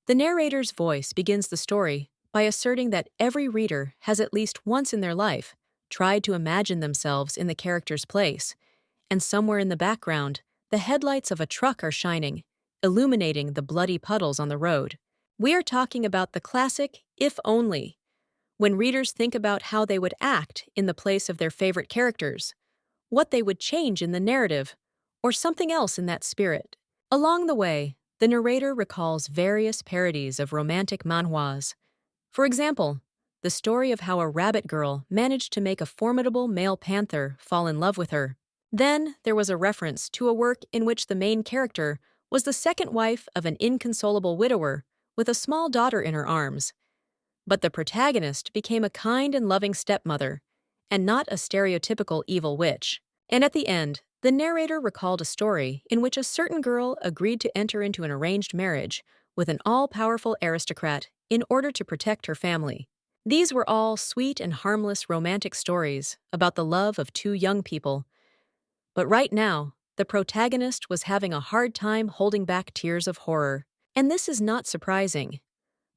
The narrator's voice begins the story by asserting that every reader has at least once in their life tried to imagine themselves in the character's place, and somewhere in the background, the headlights of a truck are shining, illuminating the bloody puddles on the road. We are talking about the classic "if only," when readers think about how they would act in the place of their favorite characters, what they would change in the narrative, or something else in that spirit. Along the way, the narrator recalls various parodies of romantic manhwas. For example, the story of how a rabbit girl managed to make a formidable male panther fall in love with her. Then there was a reference to a work in which the main character was the second wife of an inconsolable widower with a small daughter in her arms. But the protagonist became a kind and loving stepmother, and not a stereotypical evil witch. And at the end, the narrator recalled a story in which a certain girl agreed to enter into an arranged marriage with an all-powerful aristocrat in order to protect her family. These were all sweet and harmless romantic stories about the love of two young people. But right now, the protagonist was having a hard time holding back tears of horror. And this is not surprising.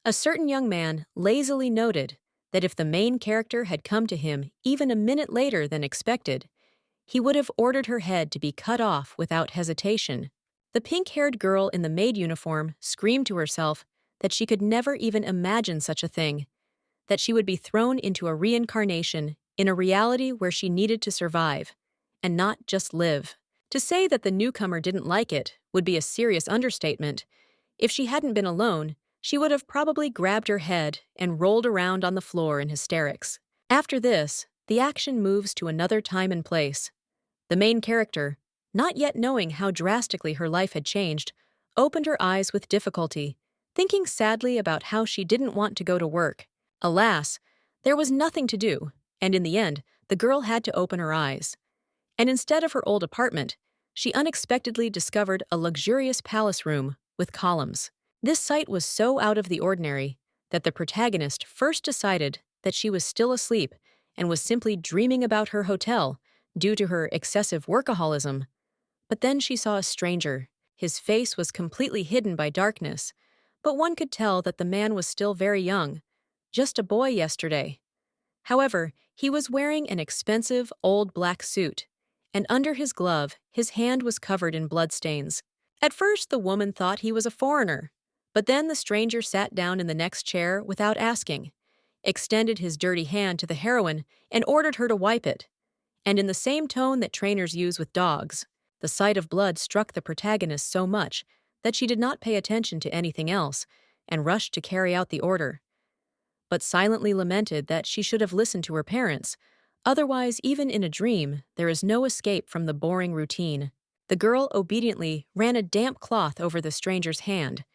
A certain young man lazily noted that if the main character had come to him even a minute later than expected, he would have ordered her head to be cut off without hesitation. The pink-haired girl in the maid uniform screamed to herself that she could never even imagine such a thing, that she would be thrown into a reincarnation in a reality where she needed to survive, and not just live. To say that the newcomer didn't like it would be a serious understatement. If she hadn't been alone, she would have probably grabbed her head and rolled around on the floor in hysterics. After this, the action moves to another time and place. The main character, not yet knowing how drastically her life had changed, opened her eyes with difficulty, thinking sadly about how she didn't want to go to work. Alas, there was nothing to do, and in the end, the girl had to open her eyes. And instead of her old apartment, she unexpectedly discovered a luxurious palace room with columns. This sight was so out of the ordinary that the protagonist first decided that she was still asleep and was simply dreaming about her hotel due to her excessive workaholism. But then she saw a stranger. His face was completely hidden by darkness, but one could tell that the man was still very young, just a boy yesterday. However, he was wearing an expensive old black suit, and under his glove, his hand was covered in bloodstains. At first, the woman thought he was a foreigner, but then the stranger sat down in the next chair without asking, extended his dirty hand to the heroine, and ordered her to wipe it. And in the same tone that trainers use with dogs, the sight of blood struck the protagonist so much that she did not pay attention to anything else and rushed to carry out the order, but silently lamented that she should have listened to her parents. Otherwise, even in a dream, there is no escape from the boring routine. The girl obediently ran a damp cloth over the stranger's hand.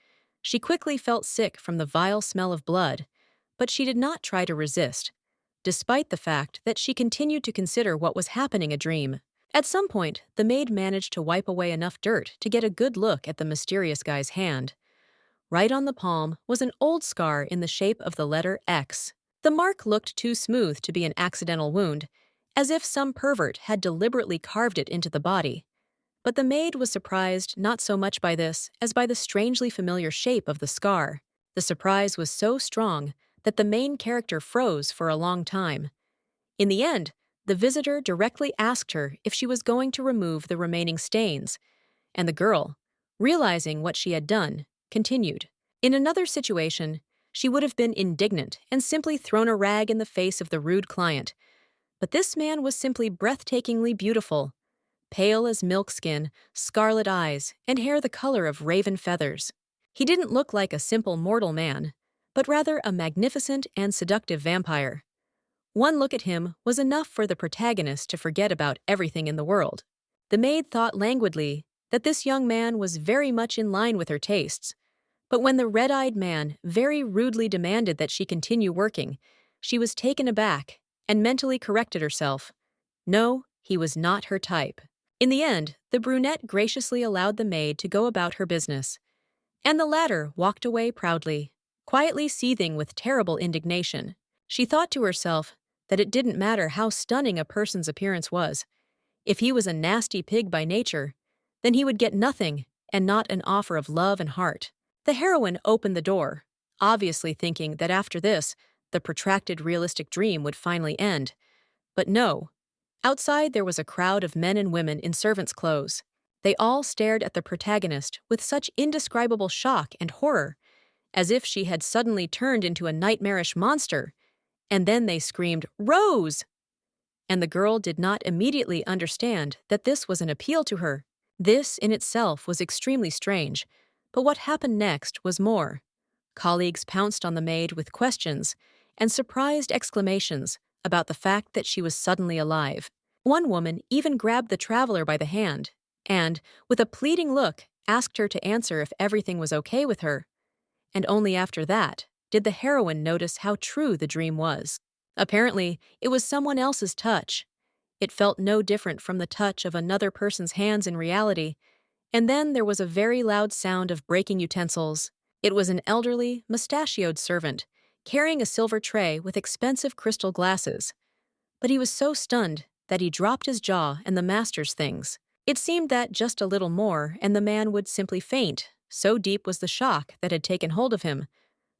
She quickly felt sick from the vile smell of blood, but she did not try to resist, despite the fact that she continued to consider what was happening a dream. At some point, the maid managed to wipe away enough dirt to get a good look at the mysterious guy's hand. Right on the palm was an old scar in the shape of the letter X. The mark looked too smooth to be an accidental wound, as if some pervert had deliberately carved it into the body. But the maid was surprised not so much by this as by the strangely familiar shape of the scar. The surprise was so strong that the main character froze for a long time. In the end, the visitor directly asked her if she was going to remove the remaining stains, and the girl, realizing what she had done, continued. In another situation, she would have been indignant and simply thrown a rag in the face of the rude client. But this man was simply breathtakingly beautiful, pale as milk skin, scarlet eyes, and hair the color of raven feathers. He didn't look like a simple mortal man, but rather a magnificent and seductive vampire. One look at him was enough for the protagonist to forget about everything in the world. The maid thought languidly that this young man was very much in line with her tastes, but when the red-eyed man very rudely demanded that she continue working, she was taken aback and mentally corrected herself. No, he was not her type. In the end, the brunette graciously allowed the maid to go about her business, and the latter walked away proudly, quietly seething with terrible indignation. She thought to herself that it didn't matter how stunning a person's appearance was. If he was a nasty pig by nature, then he would get nothing and not an offer of love and heart. The heroine opened the door, obviously thinking that after this, the protracted realistic dream would finally end. But no. Outside there was a crowd of men and women in servants' clothes. They all stared at the protagonist with such indescribable shock and horror, as if she had suddenly turned into a nightmarish monster. And then they screamed, "Rose!" And the girl did not immediately understand that this was an appeal to her. This in itself was extremely strange, but what happened next was more. Colleagues pounced on the maid with questions and surprised exclamations about the fact that she was suddenly alive. One woman even grabbed the traveler by the hand and, with a pleading look, asked her to answer if everything was okay with her. And only after that did the heroine notice how true the dream was. Apparently, it was someone else's touch. It felt no different from the touch of another person's hands in reality. And then there was a very loud sound of breaking utensils. It was an elderly, mustachioed servant, carrying a silver tray with expensive crystal glasses. But he was so stunned that he dropped his jaw and the master's things. It seemed that just a little more and the man would simply faint, so deep was the shock that had taken hold of him.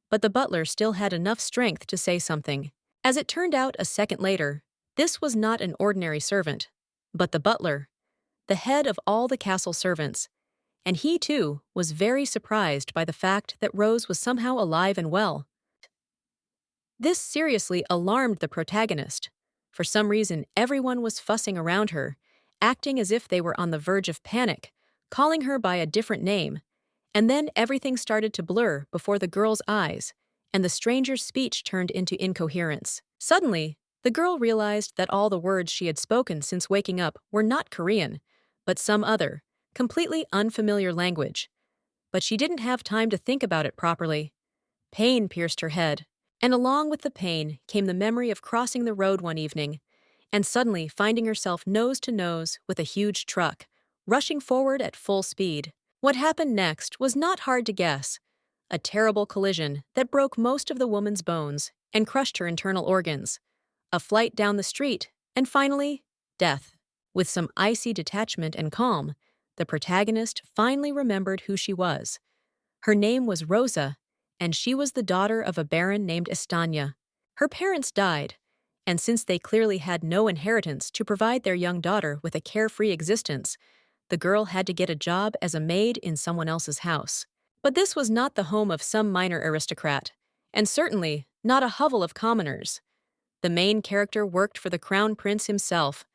But the butler still had enough strength to say something. As it turned out a second later, this was not an ordinary servant, but the butler, the head of all the castle servants, and he, too, was very surprised by the fact that Rose was somehow alive and well. This seriously alarmed the protagonist. For some reason, everyone was fussing around her, acting as if they were on the verge of panic, calling her by a different name. And then everything started to blur before the girl's eyes, and the stranger's speech turned into incoherence. Suddenly, the girl realized that all the words she had spoken since waking up were not Korean, but some other, completely unfamiliar language. But she didn't have time to think about it properly. Pain pierced her head, and along with the pain came the memory of crossing the road one evening, and suddenly finding herself nose to nose with a huge truck, rushing forward at full speed. What happened next was not hard to guess. A terrible collision that broke most of the woman's bones and crushed her internal organs. A flight down the street, and finally, death. With some icy detachment and calm, the protagonist finally remembered who she was. Her name was Rosa, and she was the daughter of a baron named Estanya. Her parents died, and since they clearly had no inheritance to provide their young daughter with a carefree existence, the girl had to get a job as a maid in someone else's house. But this was not the home of some minor aristocrat, and certainly not a hovel of commoners. The main character worked for the crown prince himself,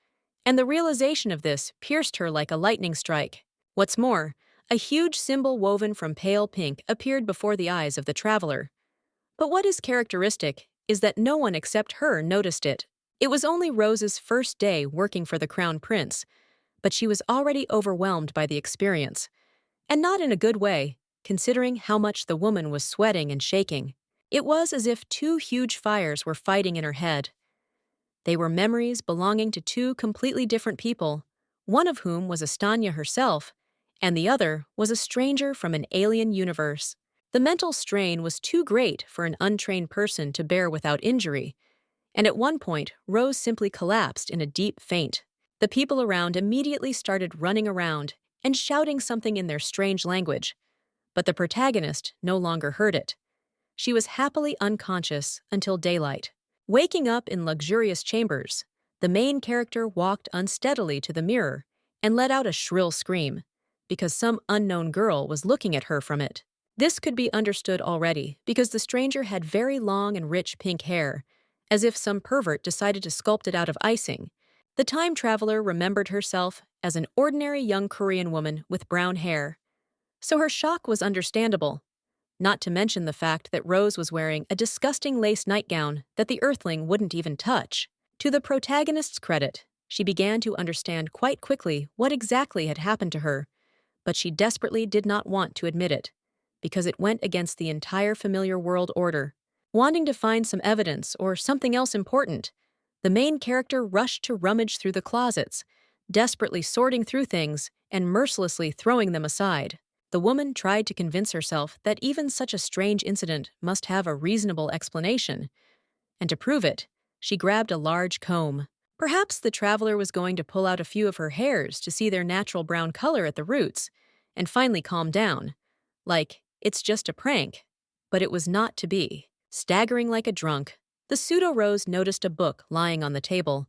and the realization of this pierced her like a lightning strike. What's more, a huge symbol woven from pale pink appeared before the eyes of the traveler. But what is characteristic is that no one except her noticed it. It was only Rose's first day working for the crown prince, but she was already overwhelmed by the experience. And not in a good way, considering how much the woman was sweating and shaking. It was as if two huge fires were fighting in her head. They were memories belonging to two completely different people, one of whom was Estanya herself, and the other was a stranger from an alien universe. The mental strain was too great for an untrained person to bear without injury, and at one point Rose simply collapsed in a deep faint. The people around immediately started running around and shouting something in their strange language, but the protagonist no longer heard it. She was happily unconscious until daylight. Waking up in luxurious chambers, the main character walked unsteadily to the mirror and let out a shrill scream, because some unknown girl was looking at her from it. This could be understood already because the stranger had very long and rich pink hair, as if some pervert decided to sculpt it out of icing. The time traveler remembered herself as an ordinary young Korean woman with brown hair, so her shock was understandable. Not to mention the fact that Rose was wearing a disgusting lace nightgown that the Earthling wouldn't even touch. To the protagonist's credit, she began to understand quite quickly what exactly had happened to her, but she desperately did not want to admit it, because it went against the entire familiar world order. Wanting to find some evidence or something else important, the main character rushed to rummage through the closets, desperately sorting through things and mercilessly throwing them aside. The woman tried to convince herself that even such a strange incident must have a reasonable explanation, and to prove it, she grabbed a large comb. Perhaps the traveler was going to pull out a few of her hairs to see their natural brown color at the roots, and finally calm down. Like, It's just a prank. But it was not to be. Staggering like a drunk, the pseudo-Rose noticed a book lying on the table.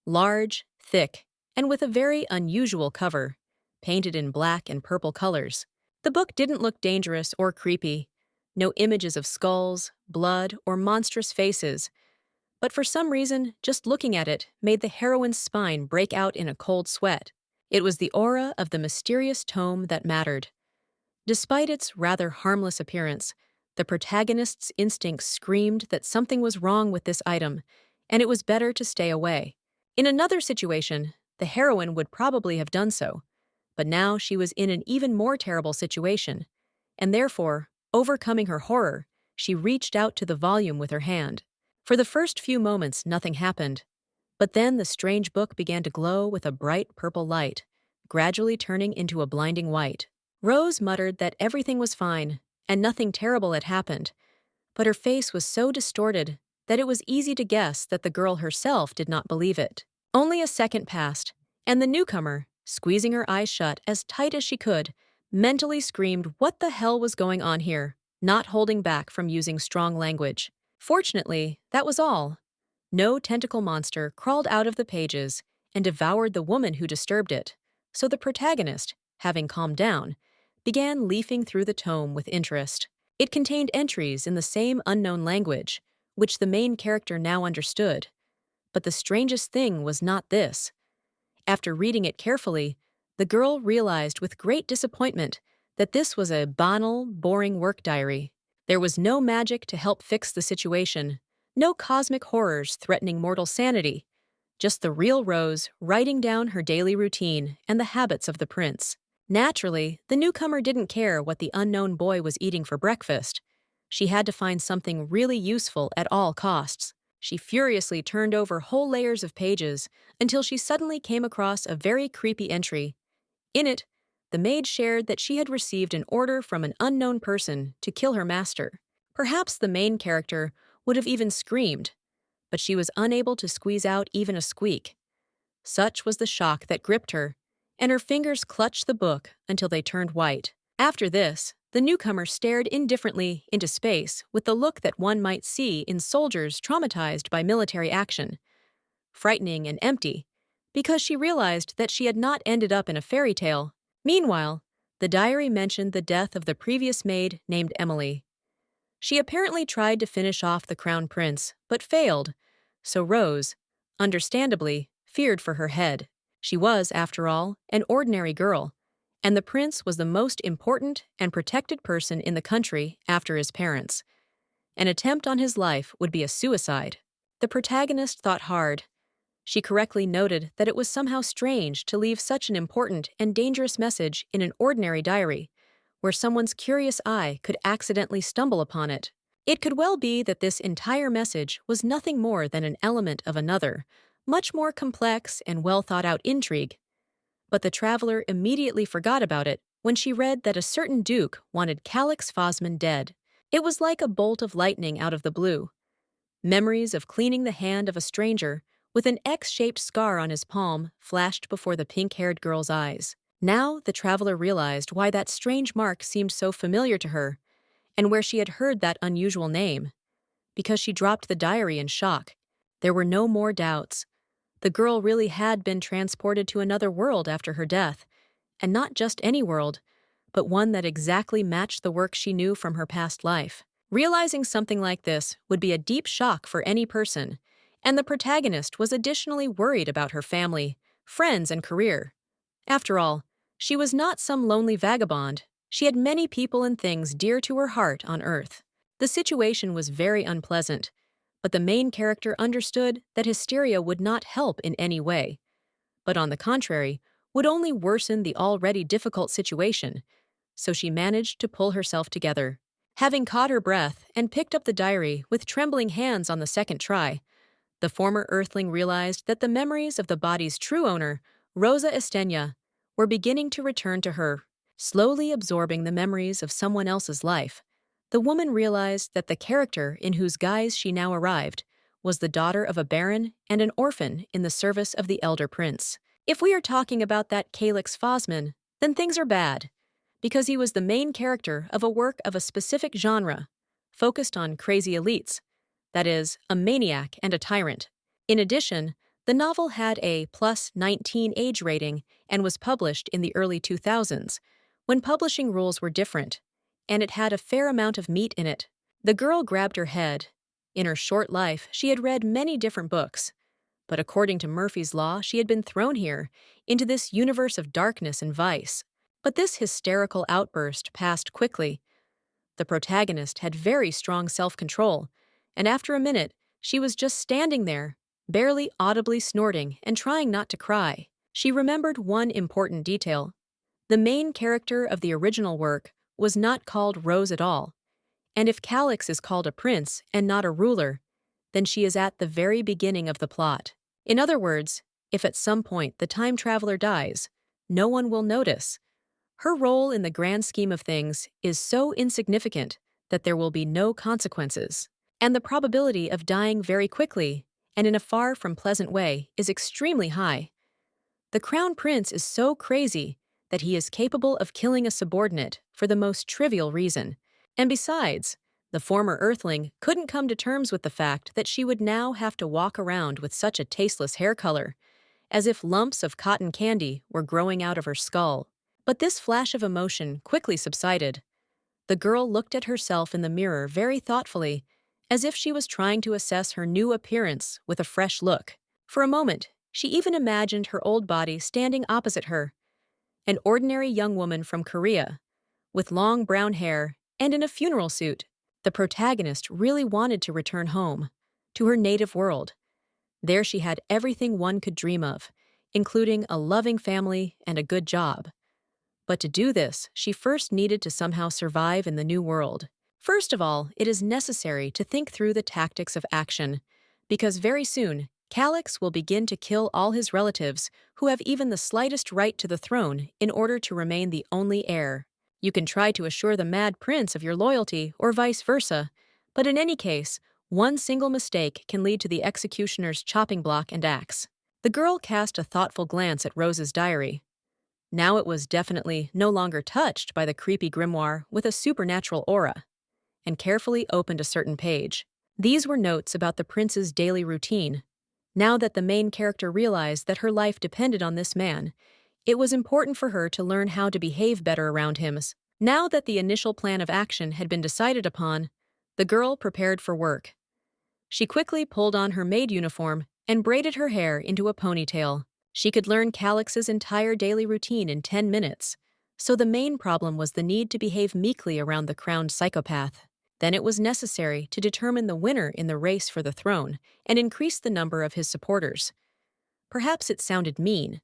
Large, thick, and with a very unusual cover, painted in black and purple colors. The book didn't look dangerous or creepy. No images of skulls, blood, or monstrous faces. But for some reason, just looking at it made the heroine's spine break out in a cold sweat. It was the aura of the mysterious tome that mattered. Despite its rather harmless appearance, the protagonist's instincts screamed that something was wrong with this item, and it was better to stay away. In another situation, the heroine would probably have done so, but now she was in an even more terrible situation, and therefore, overcoming her horror, she reached out to the volume with her hand. For the first few moments, nothing happened, but then the strange book began to glow with a bright purple light, gradually turning into a blinding white. Rose muttered that everything was fine, and nothing terrible had happened, but her face was so distorted that it was easy to guess that the girl herself did not believe it. Only a second passed, and the newcomer, squeezing her eyes shut as tight as she could, mentally screamed what the hell was going on here, not holding back from using strong language. Fortunately, that was all. No tentacle monster crawled out of the pages and devoured the woman who disturbed it, so the protagonist, having calmed down, began leafing through the tome with interest. It contained entries in the same unknown language, which the main character now understood. But the strangest thing was not this. After reading it carefully, the girl realized with great disappointment that this was a banal, boring work diary. There was no magic to help fix the situation, no cosmic horrors threatening mortal sanity, just the real Rose writing down her daily routine and the habits of the prince. Naturally, the newcomer didn't care what the unknown boy was eating for breakfast. She had to find something really useful at all costs. She furiously turned over whole layers of pages until she suddenly came across a very creepy entry. In it, the maid shared that she had received an order from an unknown person to kill her master. Perhaps the main character would have even screamed, but she was unable to squeeze out even a squeak. Such was the shock that gripped her, and her fingers clutched the book until they turned white. After this, the newcomer stared indifferently into space with the look that one might see in soldiers traumatized by military action. Frightening and empty, because she realized that she had not ended up in a fairy tale. Meanwhile, the diary mentioned the death of the previous maid named Emily. She apparently tried to finish off the crown prince, but failed, so Rose, understandably, feared for her head. She was, after all, an ordinary girl, and the prince was the most important and protected person in the country after his parents. An attempt on his life would be a suicide. The protagonist thought hard. She correctly noted that it was somehow strange to leave such an important and dangerous message in an ordinary diary, where someone's curious eye could accidentally stumble upon it. It could well be that this entire message was nothing more than an element of another, much more complex and well-thought-out intrigue. But the traveler immediately forgot about it when she read that a certain duke wanted Calix Fosman dead. It was like a bolt of lightning out of the blue. Memories of cleaning the hand of a stranger with an X-shaped scar on his palm flashed before the pink-haired girl's eyes. Now the traveler realized why that strange mark seemed so familiar to her, and where she had heard that unusual name. Because she dropped the diary in shock. There were no more doubts. The girl really had been transported to another world after her death, and not just any world, but one that exactly matched the work she knew from her past life. Realizing something like this would be a deep shock for any person, and the protagonist was additionally worried about her family, friends, and career. After all, she was not some lonely vagabond. She had many people and things dear to her heart on Earth. The situation was very unpleasant, but the main character understood that hysteria would not help in any way, but on the contrary, would only worsen the already difficult situation, so she managed to pull herself together. Having caught her breath and picked up the diary with trembling hands on the second try, the former Earthling realized that the memories of the body's true owner, Rosa Estenya, were beginning to return to her. Slowly absorbing the memories of someone else's life, the woman realized that the character in whose guise she now arrived was the daughter of a baron and an orphan in the service of the elder prince. If we are talking about that Calix Fosman, then things are bad, because he was the main character of a work of a specific genre, focused on crazy elites, that is, a maniac and a tyrant. In addition, the novel had a +19 age rating and was published in the early 2000s, when publishing rules were different, and it had a fair amount of meat in it. The girl grabbed her head. In her short life, she had read many different books, but according to Murphy's Law, she had been thrown here, into this universe of darkness and vice. But this hysterical outburst passed quickly. The protagonist had very strong self-control, and after a minute, she was just standing there, barely audibly snorting and trying not to cry. She remembered one important detail. The main character of the original work was not called Rose at all, and if Calix is called a prince and not a ruler, then she is at the very beginning of the plot. In other words, if at some point the time traveler dies, no one will notice. Her role in the grand scheme of things is so insignificant that there will be no consequences, and the probability of dying very quickly and in a far from pleasant way is extremely high. The crown prince is so crazy that he is capable of killing a subordinate for the most trivial reason. And besides, the former Earthling couldn't come to terms with the fact that she would now have to walk around with such a tasteless hair color, as if lumps of cotton candy were growing out of her skull. But this flash of emotion quickly subsided. The girl looked at herself in the mirror very thoughtfully, as if she was trying to assess her new appearance with a fresh look. For a moment, she even imagined her old body standing opposite her, an ordinary young woman from Korea, with long brown hair and in a funeral suit. The protagonist really wanted to return home, to her native world. There she had everything one could dream of, including a loving family and a good job. But to do this, she first needed to somehow survive in the new world. First of all, it is necessary to think through the tactics of action, because very soon, Calix will begin to kill all his relatives who have even the slightest right to the throne in order to remain the only heir. You can try to assure the Mad Prince of your loyalty or vice versa, but in any case, one single mistake can lead to the executioner's chopping block and axe. The girl cast a thoughtful glance at Rose's diary. Now it was definitely no longer touched by the creepy grimoire with a supernatural aura, and carefully opened a certain page. These were notes about the prince's daily routine. Now that the main character realized that her life depended on this man, it was important for her to learn how to behave better around him. Now that the initial plan of action had been decided upon, the girl prepared for work. She quickly pulled on her maid uniform and braided her hair into a ponytail. She could learn Calix's entire daily routine in 10 minutes, so the main problem was the need to behave meekly around the crowned psychopath. Then it was necessary to determine the winner in the race for the throne and increase the number of his supporters. Perhaps it sounded mean,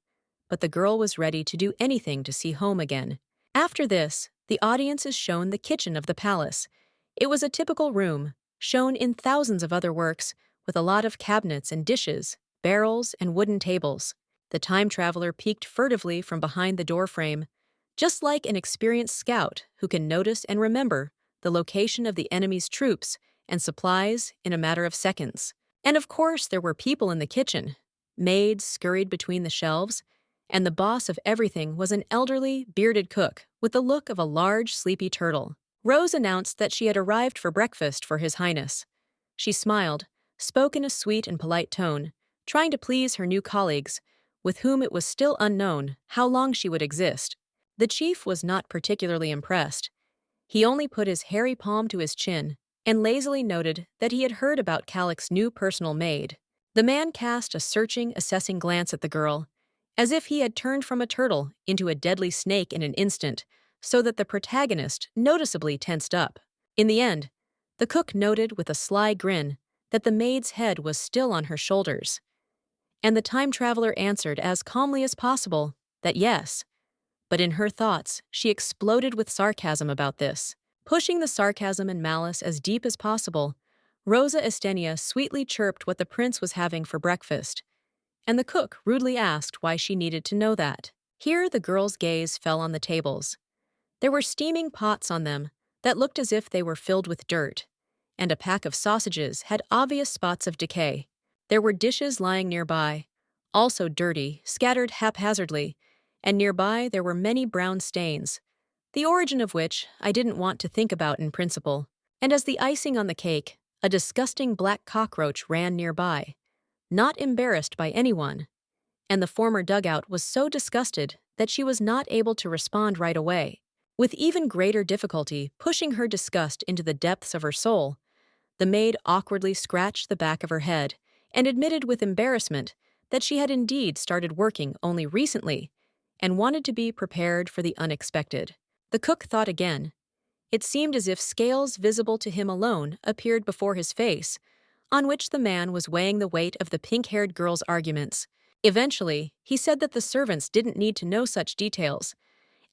but the girl was ready to do anything to see home again. After this, the audience is shown the kitchen of the palace. It was a typical room, shown in thousands of other works, with a lot of cabinets and dishes, barrels and wooden tables. The time traveler peeked furtively from behind the doorframe, just like an experienced scout who can notice and remember the location of the enemy's troops and supplies in a matter of seconds. And of course, there were people in the kitchen. Maids scurried between the shelves, and the boss of everything was an elderly, bearded cook with the look of a large, sleepy turtle. Rose announced that she had arrived for breakfast for His Highness. She smiled, spoke in a sweet and polite tone, trying to please her new colleagues, with whom it was still unknown how long she would exist. The chief was not particularly impressed. He only put his hairy palm to his chin and lazily noted that he had heard about Calix's new personal maid. The man cast a searching, assessing glance at the girl, as if he had turned from a turtle into a deadly snake in an instant, so that the protagonist noticeably tensed up. In the end, the cook noted with a sly grin that the maid's head was still on her shoulders, and the time traveler answered as calmly as possible that yes, but in her thoughts, she exploded with sarcasm about this. Pushing the sarcasm and malice as deep as possible, Rosa Estenia sweetly chirped what the prince was having for breakfast, and the cook rudely asked why she needed to know that. Here the girl's gaze fell on the tables. There were steaming pots on them that looked as if they were filled with dirt, and a pack of sausages had obvious spots of decay. There were dishes lying nearby, also dirty, scattered haphazardly, and nearby there were many brown stains, the origin of which I didn't want to think about in principle. And as the icing on the cake, a disgusting black cockroach ran nearby, not embarrassed by anyone, and the former dugout was so disgusted that she was not able to respond right away. With even greater difficulty pushing her disgust into the depths of her soul, the maid awkwardly scratched the back of her head and admitted with embarrassment that she had indeed started working only recently and wanted to be prepared for the unexpected. The cook thought again. It seemed as if scales visible to him alone appeared before his face, on which the man was weighing the weight of the pink-haired girl's arguments. Eventually, he said that the servants didn't need to know such details,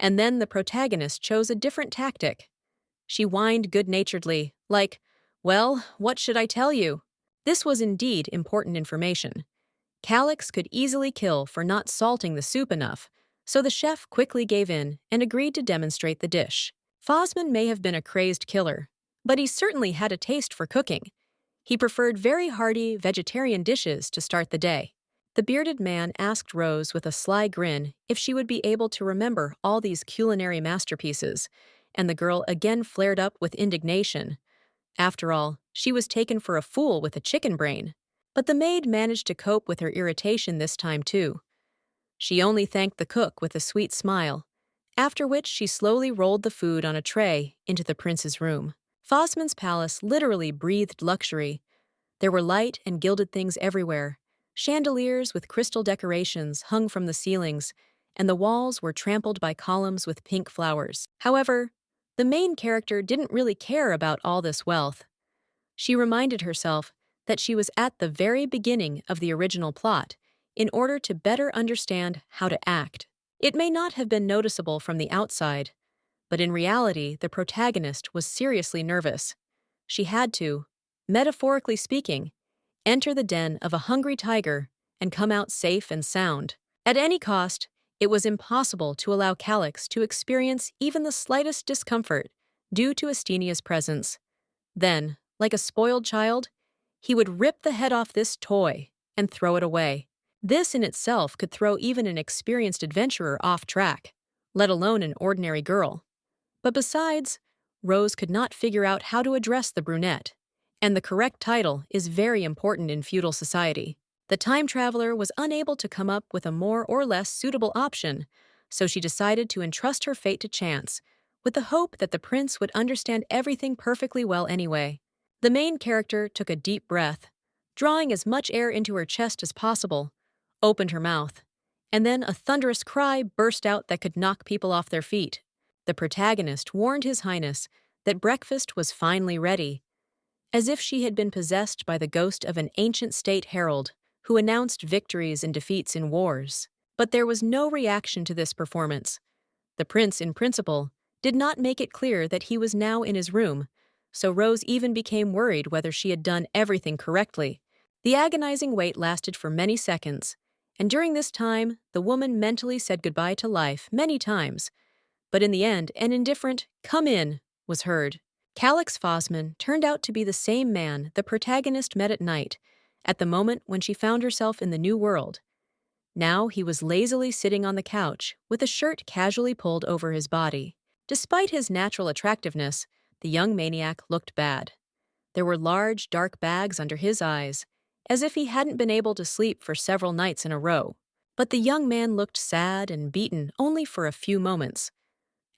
and then the protagonist chose a different tactic. She whined good-naturedly, like, "Well, what should I tell you?" This was indeed important information. Calix could easily kill for not salting the soup enough, so the chef quickly gave in and agreed to demonstrate the dish. Fosman may have been a crazed killer, but he certainly had a taste for cooking. He preferred very hearty vegetarian dishes to start the day. The bearded man asked Rose with a sly grin if she would be able to remember all these culinary masterpieces, and the girl again flared up with indignation. After all, she was taken for a fool with a chicken brain. But the maid managed to cope with her irritation this time too. She only thanked the cook with a sweet smile, after which she slowly rolled the food on a tray into the prince's room. Fosman's palace literally breathed luxury. There were light and gilded things everywhere, chandeliers with crystal decorations hung from the ceilings, and the walls were trampled by columns with pink flowers. However, the main character didn't really care about all this wealth. She reminded herself that she was at the very beginning of the original plot in order to better understand how to act. It may not have been noticeable from the outside, but in reality, the protagonist was seriously nervous. She had to, metaphorically speaking, enter the den of a hungry tiger and come out safe and sound. At any cost, it was impossible to allow Calix to experience even the slightest discomfort due to Estinia's presence. Then, like a spoiled child, he would rip the head off this toy and throw it away. This in itself could throw even an experienced adventurer off track, let alone an ordinary girl. But besides, Rose could not figure out how to address the brunette, and the correct title is very important in feudal society. The time traveler was unable to come up with a more or less suitable option, so she decided to entrust her fate to chance, with the hope that the prince would understand everything perfectly well anyway. The main character took a deep breath, drawing as much air into her chest as possible, opened her mouth, and then a thunderous cry burst out that could knock people off their feet. The protagonist warned His Highness that breakfast was finally ready, as if she had been possessed by the ghost of an ancient state herald who announced victories and defeats in wars. But there was no reaction to this performance. The prince, in principle, did not make it clear that he was now in his room, so Rose even became worried whether she had done everything correctly. The agonizing wait lasted for many seconds, and during this time, the woman mentally said goodbye to life many times. But in the end, an indifferent "come in" was heard. Calix Fosman turned out to be the same man the protagonist met at night, at the moment when she found herself in the new world. Now he was lazily sitting on the couch, with a shirt casually pulled over his body. Despite his natural attractiveness, the young maniac looked bad. There were large, dark bags under his eyes, as if he hadn't been able to sleep for several nights in a row. But the young man looked sad and beaten only for a few moments.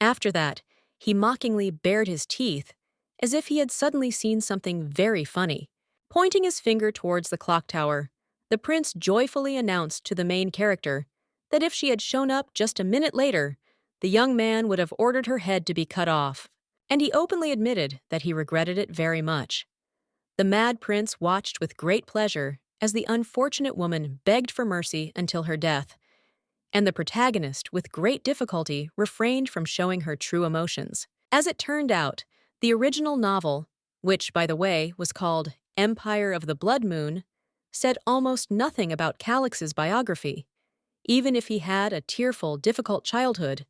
After that, he mockingly bared his teeth, as if he had suddenly seen something very funny. Pointing his finger towards the clock tower, the prince joyfully announced to the main character that if she had shown up just a minute later, the young man would have ordered her head to be cut off, and he openly admitted that he regretted it very much. The mad prince watched with great pleasure as the unfortunate woman begged for mercy until her death, and the protagonist, with great difficulty, refrained from showing her true emotions. As it turned out, the original novel, which, by the way, was called Empire of the Blood Moon, said almost nothing about Calix's biography. Even if he had a tearful, difficult childhood,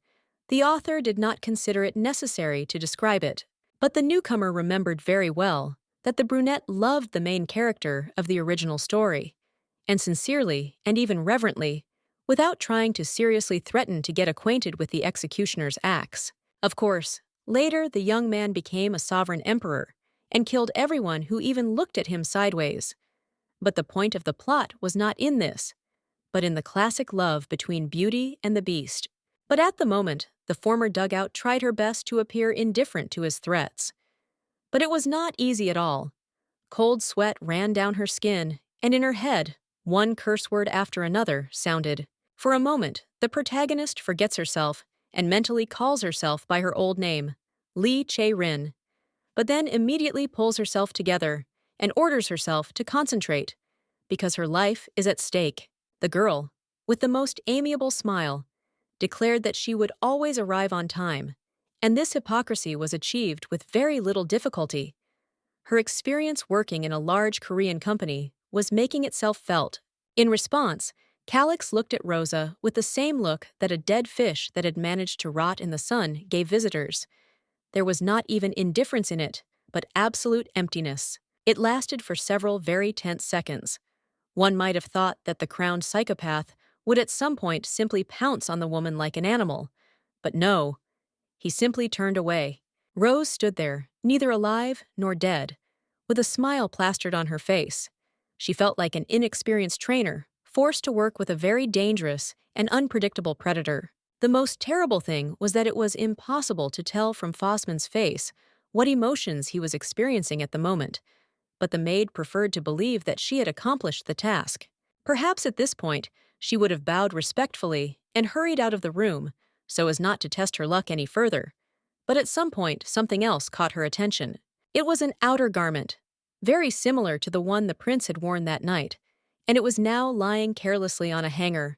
the author did not consider it necessary to describe it. But the newcomer remembered very well that the brunette loved the main character of the original story, and sincerely, and even reverently, without trying to seriously threaten to get acquainted with the executioner's axe. Of course, later the young man became a sovereign emperor and killed everyone who even looked at him sideways. But the point of the plot was not in this, but in the classic love between Beauty and the Beast. But at the moment, the former dugout tried her best to appear indifferent to his threats. But it was not easy at all. Cold sweat ran down her skin, and in her head, one curse word after another sounded. For a moment, the protagonist forgets herself and mentally calls herself by her old name, Lee Che-rin, but then immediately pulls herself together and orders herself to concentrate, because her life is at stake. The girl, with the most amiable smile, declared that she would always arrive on time, and this hypocrisy was achieved with very little difficulty. Her experience working in a large Korean company was making itself felt. In response, Calix looked at Rosa with the same look that a dead fish that had managed to rot in the sun gave visitors. There was not even indifference in it, but absolute emptiness. It lasted for several very tense seconds. One might have thought that the crowned psychopath would at some point simply pounce on the woman like an animal. But no, he simply turned away. Rose stood there, neither alive nor dead, with a smile plastered on her face. She felt like an inexperienced trainer, forced to work with a very dangerous and unpredictable predator. The most terrible thing was that it was impossible to tell from Fossman's face what emotions he was experiencing at the moment, but the maid preferred to believe that she had accomplished the task. Perhaps at this point, she would have bowed respectfully and hurried out of the room so as not to test her luck any further. But at some point, something else caught her attention. It was an outer garment, very similar to the one the prince had worn that night, and it was now lying carelessly on a hanger,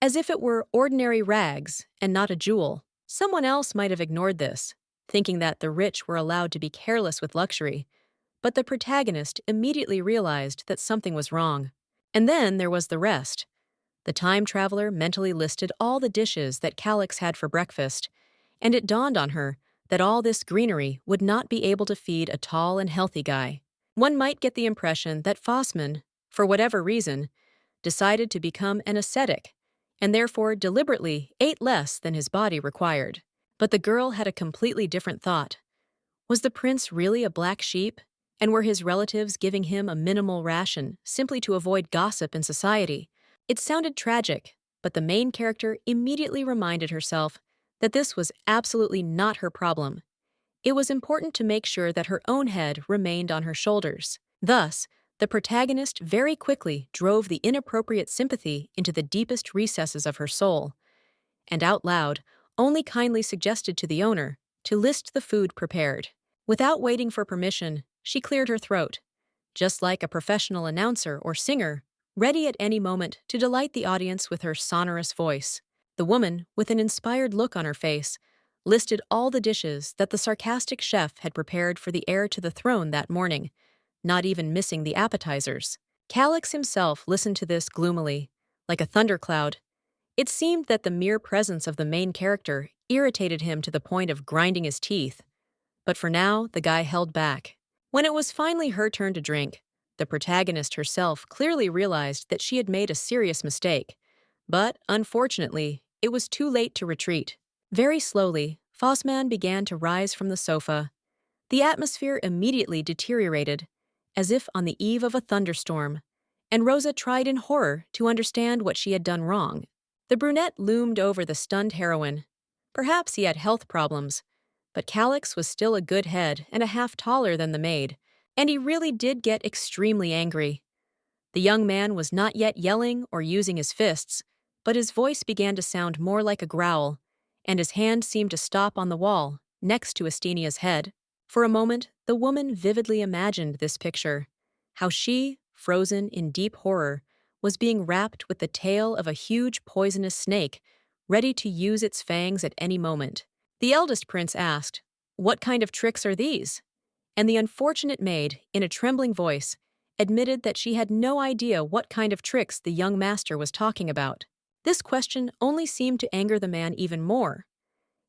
as if it were ordinary rags and not a jewel. Someone else might have ignored this, thinking that the rich were allowed to be careless with luxury, but the protagonist immediately realized that something was wrong. And then there was the rest. The time traveler mentally listed all the dishes that Calix had for breakfast, and it dawned on her that all this greenery would not be able to feed a tall and healthy guy. One might get the impression that Fossman, for whatever reason, decided to become an ascetic, and therefore deliberately ate less than his body required. But the girl had a completely different thought. Was the prince really a black sheep, and were his relatives giving him a minimal ration simply to avoid gossip in society? It sounded tragic, but the main character immediately reminded herself that this was absolutely not her problem. It was important to make sure that her own head remained on her shoulders. Thus, the protagonist very quickly drove the inappropriate sympathy into the deepest recesses of her soul, and out loud only kindly suggested to the owner to list the food prepared. Without waiting for permission, she cleared her throat, just like a professional announcer or singer, ready at any moment to delight the audience with her sonorous voice. The woman, with an inspired look on her face, listed all the dishes that the sarcastic chef had prepared for the heir to the throne that morning, not even missing the appetizers. Calix himself listened to this gloomily, like a thundercloud. It seemed that the mere presence of the main character irritated him to the point of grinding his teeth. But for now, the guy held back. When it was finally her turn to drink, the protagonist herself clearly realized that she had made a serious mistake. But, unfortunately, it was too late to retreat. Very slowly, Fossman began to rise from the sofa. The atmosphere immediately deteriorated, as if on the eve of a thunderstorm, and Rosa tried in horror to understand what she had done wrong. The brunette loomed over the stunned heroine. Perhaps he had health problems, but Calix was still a good head and a half taller than the maid, and he really did get extremely angry. The young man was not yet yelling or using his fists, but his voice began to sound more like a growl, and his hand seemed to stop on the wall, next to Estinia's head. For a moment, the woman vividly imagined this picture, how she, frozen in deep horror, was being wrapped with the tail of a huge poisonous snake, ready to use its fangs at any moment. The eldest prince asked, "What kind of tricks are these?" And the unfortunate maid, in a trembling voice, admitted that she had no idea what kind of tricks the young master was talking about. This question only seemed to anger the man even more.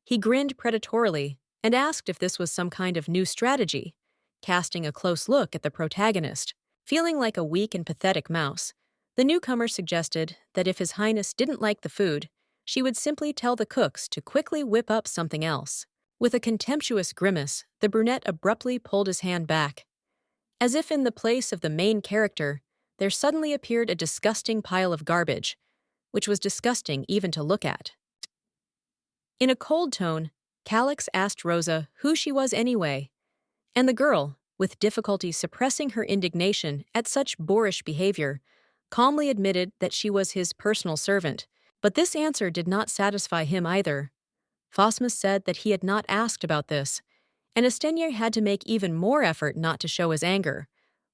He grinned predatorily and asked if this was some kind of new strategy, casting a close look at the protagonist. Feeling like a weak and pathetic mouse, the newcomer suggested that if His Highness didn't like the food, she would simply tell the cooks to quickly whip up something else. With a contemptuous grimace, the brunette abruptly pulled his hand back. As if in the place of the main character, there suddenly appeared a disgusting pile of garbage, which was disgusting even to look at. In a cold tone, Calix asked Rosa who she was anyway, and the girl, with difficulty suppressing her indignation at such boorish behavior, calmly admitted that she was his personal servant. But this answer did not satisfy him either. Phosmus said that he had not asked about this, and Estenier had to make even more effort not to show his anger.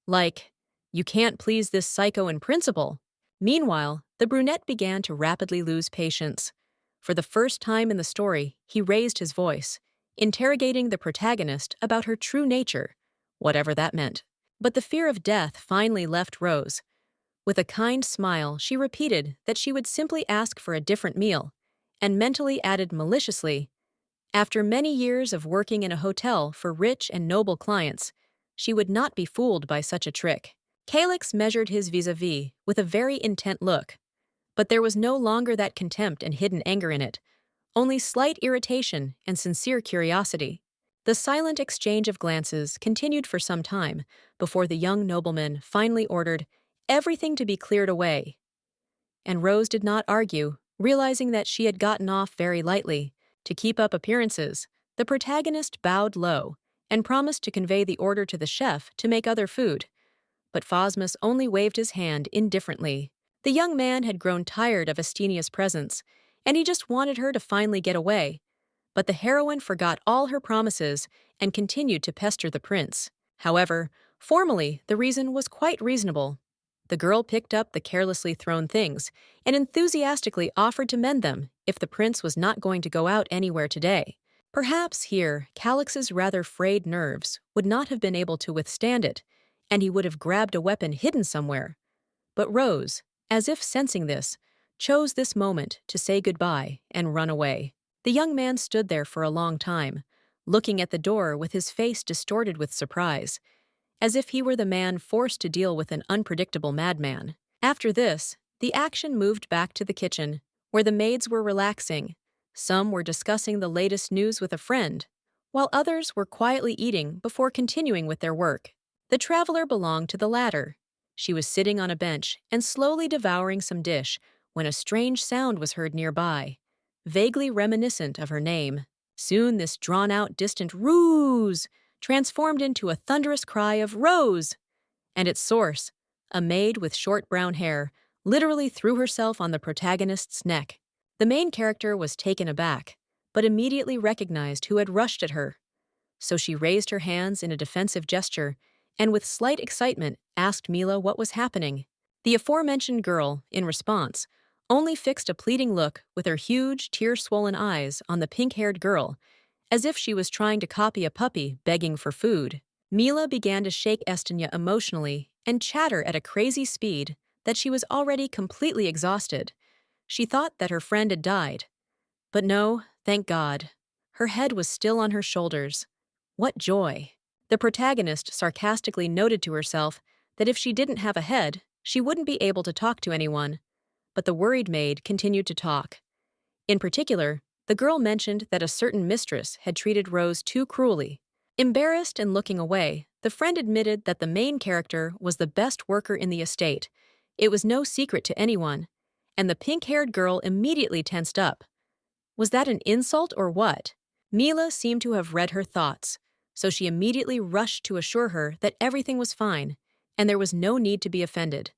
Like, you can't please this psycho in principle. Meanwhile, the brunette began to rapidly lose patience. For the first time in the story, he raised his voice, interrogating the protagonist about her true nature, whatever that meant. But the fear of death finally left Rose. With a kind smile, she repeated that she would simply ask for a different meal, and mentally added maliciously, after many years of working in a hotel for rich and noble clients, she would not be fooled by such a trick. Calix measured his vis-a-vis with a very intent look, but there was no longer that contempt and hidden anger in it, only slight irritation and sincere curiosity. The silent exchange of glances continued for some time before the young nobleman finally ordered everything to be cleared away. And Rose did not argue, realizing that she had gotten off very lightly. To keep up appearances, the protagonist bowed low and promised to convey the order to the chef to make other food. But Phosmus only waved his hand indifferently. The young man had grown tired of Estenia's presence, and he just wanted her to finally get away. But the heroine forgot all her promises and continued to pester the prince. However, formally, the reason was quite reasonable. The girl picked up the carelessly thrown things and enthusiastically offered to mend them if the prince was not going to go out anywhere today. Perhaps here, Calix's rather frayed nerves would not have been able to withstand it, and he would have grabbed a weapon hidden somewhere. But Rose, as if sensing this, chose this moment to say goodbye and run away. The young man stood there for a long time, looking at the door with his face distorted with surprise, as if he were the man forced to deal with an unpredictable madman. After this, the action moved back to the kitchen, where the maids were relaxing. Some were discussing the latest news with a friend, while others were quietly eating before continuing with their work. The traveler belonged to the latter. She was sitting on a bench and slowly devouring some dish when a strange sound was heard nearby, vaguely reminiscent of her name. Soon this drawn-out distant "Ruse" transformed into a thunderous cry of "Rose!" And its source, a maid with short brown hair, literally threw herself on the protagonist's neck. The main character was taken aback, but immediately recognized who had rushed at her. So she raised her hands in a defensive gesture and with slight excitement asked Mila what was happening. The aforementioned girl, in response, only fixed a pleading look with her huge, tear-swollen eyes on the pink-haired girl, as if she was trying to copy a puppy begging for food. Mila began to shake Estenia emotionally and chatter at a crazy speed that she was already completely exhausted. She thought that her friend had died. But no, thank God. Her head was still on her shoulders. What joy! The protagonist sarcastically noted to herself that if she didn't have a head, she wouldn't be able to talk to anyone. But the worried maid continued to talk. In particular, the girl mentioned that a certain mistress had treated Rose too cruelly. Embarrassed and looking away, the friend admitted that the main character was the best worker in the estate. It was no secret to anyone, and the pink-haired girl immediately tensed up. Was that an insult or what? Mila seemed to have read her thoughts, so she immediately rushed to assure her that everything was fine, and there was no need to be offended.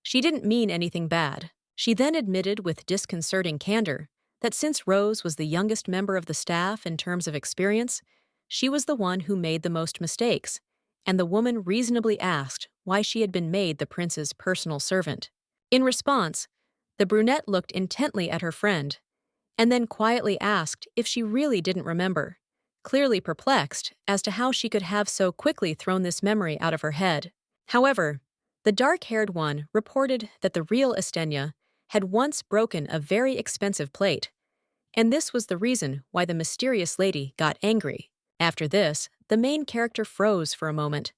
She didn't mean anything bad. She then admitted with disconcerting candor that since Rose was the youngest member of the staff in terms of experience, she was the one who made the most mistakes, and the woman reasonably asked why she had been made the prince's personal servant. In response, the brunette looked intently at her friend, and then quietly asked if she really didn't remember, clearly perplexed as to how she could have so quickly thrown this memory out of her head. However, the dark-haired one reported that the real Estenia had once broken a very expensive plate, and this was the reason why the mysterious lady got angry. After this, the main character froze for a moment.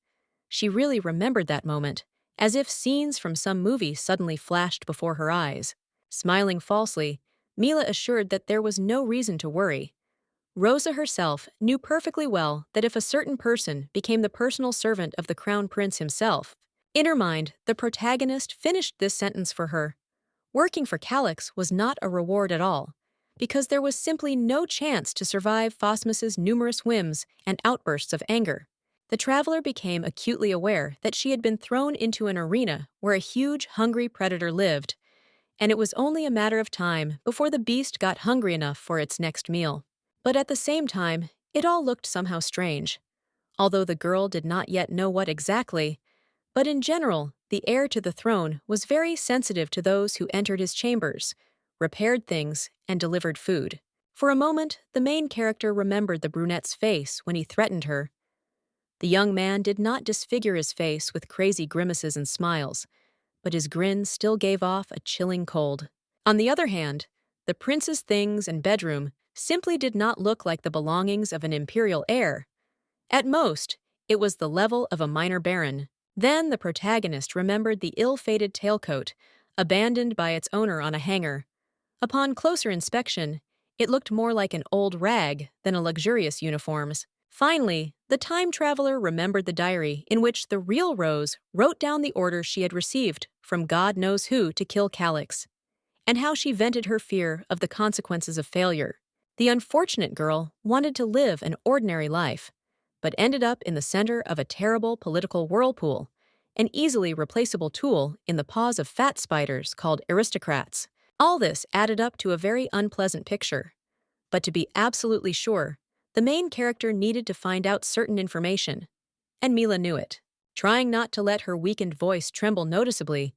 She really remembered that moment, as if scenes from some movie suddenly flashed before her eyes. Smiling falsely, Mila assured that there was no reason to worry. Rosa herself knew perfectly well that if a certain person became the personal servant of the crown prince himself, in her mind, the protagonist finished this sentence for her. Working for Calix was not a reward at all, because there was simply no chance to survive Phosmus's numerous whims and outbursts of anger. The traveler became acutely aware that she had been thrown into an arena where a huge, hungry predator lived, and it was only a matter of time before the beast got hungry enough for its next meal. But at the same time, it all looked somehow strange. Although the girl did not yet know what exactly, but in general, the heir to the throne was very sensitive to those who entered his chambers, repaired things, and delivered food. For a moment, the main character remembered the brunette's face when he threatened her. The young man did not disfigure his face with crazy grimaces and smiles, but his grin still gave off a chilling cold. On the other hand, the prince's things and bedroom simply did not look like the belongings of an imperial heir. At most, it was the level of a minor baron. Then the protagonist remembered the ill-fated tailcoat, abandoned by its owner on a hanger. Upon closer inspection, it looked more like an old rag than a luxurious uniforms. Finally, the time traveler remembered the diary in which the real Rose wrote down the orders she had received from God knows who to kill Calix, and how she vented her fear of the consequences of failure. The unfortunate girl wanted to live an ordinary life, but ended up in the center of a terrible political whirlpool, an easily replaceable tool in the paws of fat spiders called aristocrats. All this added up to a very unpleasant picture. But to be absolutely sure, the main character needed to find out certain information, and Mila knew it. Trying not to let her weakened voice tremble noticeably,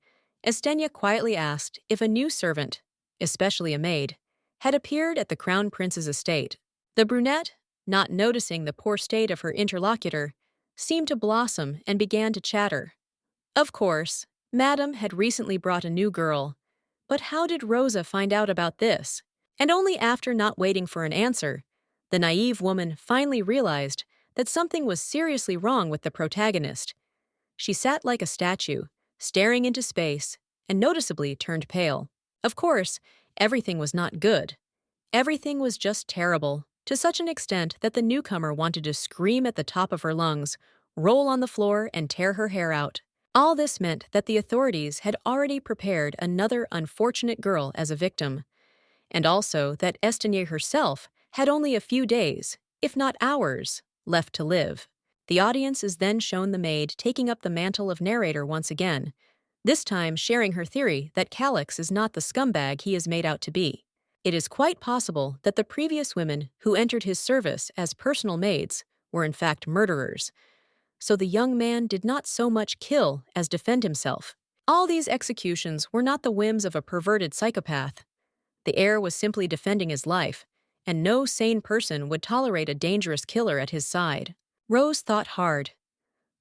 Estenia quietly asked if a new servant, especially a maid, had appeared at the crown prince's estate. The brunette, not noticing the poor state of her interlocutor, seemed to blossom and began to chatter. Of course, Madame had recently brought a new girl, but how did Rosa find out about this? And only after not waiting for an answer, the naive woman finally realized that something was seriously wrong with the protagonist. She sat like a statue, staring into space, and noticeably turned pale. Of course, everything was not good. Everything was just terrible, to such an extent that the newcomer wanted to scream at the top of her lungs, roll on the floor, and tear her hair out. All this meant that the authorities had already prepared another unfortunate girl as a victim, and also that Estenier herself had only a few days, if not hours, left to live. The audience is then shown the maid taking up the mantle of narrator once again, this time sharing her theory that Calix is not the scumbag he is made out to be. It is quite possible that the previous women who entered his service as personal maids were in fact murderers, so the young man did not so much kill as defend himself. All these executions were not the whims of a perverted psychopath. The heir was simply defending his life, and no sane person would tolerate a dangerous killer at his side. Rose thought hard.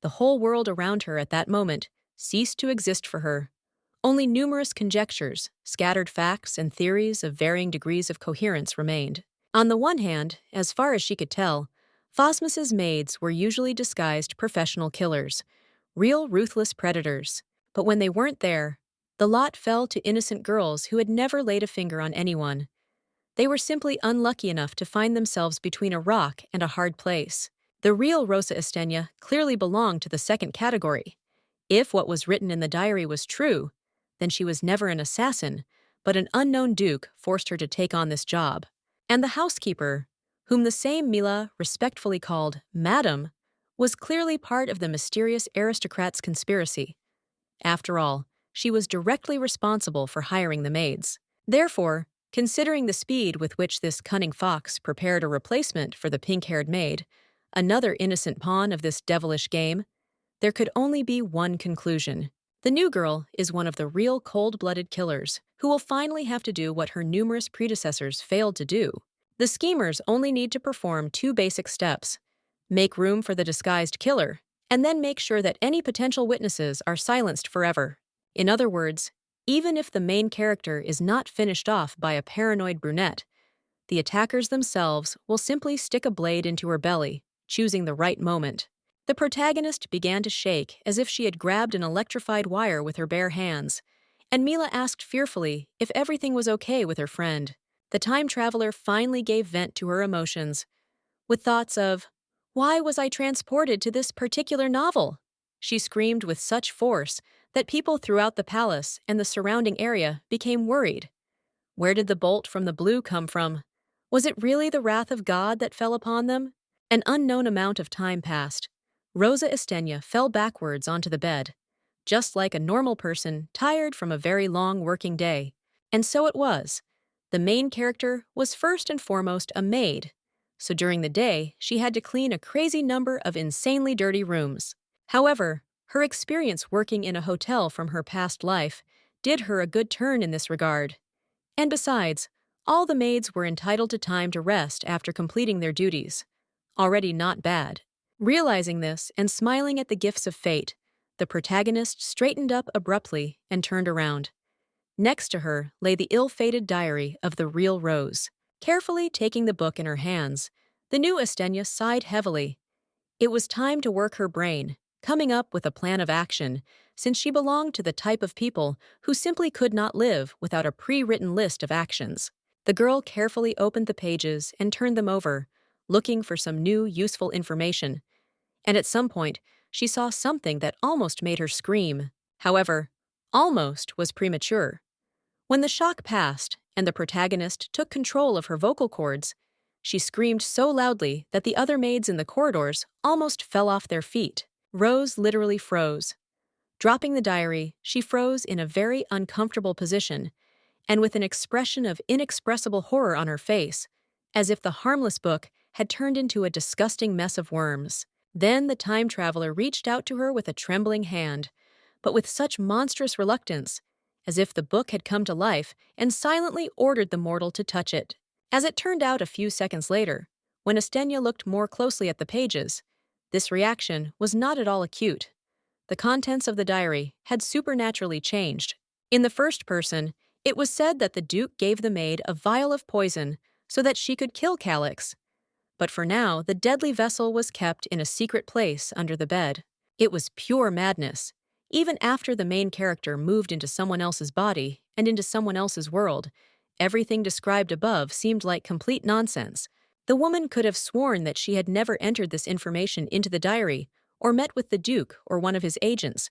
The whole world around her at that moment ceased to exist for her. Only numerous conjectures, scattered facts, and theories of varying degrees of coherence remained. On the one hand, as far as she could tell, Phosmus's maids were usually disguised professional killers, real ruthless predators. But when they weren't there, the lot fell to innocent girls who had never laid a finger on anyone. They were simply unlucky enough to find themselves between a rock and a hard place. The real Rosa Estenia clearly belonged to the second category. If what was written in the diary was true, then she was never an assassin, but an unknown duke forced her to take on this job. And the housekeeper, whom the same Mila respectfully called Madam, was clearly part of the mysterious aristocrat's conspiracy. After all, she was directly responsible for hiring the maids. Therefore, considering the speed with which this cunning fox prepared a replacement for the pink-haired maid, another innocent pawn of this devilish game, there could only be one conclusion. The new girl is one of the real cold-blooded killers who will finally have to do what her numerous predecessors failed to do. The schemers only need to perform two basic steps: make room for the disguised killer, and then make sure that any potential witnesses are silenced forever. In other words, even if the main character is not finished off by a paranoid brunette, the attackers themselves will simply stick a blade into her belly, choosing the right moment. The protagonist began to shake as if she had grabbed an electrified wire with her bare hands, and Mila asked fearfully if everything was okay with her friend. The time traveler finally gave vent to her emotions, with thoughts of, "Why was I transported to this particular novel?" She screamed with such force that people throughout the palace and the surrounding area became worried. Where did the bolt from the blue come from? Was it really the wrath of God that fell upon them? An unknown amount of time passed. Rosa Estenia fell backwards onto the bed, just like a normal person tired from a very long working day. And so it was. The main character was first and foremost a maid, so during the day she had to clean a crazy number of insanely dirty rooms. However, her experience working in a hotel from her past life did her a good turn in this regard. And besides, all the maids were entitled to time to rest after completing their duties. Already not bad. Realizing this and smiling at the gifts of fate, the protagonist straightened up abruptly and turned around. Next to her lay the ill-fated diary of the real Rose. Carefully taking the book in her hands, the new Estenia sighed heavily. It was time to work her brain, coming up with a plan of action, since she belonged to the type of people who simply could not live without a pre-written list of actions. The girl carefully opened the pages and turned them over, looking for some new, useful information. And at some point, she saw something that almost made her scream. However, almost was premature. When the shock passed and the protagonist took control of her vocal cords, she screamed so loudly that the other maids in the corridors almost fell off their feet. Rose literally froze. Dropping the diary, she froze in a very uncomfortable position, and with an expression of inexpressible horror on her face, as if the harmless book had turned into a disgusting mess of worms. Then the time traveler reached out to her with a trembling hand, but with such monstrous reluctance, as if the book had come to life and silently ordered the mortal to touch it. As it turned out a few seconds later, when Estenia looked more closely at the pages, this reaction was not at all acute. The contents of the diary had supernaturally changed. In the first person, it was said that the Duke gave the maid a vial of poison so that she could kill Calix. But for now, the deadly vessel was kept in a secret place under the bed. It was pure madness. Even after the main character moved into someone else's body and into someone else's world, everything described above seemed like complete nonsense. The woman could have sworn that she had never entered this information into the diary or met with the Duke or one of his agents.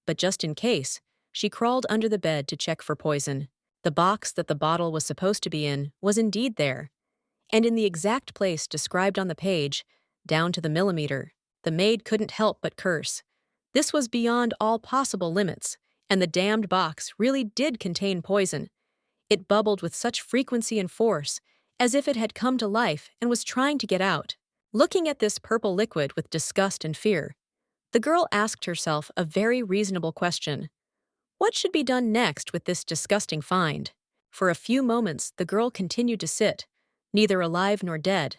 But just in case, she crawled under the bed to check for poison. The box that the bottle was supposed to be in was indeed there, and in the exact place described on the page, down to the millimeter. The maid couldn't help but curse. This was beyond all possible limits, and the damned box really did contain poison. It bubbled with such frequency and force, as if it had come to life and was trying to get out. Looking at this purple liquid with disgust and fear, the girl asked herself a very reasonable question. What should be done next with this disgusting find? For a few moments, the girl continued to sit, neither alive nor dead,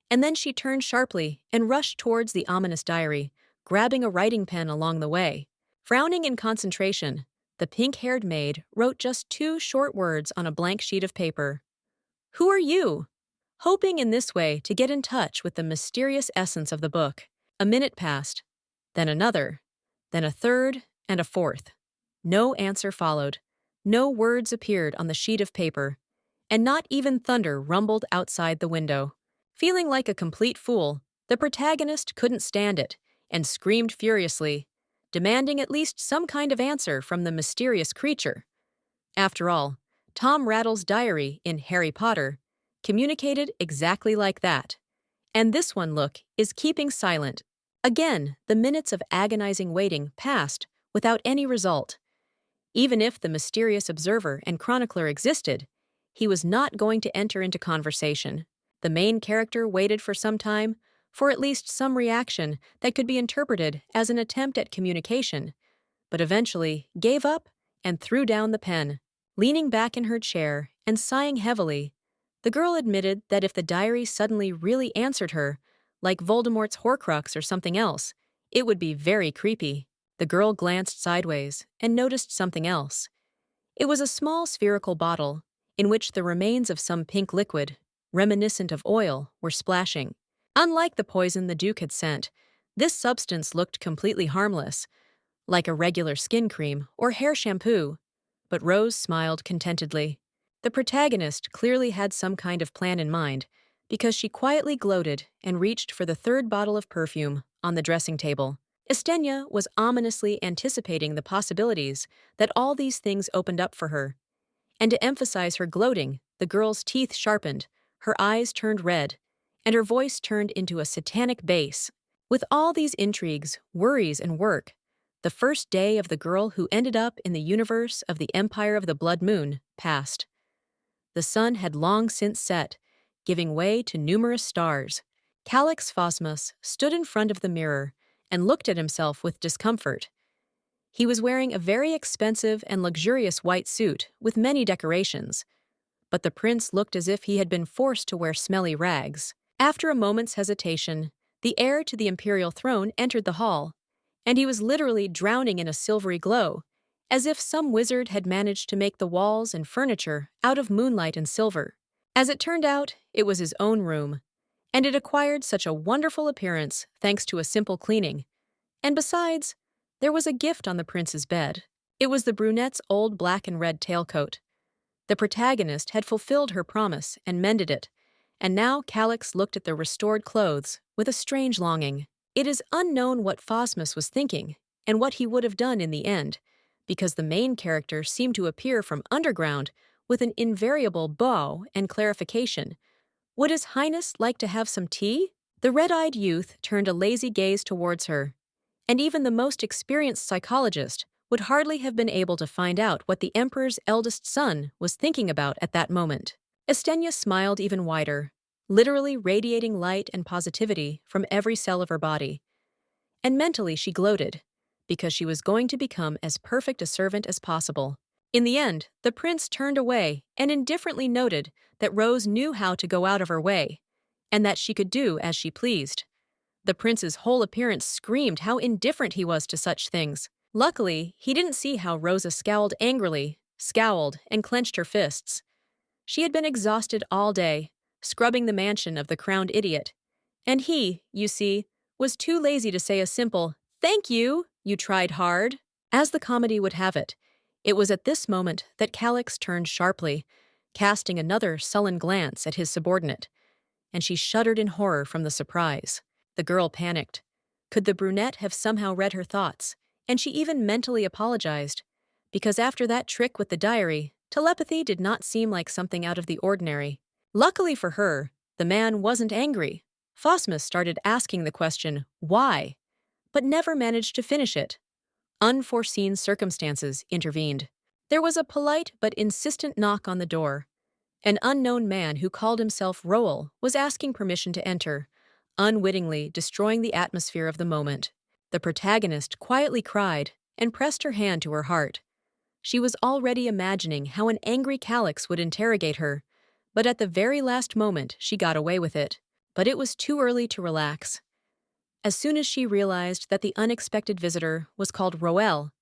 and then she turned sharply and rushed towards the ominous diary, grabbing a writing pen along the way. Frowning in concentration, the pink-haired maid wrote just 2 short words on a blank sheet of paper. "Who are you?" Hoping in this way to get in touch with the mysterious essence of the book. A minute passed, then another, then a third and a fourth. No answer followed. No words appeared on the sheet of paper, and not even thunder rumbled outside the window. Feeling like a complete fool, the protagonist couldn't stand it and screamed furiously, demanding at least some kind of answer from the mysterious creature. After all, Tom Rattle's diary in Harry Potter communicated exactly like that. And this one, look, is keeping silent. Again, the minutes of agonizing waiting passed without any result. Even if the mysterious observer and chronicler existed, he was not going to enter into conversation. The main character waited for some time, for at least some reaction that could be interpreted as an attempt at communication, but eventually gave up and threw down the pen. Leaning back in her chair and sighing heavily, the girl admitted that if the diary suddenly really answered her, like Voldemort's Horcrux or something else, it would be very creepy. The girl glanced sideways and noticed something else. It was a small spherical bottle in which the remains of some pink liquid, reminiscent of oil, were splashing. Unlike the poison the Duke had sent, this substance looked completely harmless, like a regular skin cream or hair shampoo. But Rose smiled contentedly. The protagonist clearly had some kind of plan in mind, because she quietly gloated and reached for the third bottle of perfume on the dressing table. Estenia was ominously anticipating the possibilities that all these things opened up for her. And to emphasize her gloating, the girl's teeth sharpened, her eyes turned red, and her voice turned into a satanic bass. With all these intrigues, worries, and work, the first day of the girl who ended up in the universe of the Empire of the Blood Moon passed. The sun had long since set, giving way to numerous stars. Calix Phosmus stood in front of the mirror and looked at himself with discomfort. He was wearing a very expensive and luxurious white suit with many decorations, but the prince looked as if he had been forced to wear smelly rags. After a moment's hesitation, the heir to the imperial throne entered the hall, and he was literally drowning in a silvery glow, as if some wizard had managed to make the walls and furniture out of moonlight and silver. As it turned out, it was his own room, and it acquired such a wonderful appearance thanks to a simple cleaning. And besides, there was a gift on the prince's bed. It was the brunette's old black and red tailcoat. The protagonist had fulfilled her promise and mended it, and now Calix looked at the restored clothes with a strange longing. It is unknown what Phosmus was thinking and what he would have done in the end, because the main character seemed to appear from underground with an invariable bow and clarification. Would His Highness like to have some tea? The red-eyed youth turned a lazy gaze towards her, and even the most experienced psychologist would hardly have been able to find out what the emperor's eldest son was thinking about at that moment. Estenia smiled even wider, literally radiating light and positivity from every cell of her body. And mentally she gloated, because she was going to become as perfect a servant as possible. In the end, the prince turned away and indifferently noted that Rose knew how to go out of her way, and that she could do as she pleased. The prince's whole appearance screamed how indifferent he was to such things. Luckily, he didn't see how Rosa scowled and clenched her fists. She had been exhausted all day, scrubbing the mansion of the crowned idiot. And he, you see, was too lazy to say a simple, "Thank you, you tried hard." As the comedy would have it was at this moment that Calix turned sharply, casting another sullen glance at his subordinate, and she shuddered in horror from the surprise. The girl panicked. Could the brunette have somehow read her thoughts? And she even mentally apologized, because after that trick with the diary, telepathy did not seem like something out of the ordinary. Luckily for her, the man wasn't angry. Phosmus started asking the question, why? But never managed to finish it. Unforeseen circumstances intervened. There was a polite but insistent knock on the door. An unknown man who called himself Roel was asking permission to enter, unwittingly destroying the atmosphere of the moment. The protagonist quietly cried and pressed her hand to her heart. She was already imagining how an angry Calix would interrogate her, but at the very last moment she got away with it. But it was too early to relax. As soon as she realized that the unexpected visitor was called Roel,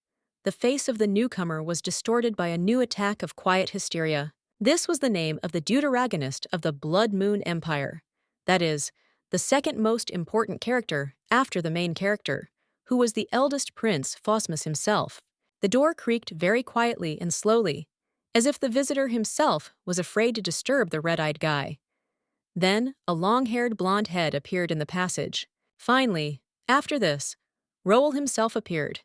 the face of the newcomer was distorted by a new attack of quiet hysteria. This was the name of the deuteragonist of the Blood Moon Empire. That is, the second most important character after the main character, who was the eldest prince Phosmus himself. The door creaked very quietly and slowly, as if the visitor himself was afraid to disturb the red-eyed guy. Then a long-haired blonde head appeared in the passage. Finally, after this, Roel himself appeared.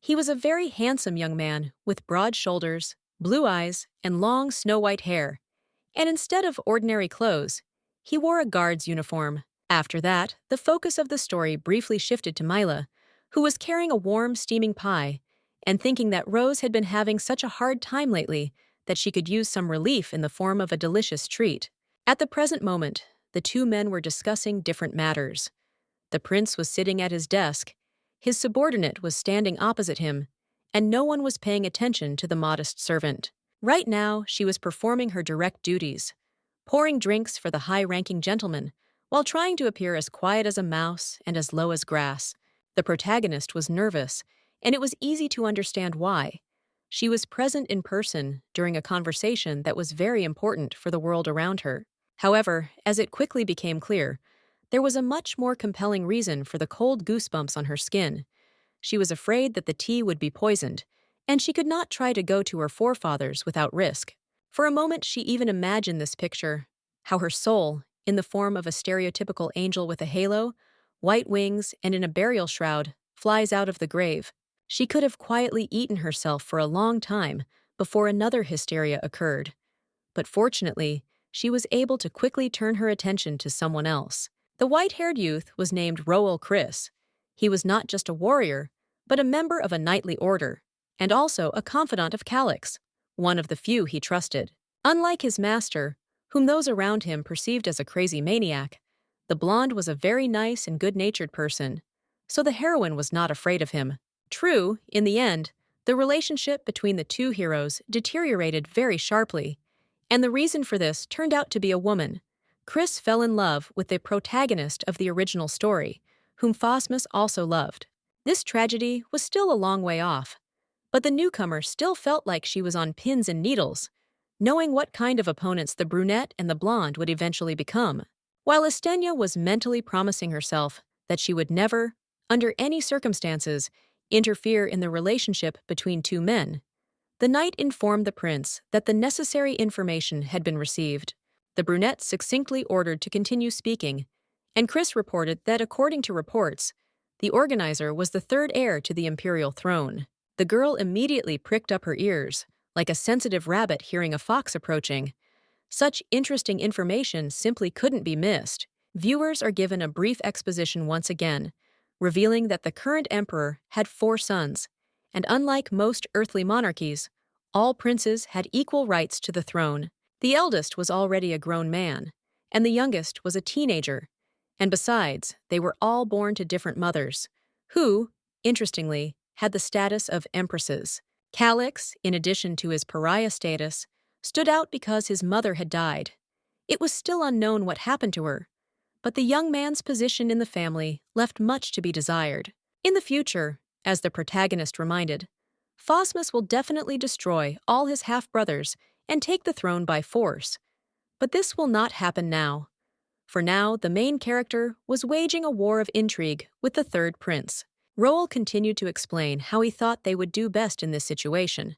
He was a very handsome young man with broad shoulders, blue eyes, and long snow-white hair, and instead of ordinary clothes, he wore a guard's uniform. After that, the focus of the story briefly shifted to Mila, who was carrying a warm, steaming pie, and thinking that Rose had been having such a hard time lately that she could use some relief in the form of a delicious treat. At the present moment, the two men were discussing different matters. The prince was sitting at his desk, his subordinate was standing opposite him, and no one was paying attention to the modest servant. Right now, she was performing her direct duties, pouring drinks for the high-ranking gentleman, while trying to appear as quiet as a mouse and as low as grass. The protagonist was nervous, and it was easy to understand why. She was present in person during a conversation that was very important for the world around her. However, as it quickly became clear, there was a much more compelling reason for the cold goosebumps on her skin. She was afraid that the tea would be poisoned, and she could not try to go to her forefathers without risk. For a moment, she even imagined this picture, how her soul, in the form of a stereotypical angel with a halo, white wings, and in a burial shroud, flies out of the grave. She could have quietly eaten herself for a long time before another hysteria occurred. But fortunately, she was able to quickly turn her attention to someone else. The white-haired youth was named Roel Chris. He was not just a warrior, but a member of a knightly order, and also a confidant of Calix, one of the few he trusted. Unlike his master, whom those around him perceived as a crazy maniac, the blonde was a very nice and good-natured person, so the heroine was not afraid of him. True, in the end, the relationship between the two heroes deteriorated very sharply, and the reason for this turned out to be a woman. Chris fell in love with the protagonist of the original story, whom Phosmus also loved. This tragedy was still a long way off, but the newcomer still felt like she was on pins and needles, knowing what kind of opponents the brunette and the blonde would eventually become. While Estenia was mentally promising herself that she would never, under any circumstances, interfere in the relationship between two men, the knight informed the prince that the necessary information had been received. The brunette succinctly ordered to continue speaking, and Chris reported that according to reports, the organizer was the third heir to the imperial throne. The girl immediately pricked up her ears, like a sensitive rabbit hearing a fox approaching. Such interesting information simply couldn't be missed. Viewers are given a brief exposition once again, revealing that the current emperor had 4 sons, and unlike most earthly monarchies, all princes had equal rights to the throne. The eldest was already a grown man, and the youngest was a teenager. And besides, they were all born to different mothers, who, interestingly, had the status of empresses. Calix, in addition to his pariah status, stood out because his mother had died. It was still unknown what happened to her, but the young man's position in the family left much to be desired. In the future, as the protagonist reminded, Phosmus will definitely destroy all his half-brothers and take the throne by force. But this will not happen now. For now, the main character was waging a war of intrigue with the third prince. Roel continued to explain how he thought they would do best in this situation,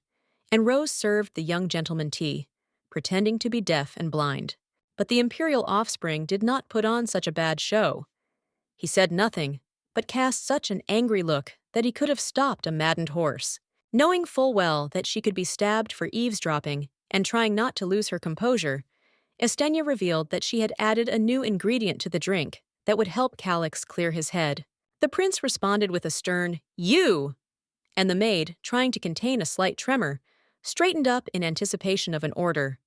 and Rose served the young gentleman tea, pretending to be deaf and blind. But the imperial offspring did not put on such a bad show. He said nothing, but cast such an angry look that he could have stopped a maddened horse. Knowing full well that she could be stabbed for eavesdropping and trying not to lose her composure, Estenia revealed that she had added a new ingredient to the drink that would help Calix clear his head. The prince responded with a stern, "You!" and the maid, trying to contain a slight tremor, straightened up in anticipation of an order.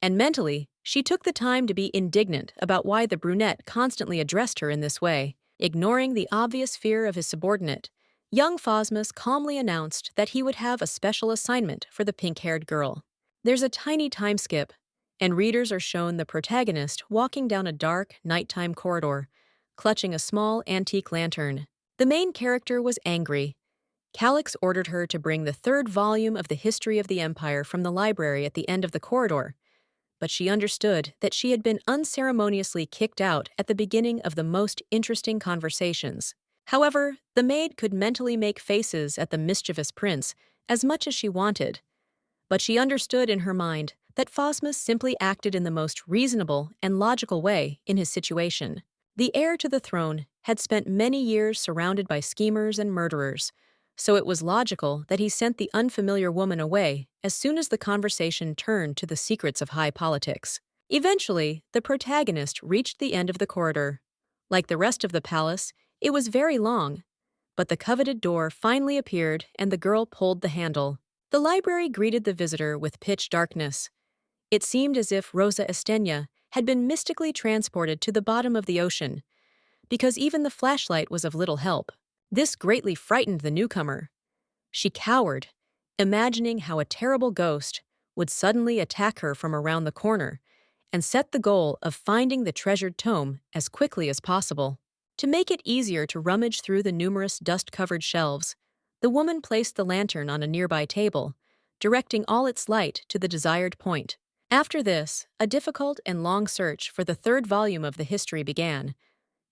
And mentally, she took the time to be indignant about why the brunette constantly addressed her in this way. Ignoring the obvious fear of his subordinate, young Phosmus calmly announced that he would have a special assignment for the pink-haired girl. There's a tiny time skip, and readers are shown the protagonist walking down a dark, nighttime corridor, clutching a small antique lantern. The main character was angry. Calix ordered her to bring the 3rd volume of the history of the Empire from the library at the end of the corridor, but she understood that she had been unceremoniously kicked out at the beginning of the most interesting conversations. However, the maid could mentally make faces at the mischievous prince as much as she wanted, but she understood in her mind that Phosmus simply acted in the most reasonable and logical way in his situation. The heir to the throne had spent many years surrounded by schemers and murderers, so it was logical that he sent the unfamiliar woman away as soon as the conversation turned to the secrets of high politics. Eventually, the protagonist reached the end of the corridor. Like the rest of the palace, it was very long, but the coveted door finally appeared and the girl pulled the handle. The library greeted the visitor with pitch darkness. It seemed as if Rosa Estenia had been mystically transported to the bottom of the ocean, because even the flashlight was of little help. This greatly frightened the newcomer. She cowered, imagining how a terrible ghost would suddenly attack her from around the corner and set the goal of finding the treasured tome as quickly as possible. To make it easier to rummage through the numerous dust-covered shelves, the woman placed the lantern on a nearby table, directing all its light to the desired point. After this, a difficult and long search for the 3rd volume of the history began.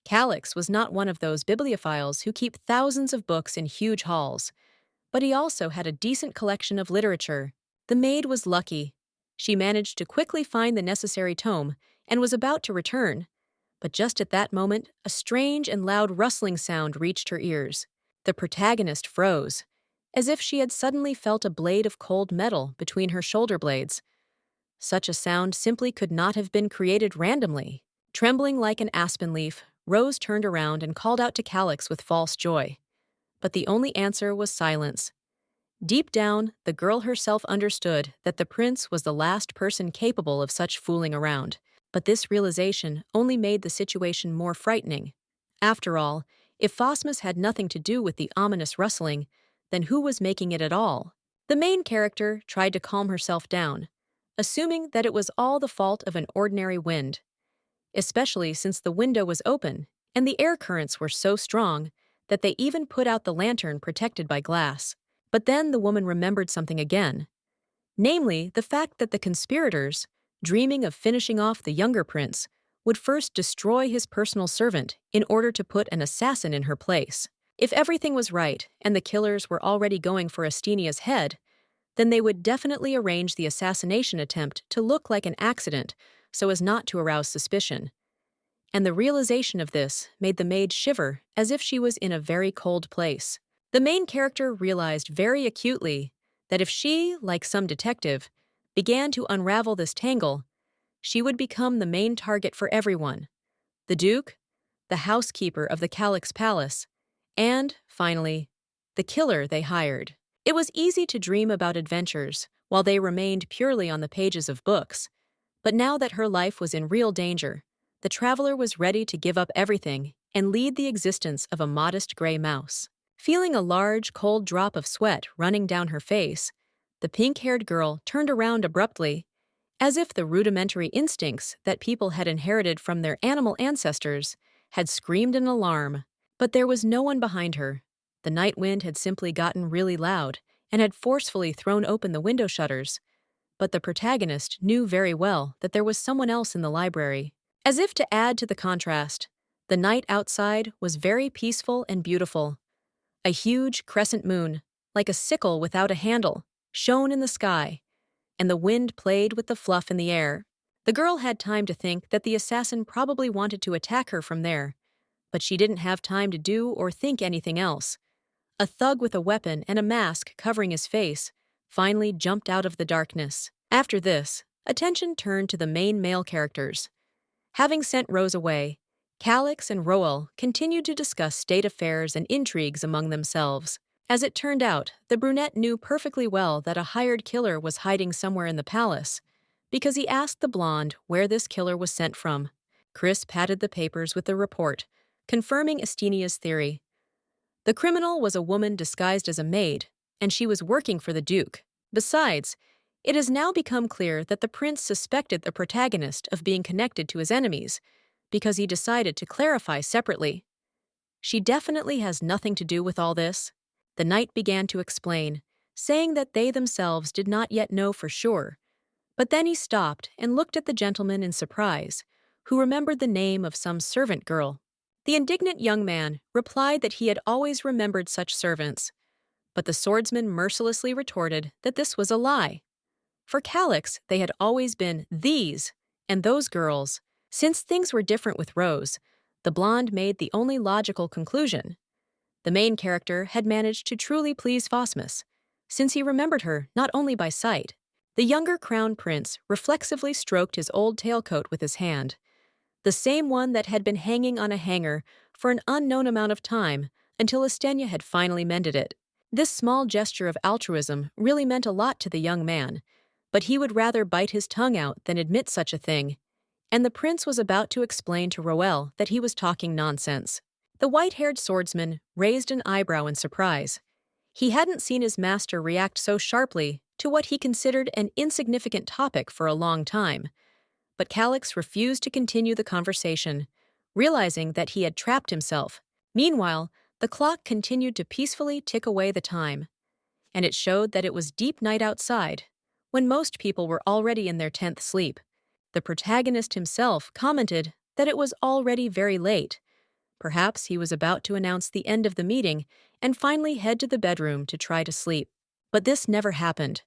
Calix was not one of those bibliophiles who keep thousands of books in huge halls, but he also had a decent collection of literature. The maid was lucky. She managed to quickly find the necessary tome and was about to return, but just at that moment, a strange and loud rustling sound reached her ears. The protagonist froze, as if she had suddenly felt a blade of cold metal between her shoulder blades. Such a sound simply could not have been created randomly. Trembling like an aspen leaf, Rose turned around and called out to Calix with false joy. But the only answer was silence. Deep down, the girl herself understood that the prince was the last person capable of such fooling around. But this realization only made the situation more frightening. After all, if Phosmus had nothing to do with the ominous rustling, then who was making it at all? The main character tried to calm herself down, assuming that it was all the fault of an ordinary wind, especially since the window was open and the air currents were so strong that they even put out the lantern protected by glass. But then the woman remembered something again, namely the fact that the conspirators, dreaming of finishing off the younger prince, would first destroy his personal servant in order to put an assassin in her place. If everything was right and the killers were already going for Astenia's head, then they would definitely arrange the assassination attempt to look like an accident so as not to arouse suspicion. And the realization of this made the maid shiver as if she was in a very cold place. The main character realized very acutely that if she, like some detective, began to unravel this tangle, she would become the main target for everyone: the Duke, the housekeeper of the Calix Palace, and, finally, the killer they hired. It was easy to dream about adventures while they remained purely on the pages of books, but now that her life was in real danger, the traveler was ready to give up everything and lead the existence of a modest gray mouse. Feeling a large, cold drop of sweat running down her face, the pink-haired girl turned around abruptly, as if the rudimentary instincts that people had inherited from their animal ancestors had screamed in alarm. But there was no one behind her. The night wind had simply gotten really loud and had forcefully thrown open the window shutters. But the protagonist knew very well that there was someone else in the library. As if to add to the contrast, the night outside was very peaceful and beautiful. A huge crescent moon, like a sickle without a handle, shone in the sky, and the wind played with the fluff in the air. The girl had time to think that the assassin probably wanted to attack her from there, but she didn't have time to do or think anything else. A thug with a weapon and a mask covering his face finally jumped out of the darkness. After this, attention turned to the main male characters. Having sent Rose away, Calix and Roel continued to discuss state affairs and intrigues among themselves. As it turned out, the brunette knew perfectly well that a hired killer was hiding somewhere in the palace, because he asked the blonde where this killer was sent from. Chris patted the papers with the report, confirming Astenia's theory. The criminal was a woman disguised as a maid, and she was working for the Duke. Besides, it has now become clear that the prince suspected the protagonist of being connected to his enemies, because he decided to clarify separately. She definitely has nothing to do with all this. The knight began to explain, saying that they themselves did not yet know for sure. But then he stopped and looked at the gentleman in surprise, who remembered the name of some servant girl. The indignant young man replied that he had always remembered such servants, but the swordsman mercilessly retorted that this was a lie. For Calix, they had always been these and those girls. Since things were different with Rose, the blonde made the only logical conclusion. The main character had managed to truly please Phosmus, since he remembered her not only by sight. The younger crown prince reflexively stroked his old tailcoat with his hand, the same one that had been hanging on a hanger for an unknown amount of time until Astenia had finally mended it. This small gesture of altruism really meant a lot to the young man, but he would rather bite his tongue out than admit such a thing, and the prince was about to explain to Roel that he was talking nonsense. The white-haired swordsman raised an eyebrow in surprise. He hadn't seen his master react so sharply to what he considered an insignificant topic for a long time. But Calix refused to continue the conversation, realizing that he had trapped himself. Meanwhile, the clock continued to peacefully tick away the time, and it showed that it was deep night outside, when most people were already in their 10th sleep. The protagonist himself commented that it was already very late. Perhaps he was about to announce the end of the meeting and finally head to the bedroom to try to sleep. But this never happened.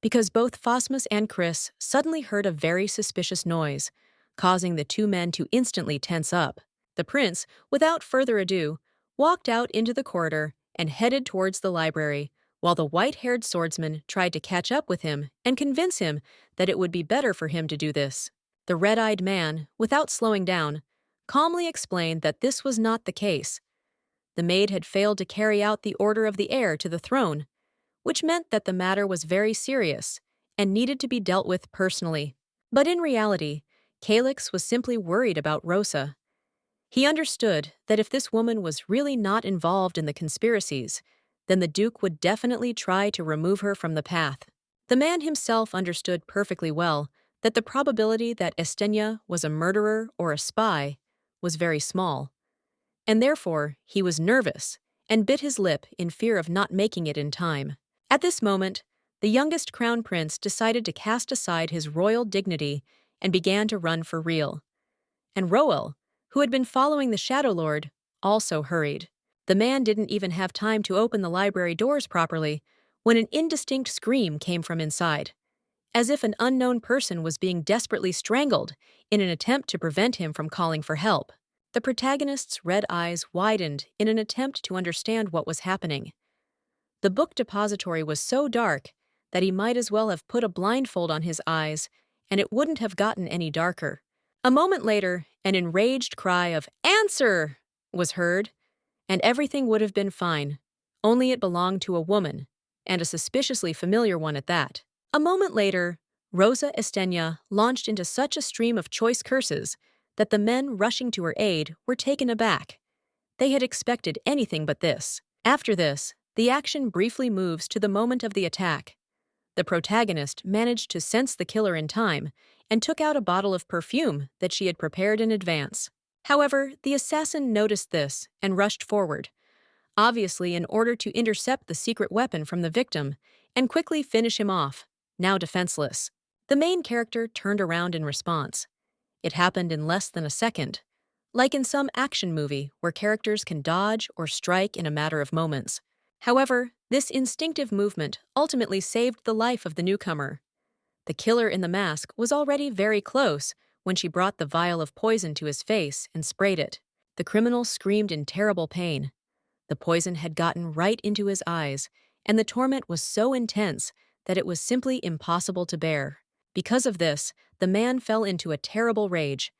because both Phosmus and Chris suddenly heard a very suspicious noise, causing the two men to instantly tense up. The prince, without further ado, walked out into the corridor and headed towards the library, while the white-haired swordsman tried to catch up with him and convince him that it would be better for him to do this. The red-eyed man, without slowing down, calmly explained that this was not the case. The maid had failed to carry out the order of the heir to the throne, which meant that the matter was very serious and needed to be dealt with personally. But in reality, Calix was simply worried about Rosa. He understood that if this woman was really not involved in the conspiracies, then the Duke would definitely try to remove her from the path. The man himself understood perfectly well that the probability that Estenia was a murderer or a spy was very small, and therefore he was nervous and bit his lip in fear of not making it in time. At this moment, the youngest crown prince decided to cast aside his royal dignity and began to run for real. And Roel, who had been following the Shadow Lord, also hurried. The man didn't even have time to open the library doors properly when an indistinct scream came from inside, as if an unknown person was being desperately strangled in an attempt to prevent him from calling for help. The protagonist's red eyes widened in an attempt to understand what was happening. The book depository was so dark that he might as well have put a blindfold on his eyes, and it wouldn't have gotten any darker. A moment later, an enraged cry of "Answer!" was heard, and everything would have been fine, only it belonged to a woman, and a suspiciously familiar one at that. A moment later, Rosa Estenia launched into such a stream of choice curses that the men rushing to her aid were taken aback. They had expected anything but this. After this, the action briefly moves to the moment of the attack. The protagonist managed to sense the killer in time and took out a bottle of perfume that she had prepared in advance. However, the assassin noticed this and rushed forward, obviously in order to intercept the secret weapon from the victim and quickly finish him off, now defenseless. The main character turned around in response. It happened in less than a second, like in some action movie where characters can dodge or strike in a matter of moments. However, this instinctive movement ultimately saved the life of the newcomer. The killer in the mask was already very close when she brought the vial of poison to his face and sprayed it. The criminal screamed in terrible pain. The poison had gotten right into his eyes, and the torment was so intense that it was simply impossible to bear. Because of this, the man fell into a terrible rage.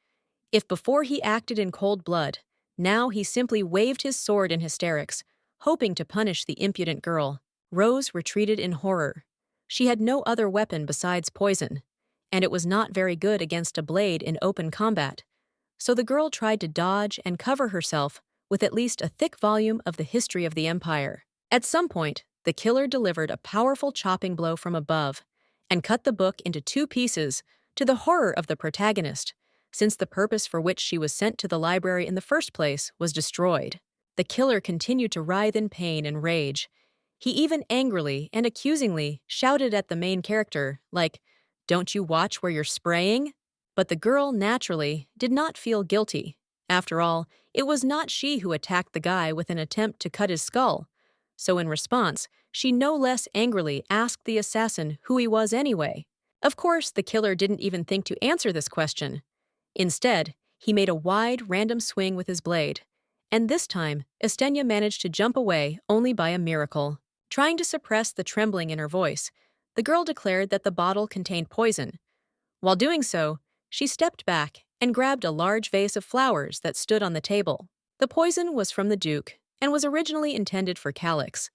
If before he acted in cold blood, now he simply waved his sword in hysterics, hoping to punish the impudent girl. Rose retreated in horror. She had no other weapon besides poison, and it was not very good against a blade in open combat, so the girl tried to dodge and cover herself with at least a thick volume of the history of the Empire. At some point, the killer delivered a powerful chopping blow from above and cut the book into two pieces, to the horror of the protagonist, since the purpose for which she was sent to the library in the first place was destroyed. The killer continued to writhe in pain and rage. He even angrily and accusingly shouted at the main character, like, "Don't you watch where you're spraying?" But the girl, naturally, did not feel guilty. After all, it was not she who attacked the guy with an attempt to cut his skull. So in response, she no less angrily asked the assassin who he was anyway. Of course, the killer didn't even think to answer this question. Instead, he made a wide, random swing with his blade. And this time, Estenia managed to jump away only by a miracle. Trying to suppress the trembling in her voice, the girl declared that the bottle contained poison. While doing so, she stepped back and grabbed a large vase of flowers that stood on the table. The poison was from the Duke and was originally intended for Calix,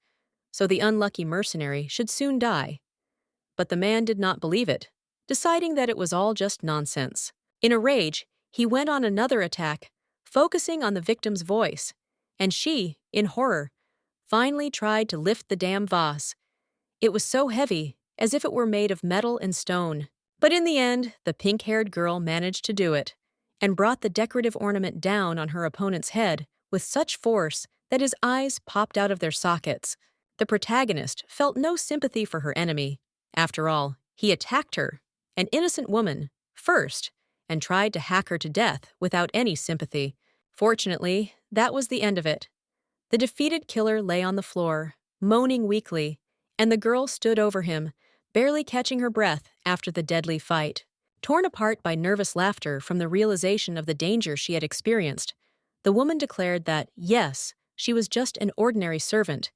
so the unlucky mercenary should soon die. But the man did not believe it, deciding that it was all just nonsense. In a rage, he went on another attack, focusing on the victim's voice, and she, in horror, finally tried to lift the damn vase. It was so heavy, as if it were made of metal and stone. But in the end, the pink-haired girl managed to do it, and brought the decorative ornament down on her opponent's head with such force that his eyes popped out of their sockets. The protagonist felt no sympathy for her enemy. After all, he attacked her, an innocent woman, first, and tried to hack her to death without any sympathy. Fortunately, that was the end of it. The defeated killer lay on the floor, moaning weakly, and the girl stood over him, barely catching her breath after the deadly fight. Torn apart by nervous laughter from the realization of the danger she had experienced, the woman declared that, yes, she was just an ordinary servant,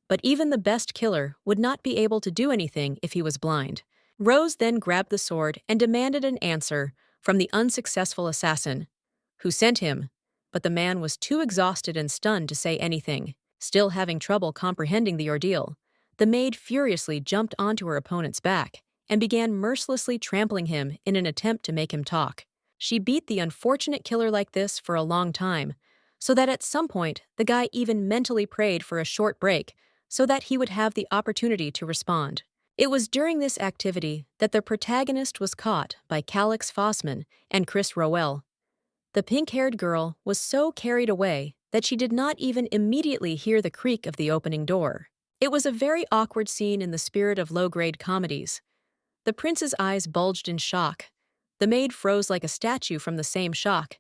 but even the best killer would not be able to do anything if he was blind. Rose then grabbed the sword and demanded an answer from the unsuccessful assassin, who sent him, but the man was too exhausted and stunned to say anything. Still having trouble comprehending the ordeal, the maid furiously jumped onto her opponent's back and began mercilessly trampling him in an attempt to make him talk. She beat the unfortunate killer like this for a long time, so that at some point the guy even mentally prayed for a short break so that he would have the opportunity to respond. It was during this activity that the protagonist was caught by Calix Fossman and Chris Rowell. The pink-haired girl was so carried away that she did not even immediately hear the creak of the opening door. It was a very awkward scene in the spirit of low-grade comedies. The prince's eyes bulged in shock. The maid froze like a statue from the same shock,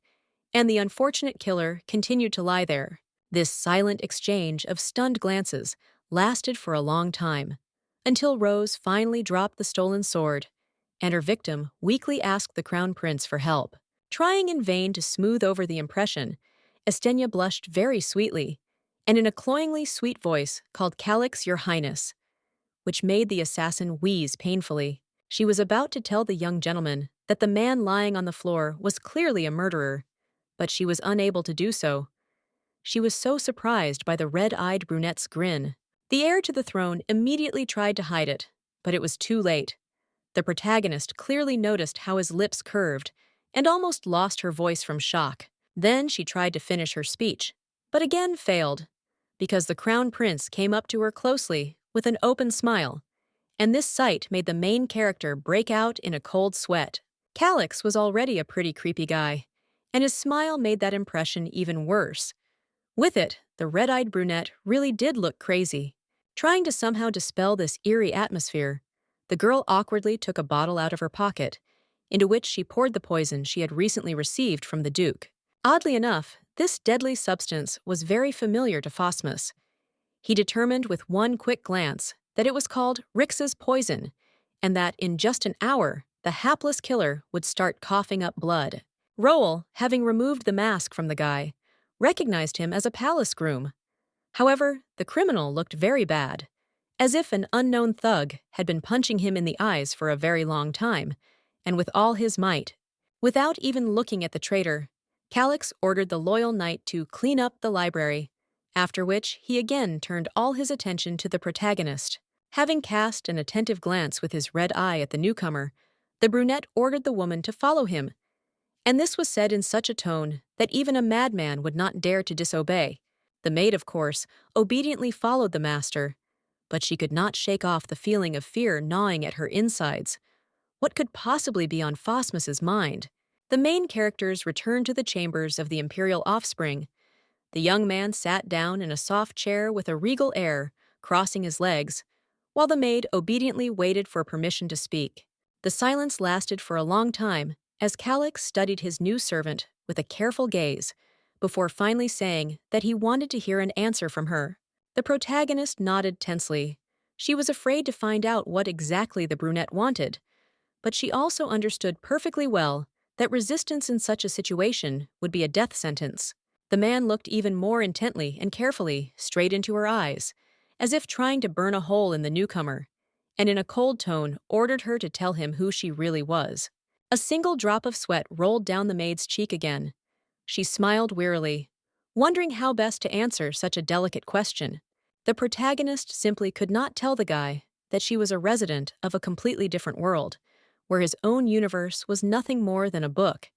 and the unfortunate killer continued to lie there. This silent exchange of stunned glances lasted for a long time, until Rose finally dropped the stolen sword, and her victim weakly asked the crown prince for help. Trying in vain to smooth over the impression, Estenia blushed very sweetly, and in a cloyingly sweet voice called Calix your highness, which made the assassin wheeze painfully. She was about to tell the young gentleman that the man lying on the floor was clearly a murderer, but she was unable to do so. She was so surprised by the red-eyed brunette's grin. The heir to the throne immediately tried to hide it, but it was too late. The protagonist clearly noticed how his lips curved and almost lost her voice from shock. Then she tried to finish her speech, but again failed, because the crown prince came up to her closely with an open smile, and this sight made the main character break out in a cold sweat. Calix was already a pretty creepy guy, and his smile made that impression even worse. With it, the red-eyed brunette really did look crazy. Trying to somehow dispel this eerie atmosphere, the girl awkwardly took a bottle out of her pocket, into which she poured the poison she had recently received from the Duke. Oddly enough, this deadly substance was very familiar to Phosmus. He determined with one quick glance that it was called Rix's poison, and that in just an hour, the hapless killer would start coughing up blood. Rowell, having removed the mask from the guy, recognized him as a palace groom. However, the criminal looked very bad, as if an unknown thug had been punching him in the eyes for a very long time, and with all his might. Without even looking at the traitor, Calix ordered the loyal knight to clean up the library, after which he again turned all his attention to the protagonist. Having cast an attentive glance with his red eye at the newcomer, the brunette ordered the woman to follow him, and this was said in such a tone that even a madman would not dare to disobey. The maid, of course, obediently followed the master, but she could not shake off the feeling of fear gnawing at her insides. What could possibly be on Phosmus's mind? The main characters returned to the chambers of the imperial offspring. The young man sat down in a soft chair with a regal air, crossing his legs, while the maid obediently waited for permission to speak. The silence lasted for a long time, as Calix studied his new servant with a careful gaze, before finally saying that he wanted to hear an answer from her. The protagonist nodded tensely. She was afraid to find out what exactly the brunette wanted, but she also understood perfectly well that resistance in such a situation would be a death sentence. The man looked even more intently and carefully straight into her eyes, as if trying to burn a hole in the newcomer, and in a cold tone ordered her to tell him who she really was. A single drop of sweat rolled down the maid's cheek again. She smiled wearily, wondering how best to answer such a delicate question. The protagonist simply could not tell the guy that she was a resident of a completely different world, where his own universe was nothing more than a book,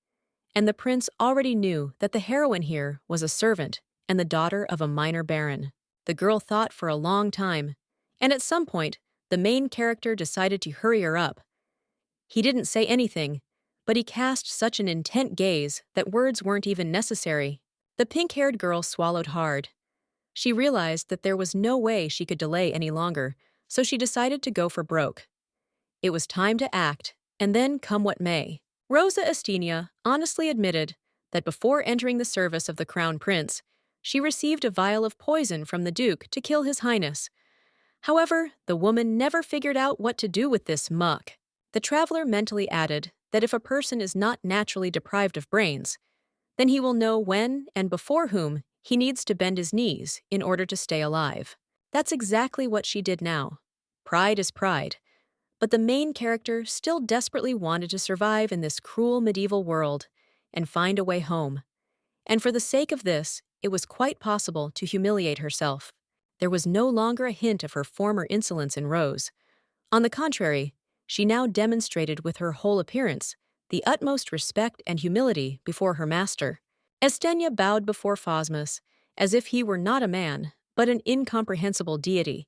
and the prince already knew that the heroine here was a servant and the daughter of a minor baron. The girl thought for a long time, and at some point, the main character decided to hurry her up. He didn't say anything, but he cast such an intent gaze that words weren't even necessary. The pink-haired girl swallowed hard. She realized that there was no way she could delay any longer, so she decided to go for broke. It was time to act, and then come what may. Rosa Estenia honestly admitted that before entering the service of the crown prince, she received a vial of poison from the Duke to kill his highness. However, the woman never figured out what to do with this muck. The traveler mentally added that if a person is not naturally deprived of brains, then he will know when and before whom he needs to bend his knees in order to stay alive. That's exactly what she did now. Pride is pride, but the main character still desperately wanted to survive in this cruel medieval world and find a way home. And for the sake of this, it was quite possible to humiliate herself. There was no longer a hint of her former insolence in Rose. On the contrary, she now demonstrated with her whole appearance the utmost respect and humility before her master. Estenia bowed before Phosmus as if he were not a man, but an incomprehensible deity,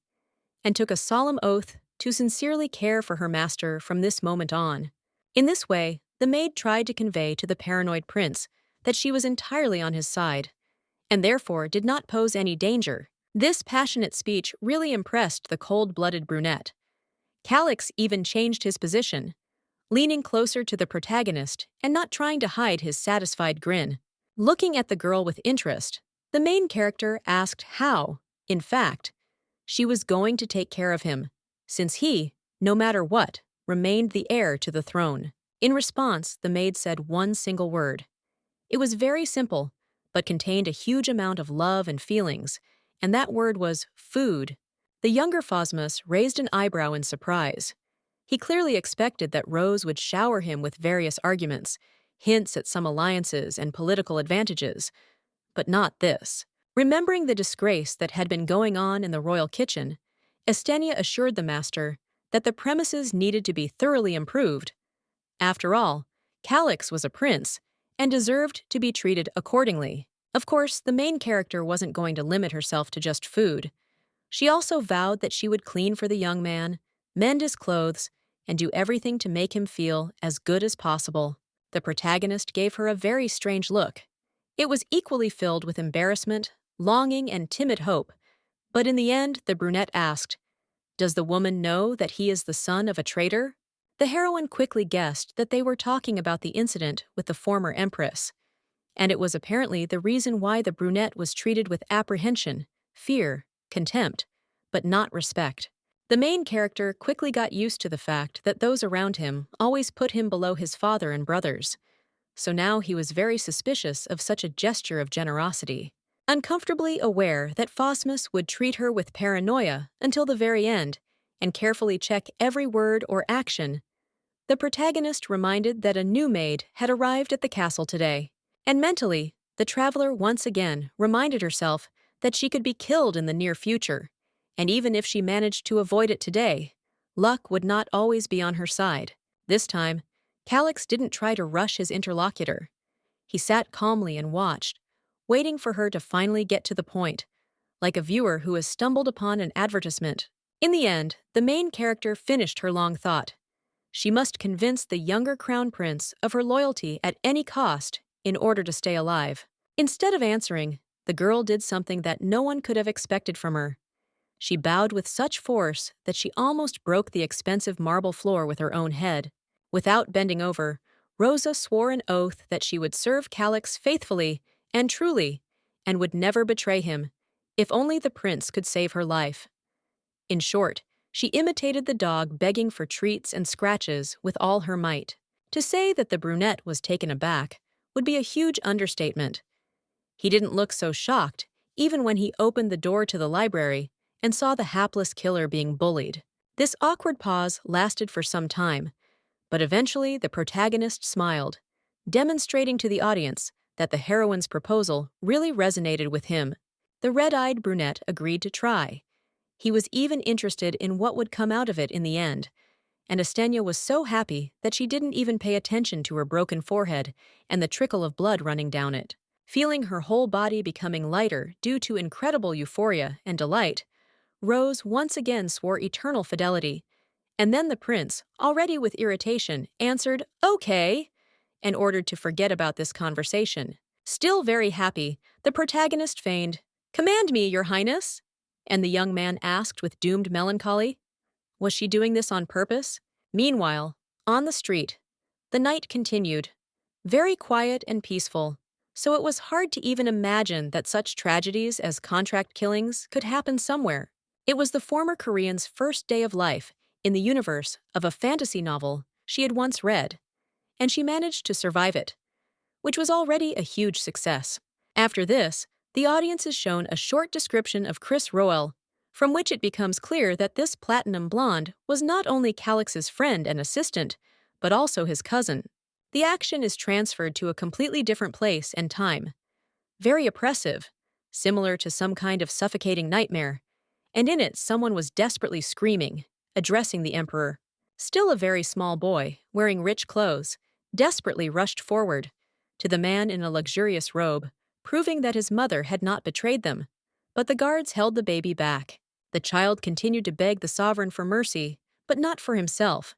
and took a solemn oath to sincerely care for her master from this moment on. In this way, the maid tried to convey to the paranoid prince that she was entirely on his side, and therefore did not pose any danger. This passionate speech really impressed the cold-blooded brunette. Calix even changed his position, leaning closer to the protagonist and not trying to hide his satisfied grin. Looking at the girl with interest, the main character asked how, in fact, she was going to take care of him, since he, no matter what, remained the heir to the throne. In response, the maid said one single word. It was very simple, but contained a huge amount of love and feelings, and that word was food. The younger Phosmus raised an eyebrow in surprise. He clearly expected that Rose would shower him with various arguments, hints at some alliances and political advantages, but not this. Remembering the disgrace that had been going on in the royal kitchen, Estenia assured the master that the premises needed to be thoroughly improved. After all, Calix was a prince and deserved to be treated accordingly. Of course, the main character wasn't going to limit herself to just food. She also vowed that she would clean for the young man, mend his clothes, and do everything to make him feel as good as possible. The protagonist gave her a very strange look. It was equally filled with embarrassment, longing, and timid hope. But in the end, the brunette asked, "Does the woman know that he is the son of a traitor?" The heroine quickly guessed that they were talking about the incident with the former empress, and it was apparently the reason why the brunette was treated with apprehension, fear, contempt, but not respect. The main character quickly got used to the fact that those around him always put him below his father and brothers, so now he was very suspicious of such a gesture of generosity. Uncomfortably aware that Phosmus would treat her with paranoia until the very end and carefully check every word or action, the protagonist reminded that a new maid had arrived at the castle today. And mentally, the traveler once again reminded herself that she could be killed in the near future, and even if she managed to avoid it today, luck would not always be on her side. This time, Calix didn't try to rush his interlocutor. He sat calmly and watched, waiting for her to finally get to the point, like a viewer who has stumbled upon an advertisement. In the end, the main character finished her long thought. She must convince the younger crown prince of her loyalty at any cost in order to stay alive. Instead of answering, the girl did something that no one could have expected from her. She bowed with such force that she almost broke the expensive marble floor with her own head. Without bending over, Rosa swore an oath that she would serve Calix faithfully and truly, and would never betray him, if only the prince could save her life. In short, she imitated the dog begging for treats and scratches with all her might. To say that the brunette was taken aback would be a huge understatement. He didn't look so shocked, even when he opened the door to the library and saw the hapless killer being bullied. This awkward pause lasted for some time, but eventually the protagonist smiled, demonstrating to the audience that the heroine's proposal really resonated with him. The red-eyed brunette agreed to try. He was even interested in what would come out of it in the end, and Estenia was so happy that she didn't even pay attention to her broken forehead and the trickle of blood running down it. Feeling her whole body becoming lighter due to incredible euphoria and delight, Rose once again swore eternal fidelity, and then the prince, already with irritation, answered, "Okay," and ordered to forget about this conversation. Still very happy, the protagonist feigned, "Command me, Your Highness," and the young man asked with doomed melancholy, was she doing this on purpose? Meanwhile, on the street, the night continued, very quiet and peaceful, so it was hard to even imagine that such tragedies as contract killings could happen somewhere. It was the former Korean's first day of life in the universe of a fantasy novel she had once read, and she managed to survive it, which was already a huge success. After this, the audience is shown a short description of Chris Roel, from which it becomes clear that this platinum blonde was not only Calix's friend and assistant, but also his cousin. The action is transferred to a completely different place and time. Very oppressive, similar to some kind of suffocating nightmare, and in it someone was desperately screaming, addressing the Emperor. Still a very small boy, wearing rich clothes, desperately rushed forward to the man in a luxurious robe, proving that his mother had not betrayed them. But the guards held the baby back. The child continued to beg the sovereign for mercy, but not for himself.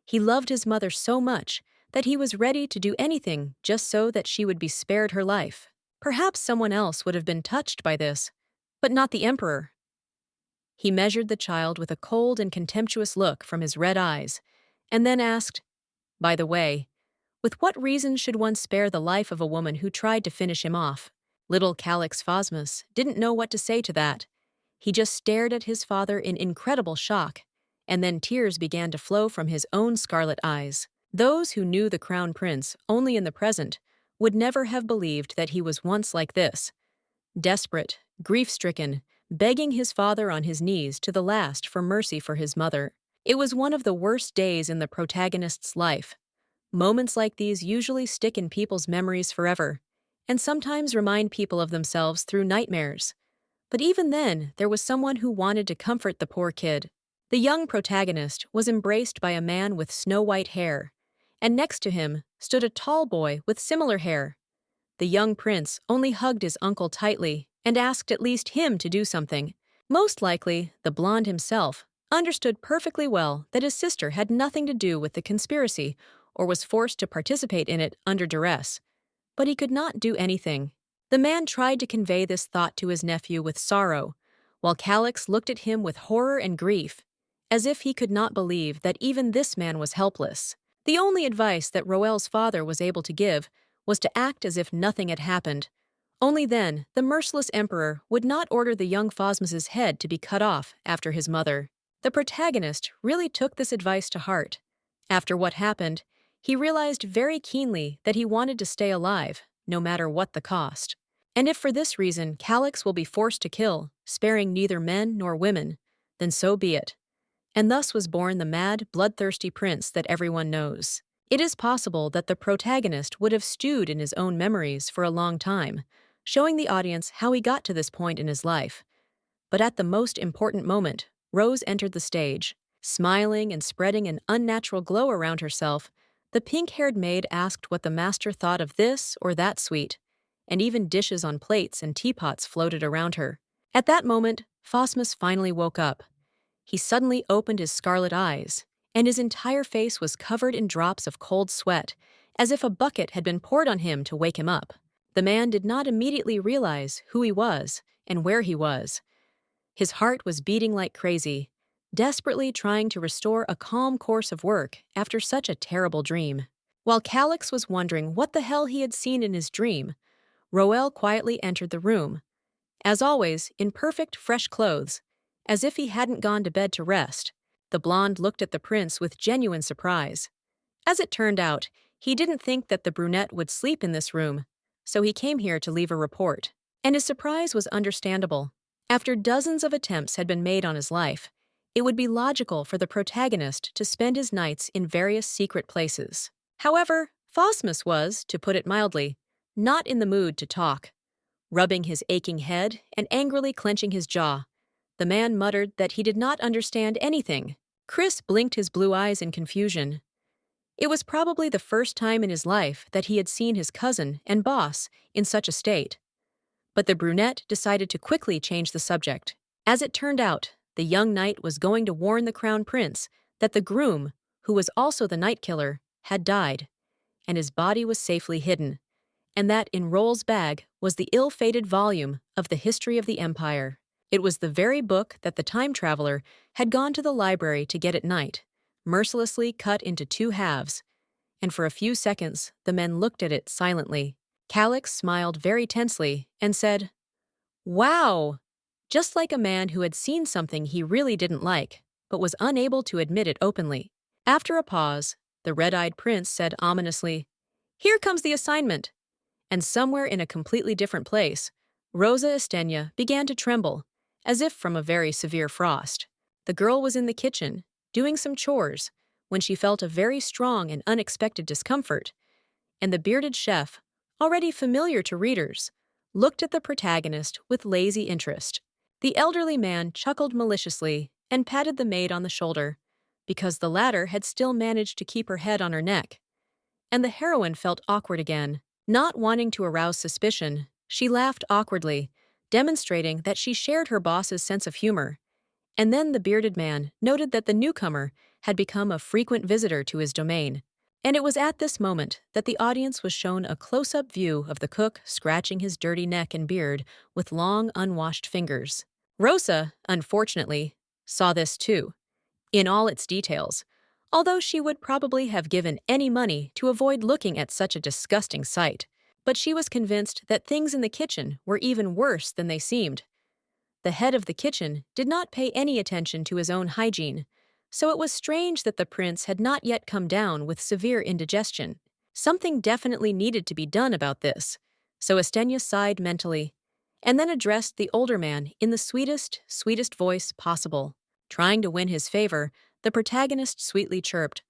He loved his mother so much that he was ready to do anything just so that she would be spared her life. Perhaps someone else would have been touched by this, but not the Emperor. He measured the child with a cold and contemptuous look from his red eyes, and then asked, "By the way, with what reason should one spare the life of a woman who tried to finish him off?" Little Calix Phosmus didn't know what to say to that. He just stared at his father in incredible shock, and then tears began to flow from his own scarlet eyes. Those who knew the Crown Prince only in the present would never have believed that he was once like this. Desperate, grief-stricken, begging his father on his knees to the last for mercy for his mother. It was one of the worst days in the protagonist's life. Moments like these usually stick in people's memories forever, and sometimes remind people of themselves through nightmares. But even then, there was someone who wanted to comfort the poor kid. The young protagonist was embraced by a man with snow-white hair, and next to him stood a tall boy with similar hair. The young prince only hugged his uncle tightly and asked at least him to do something. Most likely, the blonde himself understood perfectly well that his sister had nothing to do with the conspiracy or was forced to participate in it under duress. But he could not do anything. The man tried to convey this thought to his nephew with sorrow, while Calix looked at him with horror and grief, as if he could not believe that even this man was helpless. The only advice that Roel's father was able to give was to act as if nothing had happened. Only then, the merciless emperor would not order the young Phosmus's head to be cut off after his mother. The protagonist really took this advice to heart. After what happened, he realized very keenly that he wanted to stay alive, no matter what the cost. And if for this reason Calix will be forced to kill, sparing neither men nor women, then so be it. And thus was born the mad, bloodthirsty prince that everyone knows. It is possible that the protagonist would have stewed in his own memories for a long time, showing the audience how he got to this point in his life. But at the most important moment, Rose entered the stage. Smiling and spreading an unnatural glow around herself, the pink-haired maid asked what the master thought of this or that sweet, and even dishes on plates and teapots floated around her. At that moment, Phosmus finally woke up. He suddenly opened his scarlet eyes, and his entire face was covered in drops of cold sweat, as if a bucket had been poured on him to wake him up. The man did not immediately realize who he was and where he was. His heart was beating like crazy, desperately trying to restore a calm course of work after such a terrible dream. While Calix was wondering what the hell he had seen in his dream, Roel quietly entered the room, as always in perfect fresh clothes, as if he hadn't gone to bed to rest. The blonde looked at the prince with genuine surprise. As it turned out, he didn't think that the brunette would sleep in this room, so he came here to leave a report. And his surprise was understandable. After dozens of attempts had been made on his life, it would be logical for the protagonist to spend his nights in various secret places. However, Phosmus was, to put it mildly, not in the mood to talk. Rubbing his aching head and angrily clenching his jaw, the man muttered that he did not understand anything. Chris blinked his blue eyes in confusion. It was probably the first time in his life that he had seen his cousin and boss in such a state. But the brunette decided to quickly change the subject. As it turned out, the young knight was going to warn the crown prince that the groom, who was also the night killer, had died, and his body was safely hidden, and that in Roel's bag was the ill-fated volume of the History of the Empire. It was the very book that the time traveler had gone to the library to get at night, mercilessly cut into two halves, and for a few seconds the men looked at it silently. Calix smiled very tensely and said, "Wow! just like a man who had seen something he really didn't like, but was unable to admit it openly. After a pause, the red-eyed prince said ominously, "Here comes the assignment." And somewhere in a completely different place, Rosa Estenia began to tremble, as if from a very severe frost. The girl was in the kitchen, doing some chores, when she felt a very strong and unexpected discomfort, and the bearded chef, already familiar to readers, looked at the protagonist with lazy interest. The elderly man chuckled maliciously and patted the maid on the shoulder, because the latter had still managed to keep her head on her neck. And the heroine felt awkward again. Not wanting to arouse suspicion, she laughed awkwardly, demonstrating that she shared her boss's sense of humor. And then the bearded man noted that the newcomer had become a frequent visitor to his domain. And it was at this moment that the audience was shown a close-up view of the cook scratching his dirty neck and beard with long, unwashed fingers. Rosa, unfortunately, saw this too, in all its details, although she would probably have given any money to avoid looking at such a disgusting sight. But she was convinced that things in the kitchen were even worse than they seemed. The head of the kitchen did not pay any attention to his own hygiene, so it was strange that the prince had not yet come down with severe indigestion. Something definitely needed to be done about this, so Estenia sighed mentally, and then addressed the older man in the sweetest voice possible. Trying to win his favor, the protagonist sweetly chirped,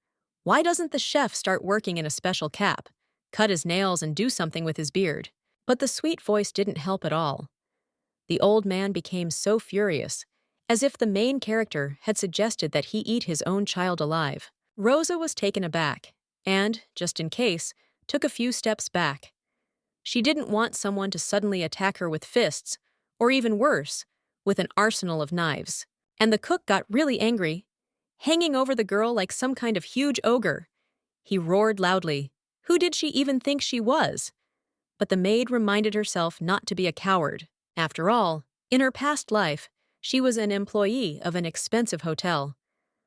"Why doesn't the chef start working in a special cap, cut his nails and do something with his beard?" But the sweet voice didn't help at all. The old man became so furious, as if the main character had suggested that he eat his own child alive. Rosa was taken aback, and, just in case, took a few steps back. She didn't want someone to suddenly attack her with fists, or even worse, with an arsenal of knives. And the cook got really angry, hanging over the girl like some kind of huge ogre. He roared loudly. Who did she even think she was? But the maid reminded herself not to be a coward. After all, in her past life, she was an employee of an expensive hotel.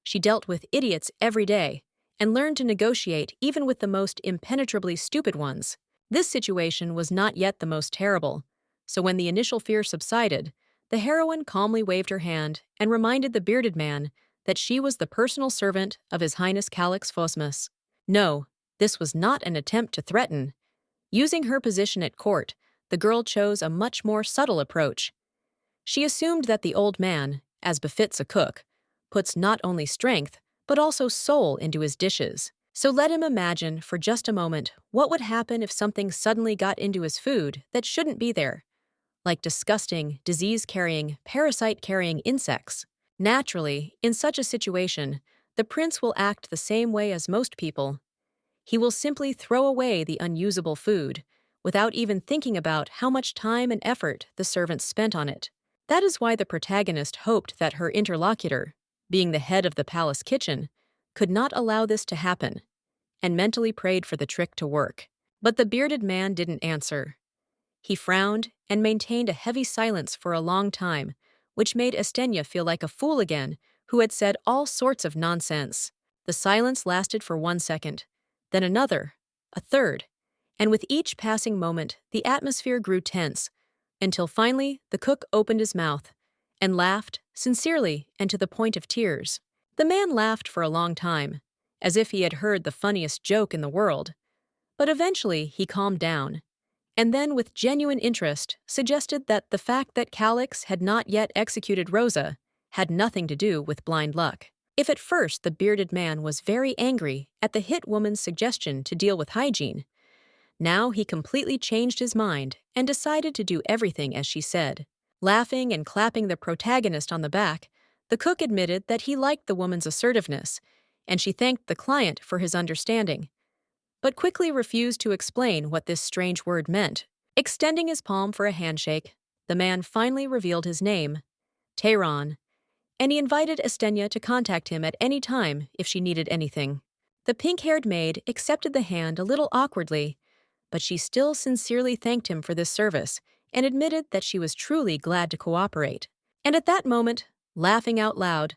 She dealt with idiots every day and learned to negotiate even with the most impenetrably stupid ones. This situation was not yet the most terrible, so when the initial fear subsided, the heroine calmly waved her hand and reminded the bearded man that she was the personal servant of His Highness Calix Phosmus. No, this was not an attempt to threaten. Using her position at court, the girl chose a much more subtle approach. She assumed that the old man, as befits a cook, puts not only strength, but also soul into his dishes. So let him imagine for just a moment what would happen if something suddenly got into his food that shouldn't be there, like disgusting, disease-carrying, parasite-carrying insects. Naturally, in such a situation, the prince will act the same way as most people. He will simply throw away the unusable food, without even thinking about how much time and effort the servants spent on it. That is why the protagonist hoped that her interlocutor, being the head of the palace kitchen, could not allow this to happen, and mentally prayed for the trick to work. But the bearded man didn't answer. He frowned and maintained a heavy silence for a long time, which made Estenia feel like a fool again, who had said all sorts of nonsense. The silence lasted for 1 second, then another, a third, and with each passing moment, the atmosphere grew tense, until finally the cook opened his mouth and laughed, sincerely and to the point of tears. The man laughed for a long time, as if he had heard the funniest joke in the world, but eventually he calmed down, and then with genuine interest suggested that the fact that Calix had not yet executed Rosa had nothing to do with blind luck. If at first the bearded man was very angry at the hit woman's suggestion to deal with hygiene, now he completely changed his mind and decided to do everything as she said. Laughing and clapping the protagonist on the back, the cook admitted that he liked the woman's assertiveness, and she thanked the client for his understanding, but quickly refused to explain what this strange word meant. Extending his palm for a handshake, the man finally revealed his name, Tyrant, and he invited Estenia to contact him at any time if she needed anything. The pink-haired maid accepted the hand a little awkwardly, but she still sincerely thanked him for this service and admitted that she was truly glad to cooperate. And at that moment, laughing out loud,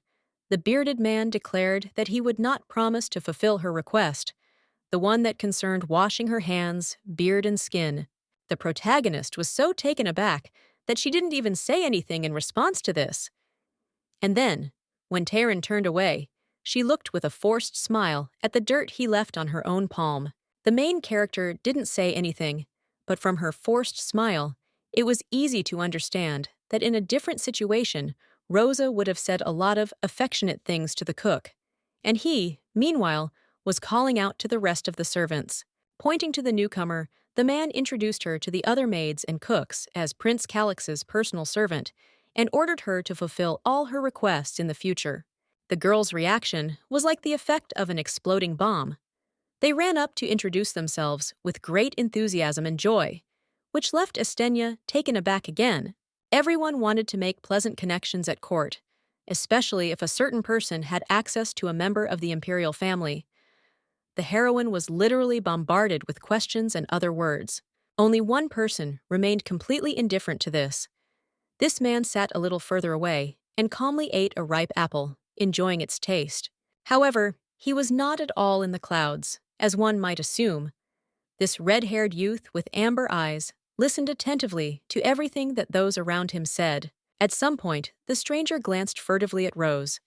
the bearded man declared that he would not promise to fulfill her request, the one that concerned washing her hands, beard, and skin. The protagonist was so taken aback that she didn't even say anything in response to this. And then, when Tyrant turned away, she looked with a forced smile at the dirt he left on her own palm. The main character didn't say anything, but from her forced smile, it was easy to understand that in a different situation, Rosa would have said a lot of affectionate things to the cook. And he, meanwhile, was calling out to the rest of the servants. Pointing to the newcomer, the man introduced her to the other maids and cooks as Prince Calix's personal servant and ordered her to fulfill all her requests in the future. The girl's reaction was like the effect of an exploding bomb. They ran up to introduce themselves with great enthusiasm and joy, which left Estenia taken aback again. Everyone wanted to make pleasant connections at court, especially if a certain person had access to a member of the imperial family. The heroine was literally bombarded with questions and other words. Only one person remained completely indifferent to this. This man sat a little further away and calmly ate a ripe apple, enjoying its taste. However, he was not at all in the clouds, as one might assume. This red-haired youth with amber eyes listened attentively to everything that those around him said. At some point, the stranger glanced furtively at Rose.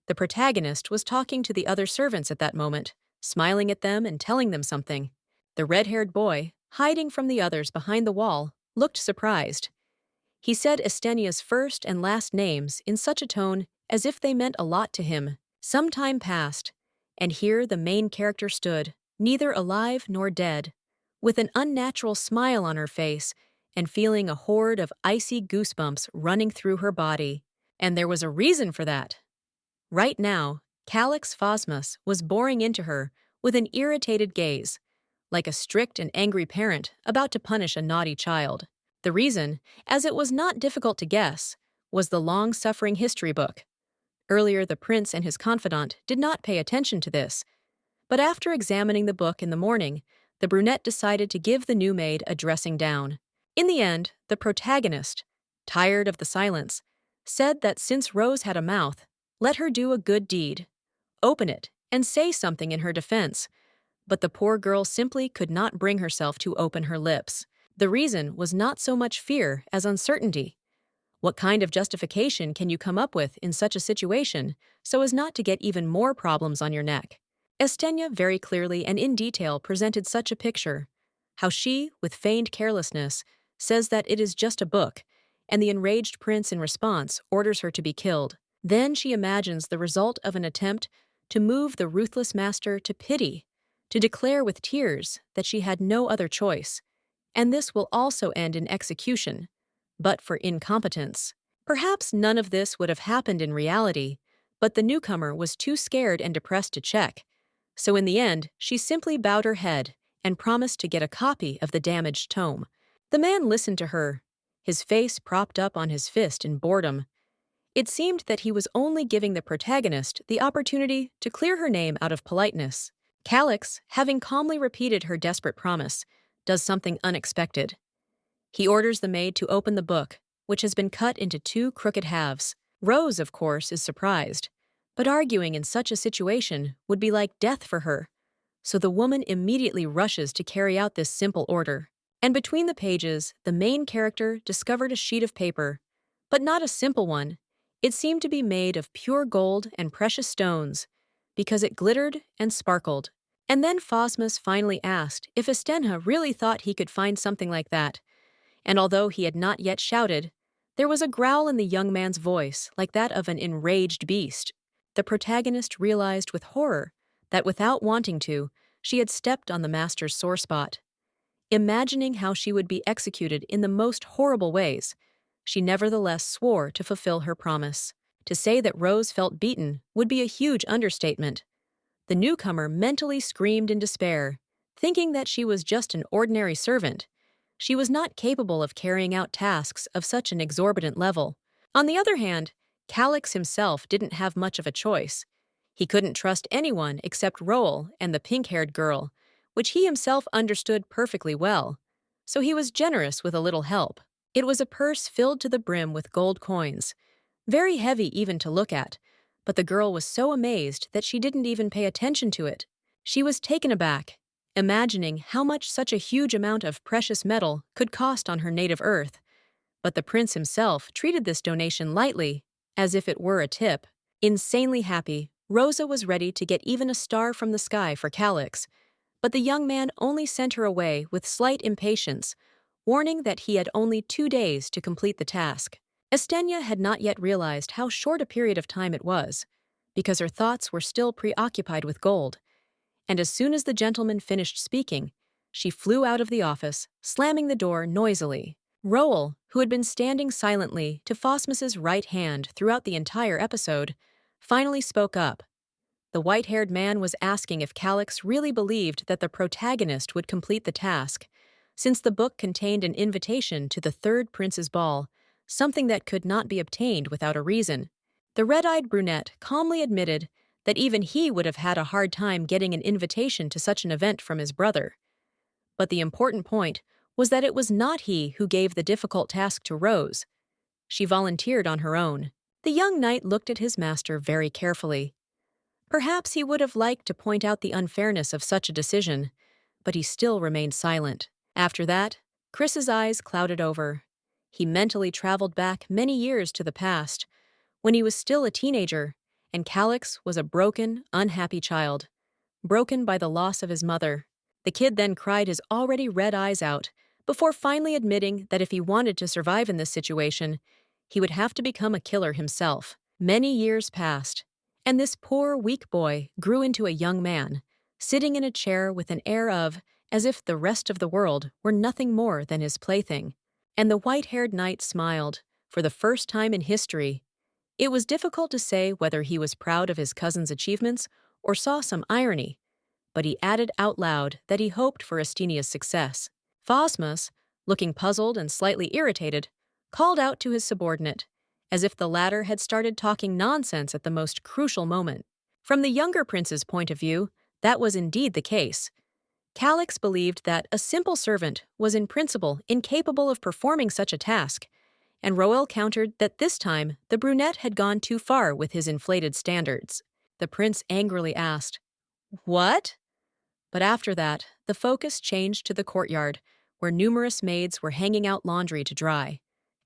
The protagonist was talking to the other servants at that moment, smiling at them and telling them something. The red-haired boy, hiding from the others behind the wall, looked surprised. He said Estenia's first and last names in such a tone as if they meant a lot to him. Some time passed, and here the main character stood, neither alive nor dead, with an unnatural smile on her face and feeling a horde of icy goosebumps running through her body. And there was a reason for that. Right now, Calix Phosmus was boring into her with an irritated gaze, like a strict and angry parent about to punish a naughty child. The reason, as it was not difficult to guess, was the long-suffering history book. Earlier, the prince and his confidant did not pay attention to this, but after examining the book in the morning, the brunette decided to give the new maid a dressing down. In the end, the protagonist, tired of the silence, said that since Rose had a mouth, let her do a good deed, open it, and say something in her defense. But the poor girl simply could not bring herself to open her lips. The reason was not so much fear as uncertainty. What kind of justification can you come up with in such a situation so as not to get even more problems on your neck? Estenia very clearly and in detail presented such a picture, how she, with feigned carelessness, says that it is just a book, and the enraged prince in response orders her to be killed. Then she imagines the result of an attempt to move the ruthless master to pity, to declare with tears that she had no other choice, and this will also end in execution, but for incompetence. Perhaps none of this would have happened in reality, but the newcomer was too scared and depressed to check, so in the end she simply bowed her head and promised to get a copy of the damaged tome. The man listened to her, his face propped up on his fist in boredom. It seemed that he was only giving the protagonist the opportunity to clear her name out of politeness. Calix, having calmly repeated her desperate promise, does something unexpected. He orders the maid to open the book, which has been cut into two crooked halves. Rose, of course, is surprised, but arguing in such a situation would be like death for her, so the woman immediately rushes to carry out this simple order. And between the pages, the main character discovered a sheet of paper, but not a simple one. It seemed to be made of pure gold and precious stones, because it glittered and sparkled. And then Phosmus finally asked if Estenha really thought he could find something like that, and although he had not yet shouted, there was a growl in the young man's voice like that of an enraged beast. The protagonist realized with horror that without wanting to, she had stepped on the master's sore spot. Imagining how she would be executed in the most horrible ways, she nevertheless swore to fulfill her promise. To say that Rose felt beaten would be a huge understatement. The newcomer mentally screamed in despair, thinking that she was just an ordinary servant. She was not capable of carrying out tasks of such an exorbitant level. On the other hand, Calix himself didn't have much of a choice. He couldn't trust anyone except Roel and the pink-haired girl, which he himself understood perfectly well, so he was generous with a little help. It was a purse filled to the brim with gold coins, very heavy even to look at, but the girl was so amazed that she didn't even pay attention to it. She was taken aback, imagining how much such a huge amount of precious metal could cost on her native Earth. But the prince himself treated this donation lightly, as if it were a tip. Insanely happy, Rosa was ready to get even a star from the sky for Calix, but the young man only sent her away with slight impatience, warning that he had only 2 days to complete the task. Estenia had not yet realized how short a period of time it was, because her thoughts were still preoccupied with gold, and as soon as the gentleman finished speaking, she flew out of the office, slamming the door noisily. Roel, who had been standing silently to Phosmus's right hand throughout the entire episode, finally spoke up. The white-haired man was asking if Calix really believed that the protagonist would complete the task, since the book contained an invitation to the third prince's ball, something that could not be obtained without a reason. The red-eyed brunette calmly admitted that even he would have had a hard time getting an invitation to such an event from his brother. But the important point was that it was not he who gave the difficult task to Rose. She volunteered on her own. The young knight looked at his master very carefully. Perhaps he would have liked to point out the unfairness of such a decision, but he still remained silent. After that, Chris's eyes clouded over. He mentally traveled back many years to the past, when he was still a teenager, and Calix was a broken, unhappy child, broken by the loss of his mother. The kid then cried his already red eyes out, before finally admitting that if he wanted to survive in this situation, he would have to become a killer himself. Many years passed, and this poor, weak boy grew into a young man, sitting in a chair with an air of as if the rest of the world were nothing more than his plaything. And the white-haired knight smiled, for the first time in history. It was difficult to say whether he was proud of his cousin's achievements or saw some irony, but he added out loud that he hoped for Estenia's success. Phosmus, looking puzzled and slightly irritated, called out to his subordinate, as if the latter had started talking nonsense at the most crucial moment. From the younger prince's point of view, that was indeed the case. Calix believed that a simple servant was in principle incapable of performing such a task, and Roel countered that this time the brunette had gone too far with his inflated standards. The prince angrily asked, "What?" But after that, the focus changed to the courtyard, where numerous maids were hanging out laundry to dry.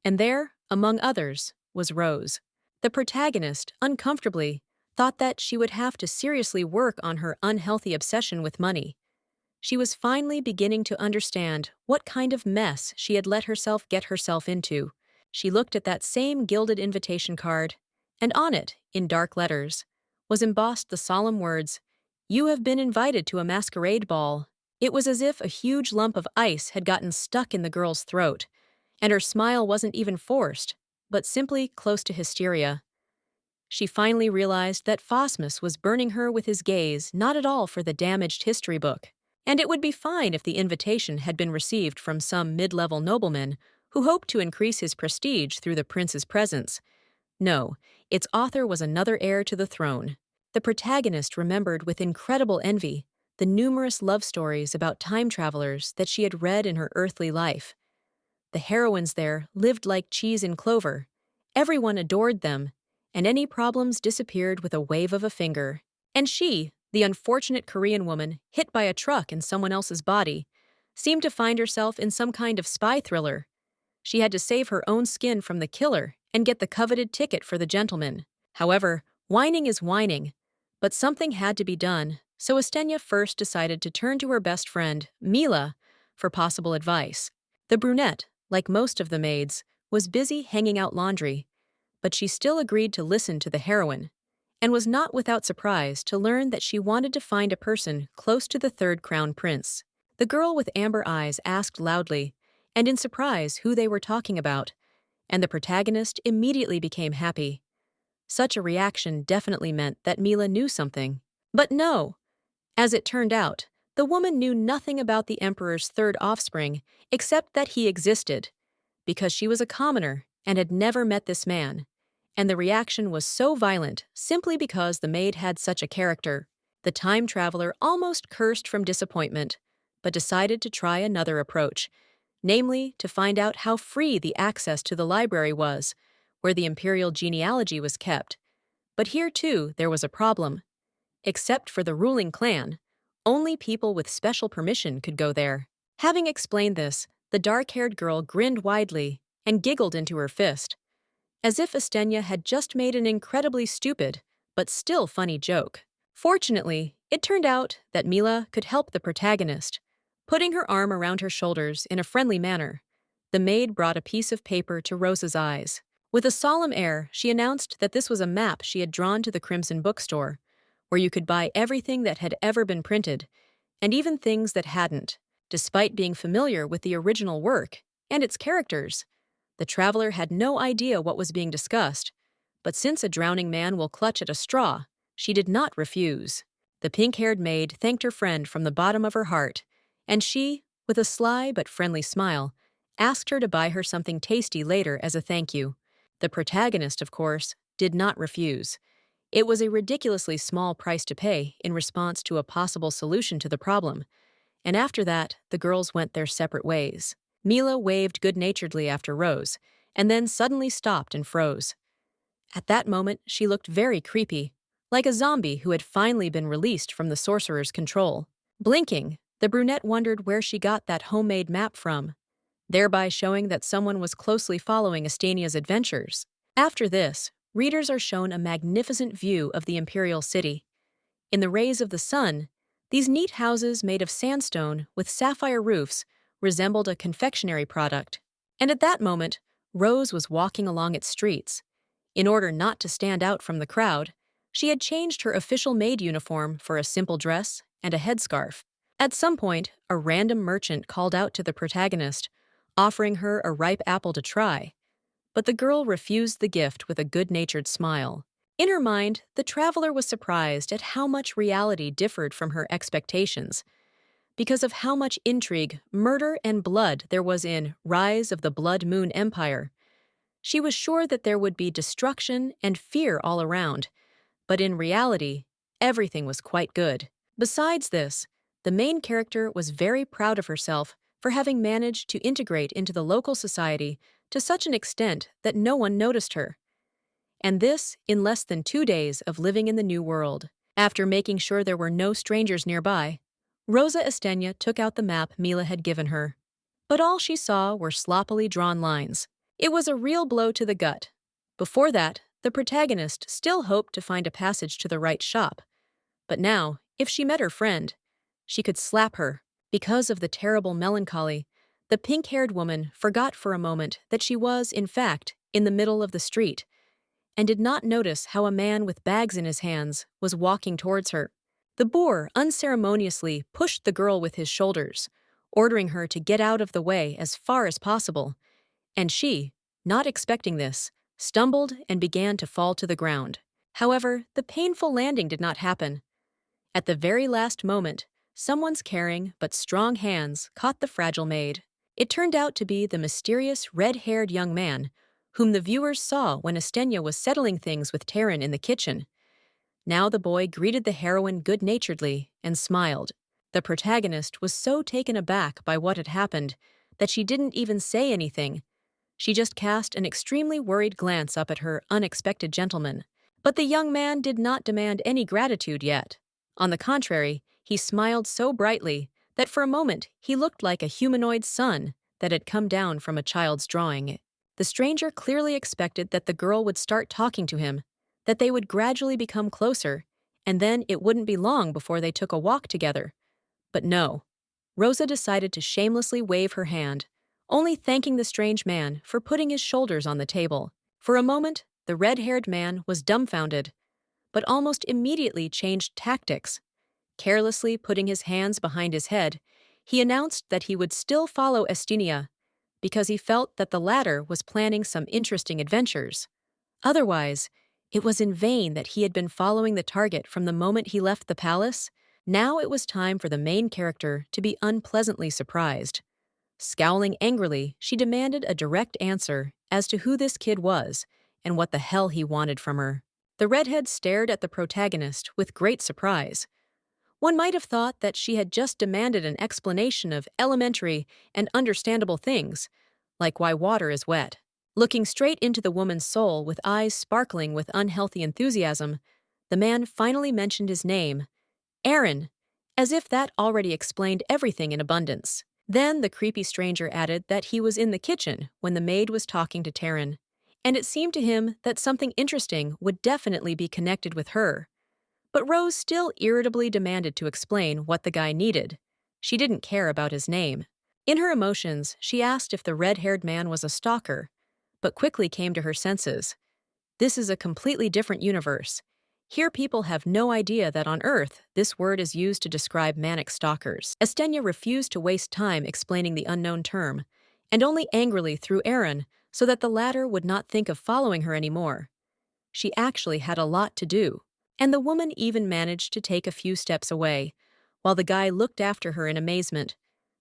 And there, among others, was Rose. The protagonist, uncomfortably, thought that she would have to seriously work on her unhealthy obsession with money. She was finally beginning to understand what kind of mess she had let herself get herself into. She looked at that same gilded invitation card, and on it, in dark letters, was embossed the solemn words, "You have been invited to a masquerade ball." It was as if a huge lump of ice had gotten stuck in the girl's throat, and her smile wasn't even forced, but simply close to hysteria. She finally realized that Phosmus was burning her with his gaze not at all for the damaged history book, and it would be fine if the invitation had been received from some mid-level nobleman who hoped to increase his prestige through the prince's presence. No, its author was another heir to the throne. The protagonist remembered with incredible envy the numerous love stories about time travelers that she had read in her earthly life. The heroines there lived like cheese in clover. Everyone adored them, and any problems disappeared with a wave of a finger. And she, the unfortunate Korean woman hit by a truck in someone else's body, seemed to find herself in some kind of spy thriller. She had to save her own skin from the killer and get the coveted ticket for the gentleman. However, whining is whining, but something had to be done, so Estenia first decided to turn to her best friend, Mila, for possible advice. The brunette, like most of the maids, was busy hanging out laundry, but she still agreed to listen to the heroine, and was not without surprise to learn that she wanted to find a person close to the third crown prince. The girl with amber eyes asked loudly, and in surprise, who they were talking about, and the protagonist immediately became happy. Such a reaction definitely meant that Mila knew something. But no! As it turned out, the woman knew nothing about the emperor's third offspring except that he existed, because she was a commoner and had never met this man, and the reaction was so violent simply because the maid had such a character. The time traveler almost cursed from disappointment, but decided to try another approach, namely to find out how free the access to the library was, where the imperial genealogy was kept. But here, too, there was a problem. Except for the ruling clan, only people with special permission could go there. Having explained this, the dark-haired girl grinned widely, and giggled into her fist, as if Estenia had just made an incredibly stupid, but still funny joke. Fortunately, it turned out that Mila could help the protagonist. Putting her arm around her shoulders in a friendly manner, the maid brought a piece of paper to Rosa's eyes. With a solemn air, she announced that this was a map she had drawn to the Crimson bookstore, where you could buy everything that had ever been printed, and even things that hadn't. Despite being familiar with the original work and its characters, the traveler had no idea what was being discussed, but since a drowning man will clutch at a straw, she did not refuse. The pink-haired maid thanked her friend from the bottom of her heart, and she, with a sly but friendly smile, asked her to buy her something tasty later as a thank you. The protagonist, of course, did not refuse. It was a ridiculously small price to pay in response to a possible solution to the problem, and after that, the girls went their separate ways. Mila waved good-naturedly after Rose, and then suddenly stopped and froze. At that moment, she looked very creepy, like a zombie who had finally been released from the sorcerer's control. Blinking, the brunette wondered where she got that homemade map from, thereby showing that someone was closely following Estania's adventures. After this, readers are shown a magnificent view of the imperial city. In the rays of the sun, these neat houses made of sandstone with sapphire roofs resembled a confectionery product. And at that moment, Rose was walking along its streets. In order not to stand out from the crowd, she had changed her official maid uniform for a simple dress and a headscarf. At some point, a random merchant called out to the protagonist, offering her a ripe apple to try, but the girl refused the gift with a good-natured smile. In her mind, the traveler was surprised at how much reality differed from her expectations, because of how much intrigue, murder, and blood there was in Rise of the Blood Moon Empire. She was sure that there would be destruction and fear all around, but in reality, everything was quite good. Besides this, the main character was very proud of herself for having managed to integrate into the local society to such an extent that no one noticed her. And this in less than 2 days of living in the new world. After making sure there were no strangers nearby, Rosa Estenia took out the map Mila had given her. But all she saw were sloppily drawn lines. It was a real blow to the gut. Before that, the protagonist still hoped to find a passage to the right shop. But now, if she met her friend, she could slap her. Because of the terrible melancholy, the pink-haired woman forgot for a moment that she was, in fact, in the middle of the street, and did not notice how a man with bags in his hands was walking towards her. The boor unceremoniously pushed the girl with his shoulders, ordering her to get out of the way as far as possible, and she, not expecting this, stumbled and began to fall to the ground. However, the painful landing did not happen. At the very last moment, someone's caring but strong hands caught the fragile maid. It turned out to be the mysterious red-haired young man whom the viewers saw when Estenia was settling things with Tyrant in the kitchen. Now the boy greeted the heroine good-naturedly and smiled. The protagonist was so taken aback by what had happened that she didn't even say anything. She just cast an extremely worried glance up at her unexpected gentleman. But the young man did not demand any gratitude yet. On the contrary, he smiled so brightly that for a moment he looked like a humanoid sun that had come down from a child's drawing. The stranger clearly expected that the girl would start talking to him, that they would gradually become closer, and then it wouldn't be long before they took a walk together. But no. Rosa decided to shamelessly wave her hand, only thanking the strange man for putting his shoulders on the table. For a moment, the red-haired man was dumbfounded, but almost immediately changed tactics. Carelessly putting his hands behind his head, he announced that he would still follow Estenia, because he felt that the latter was planning some interesting adventures. Otherwise, it was in vain that he had been following the target from the moment he left the palace. Now it was time for the main character to be unpleasantly surprised. Scowling angrily, she demanded a direct answer as to who this kid was and what the hell he wanted from her. The redhead stared at the protagonist with great surprise. One might have thought that she had just demanded an explanation of elementary and understandable things, like why water is wet. Looking straight into the woman's soul with eyes sparkling with unhealthy enthusiasm, the man finally mentioned his name, Aaron, as if that already explained everything in abundance. Then the creepy stranger added that he was in the kitchen when the maid was talking to Taryn, and it seemed to him that something interesting would definitely be connected with her. But Rose still irritably demanded to explain what the guy needed. She didn't care about his name. In her emotions, she asked if the red-haired man was a stalker, but quickly came to her senses. This is a completely different universe. Here people have no idea that on Earth, this word is used to describe manic stalkers. Estenia refused to waste time explaining the unknown term, and only angrily threw Aaron so that the latter would not think of following her anymore. She actually had a lot to do, and the woman even managed to take a few steps away, while the guy looked after her in amazement,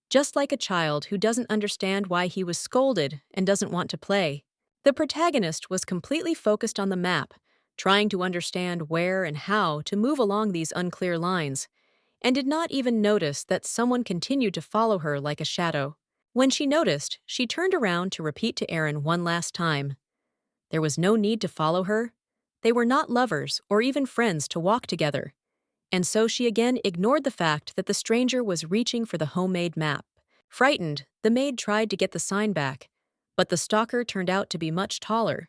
just like a child who doesn't understand why he was scolded and doesn't want to play. The protagonist was completely focused on the map, trying to understand where and how to move along these unclear lines, and did not even notice that someone continued to follow her like a shadow. When she noticed, she turned around to repeat to Aaron one last time. There was no need to follow her. They were not lovers or even friends to walk together. And so she again ignored the fact that the stranger was reaching for the homemade map. Frightened, the maid tried to get the sign back, but the stalker turned out to be much taller.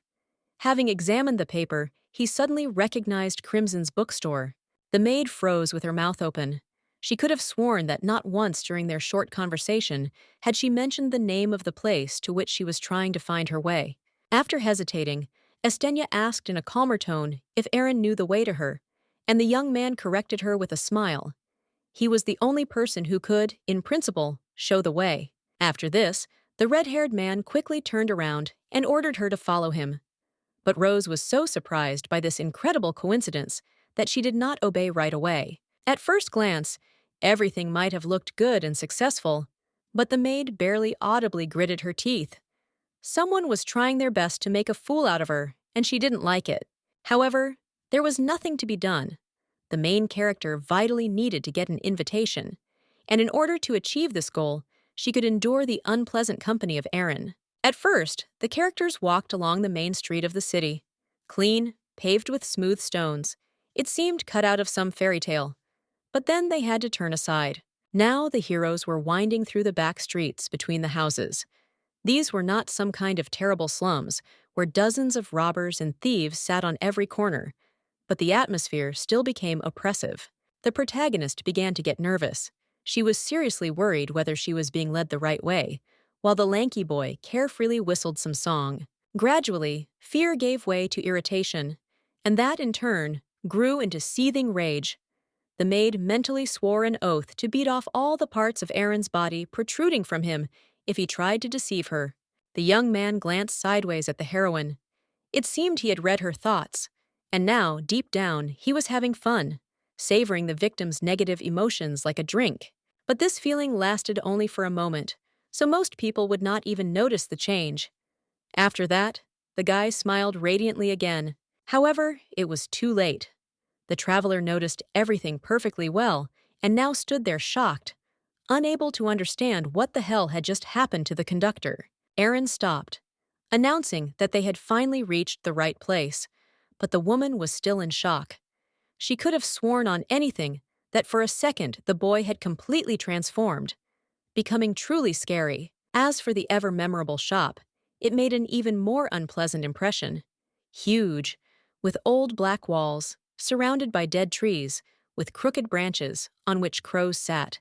Having examined the paper, he suddenly recognized Crimson's bookstore. The maid froze with her mouth open. She could have sworn that not once during their short conversation had she mentioned the name of the place to which she was trying to find her way. After hesitating, Estenia asked in a calmer tone if Aaron knew the way to her, and the young man corrected her with a smile. He was the only person who could, in principle, show the way. After this, the red-haired man quickly turned around and ordered her to follow him. But Rose was so surprised by this incredible coincidence that she did not obey right away. At first glance, everything might have looked good and successful, but the maid barely audibly gritted her teeth. Someone was trying their best to make a fool out of her, and she didn't like it. However, there was nothing to be done. The main character vitally needed to get an invitation, and in order to achieve this goal, she could endure the unpleasant company of Aaron. At first, the characters walked along the main street of the city. Clean, paved with smooth stones. It seemed cut out of some fairy tale. But then they had to turn aside. Now the heroes were winding through the back streets between the houses. These were not some kind of terrible slums, where dozens of robbers and thieves sat on every corner, but the atmosphere still became oppressive. The protagonist began to get nervous. She was seriously worried whether she was being led the right way, while the lanky boy carefreely whistled some song. Gradually, fear gave way to irritation, and that, in turn, grew into seething rage. The maid mentally swore an oath to beat off all the parts of Aaron's body protruding from him if he tried to deceive her. The young man glanced sideways at the heroine. It seemed he had read her thoughts, and now, deep down, he was having fun, savoring the victim's negative emotions like a drink. But this feeling lasted only for a moment, so most people would not even notice the change. After that, the guy smiled radiantly again. However, it was too late. The traveler noticed everything perfectly well and now stood there shocked, unable to understand what the hell had just happened to the conductor. Aaron stopped, announcing that they had finally reached the right place, but the woman was still in shock. She could have sworn on anything that for a second the boy had completely transformed, becoming truly scary. As for the ever-memorable shop, it made an even more unpleasant impression. Huge, with old black walls, surrounded by dead trees, with crooked branches on which crows sat,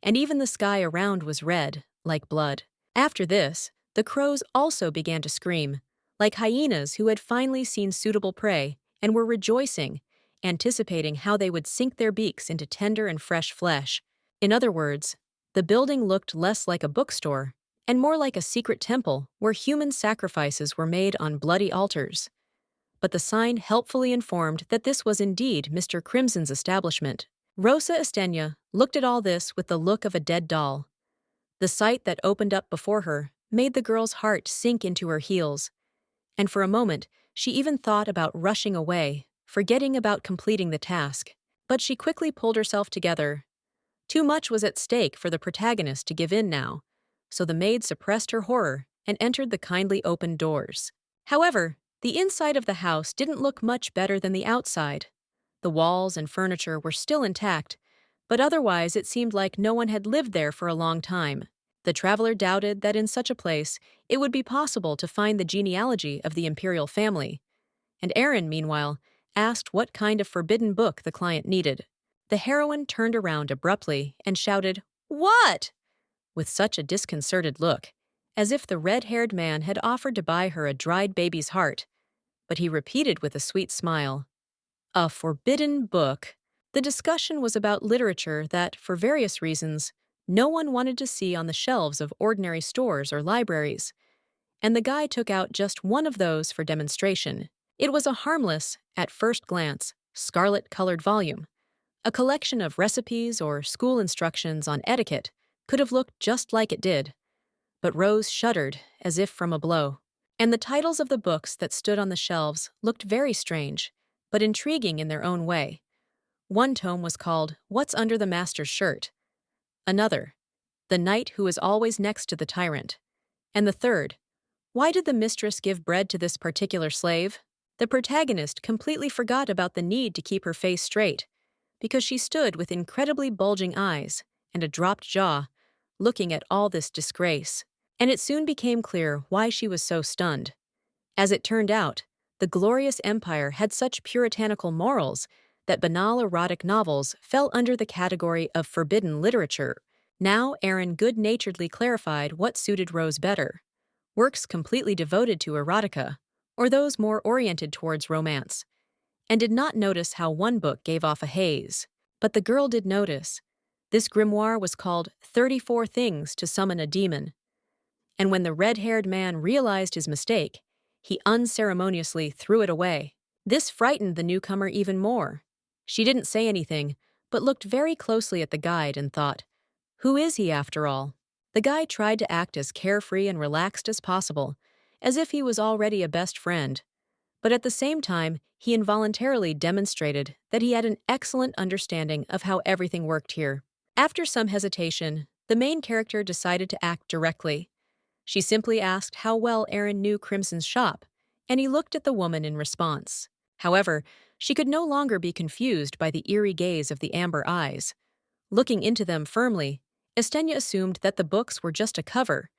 and even the sky around was red, like blood. After this, the crows also began to scream, like hyenas who had finally seen suitable prey and were rejoicing, anticipating how they would sink their beaks into tender and fresh flesh. In other words, the building looked less like a bookstore and more like a secret temple where human sacrifices were made on bloody altars. But the sign helpfully informed that this was indeed Mr. Crimson's establishment. Rosa Estenia looked at all this with the look of a dead doll. The sight that opened up before her made the girl's heart sink into her heels, and for a moment she even thought about rushing away, forgetting about completing the task. But she quickly pulled herself together. Too much was at stake for the protagonist to give in now, so the maid suppressed her horror and entered the kindly open doors. However, the inside of the house didn't look much better than the outside. The walls and furniture were still intact, but otherwise it seemed like no one had lived there for a long time. The traveler doubted that in such a place it would be possible to find the genealogy of the imperial family, and Aaron, meanwhile, asked what kind of forbidden book the client needed. The heroine turned around abruptly and shouted, "What?" with such a disconcerted look, as if the red-haired man had offered to buy her a dried baby's heart. But he repeated with a sweet smile, "A forbidden book." The discussion was about literature that, for various reasons, no one wanted to see on the shelves of ordinary stores or libraries, and the guy took out just one of those for demonstration. It was a harmless, at first glance, scarlet-colored volume. A collection of recipes or school instructions on etiquette could have looked just like it did, but Rose shuddered as if from a blow. And the titles of the books that stood on the shelves looked very strange, but intriguing in their own way. One tome was called What's Under the Master's Shirt, another, The Knight Who Is Always Next to the Tyrant, and the third, Why Did the Mistress Give Bread to This Particular Slave? The protagonist completely forgot about the need to keep her face straight, because she stood with incredibly bulging eyes and a dropped jaw, looking at all this disgrace. And it soon became clear why she was so stunned. As it turned out, the glorious empire had such puritanical morals that banal erotic novels fell under the category of forbidden literature. Now Aaron good-naturedly clarified what suited Rose better: works completely devoted to erotica, or those more oriented towards romance, and did not notice how one book gave off a haze. But the girl did notice. This grimoire was called 34 Things to Summon a Demon. And when the red-haired man realized his mistake, he unceremoniously threw it away. This frightened the newcomer even more. She didn't say anything, but looked very closely at the guide and thought, who is he after all? The guy tried to act as carefree and relaxed as possible, as if he was already a best friend. But at the same time, he involuntarily demonstrated that he had an excellent understanding of how everything worked here. After some hesitation, the main character decided to act directly. She simply asked how well Aaron knew Crimson's shop, and he looked at the woman in response. However, she could no longer be confused by the eerie gaze of the amber eyes. Looking into them firmly, Estenia assumed that the books were just a cover,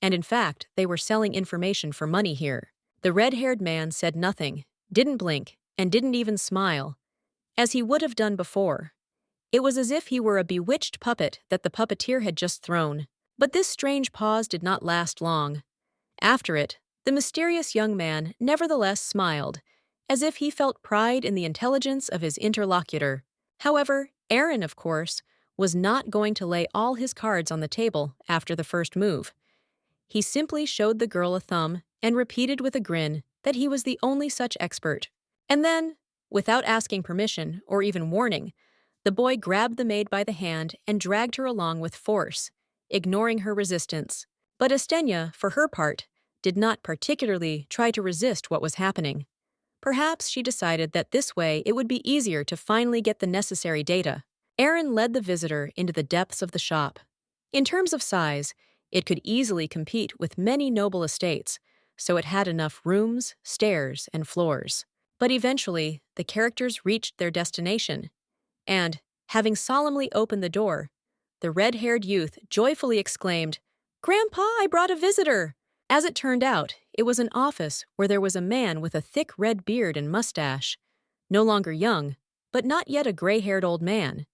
and in fact, they were selling information for money here. The red-haired man said nothing, didn't blink, and didn't even smile, as he would have done before. It was as if he were a bewitched puppet that the puppeteer had just thrown. But this strange pause did not last long. After it, the mysterious young man nevertheless smiled, as if he felt pride in the intelligence of his interlocutor. However, Aaron, of course, was not going to lay all his cards on the table after the first move. He simply showed the girl a thumb and repeated with a grin that he was the only such expert. And then, without asking permission or even warning, the boy grabbed the maid by the hand and dragged her along with force, ignoring her resistance. But Estenia, for her part, did not particularly try to resist what was happening. Perhaps she decided that this way it would be easier to finally get the necessary data. Aaron led the visitor into the depths of the shop. In terms of size, it could easily compete with many noble estates, so it had enough rooms, stairs, and floors. But eventually, the characters reached their destination, and, having solemnly opened the door, the red-haired youth joyfully exclaimed, "Grandpa, I brought a visitor!" As it turned out, it was an office where there was a man with a thick red beard and mustache. No longer young, but not yet a gray-haired old man.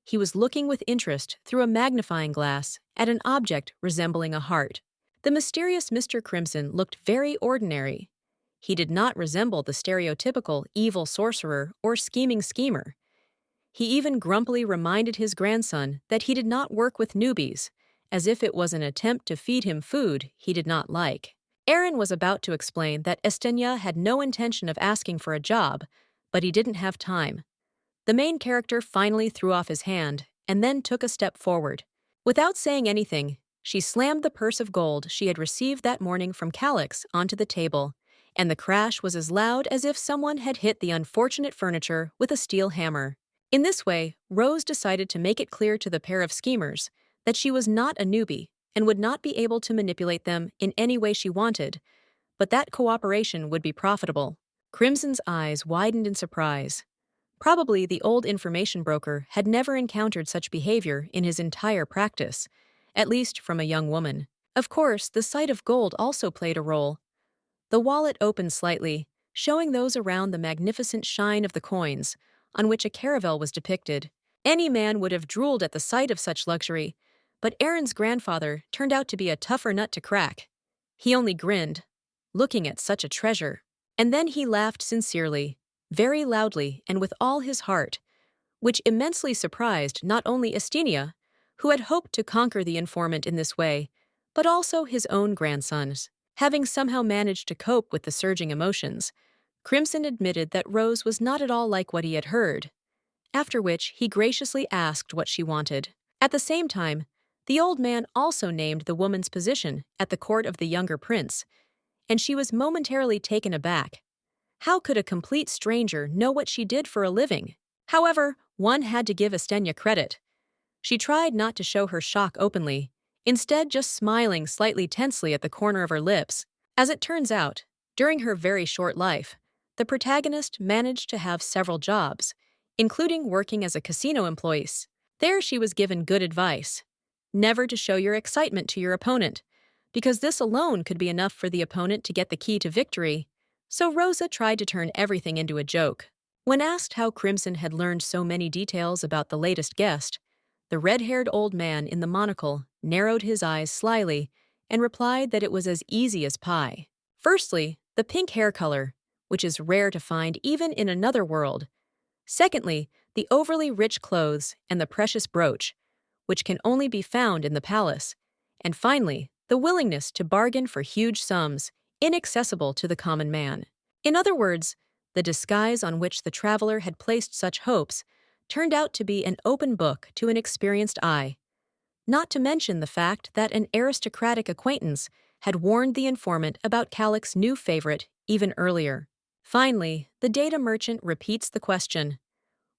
He was looking with interest through a magnifying glass at an object resembling a heart. The mysterious Mr. Crimson looked very ordinary. He did not resemble the stereotypical evil sorcerer or scheming schemer. He even grumpily reminded his grandson that he did not work with newbies, as if it was an attempt to feed him food he did not like. Aaron was about to explain that Estenia had no intention of asking for a job, but he didn't have time. The main character finally threw off his hand and then took a step forward. Without saying anything, she slammed the purse of gold she had received that morning from Calix onto the table, and the crash was as loud as if someone had hit the unfortunate furniture with a steel hammer. In this way, Rose decided to make it clear to the pair of schemers that she was not a newbie and would not be able to manipulate them in any way she wanted, but that cooperation would be profitable. Crimson's eyes widened in surprise. Probably the old information broker had never encountered such behavior in his entire practice, at least from a young woman. Of course, the sight of gold also played a role. The wallet opened slightly, showing those around the magnificent shine of the coins, on which a caravel was depicted. Any man would have drooled at the sight of such luxury, but Aaron's grandfather turned out to be a tougher nut to crack. He only grinned, looking at such a treasure. And then he laughed sincerely, very loudly and with all his heart, which immensely surprised not only Estinia, who had hoped to conquer the informant in this way, but also his own grandsons. Having somehow managed to cope with the surging emotions, Crimson admitted that Rose was not at all like what he had heard, after which he graciously asked what she wanted. At the same time, the old man also named the woman's position at the court of the younger prince, and she was momentarily taken aback. How could a complete stranger know what she did for a living? However, one had to give Estenia credit. She tried not to show her shock openly, instead just smiling slightly tensely at the corner of her lips. As it turns out, during her very short life, the protagonist managed to have several jobs, including working as a casino employee. There she was given good advice. Never to show your excitement to your opponent, because this alone could be enough for the opponent to get the key to victory. So Rosa tried to turn everything into a joke. When asked how Crimson had learned so many details about the latest guest, the red-haired old man in the monocle narrowed his eyes slyly and replied that it was as easy as pie. Firstly, the pink hair color, which is rare to find even in another world. Secondly, the overly rich clothes and the precious brooch, which can only be found in the palace. And finally, the willingness to bargain for huge sums, inaccessible to the common man. In other words, the disguise on which the traveler had placed such hopes turned out to be an open book to an experienced eye. Not to mention the fact that an aristocratic acquaintance had warned the informant about Calic's new favorite even earlier. Finally, the data merchant repeats the question.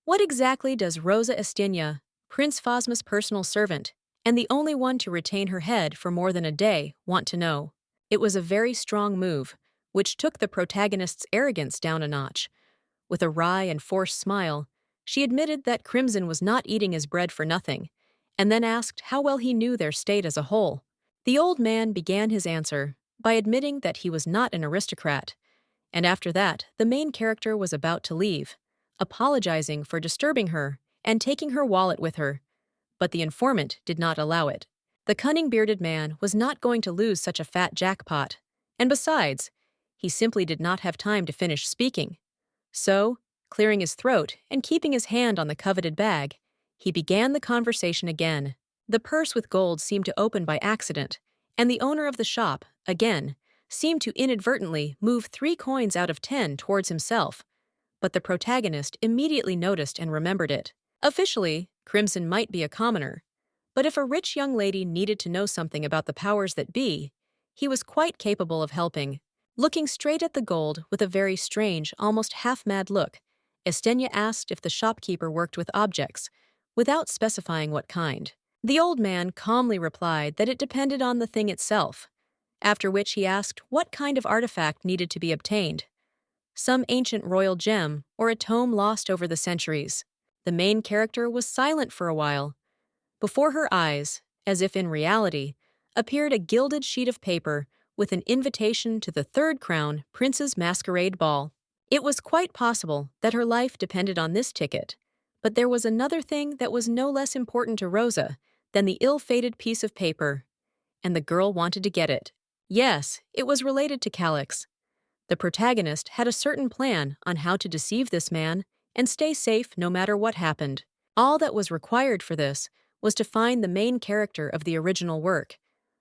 What exactly does Rosa Estenia, Prince Phasma's personal servant, and the only one to retain her head for more than a day, want to know? It was a very strong move, which took the protagonist's arrogance down a notch. With a wry and forced smile, she admitted that Crimson was not eating his bread for nothing, and then asked how well he knew their state as a whole. The old man began his answer by admitting that he was not an aristocrat, and after that, the main character was about to leave, apologizing for disturbing her and taking her wallet with her, but the informant did not allow it. The cunning bearded man was not going to lose such a fat jackpot, and besides, he simply did not have time to finish speaking. So, clearing his throat and keeping his hand on the coveted bag, he began the conversation again. The purse with gold seemed to open by accident, and the owner of the shop, again, seemed to inadvertently move 3 coins out of 10 towards himself, but the protagonist immediately noticed and remembered it. Officially, Crimson might be a commoner, but if a rich young lady needed to know something about the powers that be, he was quite capable of helping. Looking straight at the gold with a very strange, almost half-mad look, Estenia asked if the shopkeeper worked with objects, without specifying what kind. The old man calmly replied that it depended on the thing itself, after which he asked what kind of artifact needed to be obtained. Some ancient royal gem or a tome lost over the centuries. The main character was silent for a while. Before her eyes, as if in reality, appeared a gilded sheet of paper with an invitation to the Third Crown Prince's Masquerade Ball. It was quite possible that her life depended on this ticket, but there was another thing that was no less important to Rosa than the ill-fated piece of paper, and the girl wanted to get it. Yes, it was related to Calix. The protagonist had a certain plan on how to deceive this man and stay safe no matter what happened. All that was required for this was to find the main character of the original work,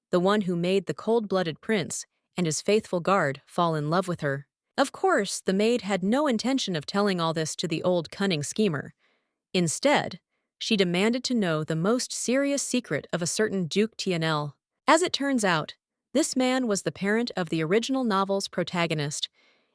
the one who made the cold-blooded prince and his faithful guard fall in love with her. Of course, the maid had no intention of telling all this to the old cunning schemer. Instead, she demanded to know the most serious secret of a certain Duke Tianel. As it turns out, this man was the parent of the original novel's protagonist,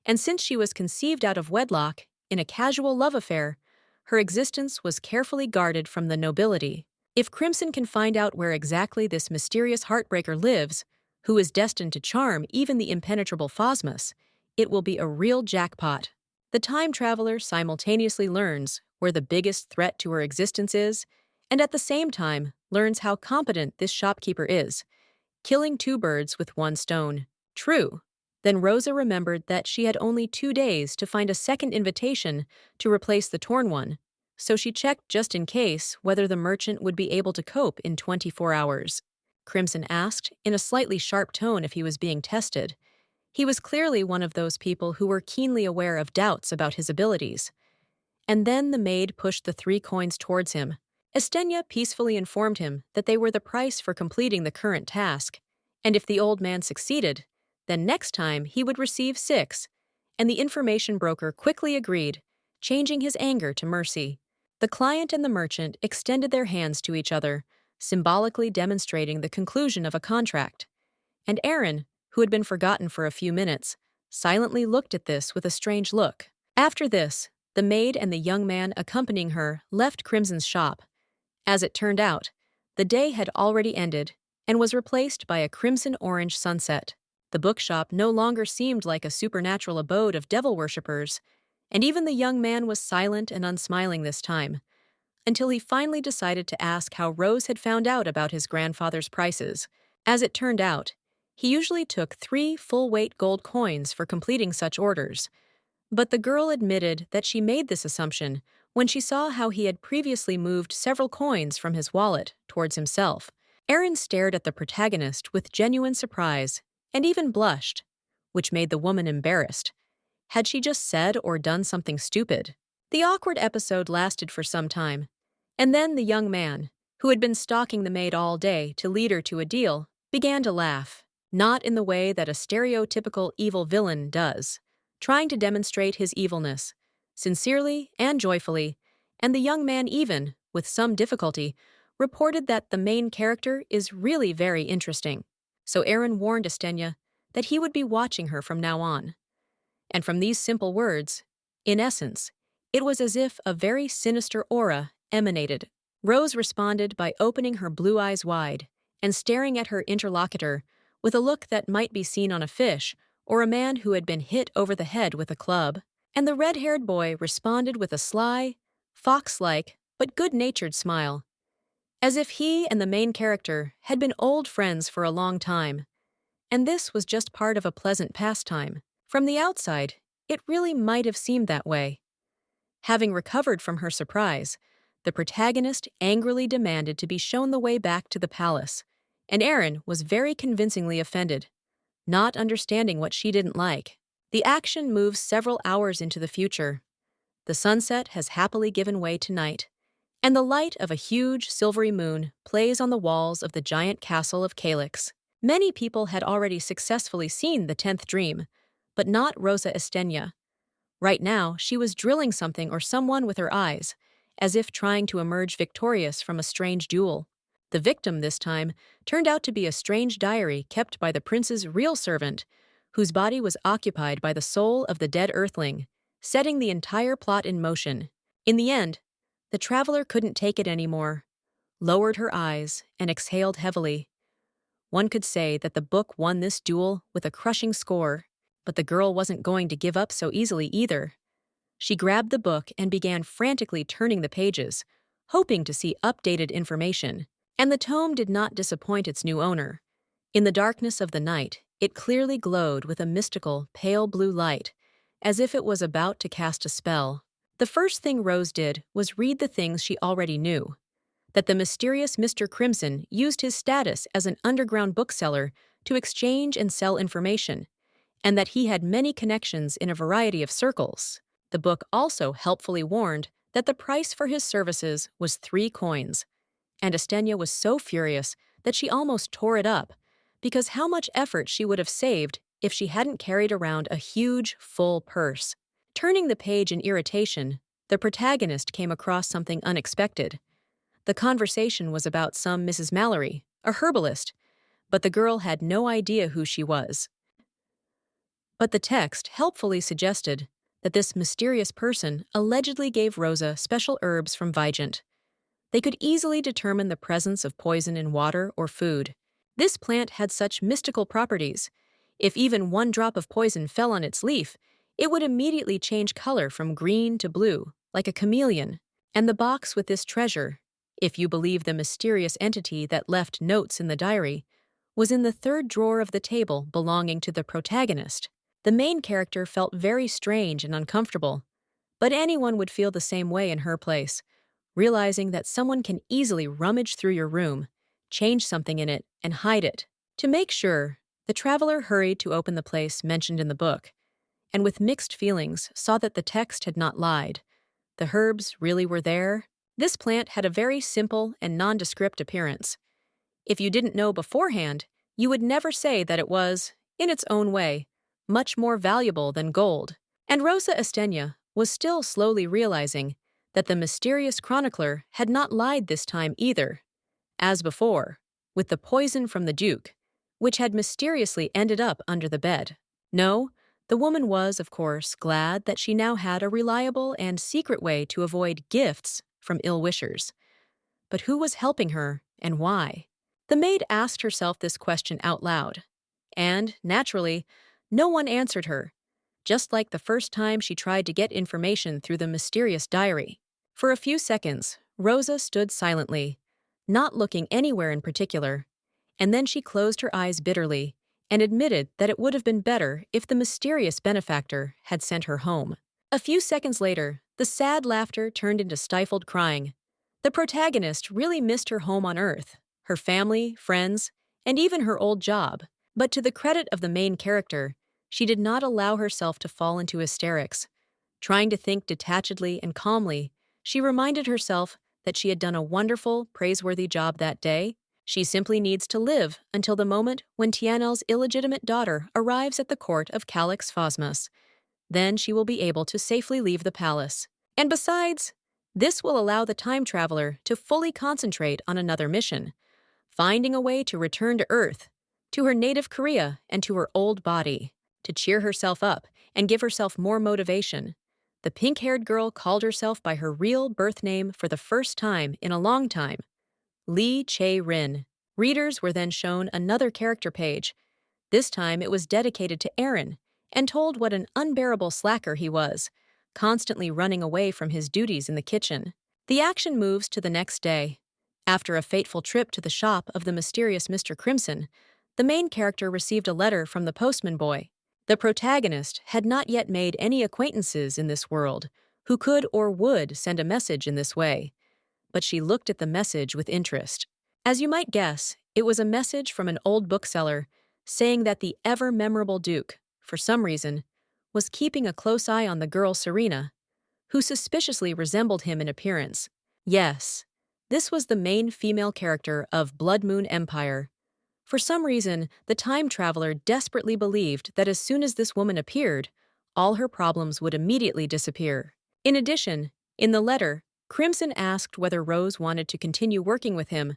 and since she was conceived out of wedlock, in a casual love affair, her existence was carefully guarded from the nobility. If Crimson can find out where exactly this mysterious heartbreaker lives, who is destined to charm even the impenetrable Phasmas, it will be a real jackpot. The time traveler simultaneously learns where the biggest threat to her existence is and at the same time learns how competent this shopkeeper is, killing two birds with one stone. True. Then Rosa remembered that she had only 2 days to find a second invitation to replace the torn one, so she checked just in case whether the merchant would be able to cope in 24 hours. Crimson asked, in a slightly sharp tone, if he was being tested. He was clearly one of those people who were keenly aware of doubts about his abilities. And then the maid pushed the 3 coins towards him. Estenia peacefully informed him that they were the price for completing the current task, and if the old man succeeded, then next time he would receive 6, and the information broker quickly agreed, changing his anger to mercy. The client and the merchant extended their hands to each other, symbolically demonstrating the conclusion of a contract. And Aaron, who had been forgotten for a few minutes, silently looked at this with a strange look. After this, the maid and the young man accompanying her left Crimson's shop. As it turned out, the day had already ended and was replaced by a crimson-orange sunset. The bookshop no longer seemed like a supernatural abode of devil worshippers, and even the young man was silent and unsmiling this time, until he finally decided to ask how Rose had found out about his grandfather's prices. As it turned out, he usually took 3 full-weight gold coins for completing such orders, but the girl admitted that she made this assumption when she saw how he had previously moved several coins from his wallet towards himself. Aaron stared at the protagonist with genuine surprise and even blushed, which made the woman embarrassed. Had she just said or done something stupid? The awkward episode lasted for some time, and then the young man, who had been stalking the maid all day to lead her to a deal, began to laugh, not in the way that a stereotypical evil villain does, trying to demonstrate his evilness, sincerely and joyfully, and the young man even, with some difficulty, reported that the main character is really very interesting. So Aaron warned Estenia that he would be watching her from now on. And from these simple words, in essence, it was as if a very sinister aura emanated. Rose responded by opening her blue eyes wide and staring at her interlocutor with a look that might be seen on a fish or a man who had been hit over the head with a club. And the red-haired boy responded with a sly, fox-like, but good-natured smile, as if he and the main character had been old friends for a long time, and this was just part of a pleasant pastime. From the outside, it really might have seemed that way. Having recovered from her surprise, the protagonist angrily demanded to be shown the way back to the palace, and Aaron was very convincingly offended, not understanding what she didn't like. The action moves several hours into the future. The sunset has happily given way to night, and the light of a huge silvery moon plays on the walls of the giant castle of Calyx. Many people had already successfully seen the 10th dream, but not Rosa Estenia. Right now, she was drilling something or someone with her eyes, as if trying to emerge victorious from a strange duel. The victim this time turned out to be a strange diary kept by the prince's real servant, whose body was occupied by the soul of the dead earthling, setting the entire plot in motion. In the end, the traveler couldn't take it anymore, lowered her eyes, and exhaled heavily. One could say that the book won this duel with a crushing score, but the girl wasn't going to give up so easily either. She grabbed the book and began frantically turning the pages, hoping to see updated information. And the tome did not disappoint its new owner. In the darkness of the night, it clearly glowed with a mystical, pale blue light, as if it was about to cast a spell. The first thing Rose did was read the things she already knew: that the mysterious Mr. Crimson used his status as an underground bookseller to exchange and sell information, and that he had many connections in a variety of circles. The book also helpfully warned that the price for his services was 3 coins, and Estenia was so furious that she almost tore it up, because how much effort she would have saved if she hadn't carried around a huge, full purse. Turning the page in irritation, the protagonist came across something unexpected. The conversation was about some Mrs. Mallory, a herbalist, but the girl had no idea who she was. But the text helpfully suggested that this mysterious person allegedly gave Rosa special herbs from Vigent. They could easily determine the presence of poison in water or food. This plant had such mystical properties. If even 1 drop of poison fell on its leaf, it would immediately change color from green to blue, like a chameleon. And the box with this treasure, if you believe the mysterious entity that left notes in the diary, was in the third drawer of the table belonging to the protagonist. The main character felt very strange and uncomfortable, but anyone would feel the same way in her place, realizing that someone can easily rummage through your room, change something in it, and hide it. To make sure, the traveler hurried to open the place mentioned in the book, and with mixed feelings saw that the text had not lied. The herbs really were there. This plant had a very simple and nondescript appearance. If you didn't know beforehand, you would never say that it was, in its own way, much more valuable than gold. And Rosa Estenya was still slowly realizing that the mysterious chronicler had not lied this time either. As before, with the poison from the Duke, which had mysteriously ended up under the bed. No, the woman was, of course, glad that she now had a reliable and secret way to avoid gifts from ill-wishers. But who was helping her, and why? The maid asked herself this question out loud. And, naturally, no one answered her, just like the first time she tried to get information through the mysterious diary. For a few seconds, Rosa stood silently, not looking anywhere in particular, and then she closed her eyes bitterly and admitted that it would have been better if the mysterious benefactor had sent her home. A few seconds later, the sad laughter turned into stifled crying. The protagonist really missed her home on Earth, her family, friends, and even her old job. But to the credit of the main character, she did not allow herself to fall into hysterics. Trying to think detachedly and calmly, she reminded herself that she had done a wonderful, praiseworthy job that day. She simply needs to live until the moment when Tianel's illegitimate daughter arrives at the court of Calix Phosmas. Then she will be able to safely leave the palace. And besides, this will allow the time traveler to fully concentrate on another mission, finding a way to return to Earth, to her native Korea and to her old body. To cheer herself up and give herself more motivation, the pink-haired girl called herself by her real birth name for the first time in a long time, Lee Chae-rin. Readers were then shown another character page. This time it was dedicated to Aaron and told what an unbearable slacker he was, constantly running away from his duties in the kitchen. The action moves to the next day. After a fateful trip to the shop of the mysterious Mr. Crimson, the main character received a letter from the postman boy. The protagonist had not yet made any acquaintances in this world who could or would send a message in this way, but she looked at the message with interest. As you might guess, it was a message from an old bookseller saying that the ever-memorable Duke, for some reason, was keeping a close eye on the girl Serena, who suspiciously resembled him in appearance. Yes, this was the main female character of Blood Moon Empire. For some reason, the time traveler desperately believed that as soon as this woman appeared, all her problems would immediately disappear. In addition, in the letter, Crimson asked whether Rose wanted to continue working with him,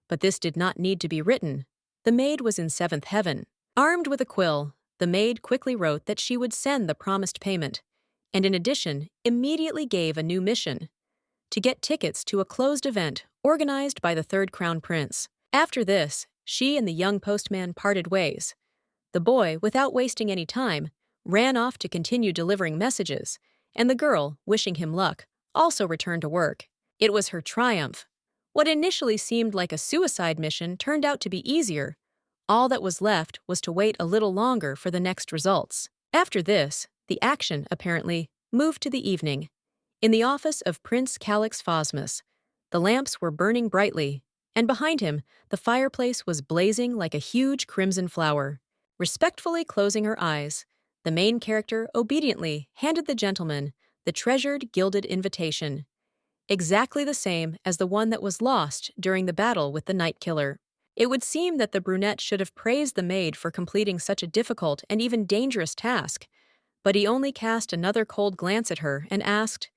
but this did not need to be written. The maid was in seventh heaven. Armed with a quill, the maid quickly wrote that she would send the promised payment, and in addition, immediately gave a new mission: to get tickets to a closed event organized by the Third Crown Prince. After this, she and the young postman parted ways. The boy, without wasting any time, ran off to continue delivering messages, and the girl, wishing him luck, also returned to work. It was her triumph. What initially seemed like a suicide mission turned out to be easier. All that was left was to wait a little longer for the next results. After this, the action, apparently, moved to the evening. In the office of Prince Calix Phosmas, the lamps were burning brightly, and behind him, the fireplace was blazing like a huge crimson flower. Respectfully closing her eyes, the main character obediently handed the gentleman the treasured gilded invitation, exactly the same as the one that was lost during the battle with the Night Killer. It would seem that the brunette should have praised the maid for completing such a difficult and even dangerous task, but he only cast another cold glance at her and asked,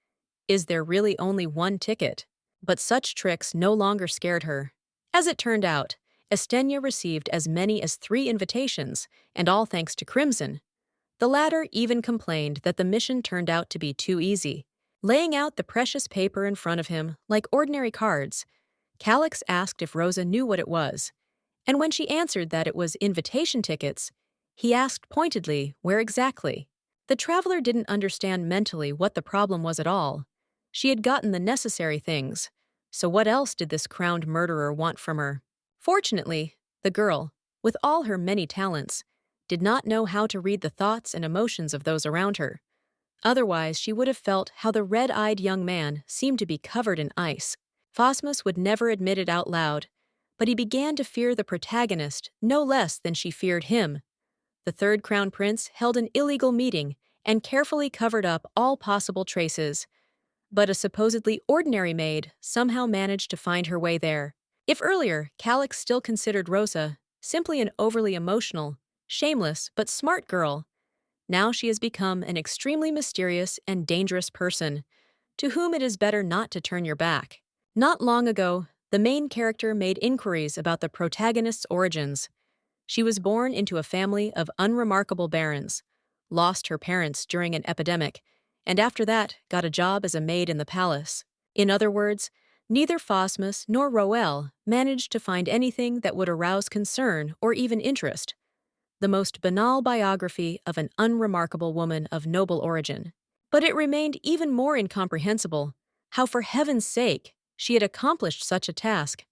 "Is there really only one ticket?" But such tricks no longer scared her. As it turned out, Estenya received as many as 3 invitations, and all thanks to Crimson. The latter even complained that the mission turned out to be too easy. Laying out the precious paper in front of him like ordinary cards, Calix asked if Rosa knew what it was, and when she answered that it was invitation tickets, he asked pointedly where exactly. The traveler didn't understand mentally what the problem was at all. She had gotten the necessary things, So what else did this crowned murderer want from her? Fortunately, the girl, with all her many talents, did not know how to read the thoughts and emotions of those around her. Otherwise, she would have felt how the red-eyed young man seemed to be covered in ice. Phosmus would never admit it out loud, but he began to fear the protagonist no less than she feared him. The third crown prince held an illegal meeting and carefully covered up all possible traces. But a supposedly ordinary maid somehow managed to find her way there. If earlier, Calix still considered Rosa simply an overly emotional, shameless, but smart girl, now she has become an extremely mysterious and dangerous person, to whom it is better not to turn your back. Not long ago, the main character made inquiries about the protagonist's origins. She was born into a family of unremarkable barons, lost her parents during an epidemic, and after that got a job as a maid in the palace. In other words, neither Phosmus nor Roel managed to find anything that would arouse concern or even interest. The most banal biography of an unremarkable woman of noble origin. But it remained even more incomprehensible how, for heaven's sake, she had accomplished such a task.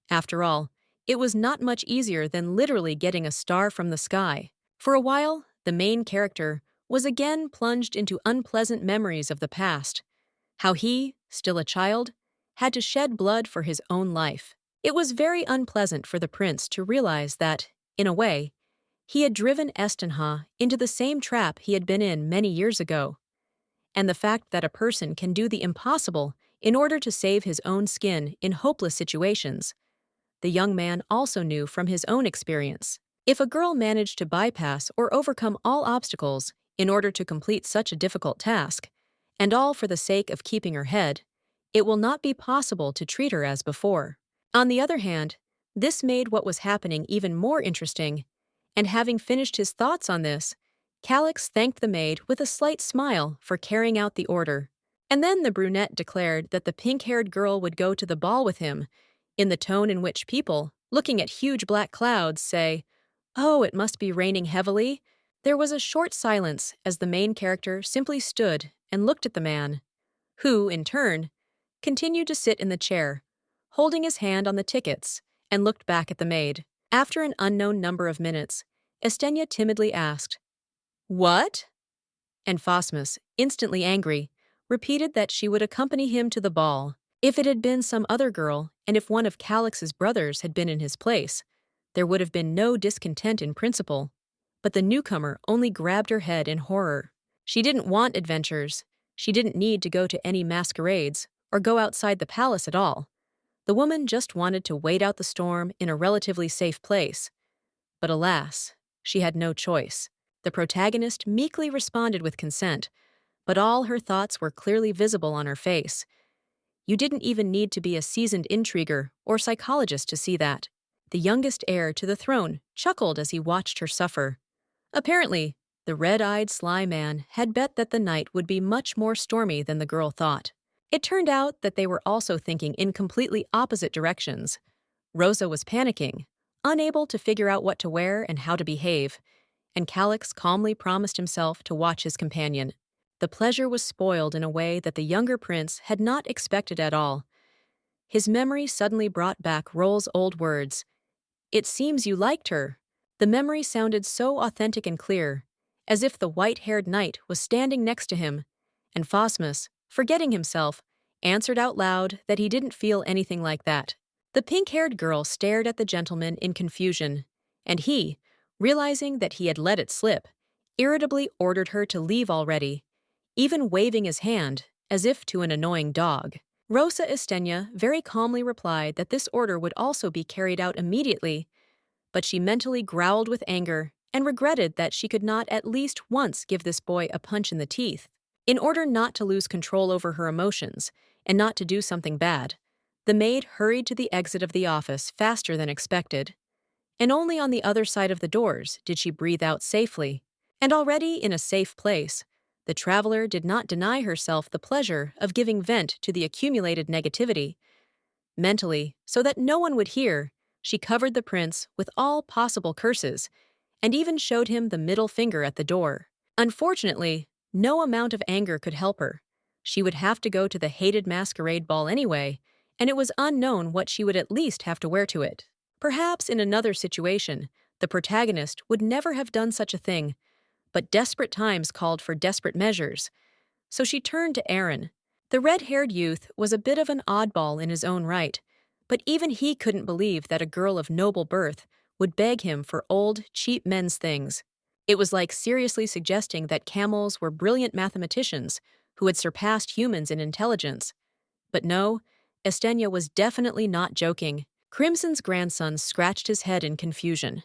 After all, it was not much easier than literally getting a star from the sky. For a while, the main character was again plunged into unpleasant memories of the past. How he, still a child, had to shed blood for his own life. It was very unpleasant for the prince to realize that, in a way, he had driven Estenha into the same trap he had been in many years ago. And the fact that a person can do the impossible in order to save his own skin in hopeless situations, the young man also knew from his own experience. If a girl managed to bypass or overcome all obstacles in order to complete such a difficult task, and all for the sake of keeping her head, it will not be possible to treat her as before. On the other hand, this made what was happening even more interesting, and having finished his thoughts on this, Calix thanked the maid with a slight smile for carrying out the order. And then the brunette declared that the pink-haired girl would go to the ball with him, in the tone in which people, looking at huge black clouds, say, "Oh, it must be raining heavily." There was a short silence as the main character simply stood and looked at the man, who, in turn, continued to sit in the chair, holding his hand on the tickets, and looked back at the maid. After an unknown number of minutes, Estenia timidly asked, "What?" And Phosmus, instantly angry, repeated that she would accompany him to the ball. If it had been some other girl, and if one of Calix's brothers had been in his place, there would have been no discontent in principle. But the newcomer only grabbed her head in horror. She didn't want adventures. She didn't need to go to any masquerades or go outside the palace at all. The woman just wanted to wait out the storm in a relatively safe place. But alas, she had no choice. The protagonist meekly responded with consent, but all her thoughts were clearly visible on her face. You didn't even need to be a seasoned intriguer or psychologist to see that. The youngest heir to the throne chuckled as he watched her suffer. Apparently, the red-eyed sly man had bet that the night would be much more stormy than the girl thought. It turned out that they were also thinking in completely opposite directions. Rosa was panicking, unable to figure out what to wear and how to behave, and Calix calmly promised himself to watch his companion. The pleasure was spoiled in a way that the younger prince had not expected at all. His memory suddenly brought back Roll's old words. "It seems you liked her." The memory sounded so authentic and clear, as if the white-haired knight was standing next to him, and Phosmus, forgetting himself, answered out loud that he didn't feel anything like that. The pink-haired girl stared at the gentleman in confusion, and he, realizing that he had let it slip, irritably ordered her to leave already, even waving his hand as if to an annoying dog. Rosa Estenia very calmly replied that this order would also be carried out immediately, but she mentally growled with anger and regretted that she could not at least once give this boy a punch in the teeth. In order not to lose control over her emotions and not to do something bad, the maid hurried to the exit of the office faster than expected, and only on the other side of the doors did she breathe out safely. And already in a safe place, the traveler did not deny herself the pleasure of giving vent to the accumulated negativity. Mentally, so that no one would hear, she covered the prince with all possible curses, and even showed him the middle finger at the door. Unfortunately, no amount of anger could help her. She would have to go to the hated masquerade ball anyway, and it was unknown what she would at least have to wear to it. Perhaps in another situation, the protagonist would never have done such a thing, but desperate times called for desperate measures, so she turned to Aaron. The red-haired youth was a bit of an oddball in his own right, but even he couldn't believe that a girl of noble birth would beg him for old, cheap men's things. It was like seriously suggesting that camels were brilliant mathematicians who had surpassed humans in intelligence. But no, Estenia was definitely not joking. Crimson's grandson scratched his head in confusion.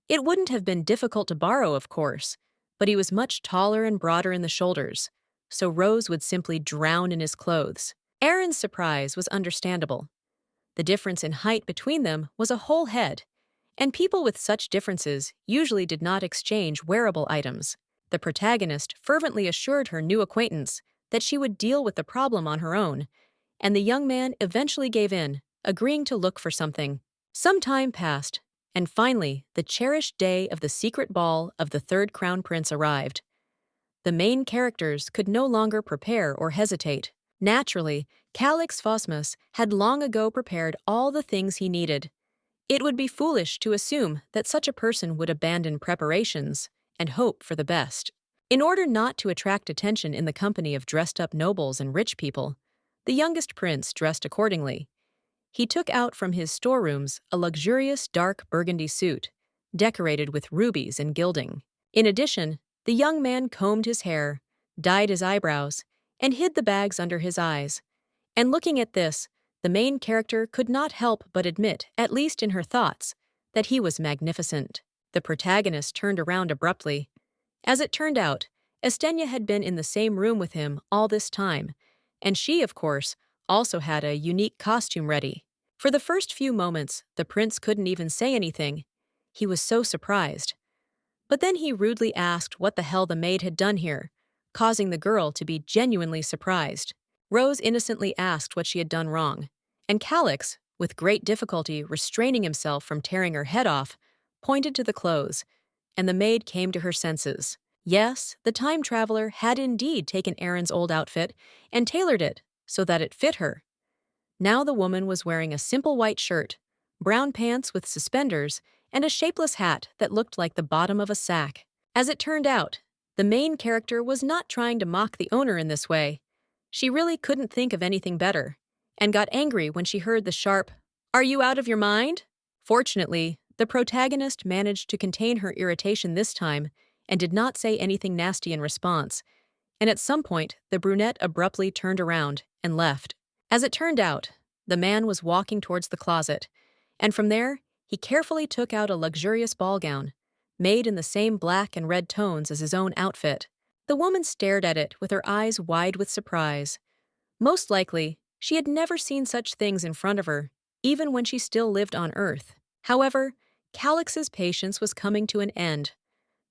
It wouldn't have been difficult to borrow, of course, but he was much taller and broader in the shoulders, so Rose would simply drown in his clothes. Aaron's surprise was understandable. The difference in height between them was a whole head, and people with such differences usually did not exchange wearable items. The protagonist fervently assured her new acquaintance that she would deal with the problem on her own, and the young man eventually gave in, agreeing to look for something. Some time passed, and finally, the cherished day of the secret ball of the third crown prince arrived. The main characters could no longer prepare or hesitate. Naturally, Calix Phosmus had long ago prepared all the things he needed. It would be foolish to assume that such a person would abandon preparations and hope for the best. In order not to attract attention in the company of dressed-up nobles and rich people, the youngest prince dressed accordingly. He took out from his storerooms a luxurious dark burgundy suit, decorated with rubies and gilding. In addition, the young man combed his hair, dyed his eyebrows, and hid the bags under his eyes. And looking at this, the main character could not help but admit, at least in her thoughts, that he was magnificent. The protagonist turned around abruptly. As it turned out, Estenia had been in the same room with him all this time, and she, of course, also had a unique costume ready. For the first few moments, the prince couldn't even say anything. He was so surprised. But then he rudely asked what the hell the maid had done here, causing the girl to be genuinely surprised. Rose innocently asked what she had done wrong, and Calix, with great difficulty restraining himself from tearing her head off, pointed to the clothes, and the maid came to her senses. Yes, the time traveler had indeed taken Aaron's old outfit and tailored it so that it fit her. Now the woman was wearing a simple white shirt, brown pants with suspenders, and a shapeless hat that looked like the bottom of a sack. As it turned out, the main character was not trying to mock the owner in this way. She really couldn't think of anything better, and got angry when she heard the sharp, "Are you out of your mind?" Fortunately, the protagonist managed to contain her irritation this time and did not say anything nasty in response, and at some point the brunette abruptly turned around and left. As it turned out, the man was walking towards the closet, and from there, he carefully took out a luxurious ball gown, made in the same black and red tones as his own outfit. The woman stared at it with her eyes wide with surprise. Most likely, she had never seen such things in front of her, even when she still lived on Earth. However, Calix's patience was coming to an end.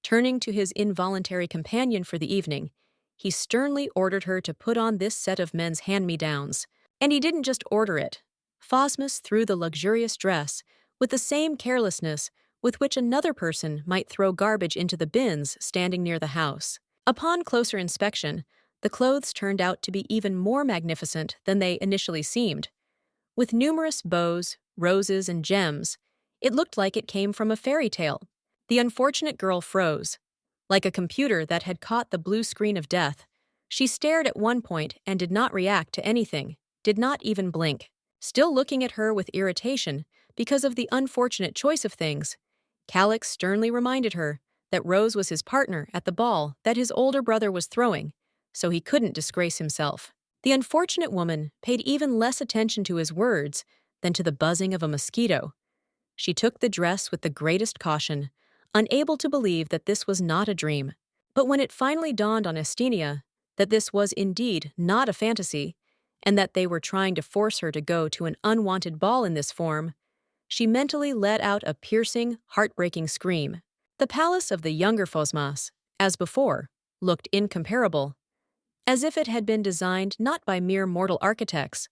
Turning to his involuntary companion for the evening, he sternly ordered her to put on this set of men's hand-me-downs. And he didn't just order it. Phosmus threw the luxurious dress with the same carelessness with which another person might throw garbage into the bins standing near the house. Upon closer inspection, the clothes turned out to be even more magnificent than they initially seemed. With numerous bows, roses, and gems, it looked like it came from a fairy tale. The unfortunate girl froze. Like a computer that had caught the blue screen of death, she stared at one point and did not react to anything, did not even blink. Still looking at her with irritation because of the unfortunate choice of things, Calix sternly reminded her that Rose was his partner at the ball that his older brother was throwing, so he couldn't disgrace himself. The unfortunate woman paid even less attention to his words than to the buzzing of a mosquito. She took the dress with the greatest caution, unable to believe that this was not a dream. But when it finally dawned on Estenia that this was indeed not a fantasy, and that they were trying to force her to go to an unwanted ball in this form, she mentally let out a piercing, heartbreaking scream. The palace of the younger Phosmas, as before, looked incomparable, as if it had been designed not by mere mortal architects,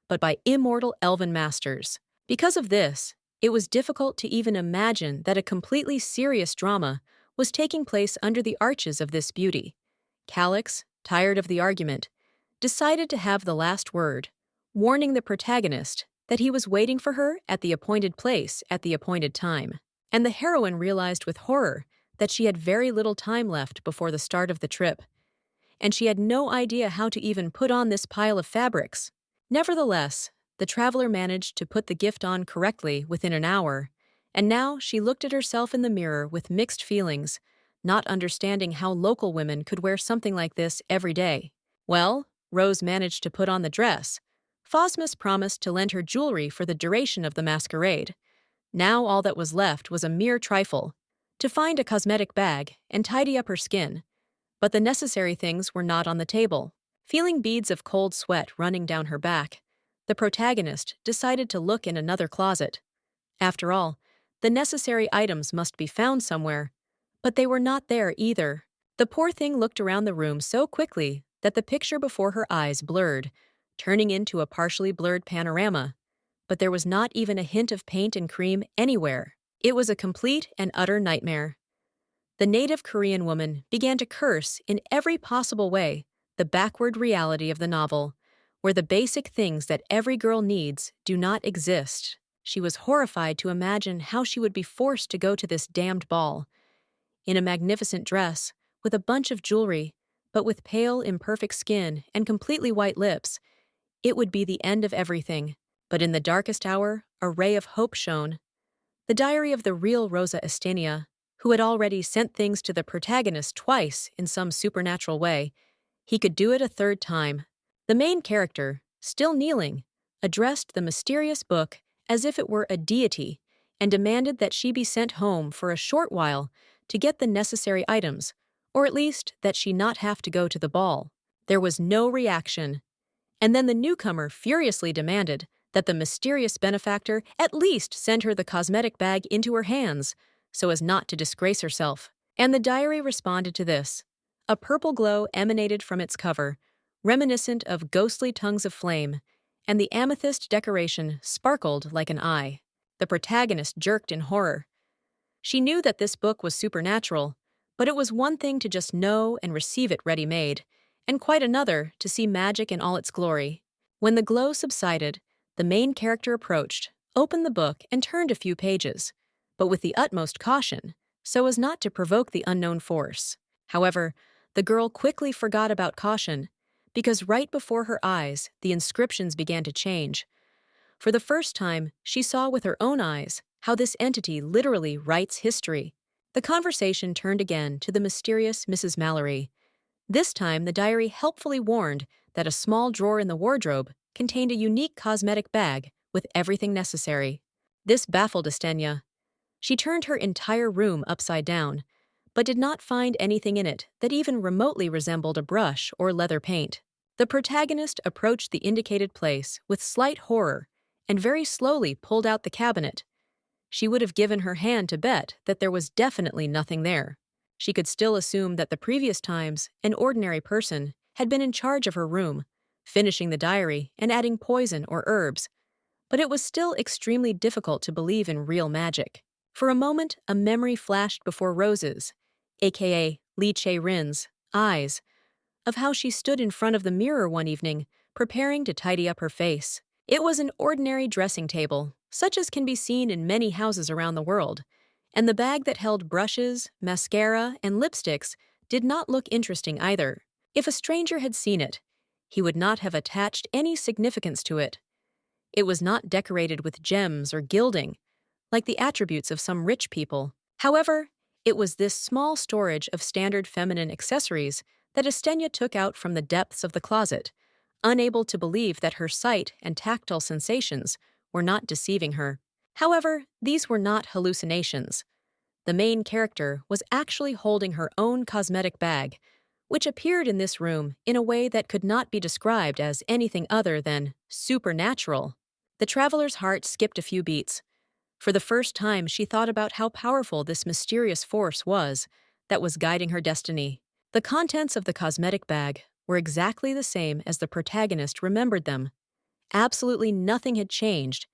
but by immortal elven masters. Because of this, it was difficult to even imagine that a completely serious drama was taking place under the arches of this beauty. Calix, tired of the argument, decided to have the last word, warning the protagonist that he was waiting for her at the appointed place at the appointed time. And the heroine realized with horror that she had very little time left before the start of the trip, and she had no idea how to even put on this pile of fabrics. Nevertheless, the traveler managed to put the gift on correctly within an hour, and now she looked at herself in the mirror with mixed feelings, not understanding how local women could wear something like this every day. Well, Rose managed to put on the dress. Phosmus promised to lend her jewelry for the duration of the masquerade. Now all that was left was a mere trifle: to find a cosmetic bag and tidy up her skin. But the necessary things were not on the table. Feeling beads of cold sweat running down her back, the protagonist decided to look in another closet. After all, the necessary items must be found somewhere. But they were not there either. The poor thing looked around the room so quickly that the picture before her eyes blurred, turning into a partially blurred panorama. But there was not even a hint of paint and cream anywhere. It was a complete and utter nightmare. The native Korean woman began to curse in every possible way the backward reality of the novel, where the basic things that every girl needs do not exist. She was horrified to imagine how she would be forced to go to this damned ball. In a magnificent dress, with a bunch of jewelry, but with pale, imperfect skin and completely white lips, it would be the end of everything. But in the darkest hour, a ray of hope shone. The diary of the real Rosa Estenia, who had already sent things to the protagonist twice in some supernatural way. He could do it a third time. The main character, still kneeling, addressed the mysterious book as if it were a deity and demanded that she be sent home for a short while to get the necessary items, or at least that she not have to go to the ball. There was no reaction. And then the newcomer furiously demanded that the mysterious benefactor at least send her the cosmetic bag into her hands, so as not to disgrace herself. And the diary responded to this. A purple glow emanated from its cover, reminiscent of ghostly tongues of flame, and the amethyst decoration sparkled like an eye. The protagonist jerked in horror. She knew that this book was supernatural, but it was one thing to just know and receive it ready-made, and quite another to see magic in all its glory. When the glow subsided, the main character approached, opened the book, and turned a few pages, but with the utmost caution, so as not to provoke the unknown force. However, the girl quickly forgot about caution, because right before her eyes, the inscriptions began to change. For the first time, she saw with her own eyes how this entity literally writes history. The conversation turned again to the mysterious Mrs. Mallory. This time, the diary helpfully warned that a small drawer in the wardrobe contained a unique cosmetic bag with everything necessary. This baffled Estenia. She turned her entire room upside down, but did not find anything in it that even remotely resembled a brush or leather paint. The protagonist approached the indicated place with slight horror and very slowly pulled out the cabinet. She would have given her hand to bet that there was definitely nothing there. She could still assume that the previous times an ordinary person had been in charge of her room, finishing the diary and adding poison or herbs, but it was still extremely difficult to believe in real magic. For a moment, a memory flashed before Rose's, aka Lee Che-rin's, eyes, of how she stood in front of the mirror one evening, preparing to tidy up her face. It was an ordinary dressing table, such as can be seen in many houses around the world, and the bag that held brushes, mascara, and lipsticks did not look interesting either. If a stranger had seen it, he would not have attached any significance to it. It was not decorated with gems or gilding, like the attributes of some rich people. However, it was this small storage of standard feminine accessories that Estenia took out from the depths of the closet, unable to believe that her sight and tactile sensations were not deceiving her. However, these were not hallucinations. The main character was actually holding her own cosmetic bag, which appeared in this room in a way that could not be described as anything other than supernatural. The traveler's heart skipped a few beats. For the first time, she thought about how powerful this mysterious force was that was guiding her destiny. The contents of the cosmetic bag were exactly the same as the protagonist remembered them. Absolutely nothing had changed,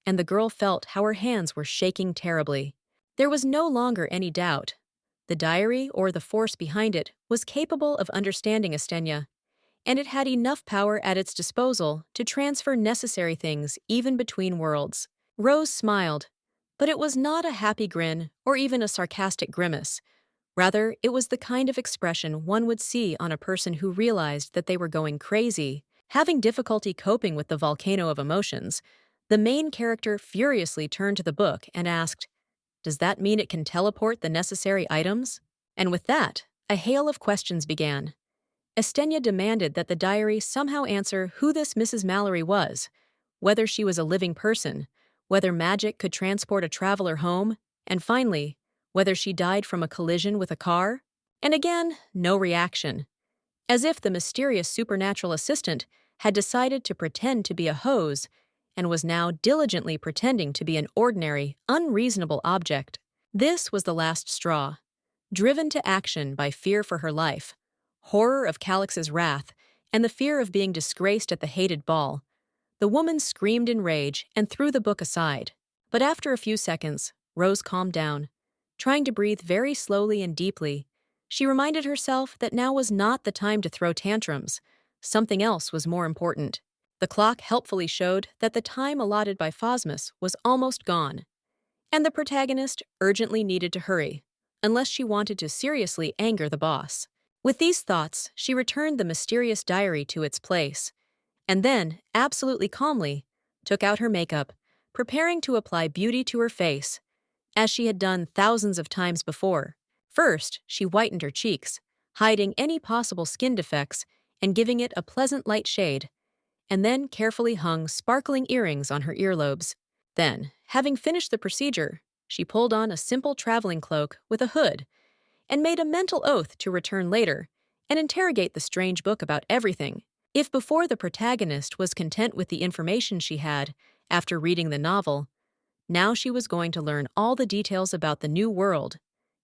and the girl felt how her hands were shaking terribly. There was no longer any doubt. The diary, or the force behind it, was capable of understanding Estenia. and it had enough power at its disposal to transfer necessary things even between worlds. Rose smiled, but it was not a happy grin or even a sarcastic grimace. Rather, it was the kind of expression one would see on a person who realized that they were going crazy, having difficulty coping with the volcano of emotions. The main character furiously turned to the book and asked, "Does that mean it can teleport the necessary items?" And with that, a hail of questions began. Estenia demanded that the diary somehow answer who this Mrs. Mallory was, whether she was a living person, whether magic could transport a traveler home, and finally, whether she died from a collision with a car. And again, no reaction. As if the mysterious supernatural assistant had decided to pretend to be a hose and was now diligently pretending to be an ordinary, unreasonable object. This was the last straw. Driven to action by fear for her life, horror of Calix's wrath, and the fear of being disgraced at the hated ball, the woman screamed in rage and threw the book aside. But after a few seconds, Rose calmed down. Trying to breathe very slowly and deeply, she reminded herself that now was not the time to throw tantrums. Something else was more important. The clock helpfully showed that the time allotted by Phosmus was almost gone, and the protagonist urgently needed to hurry, unless she wanted to seriously anger the boss. With these thoughts, she returned the mysterious diary to its place, and then, absolutely calmly, took out her makeup, preparing to apply beauty to her face, as she had done thousands of times before. First, she whitened her cheeks, hiding any possible skin defects and giving it a pleasant light shade, and then carefully hung sparkling earrings on her earlobes. Then, having finished the procedure, she pulled on a simple traveling cloak with a hood and made a mental oath to return later and interrogate the strange book about everything. If before the protagonist was content with the information she had after reading the novel, now she was going to learn all the details about the new world,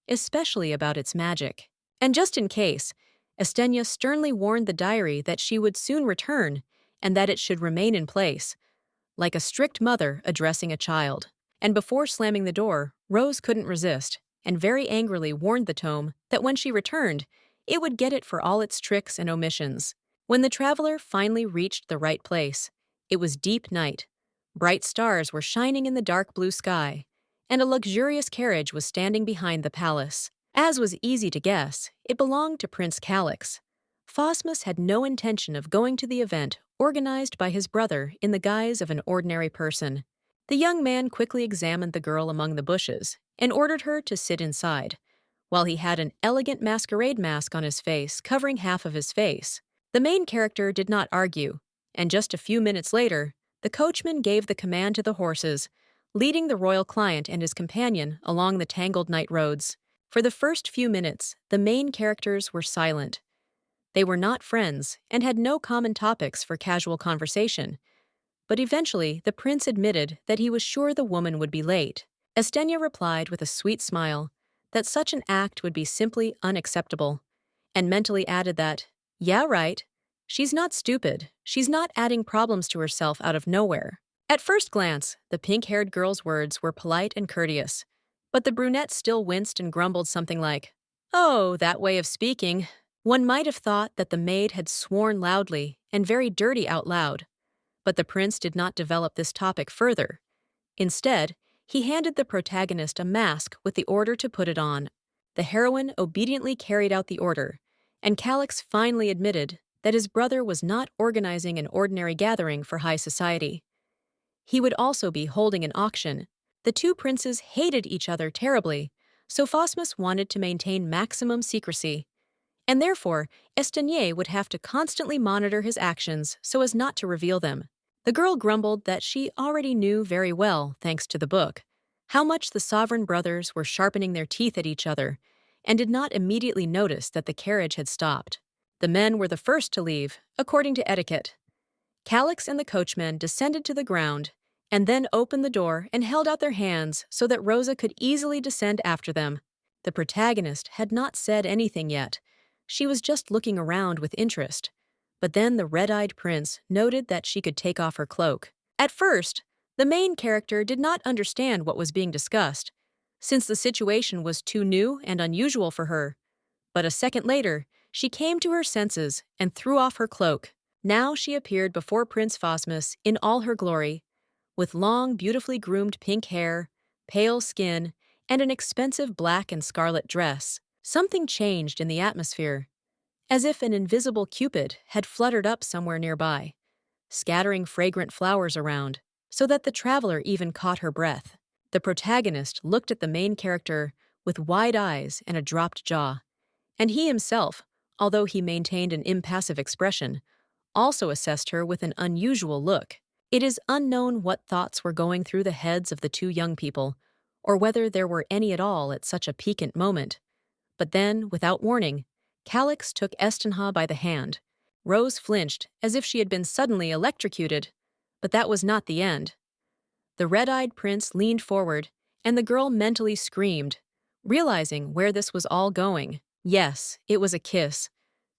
especially about its magic. And just in case, Estenia sternly warned the diary that she would soon return and that it should remain in place, like a strict mother addressing a child. And before slamming the door, Rose couldn't resist, and very angrily warned the tome that when she returned, it would get it for all its tricks and omissions. When the traveler finally reached the right place, it was deep night. Bright stars were shining in the dark blue sky, and a luxurious carriage was standing behind the palace. As was easy to guess, it belonged to Prince Calix. Phosmus had no intention of going to the event organized by his brother in the guise of an ordinary person. The young man quickly examined the girl among the bushes and ordered her to sit inside, while he had an elegant masquerade mask on his face covering half of his face. The main character did not argue, and just a few minutes later, the coachman gave the command to the horses, leading the royal client and his companion along the tangled night roads. For the first few minutes, the main characters were silent. They were not friends and had no common topics for casual conversation. But eventually, the prince admitted that he was sure the woman would be late. Estenia replied with a sweet smile that such an act would be simply unacceptable, and mentally added that, "Yeah, right. She's not stupid. She's not adding problems to herself out of nowhere." At first glance, the pink-haired girl's words were polite and courteous, but the brunette still winced and grumbled something like, "Oh, that way of speaking." One might have thought that the maid had sworn loudly and very dirty out loud, but the prince did not develop this topic further. Instead, he handed the protagonist a mask with the order to put it on. The heroine obediently carried out the order, and Calix finally admitted that his brother was not organizing an ordinary gathering for high society. He would also be holding an auction. The two princes hated each other terribly, so Phosmus wanted to maintain maximum secrecy, and therefore Estenier would have to constantly monitor his actions so as not to reveal them. The girl grumbled that she already knew very well, thanks to the book, how much the sovereign brothers were sharpening their teeth at each other, and did not immediately notice that the carriage had stopped. The men were the first to leave, according to etiquette. Calix and the coachman descended to the ground, and then opened the door and held out their hands so that Rosa could easily descend after them. The protagonist had not said anything yet. She was just looking around with interest. But then the red-eyed prince noted that she could take off her cloak. At first, the main character did not understand what was being discussed, since the situation was too new and unusual for her. But a second later, She came to her senses and threw off her cloak. Now she appeared before Prince Phosmus in all her glory, with long, beautifully groomed pink hair, pale skin, and an expensive black and scarlet dress. Something changed in the atmosphere, as if an invisible Cupid had fluttered up somewhere nearby, scattering fragrant flowers around, so that the traveler even caught her breath. The protagonist looked at the main character with wide eyes and a dropped jaw, and he himself, although he maintained an impassive expression, also assessed her with an unusual look. It is unknown what thoughts were going through the heads of the two young people, or whether there were any at all at such a piquant moment. But then, without warning, Calix took Estenha by the hand. Rose flinched as if she had been suddenly electrocuted, but that was not the end. The red-eyed prince leaned forward, and the girl mentally screamed, realizing where this was all going. Yes, it was a kiss.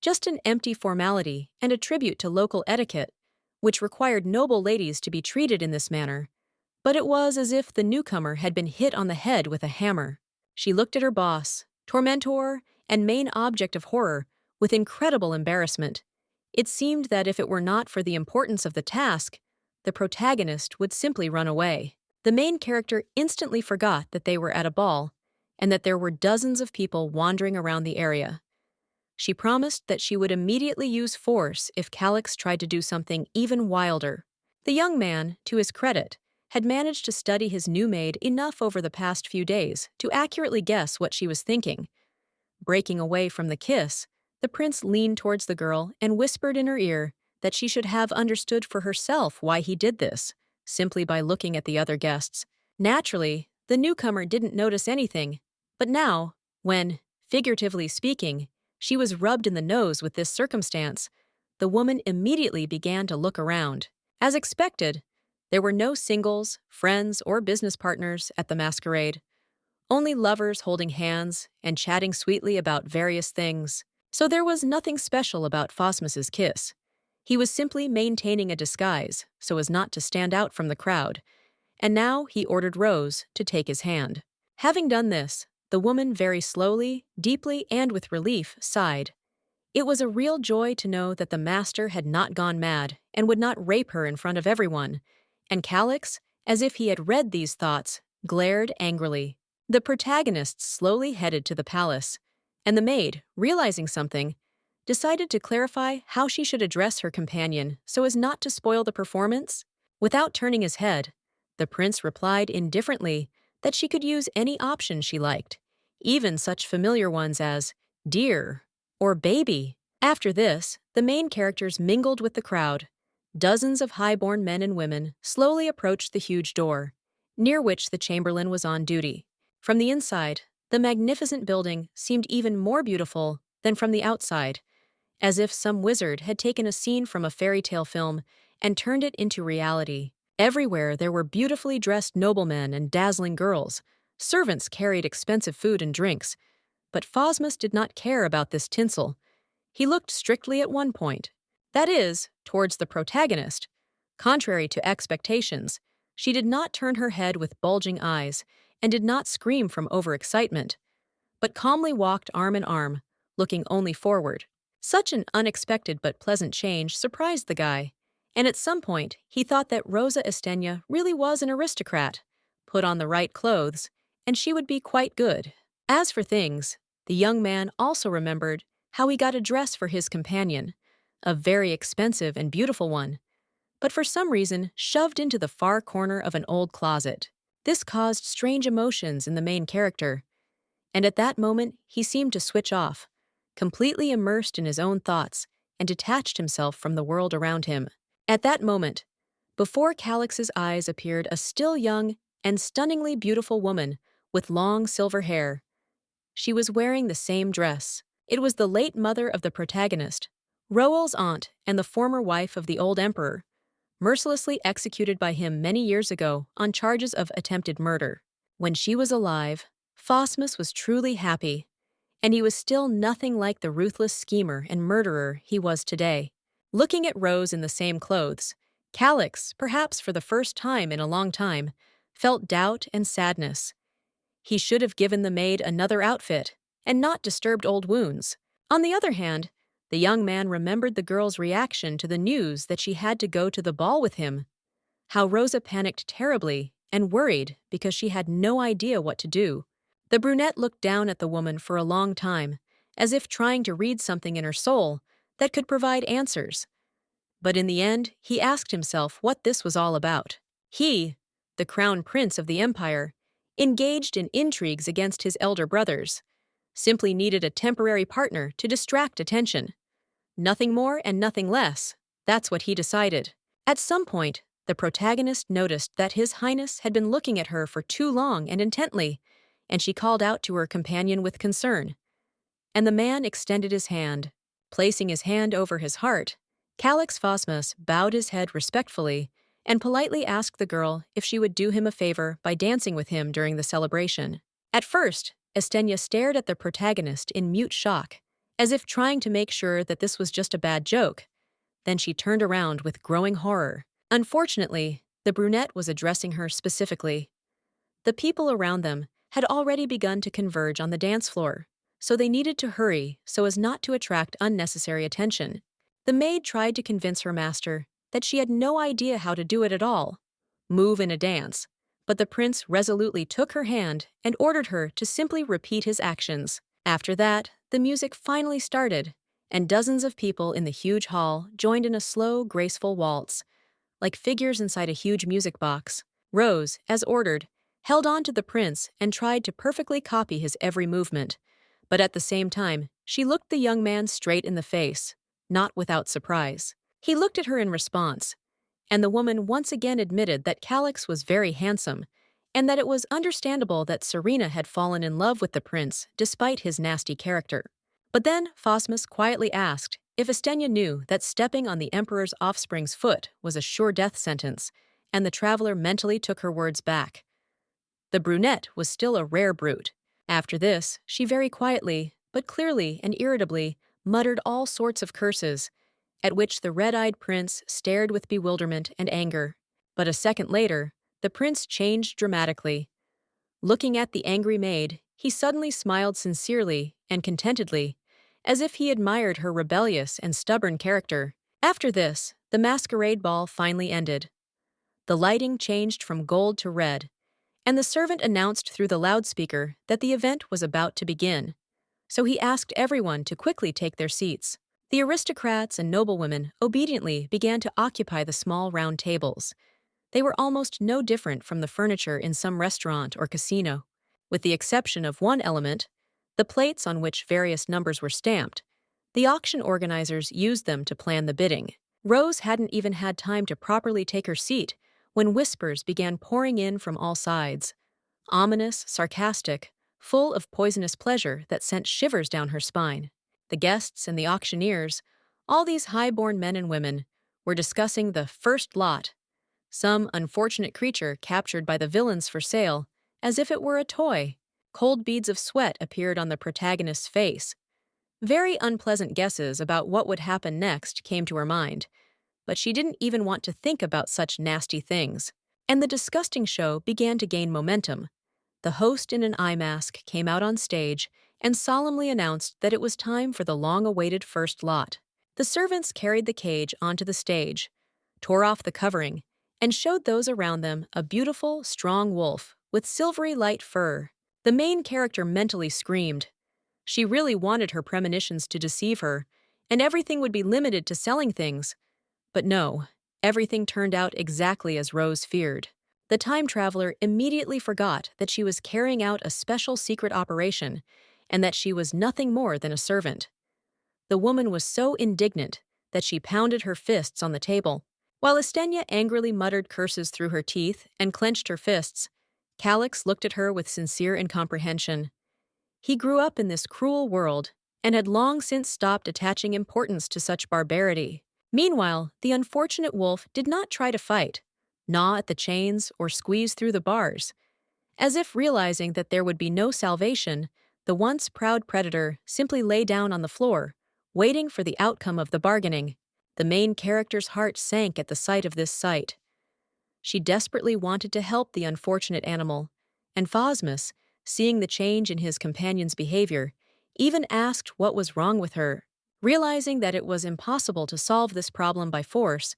Just an empty formality and a tribute to local etiquette, which required noble ladies to be treated in this manner. But it was as if the newcomer had been hit on the head with a hammer. She looked at her boss, tormentor, and main object of horror, with incredible embarrassment. It seemed that if it were not for the importance of the task, the protagonist would simply run away. The main character instantly forgot that they were at a ball, and that there were dozens of people wandering around the area. She promised that she would immediately use force if Calix tried to do something even wilder. The young man, to his credit, had managed to study his new maid enough over the past few days to accurately guess what she was thinking. Breaking away from the kiss, the prince leaned towards the girl and whispered in her ear that she should have understood for herself why he did this, simply by looking at the other guests. Naturally, the newcomer didn't notice anything, but now, when, figuratively speaking, she was rubbed in the nose with this circumstance, the woman immediately began to look around. As expected, there were no singles, friends, or business partners at the masquerade, only lovers holding hands and chatting sweetly about various things. So there was nothing special about Phosmus's kiss. He was simply maintaining a disguise so as not to stand out from the crowd, and now he ordered Rose to take his hand. Having done this, the woman very slowly, deeply, and with relief sighed. It was a real joy to know that the master had not gone mad and would not rape her in front of everyone, and Calix, as if he had read these thoughts, glared angrily. The protagonists slowly headed to the palace, and the maid, realizing something, decided to clarify how she should address her companion so as not to spoil the performance. Without turning his head, the prince replied indifferently that she could use any option she liked, even such familiar ones as dear or baby. After this, the main characters mingled with the crowd. Dozens of high-born men and women slowly approached the huge door, near which the chamberlain was on duty. From the inside, the magnificent building seemed even more beautiful than from the outside, as if some wizard had taken a scene from a fairy tale film and turned it into reality. Everywhere there were beautifully dressed noblemen and dazzling girls. Servants carried expensive food and drinks, but Phosmus did not care about this tinsel. He looked strictly at one point, that is, towards the protagonist. Contrary to expectations, she did not turn her head with bulging eyes and did not scream from overexcitement, but calmly walked arm in arm, looking only forward. Such an unexpected but pleasant change surprised the guy, and at some point he thought that Rosa Estenya really was an aristocrat. Put on the right clothes, and she would be quite good. As for things, the young man also remembered how he got a dress for his companion, a very expensive and beautiful one, but for some reason shoved into the far corner of an old closet. This caused strange emotions in the main character, and at that moment he seemed to switch off, completely immersed in his own thoughts, and detached himself from the world around him. At that moment, before Calix's eyes appeared a still young and stunningly beautiful woman with long silver hair. She was wearing the same dress. It was the late mother of the protagonist, Roel's aunt and the former wife of the old emperor, mercilessly executed by him many years ago on charges of attempted murder. When she was alive, Phosmus was truly happy, and he was still nothing like the ruthless schemer and murderer he was today. Looking at Rose in the same clothes, Calix, perhaps for the first time in a long time, felt doubt and sadness. He should have given the maid another outfit and not disturbed old wounds. On the other hand, the young man remembered the girl's reaction to the news that she had to go to the ball with him, how Rosa panicked terribly and worried because she had no idea what to do. The brunette looked down at the woman for a long time, as if trying to read something in her soul that could provide answers. But in the end, he asked himself what this was all about. He, the crown prince of the empire, engaged in intrigues against his elder brothers, simply needed a temporary partner to distract attention. Nothing more and nothing less. That's what he decided. At some point, the protagonist noticed that His Highness had been looking at her for too long and intently, and she called out to her companion with concern. And the man extended his hand. Placing his hand over his heart, Calix Phosmus bowed his head respectfully and politely asked the girl if she would do him a favor by dancing with him during the celebration. At first, Estenia stared at the protagonist in mute shock, as if trying to make sure that this was just a bad joke. Then she turned around with growing horror. Unfortunately, the brunette was addressing her specifically. The people around them had already begun to converge on the dance floor, so they needed to hurry so as not to attract unnecessary attention. The maid tried to convince her master that she had no idea how to do it at all, move in a dance, but the prince resolutely took her hand and ordered her to simply repeat his actions. After that, the music finally started, and dozens of people in the huge hall joined in a slow, graceful waltz, like figures inside a huge music box. Rose, as ordered, held on to the prince and tried to perfectly copy his every movement. But at the same time, she looked the young man straight in the face, not without surprise. He looked at her in response, and the woman once again admitted that Calix was very handsome, and that it was understandable that Serena had fallen in love with the prince despite his nasty character. But then Phosmus quietly asked if Estenia knew that stepping on the emperor's offspring's foot was a sure death sentence, and the traveler mentally took her words back. The brunette was still a rare brute. After this, she very quietly, but clearly and irritably, muttered all sorts of curses, at which the red-eyed prince stared with bewilderment and anger. But a second later, the prince changed dramatically. Looking at the angry maid, he suddenly smiled sincerely and contentedly, as if he admired her rebellious and stubborn character. After this, the masquerade ball finally ended. The lighting changed from gold to red, and the servant announced through the loudspeaker that the event was about to begin. So he asked everyone to quickly take their seats. The aristocrats and noblewomen obediently began to occupy the small round tables. They were almost no different from the furniture in some restaurant or casino, with the exception of one element, the plates on which various numbers were stamped. The auction organizers used them to plan the bidding. Rose hadn't even had time to properly take her seat when whispers began pouring in from all sides, ominous, sarcastic, full of poisonous pleasure that sent shivers down her spine. The guests and the auctioneers, all these high-born men and women, were discussing the first lot, some unfortunate creature captured by the villains for sale, as if it were a toy. Cold beads of sweat appeared on the protagonist's face. Very unpleasant guesses about what would happen next came to her mind, but she didn't even want to think about such nasty things. And the disgusting show began to gain momentum. The host in an eye mask came out on stage and solemnly announced that it was time for the long-awaited first lot. The servants carried the cage onto the stage, tore off the covering, and showed those around them a beautiful, strong wolf with silvery light fur. The main character mentally screamed. She really wanted her premonitions to deceive her, and everything would be limited to selling things. But no, everything turned out exactly as Rose feared. The time traveler immediately forgot that she was carrying out a special secret operation and that she was nothing more than a servant. The woman was so indignant that she pounded her fists on the table. While Estenia angrily muttered curses through her teeth and clenched her fists, Calix looked at her with sincere incomprehension. He grew up in this cruel world and had long since stopped attaching importance to such barbarity. Meanwhile, the unfortunate wolf did not try to fight, gnaw at the chains, or squeeze through the bars. As if realizing that there would be no salvation, the once proud predator simply lay down on the floor, waiting for the outcome of the bargaining. The main character's heart sank at the sight of this sight. She desperately wanted to help the unfortunate animal, and Phosmus, seeing the change in his companion's behavior, even asked what was wrong with her. Realizing that it was impossible to solve this problem by force,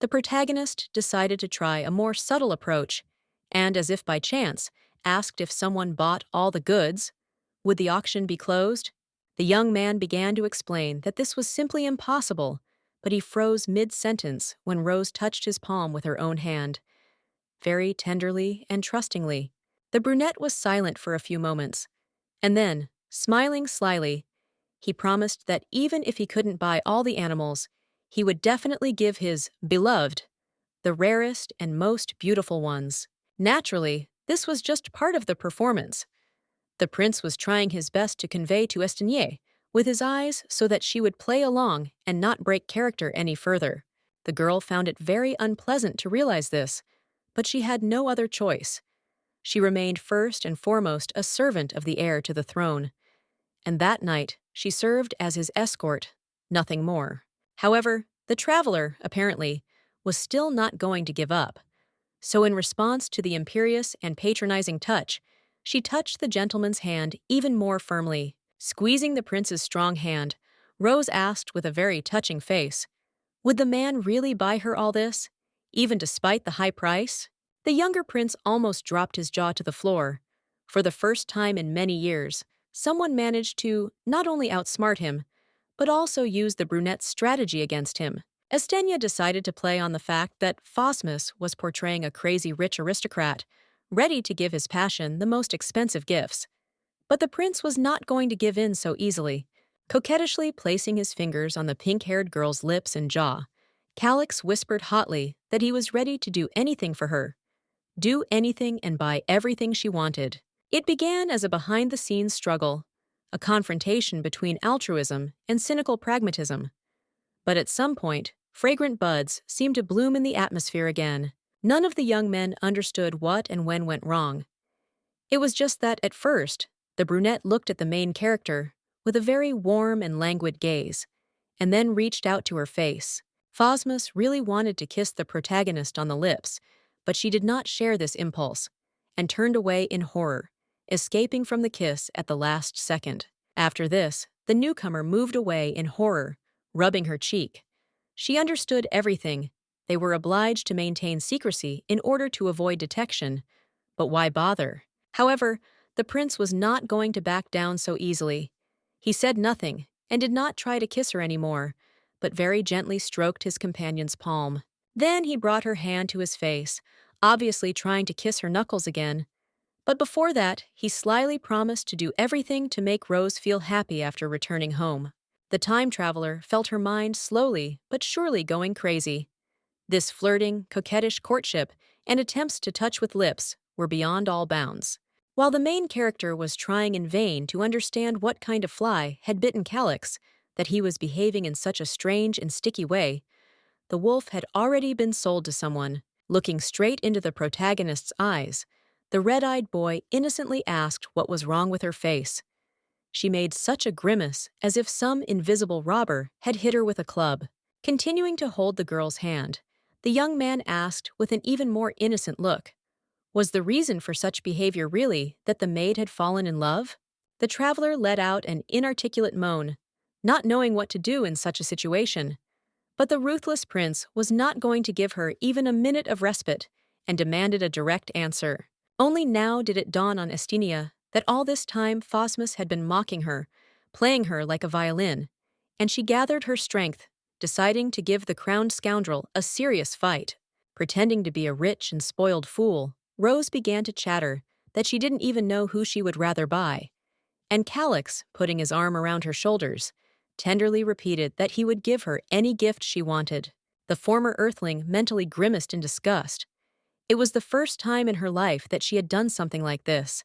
the protagonist decided to try a more subtle approach and, as if by chance, asked if someone bought all the goods. Would the auction be closed? The young man began to explain that this was simply impossible, but he froze mid-sentence when Rose touched his palm with her own hand, very tenderly and trustingly. The brunette was silent for a few moments, and then, smiling slyly, he promised that even if he couldn't buy all the animals, he would definitely give his beloved the rarest and most beautiful ones. Naturally, this was just part of the performance. The prince was trying his best to convey to Estienne with his eyes so that she would play along and not break character any further. The girl found it very unpleasant to realize this, but she had no other choice. She remained first and foremost a servant of the heir to the throne, and that night she served as his escort, nothing more. However, the traveler, apparently, was still not going to give up. So in response to the imperious and patronizing touch, she touched the gentleman's hand even more firmly. Squeezing the prince's strong hand, Rose asked with a very touching face, would the man really buy her all this, even despite the high price? The younger prince almost dropped his jaw to the floor. For the first time in many years, someone managed to not only outsmart him, but also use the brunette's strategy against him. Estenia decided to play on the fact that Phosmus was portraying a crazy rich aristocrat, ready to give his passion the most expensive gifts. But the prince was not going to give in so easily. Coquettishly placing his fingers on the pink-haired girl's lips and jaw, Calix whispered hotly that he was ready to do anything for her. Do anything and buy everything she wanted. It began as a behind-the-scenes struggle, a confrontation between altruism and cynical pragmatism. But at some point, fragrant buds seemed to bloom in the atmosphere again. None of the young men understood what and when went wrong. It was just that, at first, the brunette looked at the main character with a very warm and languid gaze, and then reached out to her face. Phosmus really wanted to kiss the protagonist on the lips, but she did not share this impulse, and turned away in horror, escaping from the kiss at the last second. After this, the newcomer moved away in horror, rubbing her cheek. She understood everything. They were obliged to maintain secrecy in order to avoid detection, but why bother? However, the prince was not going to back down so easily. He said nothing and did not try to kiss her anymore, but very gently stroked his companion's palm. Then he brought her hand to his face, obviously trying to kiss her knuckles again. But before that, he slyly promised to do everything to make Rose feel happy after returning home. The time traveler felt her mind slowly but surely going crazy. This flirting, coquettish courtship and attempts to touch with lips were beyond all bounds. While the main character was trying in vain to understand what kind of fly had bitten Calix, that he was behaving in such a strange and sticky way, the wolf had already been sold to someone. Looking straight into the protagonist's eyes, the red-eyed boy innocently asked what was wrong with her face. She made such a grimace as if some invisible robber had hit her with a club. Continuing to hold the girl's hand, the young man asked with an even more innocent look, was the reason for such behavior really that the maid had fallen in love? The traveler let out an inarticulate moan, not knowing what to do in such a situation. But the ruthless prince was not going to give her even a minute of respite and demanded a direct answer. Only now did it dawn on Estinia that all this time Phosmus had been mocking her, playing her like a violin, and she gathered her strength, deciding to give the crowned scoundrel a serious fight. Pretending to be a rich and spoiled fool, Rose began to chatter that she didn't even know who she would rather buy, and Calix, putting his arm around her shoulders, tenderly repeated that he would give her any gift she wanted. The former earthling mentally grimaced in disgust. It was the first time in her life that she had done something like this,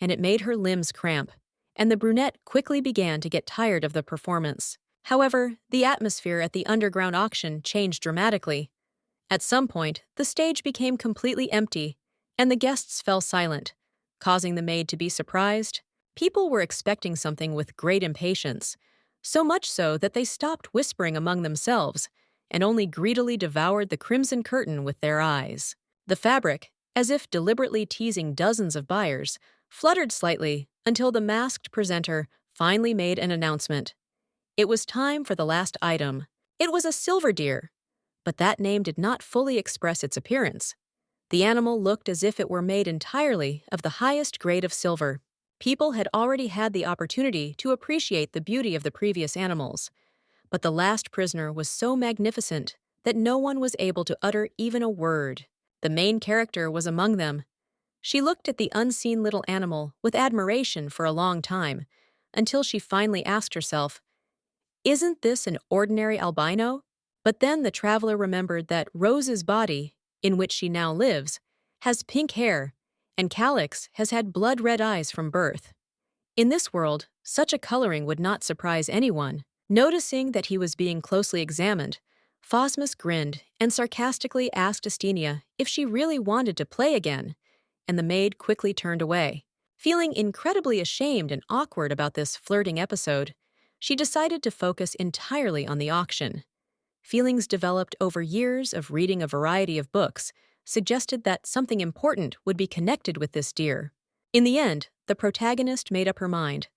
and it made her limbs cramp, and the brunette quickly began to get tired of the performance. However, the atmosphere at the underground auction changed dramatically. At some point, the stage became completely empty, and the guests fell silent, causing the maid to be surprised. People were expecting something with great impatience, so much so that they stopped whispering among themselves and only greedily devoured the crimson curtain with their eyes. The fabric, as if deliberately teasing dozens of buyers, fluttered slightly until the masked presenter finally made an announcement. It was time for the last item. It was a silver deer, but that name did not fully express its appearance. The animal looked as if it were made entirely of the highest grade of silver. People had already had the opportunity to appreciate the beauty of the previous animals, but the last prisoner was so magnificent that no one was able to utter even a word. The main character was among them. She looked at the unseen little animal with admiration for a long time, until she finally asked herself, "Isn't this an ordinary albino?" But then the traveler remembered that Rose's body, in which she now lives, has pink hair, and Calix has had blood-red eyes from birth. In this world, such a coloring would not surprise anyone. Noticing that he was being closely examined, Phosmus grinned and sarcastically asked Astinia if she really wanted to play again, and the maid quickly turned away. Feeling incredibly ashamed and awkward about this flirting episode, she decided to focus entirely on the auction. Feelings developed over years of reading a variety of books suggested that something important would be connected with this deer. In the end, the protagonist made up her mind,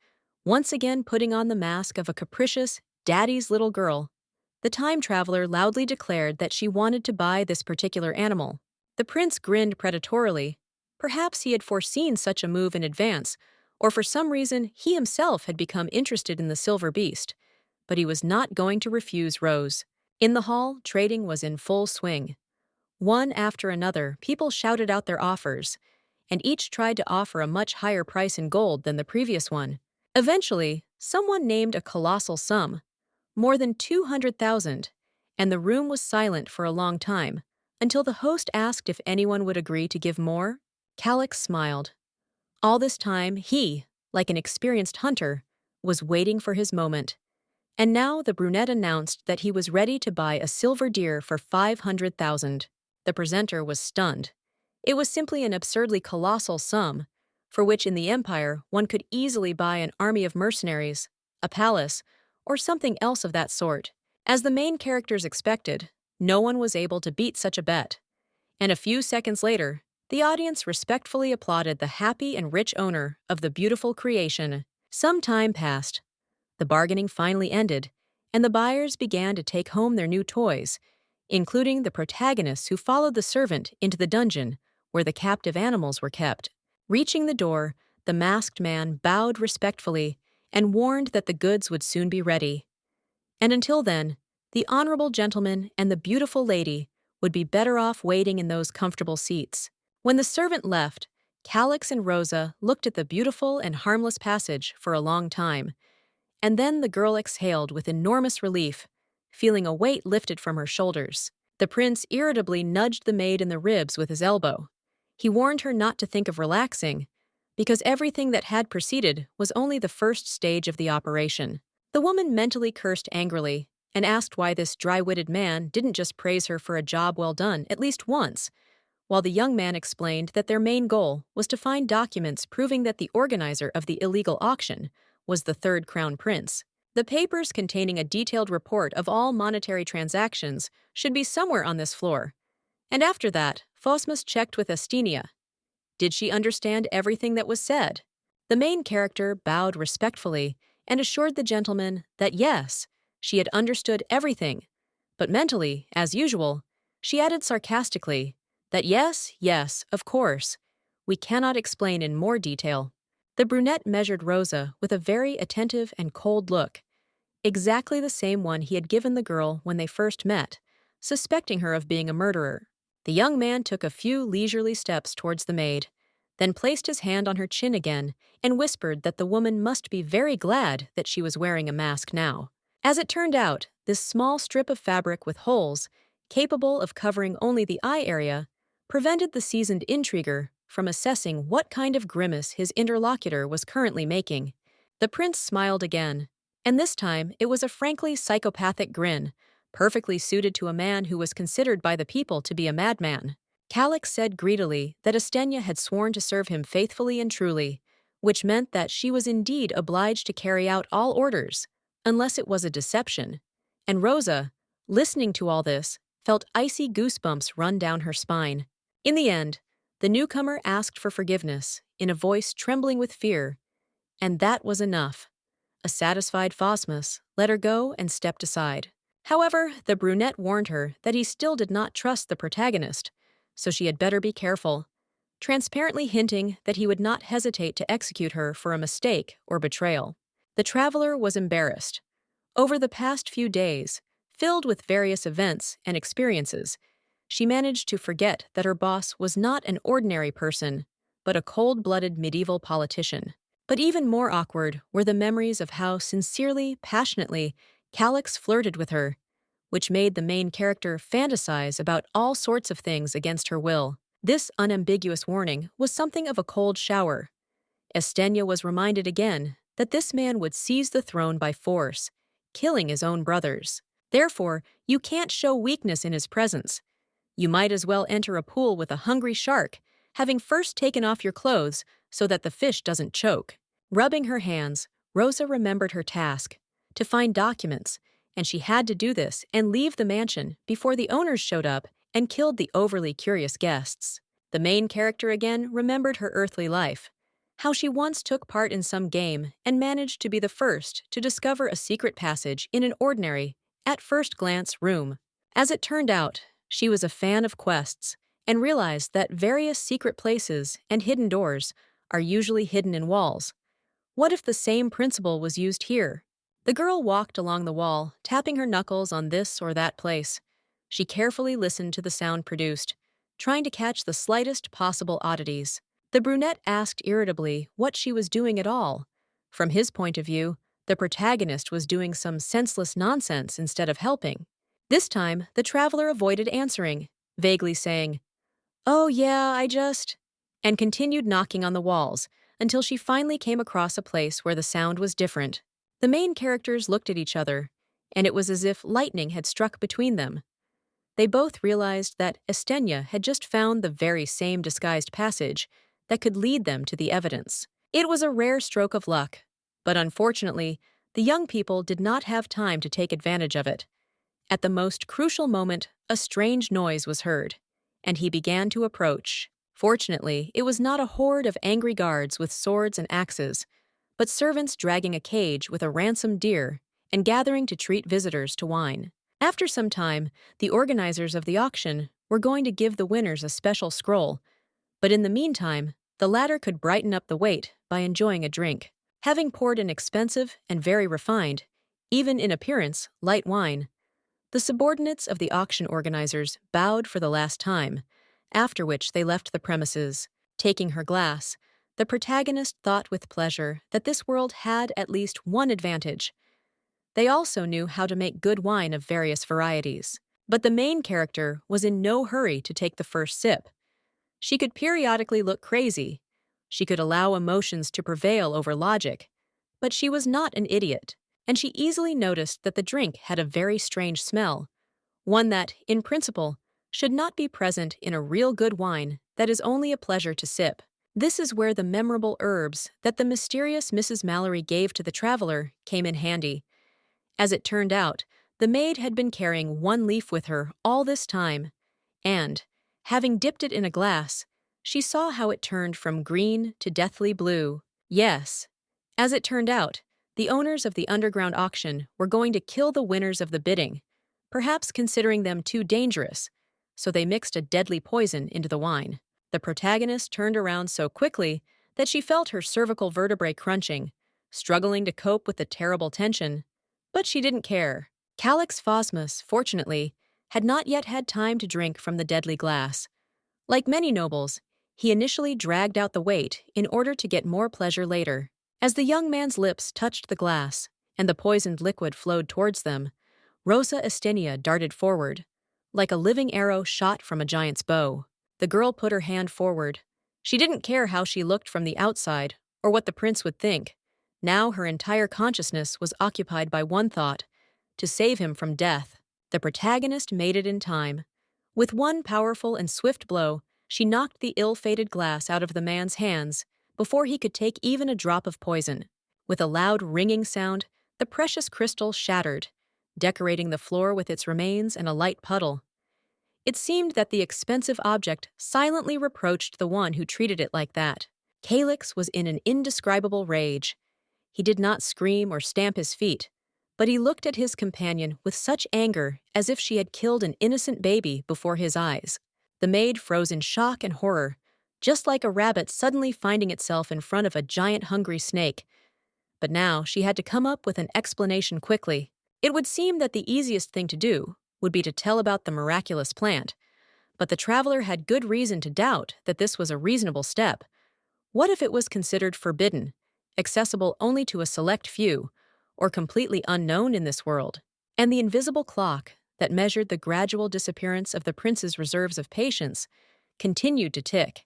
once again putting on the mask of a capricious, daddy's little girl. The time traveler loudly declared that she wanted to buy this particular animal. The prince grinned predatorily. Perhaps he had foreseen such a move in advance, or for some reason he himself had become interested in the silver beast. But he was not going to refuse Rose. In the hall, trading was in full swing. One after another, people shouted out their offers, and each tried to offer a much higher price in gold than the previous one. Eventually, someone named a colossal sum, more than 200,000, and the room was silent for a long time, until the host asked if anyone would agree to give more. Calix smiled. All this time, he, like an experienced hunter, was waiting for his moment. And now the brunette announced that he was ready to buy a silver deer for 500,000. The presenter was stunned. It was simply an absurdly colossal sum, for which in the Empire one could easily buy an army of mercenaries, a palace, or something else of that sort. As the main characters expected, no one was able to beat such a bet. And a few seconds later, the audience respectfully applauded the happy and rich owner of the beautiful creation. Some time passed. The bargaining finally ended, and the buyers began to take home their new toys, including the protagonists who followed the servant into the dungeon where the captive animals were kept. Reaching the door, the masked man bowed respectfully and warned that the goods would soon be ready. And until then, the honorable gentleman and the beautiful lady would be better off waiting in those comfortable seats. When the servant left, Calix and Rosa looked at the beautiful and harmless passage for a long time, and then the girl exhaled with enormous relief, feeling a weight lifted from her shoulders. The prince irritably nudged the maid in the ribs with his elbow. He warned her not to think of relaxing, because everything that had preceded was only the first stage of the operation. The woman mentally cursed angrily and asked why this dry-witted man didn't just praise her for a job well done at least once, while the young man explained that their main goal was to find documents proving that the organizer of the illegal auction was the third crown prince. The papers containing a detailed report of all monetary transactions should be somewhere on this floor. And after that, Phosmus checked with Astinia. Did she understand everything that was said? The main character bowed respectfully and assured the gentleman that yes, she had understood everything, but mentally, as usual, she added sarcastically that yes, of course, we cannot explain in more detail. The brunette measured Rosa with a very attentive and cold look, exactly the same one he had given the girl when they first met, suspecting her of being a murderer. The young man took a few leisurely steps towards the maid, then placed his hand on her chin again and whispered that the woman must be very glad that she was wearing a mask now. As it turned out, this small strip of fabric with holes, capable of covering only the eye area, prevented the seasoned intriguer from assessing what kind of grimace his interlocutor was currently making. The prince smiled again, and this time it was a frankly psychopathic grin, perfectly suited to a man who was considered by the people to be a madman. Calix said greedily that Astinia had sworn to serve him faithfully and truly, which meant that she was indeed obliged to carry out all orders, unless it was a deception. And Rosa, listening to all this, felt icy goosebumps run down her spine. In the end, the newcomer asked for forgiveness, in a voice trembling with fear, and that was enough. A satisfied Phosmus let her go and stepped aside. However, the brunette warned her that he still did not trust the protagonist, so she had better be careful, transparently hinting that he would not hesitate to execute her for a mistake or betrayal. The traveler was embarrassed. Over the past few days, filled with various events and experiences, she managed to forget that her boss was not an ordinary person, but a cold-blooded medieval politician. But even more awkward were the memories of how sincerely, passionately, Calix flirted with her, which made the main character fantasize about all sorts of things against her will. This unambiguous warning was something of a cold shower. Estenia was reminded again that this man would seize the throne by force, killing his own brothers. Therefore, you can't show weakness in his presence. You might as well enter a pool with a hungry shark, having first taken off your clothes so that the fish doesn't choke. Rubbing her hands, Rosa remembered her task, to find documents, and she had to do this and leave the mansion before the owners showed up and killed the overly curious guests. The main character again remembered her earthly life, how she once took part in some game and managed to be the first to discover a secret passage in an ordinary, at first glance, room. As it turned out, she was a fan of quests and realized that various secret places and hidden doors are usually hidden in walls. What if the same principle was used here? The girl walked along the wall, tapping her knuckles on this or that place. She carefully listened to the sound produced, trying to catch the slightest possible oddities. The brunette asked irritably what she was doing at all. From his point of view, the protagonist was doing some senseless nonsense instead of helping. This time, the traveler avoided answering, vaguely saying, "Oh yeah, and continued knocking on the walls until she finally came across a place where the sound was different. The main characters looked at each other, and it was as if lightning had struck between them. They both realized that Estenia had just found the very same disguised passage that could lead them to the evidence. It was a rare stroke of luck, but unfortunately, the young people did not have time to take advantage of it. At the most crucial moment, a strange noise was heard, and he began to approach. Fortunately, it was not a horde of angry guards with swords and axes, but servants dragging a cage with a ransomed deer and gathering to treat visitors to wine. After some time, the organizers of the auction were going to give the winners a special scroll, but in the meantime, the latter could brighten up the wait by enjoying a drink. Having poured an expensive and very refined, even in appearance, light wine, the subordinates of the auction organizers bowed for the last time, after which they left the premises. Taking her glass, the protagonist thought with pleasure that this world had at least one advantage. They also knew how to make good wine of various varieties. But the main character was in no hurry to take the first sip. She could periodically look crazy. She could allow emotions to prevail over logic. But she was not an idiot, and she easily noticed that the drink had a very strange smell, one that, in principle, should not be present in a real good wine that is only a pleasure to sip. This is where the memorable herbs that the mysterious Mrs. Mallory gave to the traveler came in handy. As it turned out, the maid had been carrying one leaf with her all this time, and, having dipped it in a glass, she saw how it turned from green to deathly blue. Yes, as it turned out, the owners of the underground auction were going to kill the winners of the bidding, perhaps considering them too dangerous, so they mixed a deadly poison into the wine. The protagonist turned around so quickly that she felt her cervical vertebrae crunching, struggling to cope with the terrible tension. But she didn't care. Calix Phosmus, fortunately, had not yet had time to drink from the deadly glass. Like many nobles, he initially dragged out the weight in order to get more pleasure later. As the young man's lips touched the glass and the poisoned liquid flowed towards them, Rosa Estenia darted forward, like a living arrow shot from a giant's bow. The girl put her hand forward. She didn't care how she looked from the outside or what the prince would think. Now her entire consciousness was occupied by one thought: to save him from death. The protagonist made it in time. With one powerful and swift blow, she knocked the ill-fated glass out of the man's hands before he could take even a drop of poison. With a loud ringing sound, the precious crystal shattered, decorating the floor with its remains and a light puddle. It seemed that the expensive object silently reproached the one who treated it like that. Calix was in an indescribable rage. He did not scream or stamp his feet, but he looked at his companion with such anger as if she had killed an innocent baby before his eyes. The maid froze in shock and horror, just like a rabbit suddenly finding itself in front of a giant hungry snake. But now she had to come up with an explanation quickly. It would seem that the easiest thing to do would be to tell about the miraculous plant, but the traveler had good reason to doubt that this was a reasonable step. What if it was considered forbidden, accessible only to a select few, or completely unknown in this world? And the invisible clock that measured the gradual disappearance of the prince's reserves of patience continued to tick,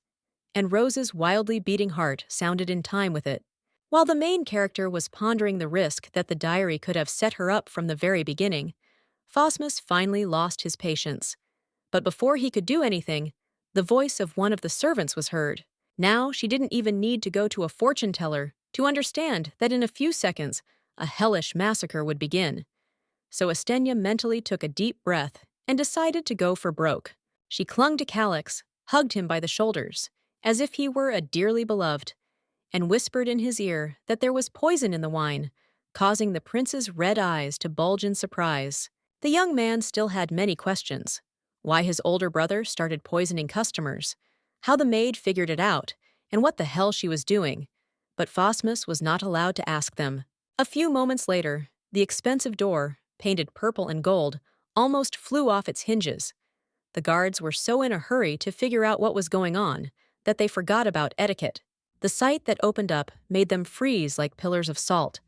and Rose's wildly beating heart sounded in time with it. While the main character was pondering the risk that the diary could have set her up from the very beginning, Phosmus finally lost his patience. But before he could do anything, the voice of one of the servants was heard. Now she didn't even need to go to a fortune teller to understand that in a few seconds, a hellish massacre would begin. So Estenia mentally took a deep breath and decided to go for broke. She clung to Calix, hugged him by the shoulders, as if he were a dearly beloved, and whispered in his ear that there was poison in the wine, causing the prince's red eyes to bulge in surprise. The young man still had many questions. Why his older brother started poisoning customers, how the maid figured it out, and what the hell she was doing. But Phosmus was not allowed to ask them. A few moments later, the expensive door, painted purple and gold, almost flew off its hinges. The guards were so in a hurry to figure out what was going on that they forgot about etiquette. The sight that opened up made them freeze like pillars of salt.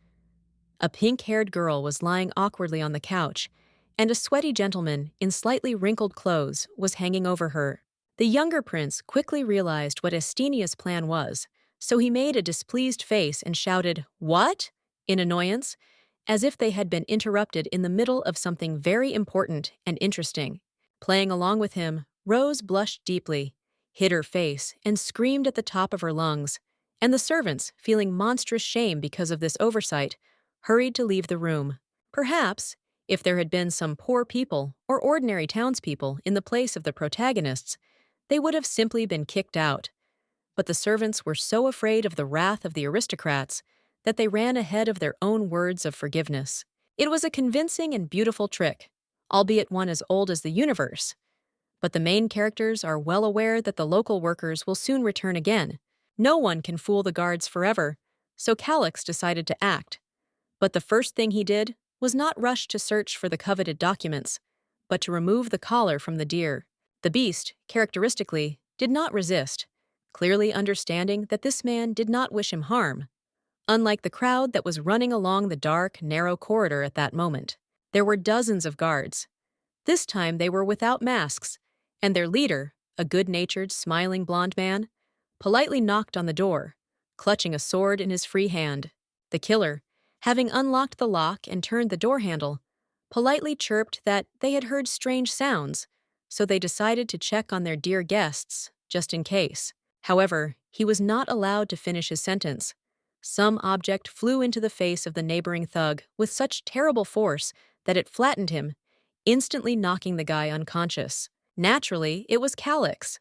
A pink-haired girl was lying awkwardly on the couch, and a sweaty gentleman in slightly wrinkled clothes was hanging over her. The younger prince quickly realized what Estenia's plan was, so he made a displeased face and shouted, "What?" in annoyance, as if they had been interrupted in the middle of something very important and interesting. Playing along with him, Rose blushed deeply, hid her face, and screamed at the top of her lungs, and the servants, feeling monstrous shame because of this oversight, hurried to leave the room. Perhaps, if there had been some poor people or ordinary townspeople in the place of the protagonists, they would have simply been kicked out. But the servants were so afraid of the wrath of the aristocrats that they ran ahead of their own words of forgiveness. It was a convincing and beautiful trick, albeit one as old as the universe. But the main characters are well aware that the local workers will soon return again. No one can fool the guards forever, so Calix decided to act. But the first thing he did was not rush to search for the coveted documents, but to remove the collar from the deer. The beast, characteristically, did not resist, clearly understanding that this man did not wish him harm. Unlike the crowd that was running along the dark, narrow corridor at that moment, there were dozens of guards. This time they were without masks, and their leader, a good-natured, smiling blond man, politely knocked on the door, clutching a sword in his free hand. The killer, having unlocked the lock and turned the door handle, politely chirped that they had heard strange sounds, so they decided to check on their dear guests, just in case. However, he was not allowed to finish his sentence. Some object flew into the face of the neighboring thug with such terrible force that it flattened him, instantly knocking the guy unconscious. Naturally, it was Calix.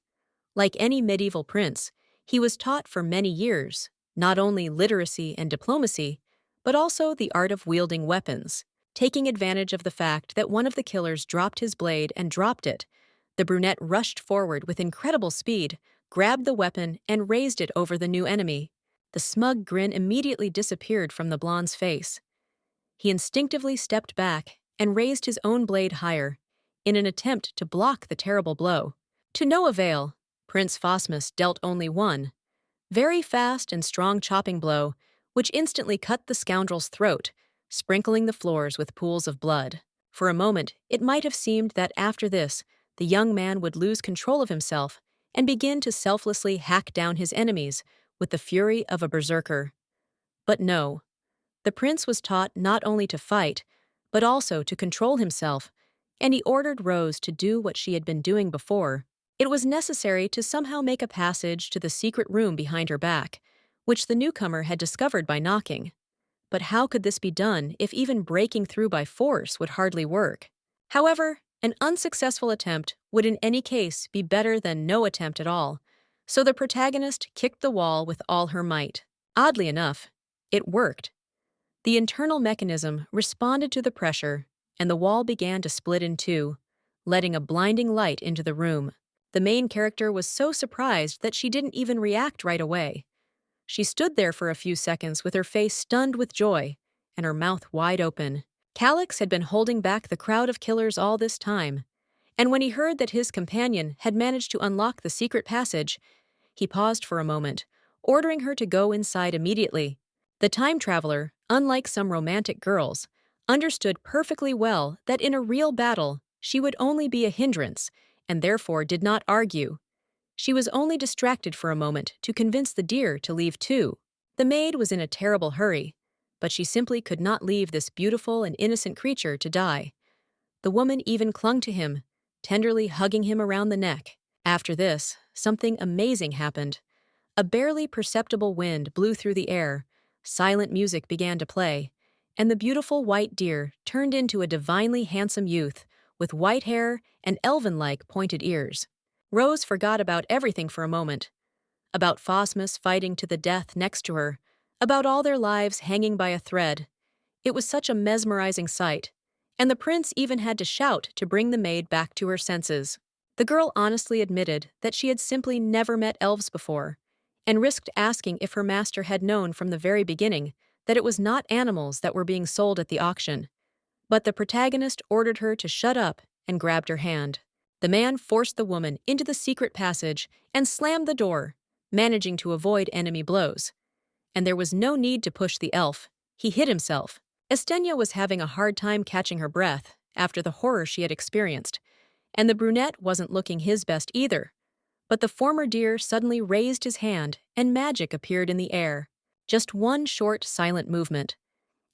Like any medieval prince, he was taught for many years, not only literacy and diplomacy, but also the art of wielding weapons. Taking advantage of the fact that one of the killers dropped his blade and dropped it, the brunette rushed forward with incredible speed, grabbed the weapon, and raised it over the new enemy. The smug grin immediately disappeared from the blonde's face. He instinctively stepped back and raised his own blade higher, in an attempt to block the terrible blow. To no avail, Prince Phosmus dealt only one, very fast and strong chopping blow, which instantly cut the scoundrel's throat, sprinkling the floors with pools of blood. For a moment, it might have seemed that after this, the young man would lose control of himself and begin to selflessly hack down his enemies with the fury of a berserker. But no. The prince was taught not only to fight, but also to control himself, and he ordered Rose to do what she had been doing before. It was necessary to somehow make a passage to the secret room behind her back, which the newcomer had discovered by knocking. But how could this be done if even breaking through by force would hardly work? However, an unsuccessful attempt would in any case be better than no attempt at all, so the protagonist kicked the wall with all her might. Oddly enough, it worked. The internal mechanism responded to the pressure, and the wall began to split in two, letting a blinding light into the room. The main character was so surprised that she didn't even react right away. She stood there for a few seconds with her face stunned with joy and her mouth wide open. Calix had been holding back the crowd of killers all this time, and when he heard that his companion had managed to unlock the secret passage, he paused for a moment, ordering her to go inside immediately. The time traveler, unlike some romantic girls, understood perfectly well that in a real battle she would only be a hindrance, and therefore did not argue. She was only distracted for a moment to convince the deer to leave too. The maid was in a terrible hurry, but she simply could not leave this beautiful and innocent creature to die. The woman even clung to him, tenderly hugging him around the neck. After this, something amazing happened. A barely perceptible wind blew through the air, silent music began to play, and the beautiful white deer turned into a divinely handsome youth with white hair and elven-like pointed ears. Rose forgot about everything for a moment, about Phosmus fighting to the death next to her, about all their lives hanging by a thread. It was such a mesmerizing sight, and the prince even had to shout to bring the maid back to her senses. The girl honestly admitted that she had simply never met elves before, and risked asking if her master had known from the very beginning that it was not animals that were being sold at the auction. But the protagonist ordered her to shut up and grabbed her hand. The man forced the woman into the secret passage and slammed the door, managing to avoid enemy blows. And there was no need to push the elf. He hid himself. Estenia was having a hard time catching her breath after the horror she had experienced, and the brunette wasn't looking his best either. But the former deer suddenly raised his hand and magic appeared in the air. Just one short, silent movement,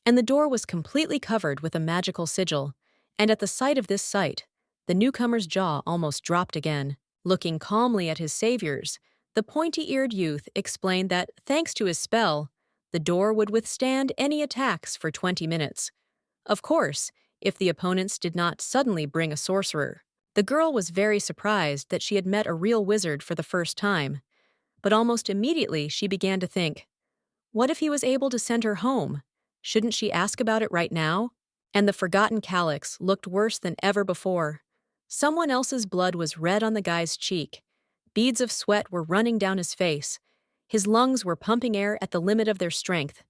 and the door was completely covered with a magical sigil, and at the sight of this sight, the newcomer's jaw almost dropped again. Looking calmly at his saviors, the pointy-eared youth explained that, thanks to his spell, the door would withstand any attacks for 20 minutes. Of course, if the opponents did not suddenly bring a sorcerer. The girl was very surprised that she had met a real wizard for the first time, but almost immediately she began to think, what if he was able to send her home? Shouldn't she ask about it right now? And the forgotten Calix looked worse than ever before. Someone else's blood was red on the guy's cheek. Beads of sweat were running down his face. His lungs were pumping air at the limit of their strength,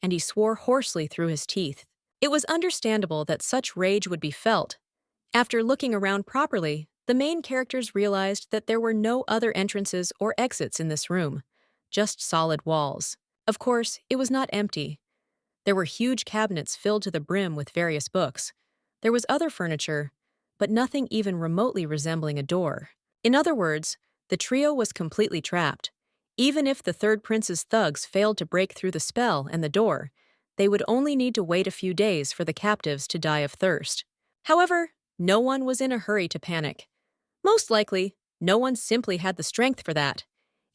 and he swore hoarsely through his teeth. It was understandable that such rage would be felt. After looking around properly, the main characters realized that there were no other entrances or exits in this room, just solid walls. Of course, it was not empty. There were huge cabinets filled to the brim with various books. There was other furniture, but nothing even remotely resembling a door. In other words, the trio was completely trapped. Even if the third prince's thugs failed to break through the spell and the door, they would only need to wait a few days for the captives to die of thirst. However, no one was in a hurry to panic. Most likely, no one simply had the strength for that.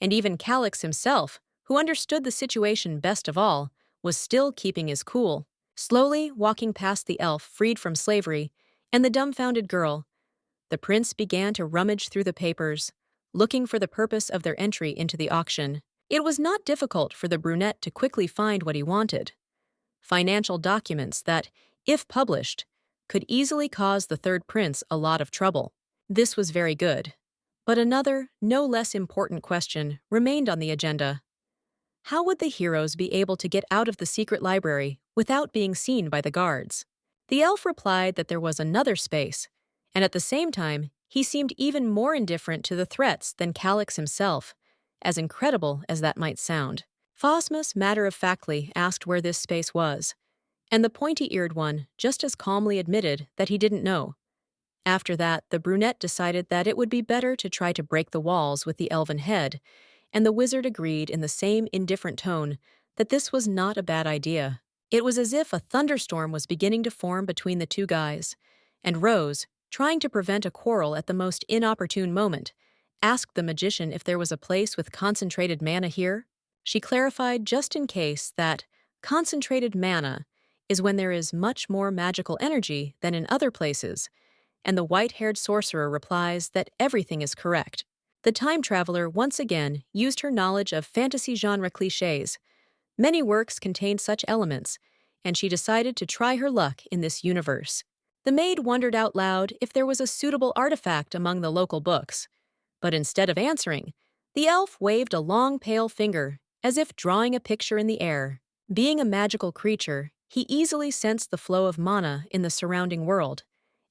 And even Calix himself, who understood the situation best of all, was still keeping his cool. Slowly walking past the elf freed from slavery and the dumbfounded girl, the prince began to rummage through the papers, looking for the purpose of their entry into the auction. It was not difficult for the brunette to quickly find what he wanted. Financial documents that, if published, could easily cause the third prince a lot of trouble. This was very good. But another, no less important question remained on the agenda. How would the heroes be able to get out of the secret library without being seen by the guards? The elf replied that there was another space, and at the same time, he seemed even more indifferent to the threats than Calix himself, as incredible as that might sound. Phosmus matter-of-factly asked where this space was, and the pointy-eared one just as calmly admitted that he didn't know. After that, the brunette decided that it would be better to try to break the walls with the elven head, and the wizard agreed in the same indifferent tone that this was not a bad idea. It was as if a thunderstorm was beginning to form between the two guys, and Rose, trying to prevent a quarrel at the most inopportune moment, asked the magician if there was a place with concentrated mana here. She clarified just in case that concentrated mana is when there is much more magical energy than in other places, and the white-haired sorcerer replies that everything is correct. The time traveler once again used her knowledge of fantasy genre clichés. Many works contained such elements, and she decided to try her luck in this universe. The maid wondered out loud if there was a suitable artifact among the local books, but instead of answering, the elf waved a long pale finger, as if drawing a picture in the air. Being a magical creature, he easily sensed the flow of mana in the surrounding world,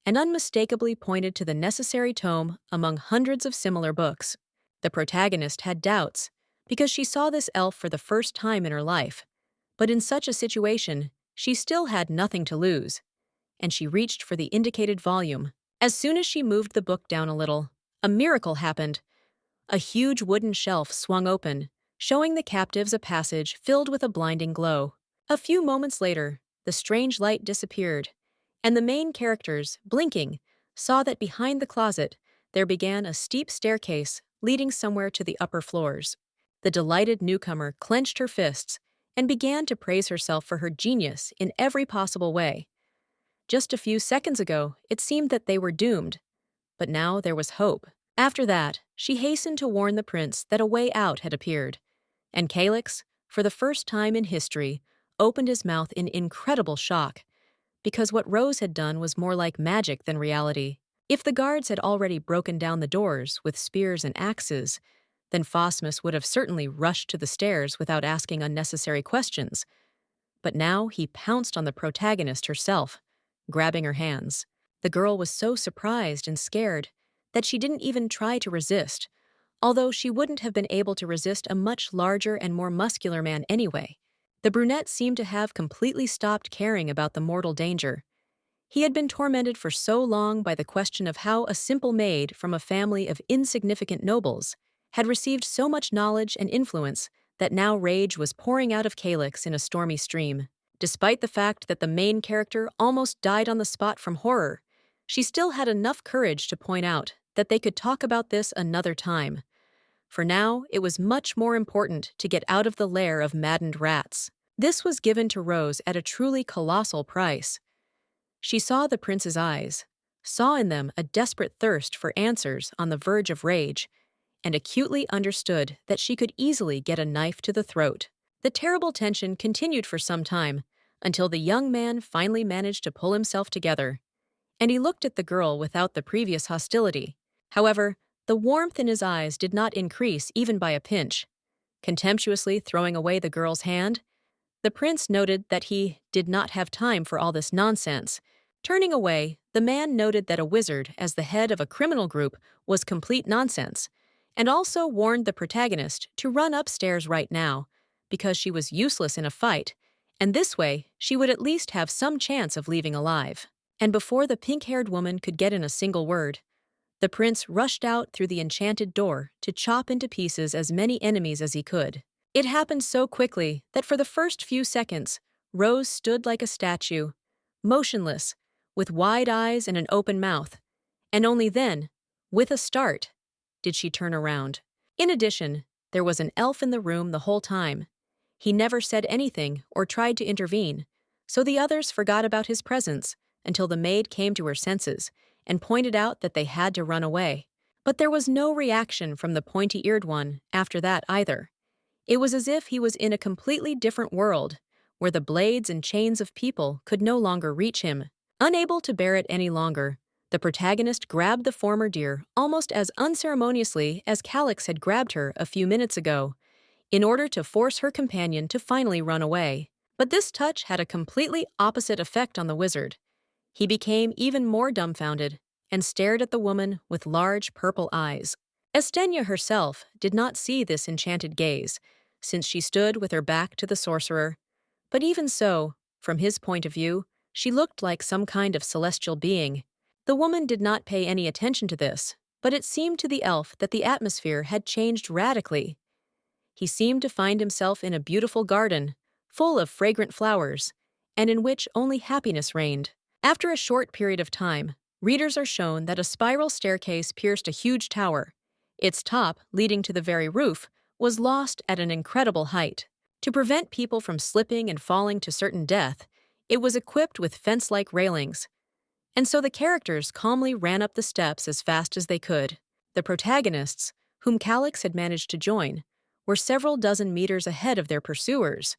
and unmistakably pointed to the necessary tome among hundreds of similar books. The protagonist had doubts, because she saw this elf for the first time in her life. But in such a situation, she still had nothing to lose, and she reached for the indicated volume. As soon as she moved the book down a little, a miracle happened. A huge wooden shelf swung open, showing the captives a passage filled with a blinding glow. A few moments later, the strange light disappeared, and the main characters, blinking, saw that behind the closet there began a steep staircase leading somewhere to the upper floors. The delighted newcomer clenched her fists and began to praise herself for her genius in every possible way. Just a few seconds ago, it seemed that they were doomed, but now there was hope. After that, she hastened to warn the prince that a way out had appeared, and Calyx, for the first time in history, opened his mouth in incredible shock, because what Rose had done was more like magic than reality. If the guards had already broken down the doors with spears and axes, then Phosmus would have certainly rushed to the stairs without asking unnecessary questions. But now he pounced on the protagonist herself, grabbing her hands. The girl was so surprised and scared that she didn't even try to resist, although she wouldn't have been able to resist a much larger and more muscular man anyway. The brunette seemed to have completely stopped caring about the mortal danger. He had been tormented for so long by the question of how a simple maid from a family of insignificant nobles had received so much knowledge and influence that now rage was pouring out of Calyx in a stormy stream. Despite the fact that the main character almost died on the spot from horror, she still had enough courage to point out that they could talk about this another time. For now, it was much more important to get out of the lair of maddened rats. This was given to Rose at a truly colossal price. She saw the prince's eyes, saw in them a desperate thirst for answers on the verge of rage, and acutely understood that she could easily get a knife to the throat. The terrible tension continued for some time, until the young man finally managed to pull himself together, and he looked at the girl without the previous hostility. However, the warmth in his eyes did not increase even by a pinch. Contemptuously throwing away the girl's hand, the prince noted that he did not have time for all this nonsense. Turning away, the man noted that a wizard as the head of a criminal group was complete nonsense, and also warned the protagonist to run upstairs right now, because she was useless in a fight, and this way she would at least have some chance of leaving alive. And before the pink-haired woman could get in a single word, the prince rushed out through the enchanted door to chop into pieces as many enemies as he could. It happened so quickly that for the first few seconds, Rose stood like a statue, motionless, with wide eyes and an open mouth, and only then, with a start, did she turn around. In addition, there was an elf in the room the whole time. He never said anything or tried to intervene, so the others forgot about his presence until the maid came to her senses and pointed out that they had to run away. But there was no reaction from the pointy-eared one after that either. It was as if he was in a completely different world, where the blades and chains of people could no longer reach him. Unable to bear it any longer, the protagonist grabbed the former deer almost as unceremoniously as Calyx had grabbed her a few minutes ago, in order to force her companion to finally run away. But this touch had a completely opposite effect on the wizard. He became even more dumbfounded and stared at the woman with large purple eyes. Estenia herself did not see this enchanted gaze, since she stood with her back to the sorcerer. But even so, from his point of view, she looked like some kind of celestial being. The woman did not pay any attention to this, but it seemed to the elf that the atmosphere had changed radically. He seemed to find himself in a beautiful garden, full of fragrant flowers, and in which only happiness reigned. After a short period of time, readers are shown that a spiral staircase pierced a huge tower. Its top, leading to the very roof, was lost at an incredible height. To prevent people from slipping and falling to certain death, it was equipped with fence-like railings, and so the characters calmly ran up the steps as fast as they could. The protagonists, whom Calyx had managed to join, were several dozen meters ahead of their pursuers,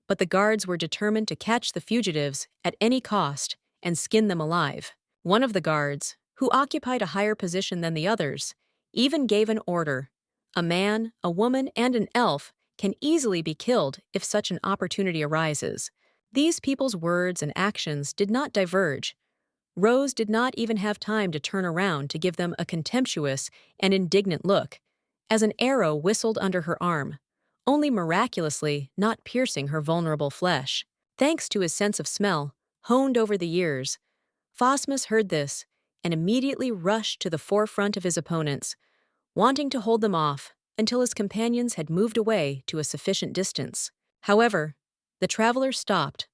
but the guards were determined to catch the fugitives at any cost and skin them alive. One of the guards, who occupied a higher position than the others, even gave an order. A man, a woman, and an elf can easily be killed if such an opportunity arises. These people's words and actions did not diverge. Rose did not even have time to turn around to give them a contemptuous and indignant look, as an arrow whistled under her arm, only miraculously not piercing her vulnerable flesh. Thanks to his sense of smell, honed over the years, Phosmus heard this and immediately rushed to the forefront of his opponents, wanting to hold them off until his companions had moved away to a sufficient distance. However, the traveler stopped.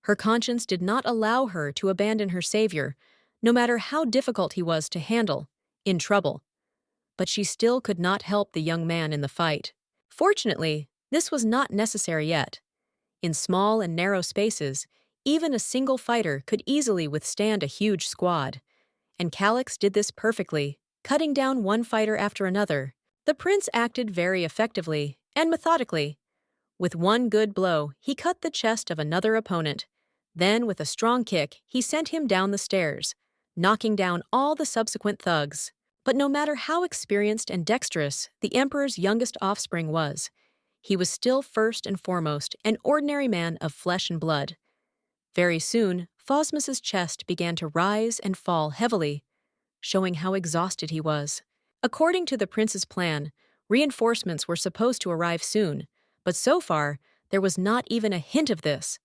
Her conscience did not allow her to abandon her savior, no matter how difficult he was to handle, in trouble. But she still could not help the young man in the fight. Fortunately, this was not necessary yet. In small and narrow spaces, even a single fighter could easily withstand a huge squad, and Calix did this perfectly, cutting down one fighter after another. The prince acted very effectively and methodically. With one good blow, he cut the chest of another opponent. Then, with a strong kick, he sent him down the stairs, knocking down all the subsequent thugs. But no matter how experienced and dexterous the emperor's youngest offspring was, he was still first and foremost an ordinary man of flesh and blood. Very soon, Phosmus's chest began to rise and fall heavily, showing how exhausted he was. According to the prince's plan, reinforcements were supposed to arrive soon, but so far, there was not even a hint of this,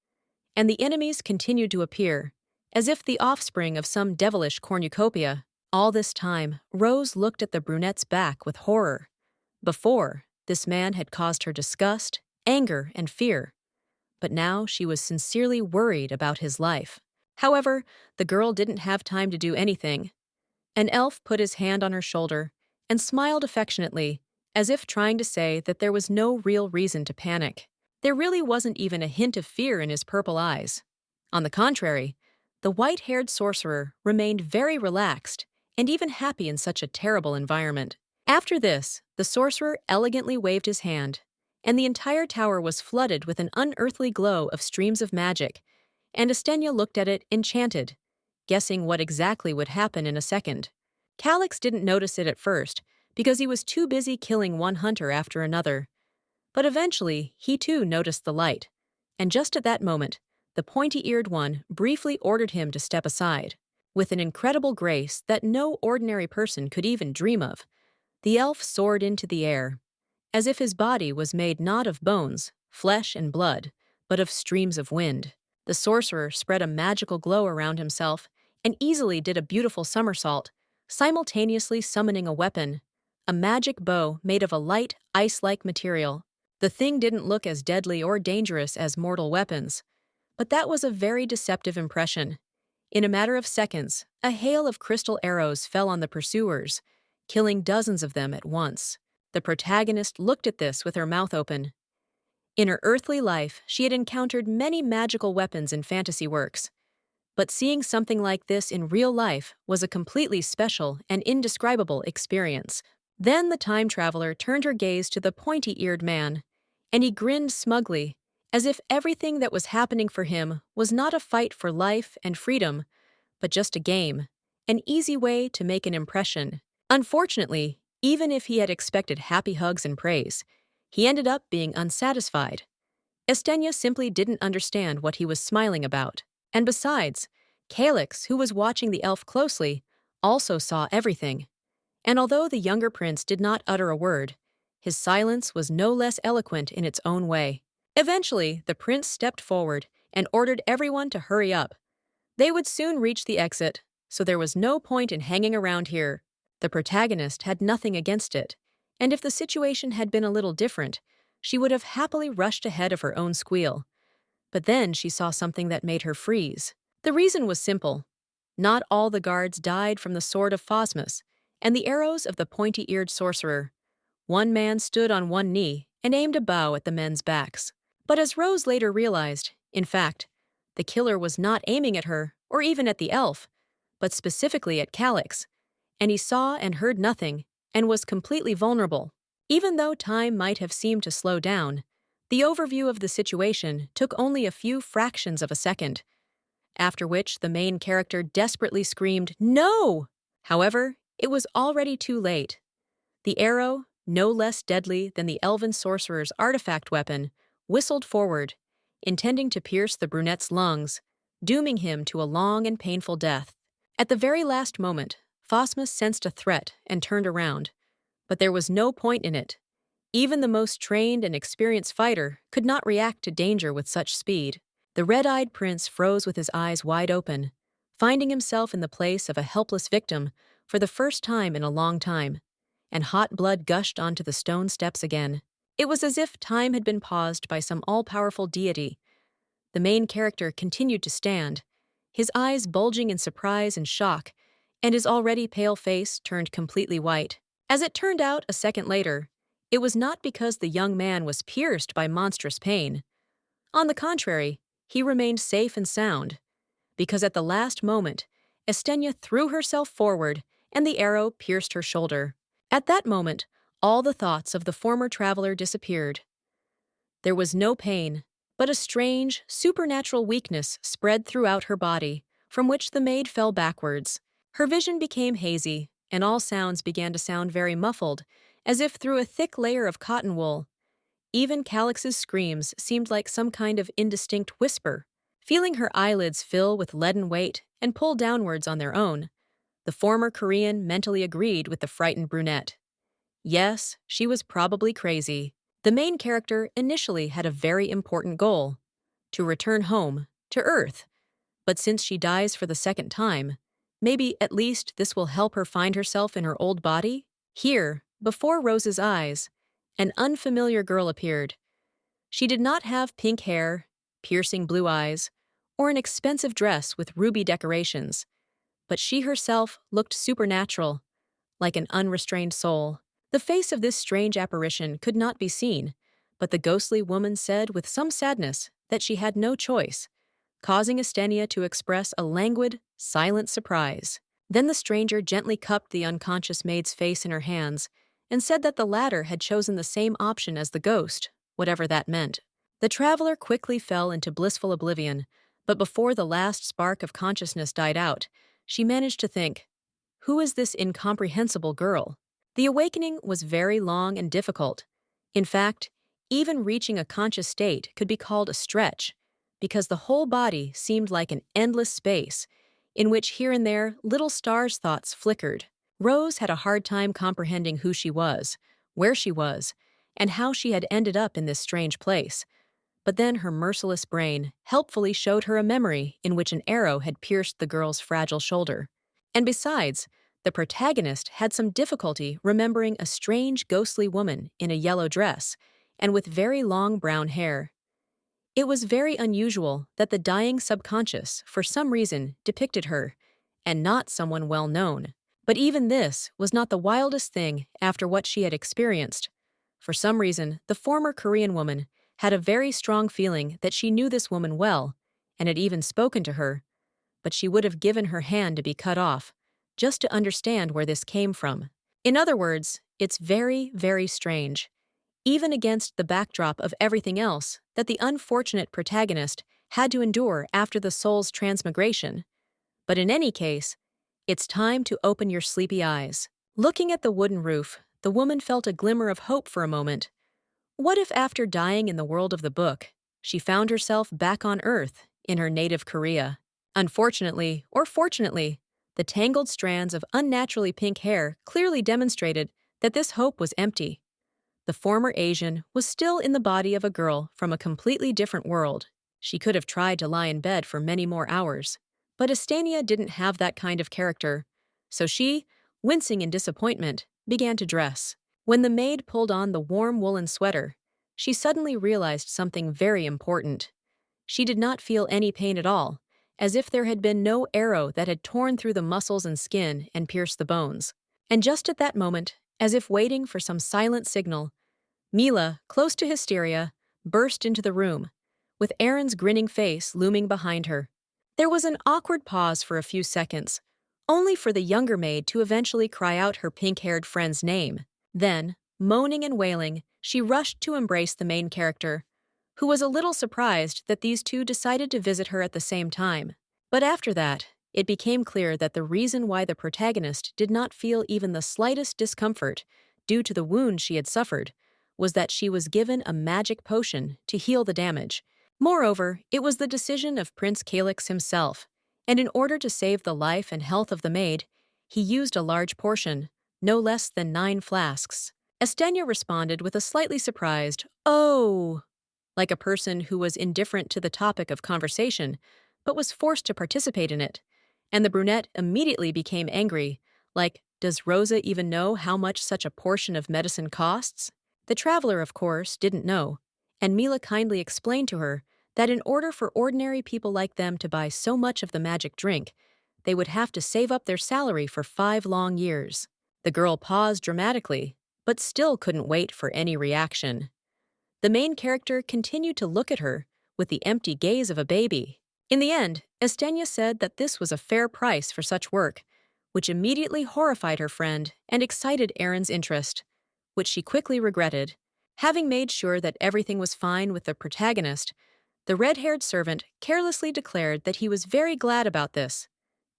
and the enemies continued to appear, as if the offspring of some devilish cornucopia. All this time, Rose looked at the brunette's back with horror. Before, this man had caused her disgust, anger, and fear, but now she was sincerely worried about his life. However, the girl didn't have time to do anything. An elf put his hand on her shoulder and smiled affectionately, as if trying to say that there was no real reason to panic. There really wasn't even a hint of fear in his purple eyes. On the contrary, the white-haired sorcerer remained very relaxed and even happy in such a terrible environment. After this, the sorcerer elegantly waved his hand, and the entire tower was flooded with an unearthly glow of streams of magic, and Estenia looked at it enchanted, guessing what exactly would happen in a second. Calix didn't notice it at first, because he was too busy killing one hunter after another. But eventually, he too noticed the light, and just at that moment, the pointy-eared one briefly ordered him to step aside. With an incredible grace that no ordinary person could even dream of, the elf soared into the air, as if his body was made not of bones, flesh, and blood, but of streams of wind. The sorcerer spread a magical glow around himself and easily did a beautiful somersault, simultaneously summoning a weapon, a magic bow made of a light, ice-like material. The thing didn't look as deadly or dangerous as mortal weapons, but that was a very deceptive impression. In a matter of seconds, a hail of crystal arrows fell on the pursuers, killing dozens of them at once. The protagonist looked at this with her mouth open. In her earthly life, she had encountered many magical weapons in fantasy works, but seeing something like this in real life was a completely special and indescribable experience. Then the time traveler turned her gaze to the pointy-eared man, and he grinned smugly, as if everything that was happening for him was not a fight for life and freedom, but just a game, an easy way to make an impression. Unfortunately, even if he had expected happy hugs and praise, he ended up being unsatisfied. Estenia simply didn't understand what he was smiling about. And besides, Calix, who was watching the elf closely, also saw everything. And although the younger prince did not utter a word, his silence was no less eloquent in its own way. Eventually, the prince stepped forward and ordered everyone to hurry up. They would soon reach the exit, so there was no point in hanging around here. The protagonist had nothing against it, and if the situation had been a little different, she would have happily rushed ahead of her own squeal. But then she saw something that made her freeze. The reason was simple. Not all the guards died from the sword of Phosmus and the arrows of the pointy-eared sorcerer. One man stood on one knee and aimed a bow at the men's backs. But as Rose later realized, in fact, the killer was not aiming at her or even at the elf, but specifically at Calix, and he saw and heard nothing and was completely vulnerable. Even though time might have seemed to slow down, The overview of the situation took only a few fractions of a second, after which the main character desperately screamed, "No!" However, it was already too late. The arrow, no less deadly than the elven sorcerer's artifact weapon, whistled forward, intending to pierce the brunette's lungs, dooming him to a long and painful death. At the very last moment, Phosmus sensed a threat and turned around, but there was no point in it. Even the most trained and experienced fighter could not react to danger with such speed. The red-eyed prince froze with his eyes wide open, finding himself in the place of a helpless victim for the first time in a long time, and hot blood gushed onto the stone steps again. It was as if time had been paused by some all-powerful deity. The main character continued to stand, his eyes bulging in surprise and shock, and his already pale face turned completely white. As it turned out a second later, it was not because the young man was pierced by monstrous pain. On the contrary, he remained safe and sound, because at the last moment, Estenia threw herself forward and the arrow pierced her shoulder. At that moment, all the thoughts of the former traveler disappeared. There was no pain, but a strange, supernatural weakness spread throughout her body, from which the maid fell backwards. Her vision became hazy, and all sounds began to sound very muffled, as if through a thick layer of cotton wool. Even Calix's screams seemed like some kind of indistinct whisper. Feeling her eyelids fill with leaden weight and pull downwards on their own, the former Korean mentally agreed with the frightened brunette. Yes, she was probably crazy. The main character initially had a very important goal: to return home, to Earth. But since she dies for the second time, maybe at least this will help her find herself in her old body? Here, before Rose's eyes, an unfamiliar girl appeared. She did not have pink hair, piercing blue eyes, or an expensive dress with ruby decorations, but she herself looked supernatural, like an unrestrained soul. The face of this strange apparition could not be seen, but the ghostly woman said with some sadness that she had no choice, causing Estenia to express a languid, silent surprise. Then the stranger gently cupped the unconscious maid's face in her hands and said that the latter had chosen the same option as the ghost, whatever that meant. The traveler quickly fell into blissful oblivion, but before the last spark of consciousness died out, she managed to think, "Who is this incomprehensible girl?" The awakening was very long and difficult. In fact, even reaching a conscious state could be called a stretch, because the whole body seemed like an endless space, in which here and there little stars' thoughts flickered. Rose had a hard time comprehending who she was, where she was, and how she had ended up in this strange place. But then her merciless brain helpfully showed her a memory in which an arrow had pierced the girl's fragile shoulder. And besides, the protagonist had some difficulty remembering a strange ghostly woman in a yellow dress and with very long brown hair. It was very unusual that the dying subconscious, for some reason, depicted her, and not someone well known. But even this was not the wildest thing after what she had experienced. For some reason, the former Korean woman had a very strong feeling that she knew this woman well, and had even spoken to her, but she would have given her hand to be cut off, just to understand where this came from. In other words, it's very, very strange, even against the backdrop of everything else that the unfortunate protagonist had to endure after the soul's transmigration. But in any case, it's time to open your sleepy eyes. Looking at the wooden roof, the woman felt a glimmer of hope for a moment. What if after dying in the world of the book, she found herself back on Earth, in her native Korea? Unfortunately, or fortunately, the tangled strands of unnaturally pink hair clearly demonstrated that this hope was empty. The former Asian was still in the body of a girl from a completely different world. She could have tried to lie in bed for many more hours. But Estenia didn't have that kind of character, so she, wincing in disappointment, began to dress. When the maid pulled on the warm woolen sweater, she suddenly realized something very important. She did not feel any pain at all, as if there had been no arrow that had torn through the muscles and skin and pierced the bones. And just at that moment, as if waiting for some silent signal, Mila, close to hysteria, burst into the room, with Aaron's grinning face looming behind her. There was an awkward pause for a few seconds, only for the younger maid to eventually cry out her pink-haired friend's name. Then, moaning and wailing, she rushed to embrace the main character, who was a little surprised that these two decided to visit her at the same time. But after that, it became clear that the reason why the protagonist did not feel even the slightest discomfort due to the wound she had suffered was that she was given a magic potion to heal the damage. Moreover, it was the decision of Prince Calyx himself, and in order to save the life and health of the maid, he used a large portion, no less than 9 flasks. Estenia responded with a slightly surprised, "Oh," like a person who was indifferent to the topic of conversation, but was forced to participate in it. And the brunette immediately became angry, like, does Rosa even know how much such a portion of medicine costs? The traveler, of course, didn't know, and Mila kindly explained to her that in order for ordinary people like them to buy so much of the magic drink, they would have to save up their salary for 5 long years. The girl paused dramatically, but still couldn't wait for any reaction. The main character continued to look at her with the empty gaze of a baby. In the end, Estenia said that this was a fair price for such work, which immediately horrified her friend and excited Erin's interest, which she quickly regretted. Having made sure that everything was fine with the protagonist, the red-haired servant carelessly declared that he was very glad about this.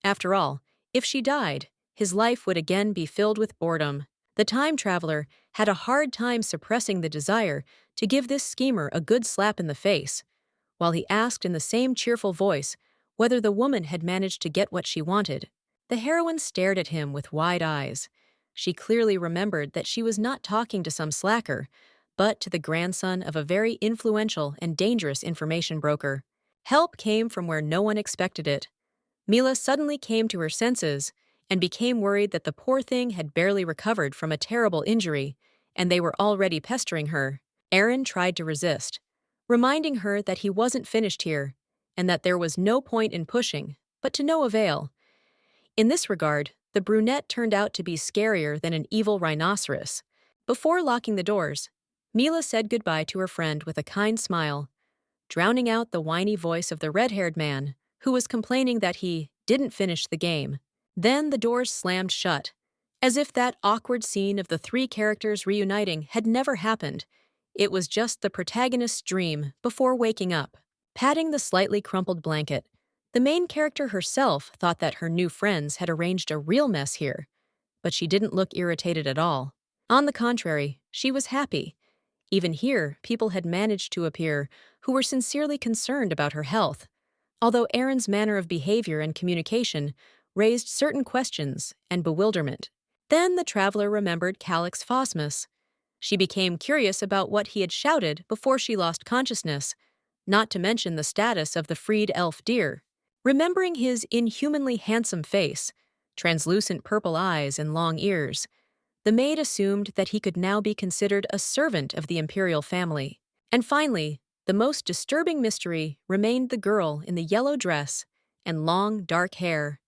After all, if she died, his life would again be filled with boredom. The time traveler had a hard time suppressing the desire to give this schemer a good slap in the face, while he asked in the same cheerful voice whether the woman had managed to get what she wanted. The heroine stared at him with wide eyes. She clearly remembered that she was not talking to some slacker, but to the grandson of a very influential and dangerous information broker. Help came from where no one expected it. Mila suddenly came to her senses and became worried that the poor thing had barely recovered from a terrible injury, and they were already pestering her. Erin tried to resist, reminding her that he wasn't finished here, and that there was no point in pushing, but to no avail. In this regard, the brunette turned out to be scarier than an evil rhinoceros. Before locking the doors, Mila said goodbye to her friend with a kind smile, drowning out the whiny voice of the red-haired man, who was complaining that he didn't finish the game. Then the doors slammed shut, as if that awkward scene of the 3 characters reuniting had never happened. It was just the protagonist's dream before waking up. Patting the slightly crumpled blanket, the main character herself thought that her new friends had arranged a real mess here, but she didn't look irritated at all. On the contrary, she was happy. Even here, people had managed to appear who were sincerely concerned about her health, although Erin's manner of behavior and communication raised certain questions and bewilderment. Then the traveler remembered Calix Phosmus. She became curious about what he had shouted before she lost consciousness, not to mention the status of the freed elf deer. Remembering his inhumanly handsome face, translucent purple eyes and long ears, the maid assumed that he could now be considered a servant of the imperial family. And finally, the most disturbing mystery remained the girl in the yellow dress and long, dark hair,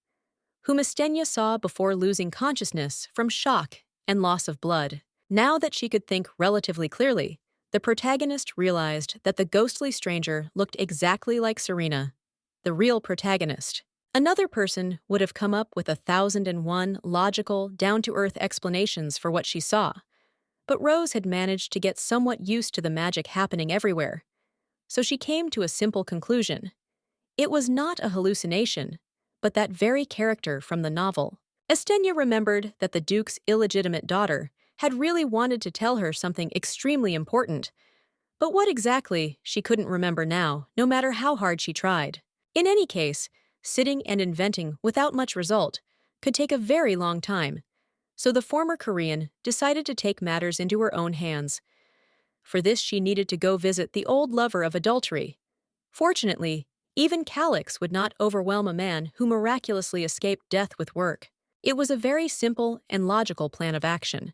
whom Estenia saw before losing consciousness from shock and loss of blood. Now that she could think relatively clearly, the protagonist realized that the ghostly stranger looked exactly like Serena, the real protagonist. Another person would have come up with 1,001 logical, down-to-earth explanations for what she saw, but Rose had managed to get somewhat used to the magic happening everywhere, so she came to a simple conclusion. It was not a hallucination, but that very character from the novel. Estenia remembered that the Duke's illegitimate daughter had really wanted to tell her something extremely important, but what exactly she couldn't remember now, no matter how hard she tried. In any case, sitting and inventing without much result could take a very long time, so the former Korean decided to take matters into her own hands. For this she needed to go visit the old lover of adultery. Fortunately, even Calix would not overwhelm a man who miraculously escaped death with work. It was a very simple and logical plan of action.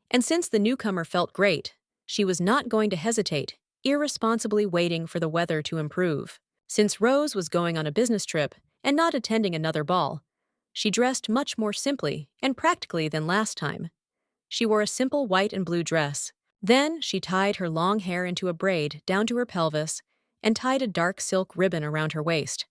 And since the newcomer felt great, she was not going to hesitate, irresponsibly waiting for the weather to improve. Since Rose was going on a business trip and not attending another ball, she dressed much more simply and practically than last time. She wore a simple white and blue dress. Then she tied her long hair into a braid down to her pelvis and tied a dark silk ribbon around her waist.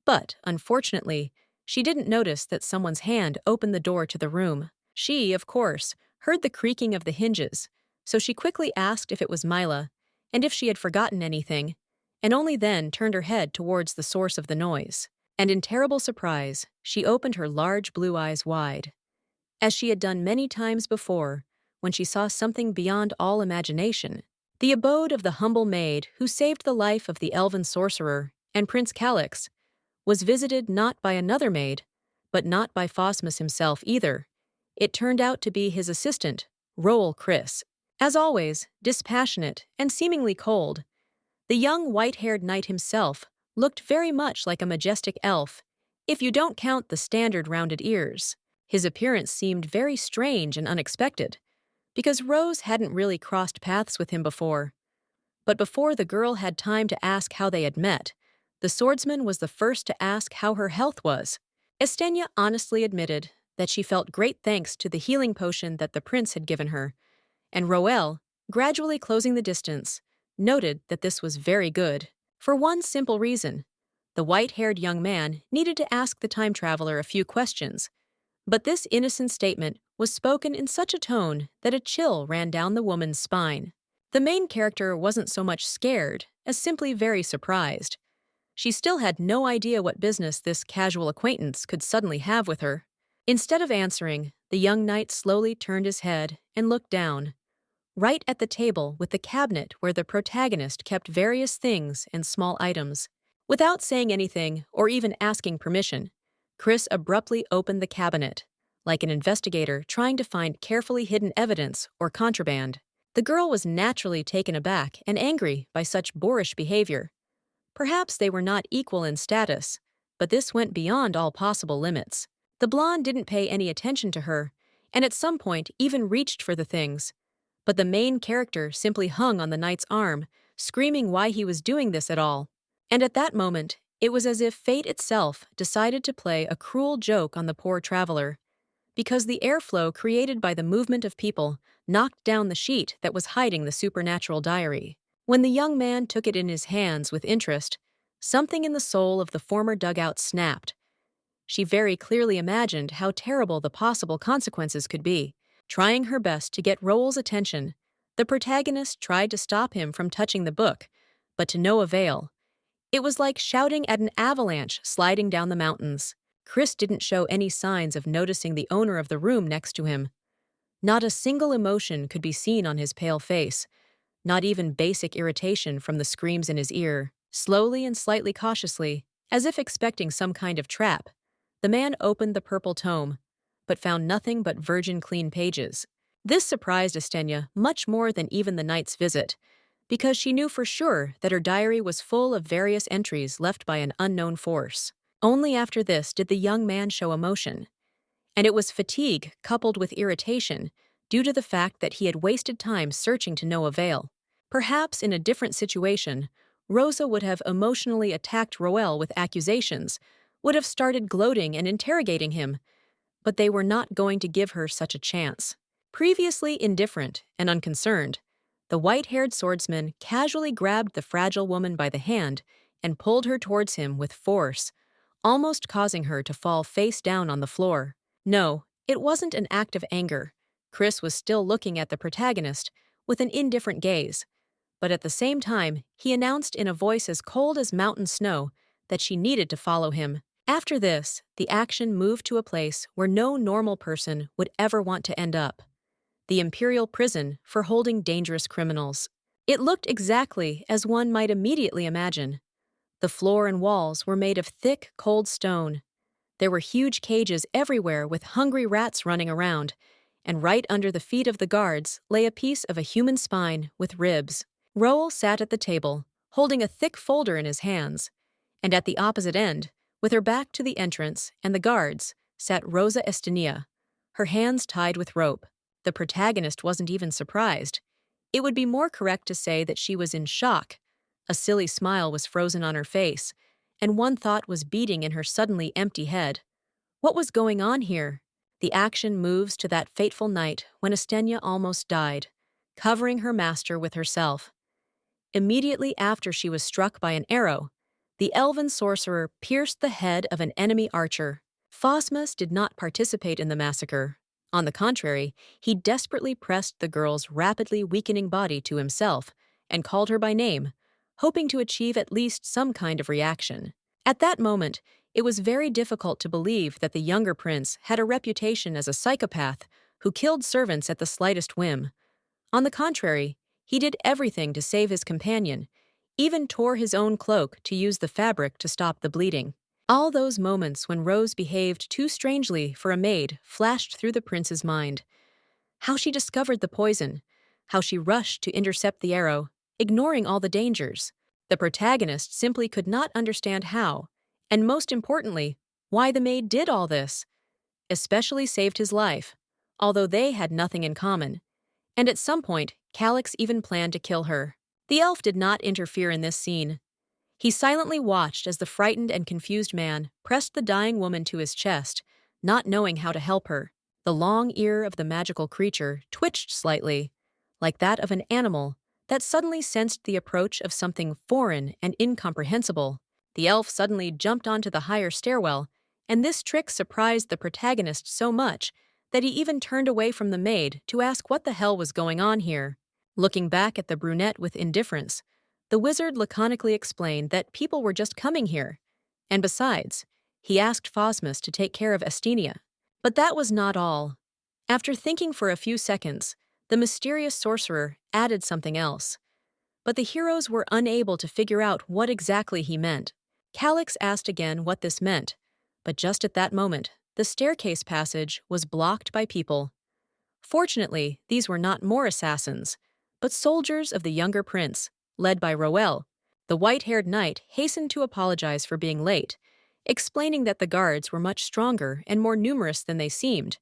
But, unfortunately, she didn't notice that someone's hand opened the door to the room. She, of course, heard the creaking of the hinges, so she quickly asked if it was Mila, and if she had forgotten anything, and only then turned her head towards the source of the noise. And in terrible surprise, she opened her large blue eyes wide, as she had done many times before, when she saw something beyond all imagination. The abode of the humble maid who saved the life of the elven sorcerer and Prince Calix was visited not by another maid, but not by Phosmus himself either. It turned out to be his assistant, Roel Chris. As always, dispassionate and seemingly cold, the young white-haired knight himself looked very much like a majestic elf, if you don't count the standard rounded ears. His appearance seemed very strange and unexpected, because Rose hadn't really crossed paths with him before. But before the girl had time to ask how they had met, the swordsman was the first to ask how her health was. Estenia honestly admitted that she felt great thanks to the healing potion that the prince had given her, and Roel, gradually closing the distance, noted that this was very good. For one simple reason. The white-haired young man needed to ask the time traveler a few questions, but this innocent statement was spoken in such a tone that a chill ran down the woman's spine. The main character wasn't so much scared as simply very surprised. She still had no idea what business this casual acquaintance could suddenly have with her. Instead of answering, the young knight slowly turned his head and looked down, right at the table with the cabinet where the protagonist kept various things and small items. Without saying anything or even asking permission, Chris abruptly opened the cabinet, like an investigator trying to find carefully hidden evidence or contraband. The girl was naturally taken aback and angry by such boorish behavior. Perhaps they were not equal in status, but this went beyond all possible limits. The blonde didn't pay any attention to her, and at some point even reached for the things. But the main character simply hung on the knight's arm, screaming why he was doing this at all. And at that moment, it was as if fate itself decided to play a cruel joke on the poor traveler, because the airflow created by the movement of people knocked down the sheet that was hiding the supernatural diary. When the young man took it in his hands with interest, something in the soul of the former dugout snapped. She very clearly imagined how terrible the possible consequences could be. Trying her best to get Roel's attention, the protagonist tried to stop him from touching the book, but to no avail. It was like shouting at an avalanche sliding down the mountains. Chris didn't show any signs of noticing the owner of the room next to him. Not a single emotion could be seen on his pale face, not even basic irritation from the screams in his ear. Slowly and slightly cautiously, as if expecting some kind of trap, the man opened the purple tome, but found nothing but virgin clean pages. This surprised Estenia much more than even the knight's visit, because she knew for sure that her diary was full of various entries left by an unknown force. Only after this did the young man show emotion, and it was fatigue coupled with irritation due to the fact that he had wasted time searching to no avail. Perhaps in a different situation, Rosa would have emotionally attacked Roel with accusations, would have started gloating and interrogating him, but they were not going to give her such a chance. Previously indifferent and unconcerned, the white-haired swordsman casually grabbed the fragile woman by the hand and pulled her towards him with force, almost causing her to fall face down on the floor. No, it wasn't an act of anger. Chris was still looking at the protagonist with an indifferent gaze, but at the same time, he announced in a voice as cold as mountain snow that she needed to follow him. After this, the action moved to a place where no normal person would ever want to end up: the Imperial Prison for holding dangerous criminals. It looked exactly as one might immediately imagine. The floor and walls were made of thick, cold stone. There were huge cages everywhere with hungry rats running around, and right under the feet of the guards lay a piece of a human spine with ribs. Roel sat at the table, holding a thick folder in his hands, and at the opposite end, with her back to the entrance and the guards, sat Rosa Estenia, her hands tied with rope. The protagonist wasn't even surprised. It would be more correct to say that she was in shock. A silly smile was frozen on her face, and one thought was beating in her suddenly empty head. What was going on here? The action moves to that fateful night when Estenia almost died, covering her master with herself. Immediately after she was struck by an arrow, the elven sorcerer pierced the head of an enemy archer. Phosmus did not participate in the massacre. On the contrary, he desperately pressed the girl's rapidly weakening body to himself and called her by name, hoping to achieve at least some kind of reaction. At that moment, it was very difficult to believe that the younger prince had a reputation as a psychopath who killed servants at the slightest whim. On the contrary, he did everything to save his companion, even tore his own cloak to use the fabric to stop the bleeding. All those moments when Rose behaved too strangely for a maid flashed through the prince's mind. How she discovered the poison, how she rushed to intercept the arrow, ignoring all the dangers. The protagonist simply could not understand how, and most importantly, why the maid did all this, especially saved his life, although they had nothing in common. And at some point, Calix even planned to kill her. The elf did not interfere in this scene. He silently watched as the frightened and confused man pressed the dying woman to his chest, not knowing how to help her. The long ear of the magical creature twitched slightly, like that of an animal that suddenly sensed the approach of something foreign and incomprehensible. The elf suddenly jumped onto the higher stairwell, and this trick surprised the protagonist so much that he even turned away from the maid to ask what the hell was going on here. Looking back at the brunette with indifference, the wizard laconically explained that people were just coming here, and besides, he asked Phosmus to take care of Estenia. But that was not all. After thinking for a few seconds, the mysterious sorcerer added something else. But the heroes were unable to figure out what exactly he meant. Calix asked again what this meant, but just at that moment, the staircase passage was blocked by people. Fortunately, these were not more assassins, but soldiers of the younger prince, led by Roel. The white-haired knight hastened to apologize for being late, explaining that the guards were much stronger and more numerous than they seemed,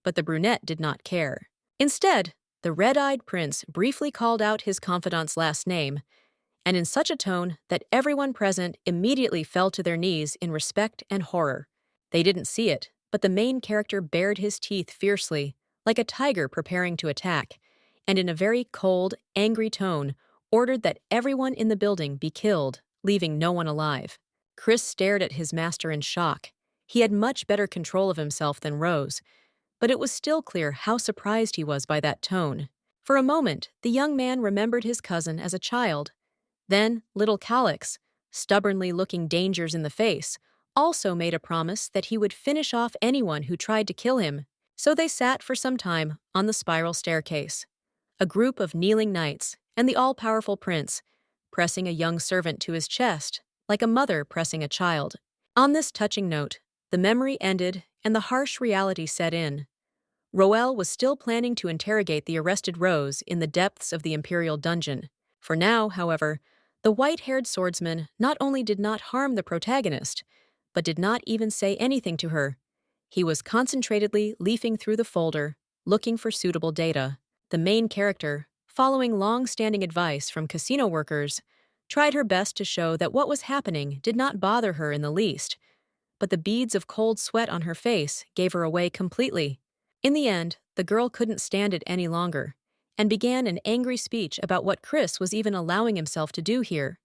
but the brunette did not care. Instead, the red-eyed prince briefly called out his confidant's last name, and in such a tone that everyone present immediately fell to their knees in respect and horror. They didn't see it, but the main character bared his teeth fiercely, like a tiger preparing to attack, and in a very cold, angry tone, ordered that everyone in the building be killed, leaving no one alive. Chris stared at his master in shock. He had much better control of himself than Rose, but it was still clear how surprised he was by that tone. For a moment, the young man remembered his cousin as a child. Then, little Calix, stubbornly looking dangers in the face, also made a promise that he would finish off anyone who tried to kill him. So they sat for some time on the spiral staircase, a group of kneeling knights and the all-powerful prince, pressing a young servant to his chest, like a mother pressing a child. On this touching note, the memory ended and the harsh reality set in. Roel was still planning to interrogate the arrested Rose in the depths of the Imperial dungeon. For now, however, the white-haired swordsman not only did not harm the protagonist, but did not even say anything to her. He was concentratedly leafing through the folder, looking for suitable data. The main character, following long-standing advice from casino workers, tried her best to show that what was happening did not bother her in the least, but the beads of cold sweat on her face gave her away completely. In the end, the girl couldn't stand it any longer, and began an angry speech about what Chris was even allowing himself to do here.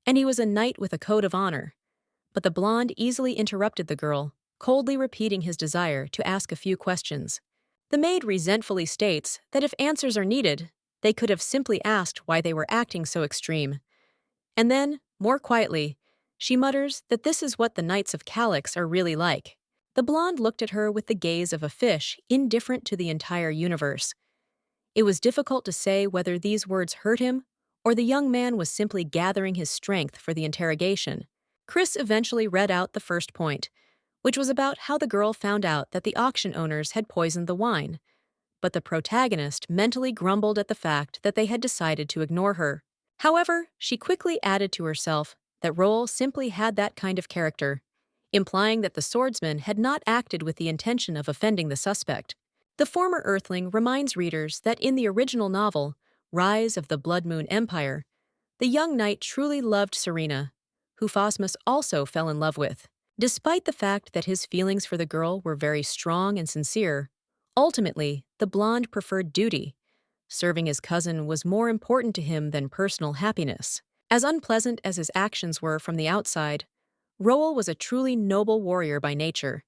And he was a knight with a code of honor. But the blonde easily interrupted the girl, coldly repeating his desire to ask a few questions. The maid resentfully states that if answers are needed, they could have simply asked why they were acting so extreme. And then, more quietly, she mutters that this is what the Knights of Calix are really like. The blonde looked at her with the gaze of a fish indifferent to the entire universe. It was difficult to say whether these words hurt him or the young man was simply gathering his strength for the interrogation. Chris eventually read out the first point, which was about how the girl found out that the auction owners had poisoned the wine, but the protagonist mentally grumbled at the fact that they had decided to ignore her. However, she quickly added to herself that Roel simply had that kind of character, implying that the swordsman had not acted with the intention of offending the suspect. The former Earthling reminds readers that in the original novel, Rise of the Blood Moon Empire, the young knight truly loved Serena, who Phosmus also fell in love with. Despite the fact that his feelings for the girl were very strong and sincere, ultimately, the blonde preferred duty. Serving his cousin was more important to him than personal happiness. As unpleasant as his actions were from the outside, Roel was a truly noble warrior by nature,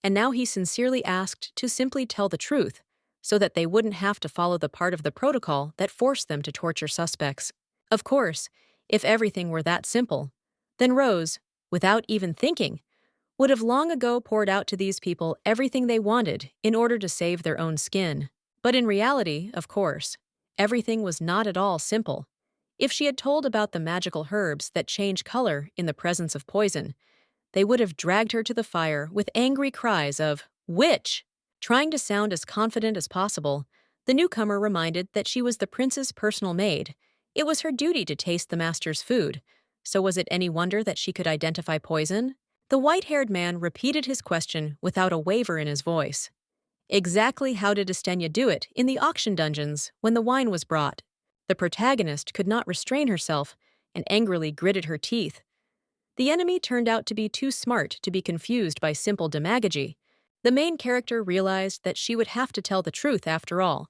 and now he sincerely asked to simply tell the truth, so that they wouldn't have to follow the part of the protocol that forced them to torture suspects. Of course, if everything were that simple, then Rose, without even thinking, would have long ago poured out to these people everything they wanted in order to save their own skin. But in reality, of course, everything was not at all simple. If she had told about the magical herbs that change color in the presence of poison, they would have dragged her to the fire with angry cries of, "Witch!" Trying to sound as confident as possible, the newcomer reminded that she was the prince's personal maid. It was her duty to taste the master's food, so was it any wonder that she could identify poison? The white-haired man repeated his question without a waver in his voice. Exactly how did Estenya do it in the auction dungeons when the wine was brought? The protagonist could not restrain herself and angrily gritted her teeth. The enemy turned out to be too smart to be confused by simple demagogy. The main character realized that she would have to tell the truth after all.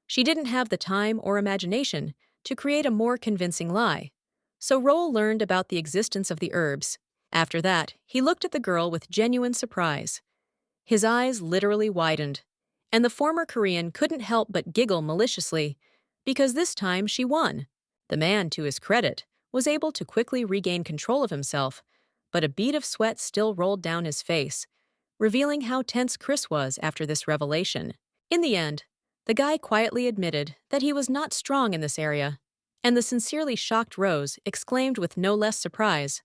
She didn't have the time or imagination to create a more convincing lie. So Roel learned about the existence of the herbs. After that, he looked at the girl with genuine surprise. His eyes literally widened, and the former Korean couldn't help but giggle maliciously, because this time she won. The man, to his credit, was able to quickly regain control of himself, but a bead of sweat still rolled down his face, revealing how tense Chris was after this revelation. In the end, the guy quietly admitted that he was not strong in this area, and the sincerely shocked Rose exclaimed with no less surprise,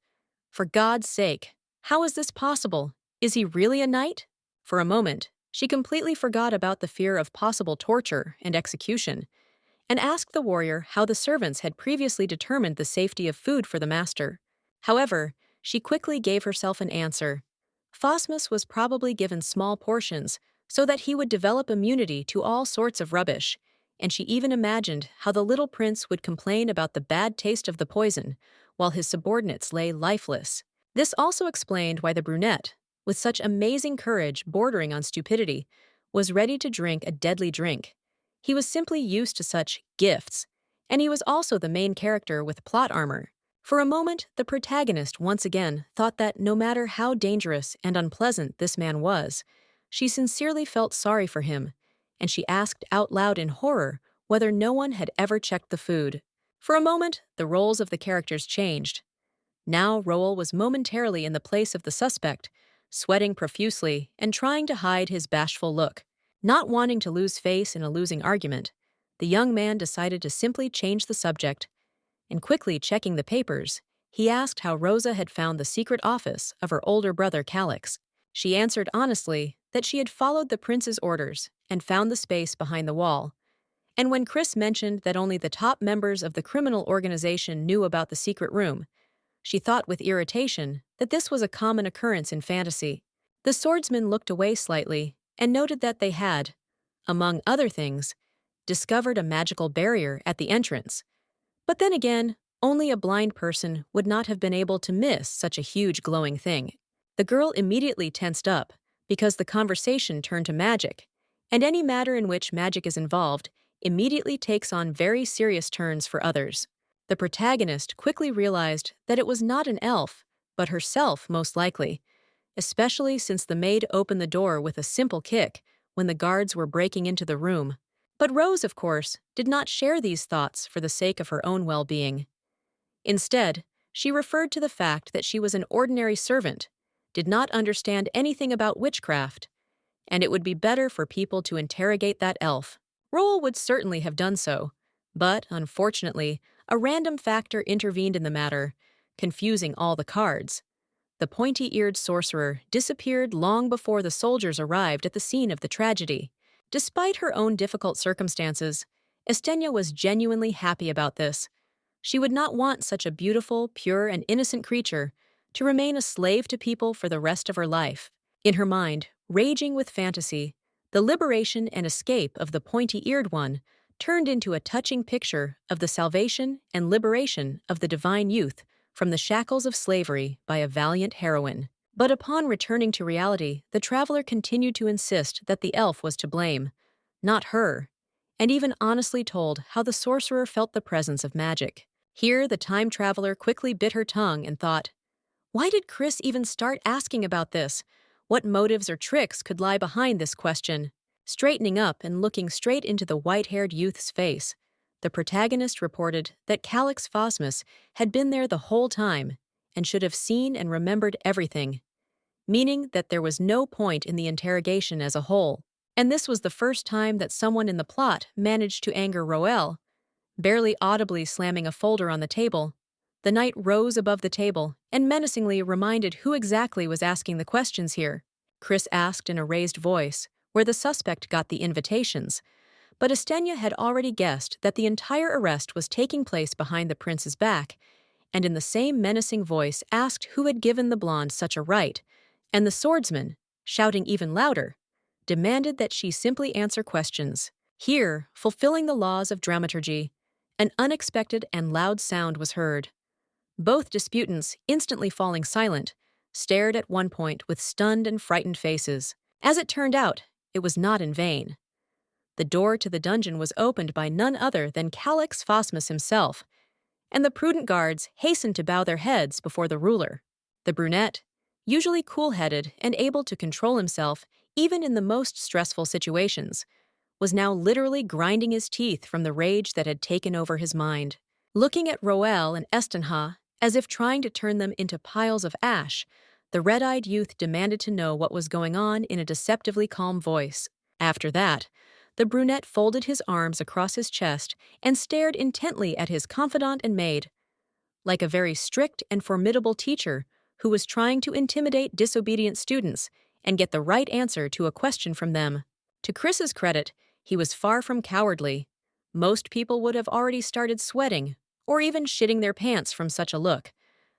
"For God's sake, how is this possible? Is he really a knight?" For a moment, she completely forgot about the fear of possible torture and execution, and asked the warrior how the servants had previously determined the safety of food for the master. However, she quickly gave herself an answer. Phosmus was probably given small portions so that he would develop immunity to all sorts of rubbish, and she even imagined how the little prince would complain about the bad taste of the poison while his subordinates lay lifeless. This also explained why the brunette, with such amazing courage bordering on stupidity, was ready to drink a deadly drink. He was simply used to such gifts, and he was also the main character with plot armor. For a moment, the protagonist once again thought that no matter how dangerous and unpleasant this man was, she sincerely felt sorry for him, and she asked out loud in horror whether no one had ever checked the food. For a moment, the roles of the characters changed. Now Roel was momentarily in the place of the suspect, sweating profusely and trying to hide his bashful look. Not wanting to lose face in a losing argument, the young man decided to simply change the subject, and quickly checking the papers, he asked how Rosa had found the secret office of her older brother Calix. She answered honestly that she had followed the prince's orders and found the space behind the wall. And when Chris mentioned that only the top members of the criminal organization knew about the secret room, she thought with irritation that this was a common occurrence in fantasy. The swordsman looked away slightly and noted that they had, among other things, discovered a magical barrier at the entrance. But then again, only a blind person would not have been able to miss such a huge glowing thing. The girl immediately tensed up because the conversation turned to magic, and any matter in which magic is involved immediately takes on very serious turns for others. The protagonist quickly realized that it was not an elf, but herself most likely, especially since the maid opened the door with a simple kick when the guards were breaking into the room. But Rose, of course, did not share these thoughts for the sake of her own well-being. Instead, she referred to the fact that she was an ordinary servant, did not understand anything about witchcraft, and it would be better for people to interrogate that elf. Roel would certainly have done so, but, unfortunately, a random factor intervened in the matter, confusing all the cards. The pointy-eared sorcerer disappeared long before the soldiers arrived at the scene of the tragedy. Despite her own difficult circumstances, Estenya was genuinely happy about this. She would not want such a beautiful, pure, and innocent creature to remain a slave to people for the rest of her life. In her mind, raging with fantasy, the liberation and escape of the pointy-eared one turned into a touching picture of the salvation and liberation of the divine youth from the shackles of slavery by a valiant heroine. But upon returning to reality, the traveler continued to insist that the elf was to blame, not her, and even honestly told how the sorcerer felt the presence of magic. Here, the time traveler quickly bit her tongue and thought, why did Chris even start asking about this? What motives or tricks could lie behind this question? Straightening up and looking straight into the white-haired youth's face, The protagonist reported that Calix Phosmus had been there the whole time and should have seen and remembered everything, meaning that there was no point in the interrogation as a whole. And this was the first time that someone in the plot managed to anger Roel. Barely audibly slamming a folder on the table, the knight rose above the table and menacingly reminded who exactly was asking the questions here. Chris asked in a raised voice, where the suspect got the invitations, but Estenia had already guessed that the entire arrest was taking place behind the prince's back, and in the same menacing voice asked who had given the blonde such a right, and the swordsman, shouting even louder, demanded that she simply answer questions. Here, fulfilling the laws of dramaturgy, an unexpected and loud sound was heard. Both disputants, instantly falling silent, stared at one point with stunned and frightened faces. As it turned out, it was not in vain. The door to the dungeon was opened by none other than Calix Phosmus himself, and the prudent guards hastened to bow their heads before the ruler. The brunette, usually cool-headed and able to control himself even in the most stressful situations, was now literally grinding his teeth from the rage that had taken over his mind. Looking at Roel and Estenha as if trying to turn them into piles of ash, the red-eyed youth demanded to know what was going on in a deceptively calm voice. After that, the brunette folded his arms across his chest and stared intently at his confidant and maid, like a very strict and formidable teacher who was trying to intimidate disobedient students and get the right answer to a question from them. To Chris's credit, he was far from cowardly. Most people would have already started sweating or even shitting their pants from such a look,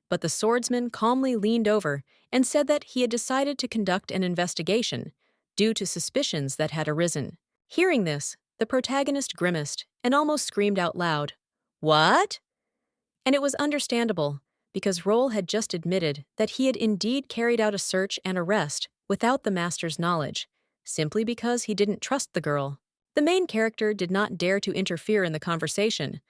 but the swordsman calmly leaned over and said that he had decided to conduct an investigation due to suspicions that had arisen. Hearing this, the protagonist grimaced and almost screamed out loud, "What?" And it was understandable, because Roll had just admitted that he had indeed carried out a search and arrest without the master's knowledge, simply because he didn't trust the girl. The main character did not dare to interfere in the conversation,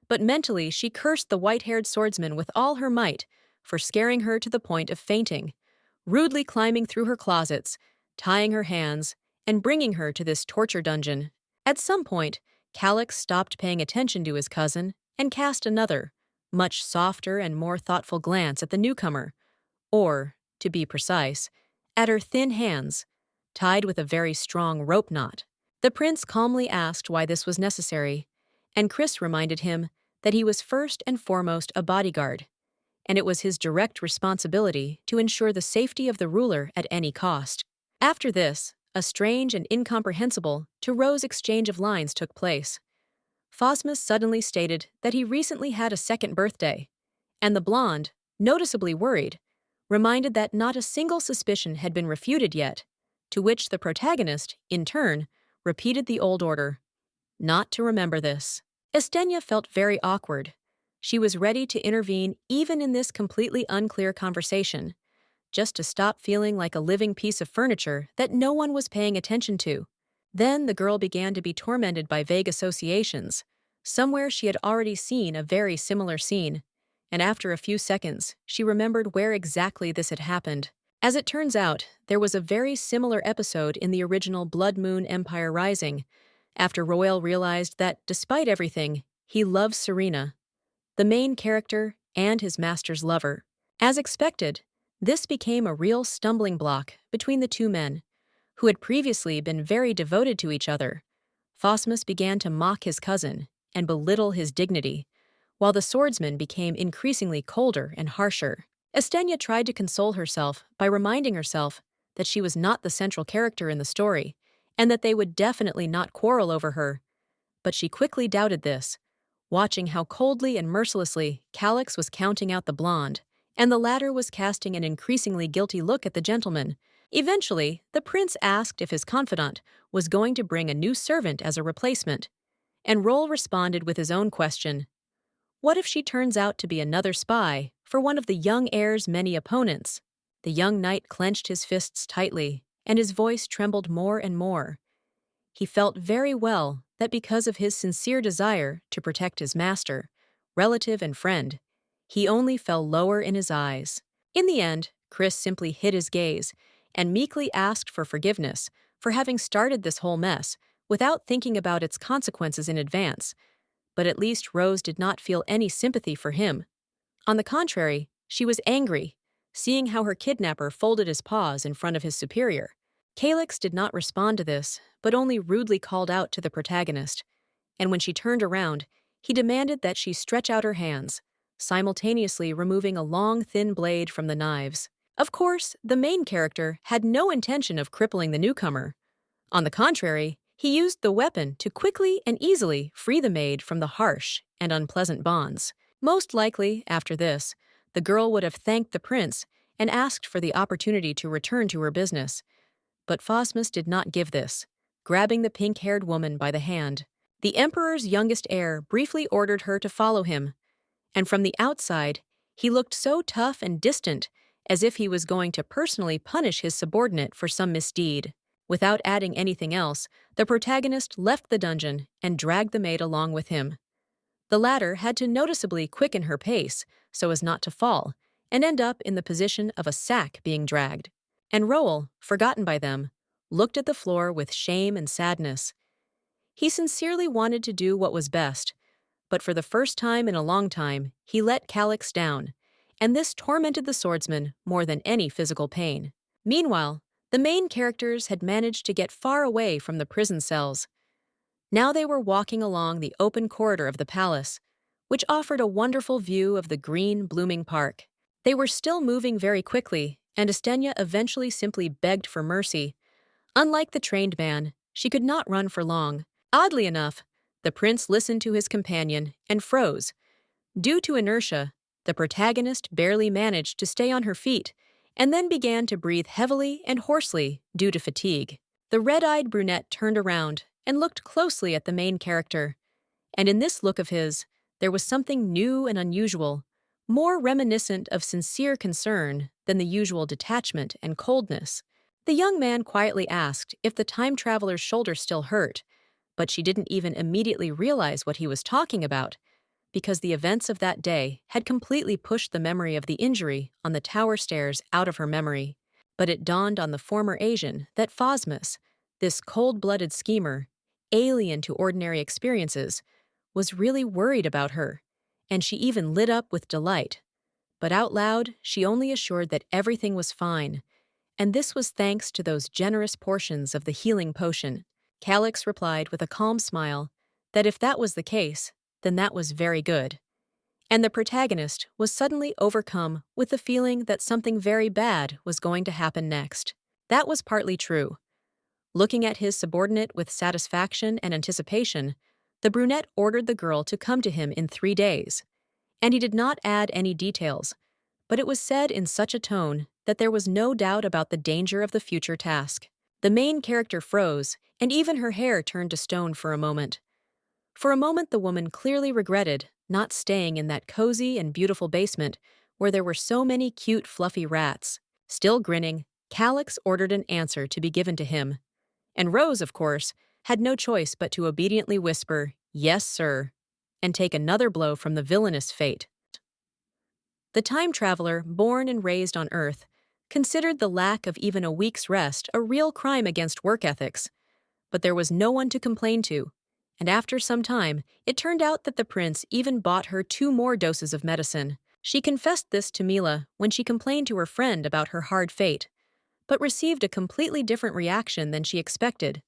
but mentally she cursed the white-haired swordsman with all her might for scaring her to the point of fainting, rudely climbing through her closets, tying her hands, and bringing her to this torture dungeon. At some point, Calix stopped paying attention to his cousin and cast another, much softer and more thoughtful glance at the newcomer, or, to be precise, at her thin hands, tied with a very strong rope knot. The prince calmly asked why this was necessary, and Chris reminded him that he was first and foremost a bodyguard, and it was his direct responsibility to ensure the safety of the ruler at any cost. After this, a strange and incomprehensible to Rose exchange of lines took place. Phosmus suddenly stated that he recently had a second birthday, and the blonde, noticeably worried, reminded that not a single suspicion had been refuted yet, to which the protagonist, in turn, repeated the old order: not to remember this. Estenia felt very awkward. She was ready to intervene even in this completely unclear conversation, just to stop feeling like a living piece of furniture that no one was paying attention to. Then the girl began to be tormented by vague associations. Somewhere she had already seen a very similar scene, and after a few seconds, she remembered where exactly this had happened. As it turns out, there was a very similar episode in the original Blood Moon Empire Rising, after Royal realized that, despite everything, he loves Serena, the main character and his master's lover. As expected, this became a real stumbling block between the two men, who had previously been very devoted to each other. Phosmus began to mock his cousin and belittle his dignity, while the swordsman became increasingly colder and harsher. Estenia tried to console herself by reminding herself that she was not the central character in the story, and that they would definitely not quarrel over her. But she quickly doubted this, watching how coldly and mercilessly Calix was counting out the blonde, and the latter was casting an increasingly guilty look at the gentleman. Eventually, the prince asked if his confidant was going to bring a new servant as a replacement, and Roll responded with his own question: what if she turns out to be another spy for one of the young heir's many opponents? The young knight clenched his fists tightly, and his voice trembled more and more. He felt very well that because of his sincere desire to protect his master, relative and friend, he only fell lower in his eyes. In the end, Chris simply hid his gaze and meekly asked for forgiveness for having started this whole mess without thinking about its consequences in advance. But at least Rose did not feel any sympathy for him. On the contrary, she was angry, seeing how her kidnapper folded his paws in front of his superior. Calyx did not respond to this, but only rudely called out to the protagonist, and when she turned around, he demanded that she stretch out her hands, simultaneously removing a long, thin blade from the knives. Of course, the main character had no intention of crippling the newcomer. On the contrary, he used the weapon to quickly and easily free the maid from the harsh and unpleasant bonds. Most likely, after this, the girl would have thanked the prince and asked for the opportunity to return to her business. But Phosmus did not give this, grabbing the pink-haired woman by the hand. The emperor's youngest heir briefly ordered her to follow him, and from the outside, he looked so tough and distant, as if he was going to personally punish his subordinate for some misdeed. Without adding anything else, the protagonist left the dungeon and dragged the maid along with him. The latter had to noticeably quicken her pace so as not to fall and end up in the position of a sack being dragged. And Roel, forgotten by them, looked at the floor with shame and sadness. He sincerely wanted to do what was best, but for the first time in a long time, he let Calyx down, and this tormented the swordsman more than any physical pain. Meanwhile, the main characters had managed to get far away from the prison cells. Now they were walking along the open corridor of the palace, which offered a wonderful view of the green, blooming park. They were still moving very quickly, and Estenia eventually simply begged for mercy. Unlike the trained man, she could not run for long. Oddly enough, the prince listened to his companion and froze. Due to inertia, the protagonist barely managed to stay on her feet, and then began to breathe heavily and hoarsely due to fatigue. The red-eyed brunette turned around and looked closely at the main character, and in this look of his, there was something new and unusual, more reminiscent of sincere concern than the usual detachment and coldness. The young man quietly asked if the time traveler's shoulder still hurt, but she didn't even immediately realize what he was talking about, because the events of that day had completely pushed the memory of the injury on the tower stairs out of her memory. But it dawned on the former Asian that Phosmus, this cold-blooded schemer, alien to ordinary experiences, was really worried about her, and she even lit up with delight. But out loud, she only assured that everything was fine, and this was thanks to those generous portions of the healing potion. Calyx replied with a calm smile that if that was the case, then that was very good. And the protagonist was suddenly overcome with the feeling that something very bad was going to happen next. That was partly true. Looking at his subordinate with satisfaction and anticipation, the brunette ordered the girl to come to him in 3 days. And he did not add any details, but it was said in such a tone that there was no doubt about the danger of the future task. The main character froze, and even her hair turned to stone for a moment. For a moment, the woman clearly regretted not staying in that cozy and beautiful basement where there were so many cute, fluffy rats. Still grinning, Calyx ordered an answer to be given to him. And Rose, of course, had no choice but to obediently whisper, "Yes, sir," and take another blow from the villainous fate. The time traveler, born and raised on Earth, considered the lack of even a week's rest a real crime against work ethics. But there was no one to complain to, and after some time, it turned out that the prince even bought her 2 more doses of medicine. She confessed this to Mila when she complained to her friend about her hard fate, but received a completely different reaction than she expected.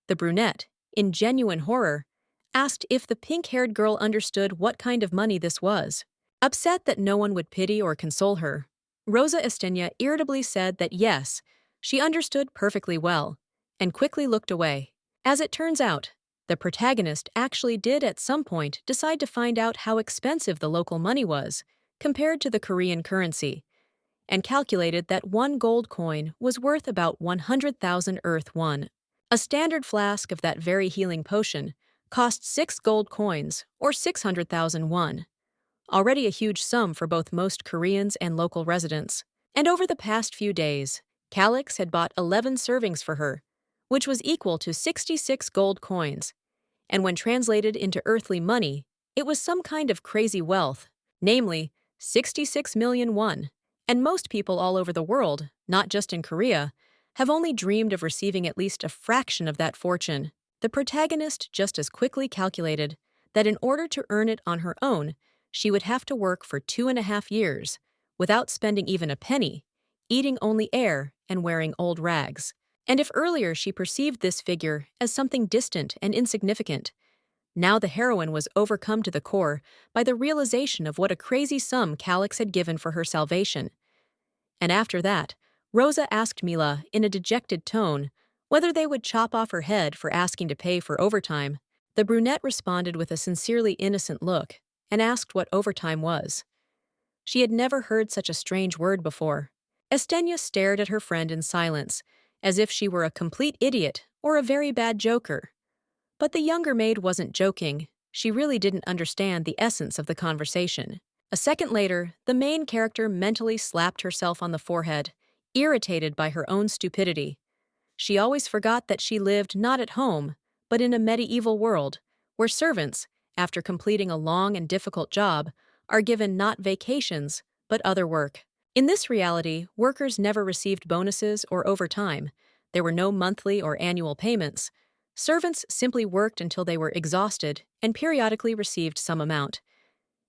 The brunette, in genuine horror, asked if the pink-haired girl understood what kind of money this was. Upset that no one would pity or console her, Rosa Estenia irritably said that yes, she understood perfectly well, and quickly looked away. As it turns out, the protagonist actually did at some point decide to find out how expensive the local money was compared to the Korean currency, and calculated that 1 gold coin was worth about 100,000 Earth won. A standard flask of that very healing potion cost 6 gold coins, or 600,000 won. Already a huge sum for both most Koreans and local residents. And over the past few days, Calyx had bought 11 servings for her, which was equal to 66 gold coins. And when translated into earthly money, it was some kind of crazy wealth, namely 66 million won. And most people all over the world, not just in Korea, have only dreamed of receiving at least a fraction of that fortune. The protagonist just as quickly calculated that in order to earn it on her own, she would have to work for 2.5 years, without spending even a penny, eating only air and wearing old rags. And if earlier she perceived this figure as something distant and insignificant, now the heroine was overcome to the core by the realization of what a crazy sum Calix had given for her salvation. And after that, Rosa asked Mila in a dejected tone whether they would chop off her head for asking to pay for overtime. The brunette responded with a sincerely innocent look and asked what overtime was. She had never heard such a strange word before. Estenia stared at her friend in silence, as if she were a complete idiot or a very bad joker. But the younger maid wasn't joking. She really didn't understand the essence of the conversation. A second later, the main character mentally slapped herself on the forehead, irritated by her own stupidity. She always forgot that she lived not at home, but in a medieval world, where servants, after completing a long and difficult job, are given not vacations, but other work. In this reality, workers never received bonuses or overtime. There were no monthly or annual payments. Servants simply worked until they were exhausted and periodically received some amount.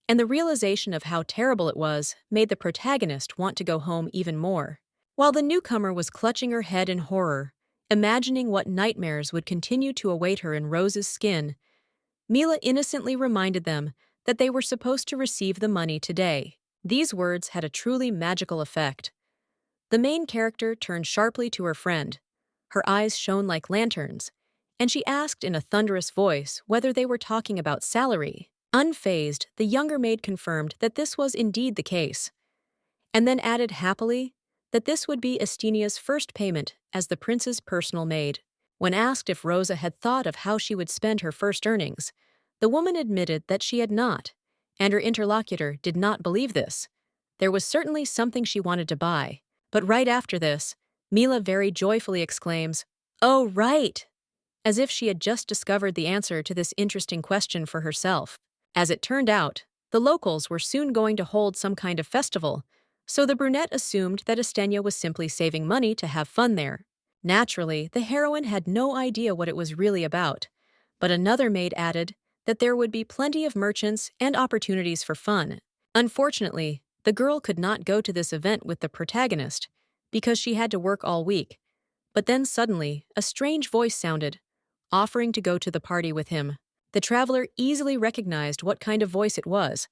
And the realization of how terrible it was made the protagonist want to go home even more. While the newcomer was clutching her head in horror, imagining what nightmares would continue to await her in Rose's skin, Mila innocently reminded them that they were supposed to receive the money today. These words had a truly magical effect. The main character turned sharply to her friend. Her eyes shone like lanterns, and she asked in a thunderous voice whether they were talking about salary. Unfazed, the younger maid confirmed that this was indeed the case, and then added happily that this would be Estenia's first payment as the prince's personal maid. When asked if Rosa had thought of how she would spend her first earnings, the woman admitted that she had not, and her interlocutor did not believe this. There was certainly something she wanted to buy, but right after this, Mila very joyfully exclaims, "Oh, right!" as if she had just discovered the answer to this interesting question for herself. As it turned out, the locals were soon going to hold some kind of festival, so the brunette assumed that Estenia was simply saving money to have fun there. Naturally, the heroine had no idea what it was really about, but another maid added that there would be plenty of merchants and opportunities for fun. Unfortunately, the girl could not go to this event with the protagonist because she had to work all week. But then suddenly, a strange voice sounded, offering to go to the party with him. The traveler easily recognized what kind of voice it was.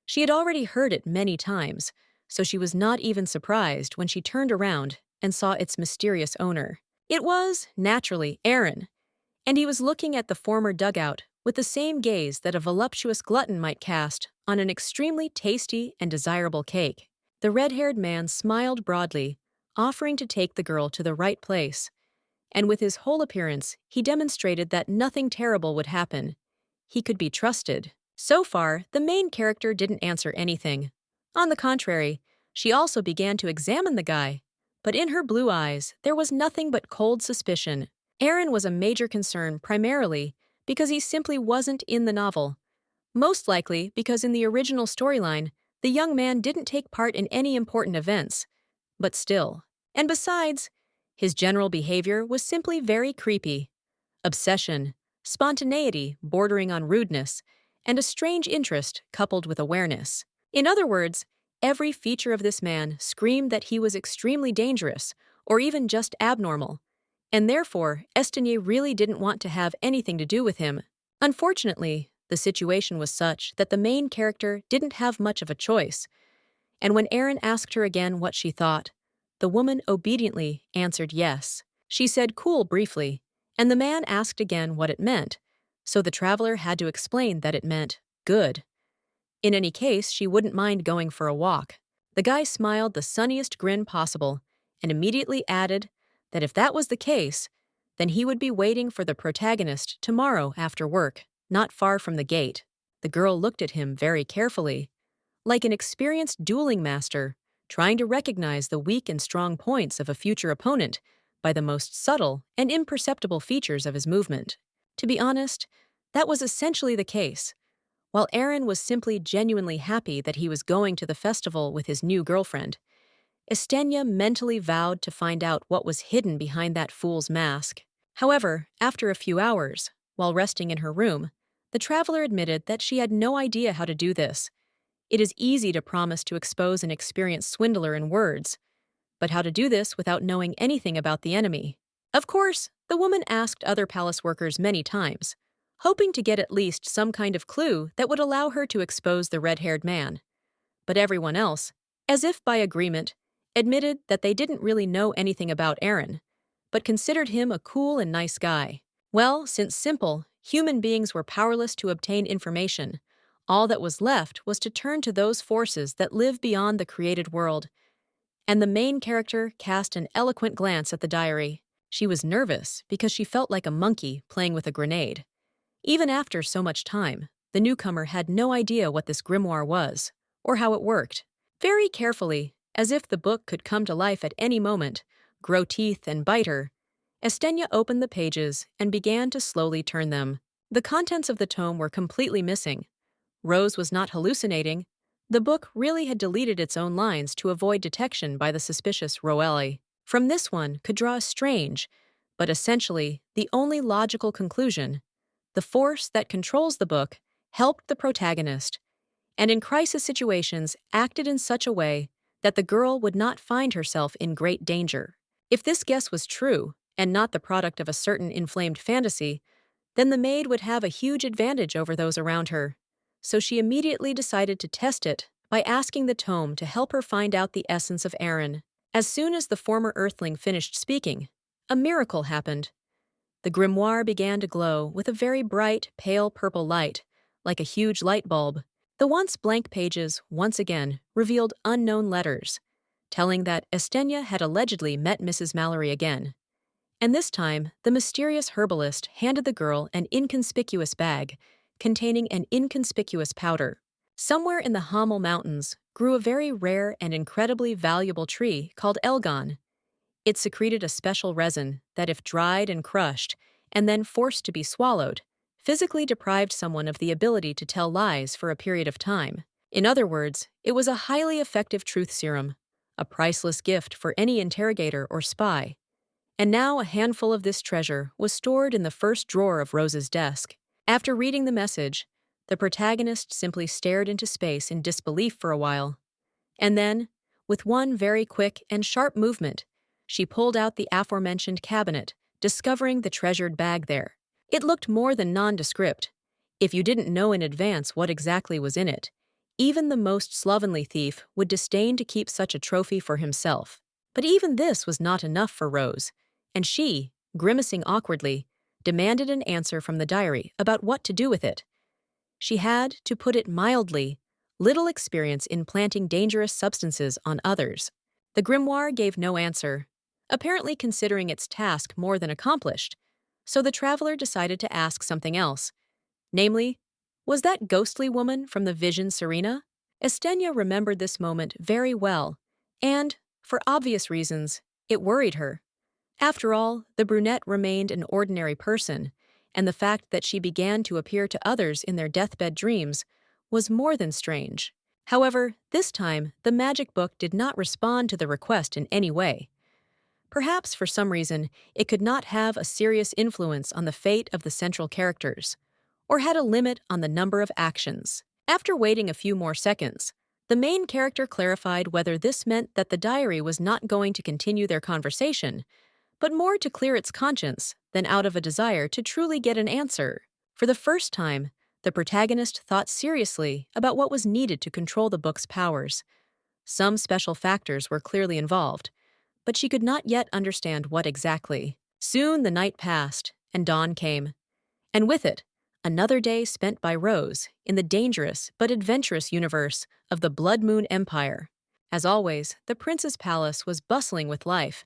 She had already heard it many times, so she was not even surprised when she turned around and saw its mysterious owner. It was, naturally, Aaron, and he was looking at the former dugout with the same gaze that a voluptuous glutton might cast on an extremely tasty and desirable cake. The red-haired man smiled broadly, offering to take the girl to the right place, and with his whole appearance, he demonstrated that nothing terrible would happen. He could be trusted. So far, the main character didn't answer anything. On the contrary, she also began to examine the guy, but in her blue eyes, there was nothing but cold suspicion. Aaron was a major concern primarily because he simply wasn't in the novel. Most likely because in the original storyline, the young man didn't take part in any important events. But still. And besides, his general behavior was simply very creepy. Obsession, spontaneity bordering on rudeness, and a strange interest coupled with awareness. In other words, every feature of this man screamed that he was extremely dangerous, or even just abnormal, and therefore Estenier really didn't want to have anything to do with him. Unfortunately, the situation was such that the main character didn't have much of a choice, and when Aaron asked her again what she thought, the woman obediently answered yes. She said cool briefly, and the man asked again what it meant, so the traveler had to explain that it meant good. In any case, she wouldn't mind going for a walk. The guy smiled the sunniest grin possible and immediately added that if that was the case, then he would be waiting for the protagonist tomorrow after work, not far from the gate. The girl looked at him very carefully, like an experienced dueling master, trying to recognize the weak and strong points of a future opponent by the most subtle and imperceptible features of his movement. To be honest, that was essentially the case. While Aaron was simply genuinely happy that he was going to the festival with his new girlfriend, Estenia mentally vowed to find out what was hidden behind that fool's mask. However, after a few hours, while resting in her room, The traveler admitted that she had no idea how to do this. It is easy to promise to expose an experienced swindler in words, but how to do this without knowing anything about the enemy? Of course, the woman asked other palace workers many times, hoping to get at least some kind of clue that would allow her to expose the red-haired man. But everyone else, as if by agreement, admitted that they didn't really know anything about Aaron, but considered him a cool and nice guy. Well, since simple, human beings were powerless to obtain information, all that was left was to turn to those forces that live beyond the created world. And the main character cast an eloquent glance at the diary. She was nervous because she felt like a monkey playing with a grenade. Even after so much time, the newcomer had no idea what this grimoire was, or how it worked. Very carefully, as if the book could come to life at any moment, grow teeth and bite her, Estenia opened the pages and began to slowly turn them. The contents of the tome were completely missing. Rose was not hallucinating. The book really had deleted its own lines to avoid detection by the suspicious Roelli. From this one could draw a strange, but essentially the only logical conclusion. The force that controls the book helped the protagonist, and in crisis situations acted in such a way that the girl would not find herself in great danger. If this guess was true, and not the product of a certain inflamed fantasy, then the maid would have a huge advantage over those around her. So she immediately decided to test it by asking the tome to help her find out the essence of Aaron. As soon as the former earthling finished speaking, a miracle happened. The grimoire began to glow with a very bright, pale purple light, like a huge light bulb. The once blank pages, once again, revealed unknown letters, telling that Estenia had allegedly met Mrs. Mallory again. And this time, the mysterious herbalist handed the girl an inconspicuous bag containing an inconspicuous powder. Somewhere in the Hamel Mountains grew a very rare and incredibly valuable tree called Elgon. It secreted a special resin that, if dried and crushed, and then forced to be swallowed, physically deprived someone of the ability to tell lies for a period of time. In other words, it was a highly effective truth serum, a priceless gift for any interrogator or spy. And now a handful of this treasure was stored in the first drawer of Rose's desk. After reading the message, the protagonist simply stared into space in disbelief for a while. And then, with one very quick and sharp movement, she pulled out the aforementioned cabinet, discovering the treasured bag there. It looked more than nondescript. If you didn't know in advance what exactly was in it, even the most slovenly thief would disdain to keep such a trophy for himself. But even this was not enough for Rose, and she, grimacing awkwardly, demanded an answer from the diary about what to do with it. She had, to put it mildly, little experience in planting dangerous substances on others. The grimoire gave no answer, apparently considering its task more than accomplished, so the traveler decided to ask something else. Namely, was that ghostly woman from the vision Serena? Estenia remembered this moment very well, and, for obvious reasons, it worried her. After all, the brunette remained an ordinary person, and the fact that she began to appear to others in their deathbed dreams was more than strange. However, this time, the magic book did not respond to the request in any way. Perhaps for some reason, it could not have a serious influence on the fate of the central characters, or had a limit on the number of actions. After waiting a few more seconds, the main character clarified whether this meant that the diary was not going to continue their conversation, but more to clear its conscience than out of a desire to truly get an answer. For the first time, the protagonist thought seriously about what was needed to control the book's powers. Some special factors were clearly involved, but she could not yet understand what exactly. Soon the night passed, and dawn came. And with it, another day spent by Rose in the dangerous but adventurous universe of the Blood Moon Empire. As always, the prince's palace was bustling with life.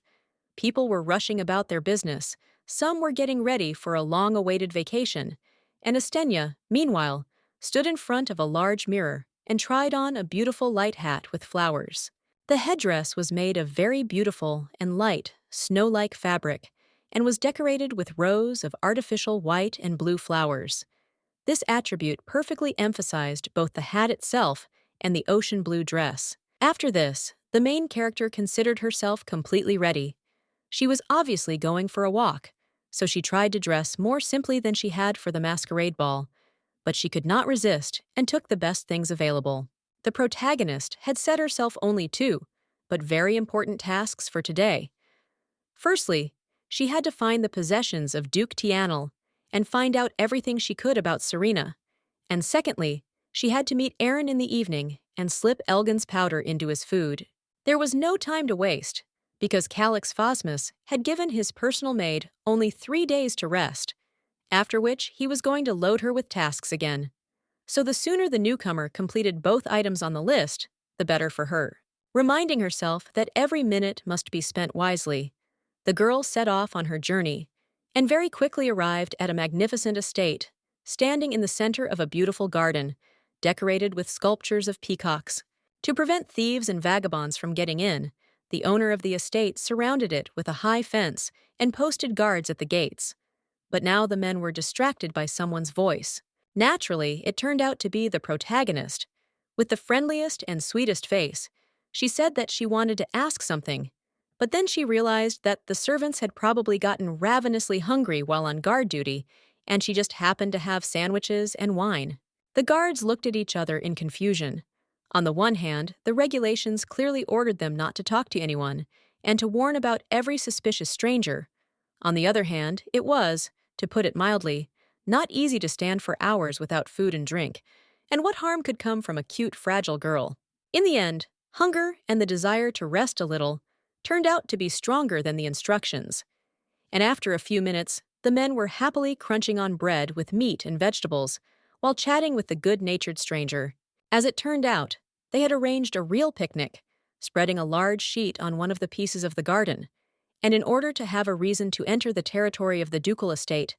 People were rushing about their business, some were getting ready for a long-awaited vacation, and Estenia, meanwhile, stood in front of a large mirror and tried on a beautiful light hat with flowers. The headdress was made of very beautiful and light, snow-like fabric, and was decorated with rows of artificial white and blue flowers. This attribute perfectly emphasized both the hat itself and the ocean blue dress. After this, the main character considered herself completely ready. She was obviously going for a walk, so she tried to dress more simply than she had for the masquerade ball. But she could not resist and took the best things available. The protagonist had set herself only two, but very important tasks for today. Firstly, she had to find the possessions of Duke Tianel and find out everything she could about Serena. And secondly, she had to meet Aaron in the evening and slip Elgin's powder into his food. There was no time to waste, because Calix Phosmus had given his personal maid only 3 days to rest, after which he was going to load her with tasks again. So the sooner the newcomer completed both items on the list, the better for her. Reminding herself that every minute must be spent wisely, the girl set off on her journey and very quickly arrived at a magnificent estate, standing in the center of a beautiful garden, decorated with sculptures of peacocks. To prevent thieves and vagabonds from getting in, the owner of the estate surrounded it with a high fence and posted guards at the gates. But now the men were distracted by someone's voice. Naturally, it turned out to be the protagonist. With the friendliest and sweetest face, she said that she wanted to ask something, but then she realized that the servants had probably gotten ravenously hungry while on guard duty, and she just happened to have sandwiches and wine. The guards looked at each other in confusion. On the one hand, the regulations clearly ordered them not to talk to anyone and to warn about every suspicious stranger. On the other hand, it was, to put it mildly, not easy to stand for hours without food and drink, and what harm could come from a cute, fragile girl? In the end, hunger and the desire to rest a little turned out to be stronger than the instructions. And after a few minutes, the men were happily crunching on bread with meat and vegetables, while chatting with the good-natured stranger. As it turned out, they had arranged a real picnic, spreading a large sheet on one of the pieces of the garden, and in order to have a reason to enter the territory of the ducal estate,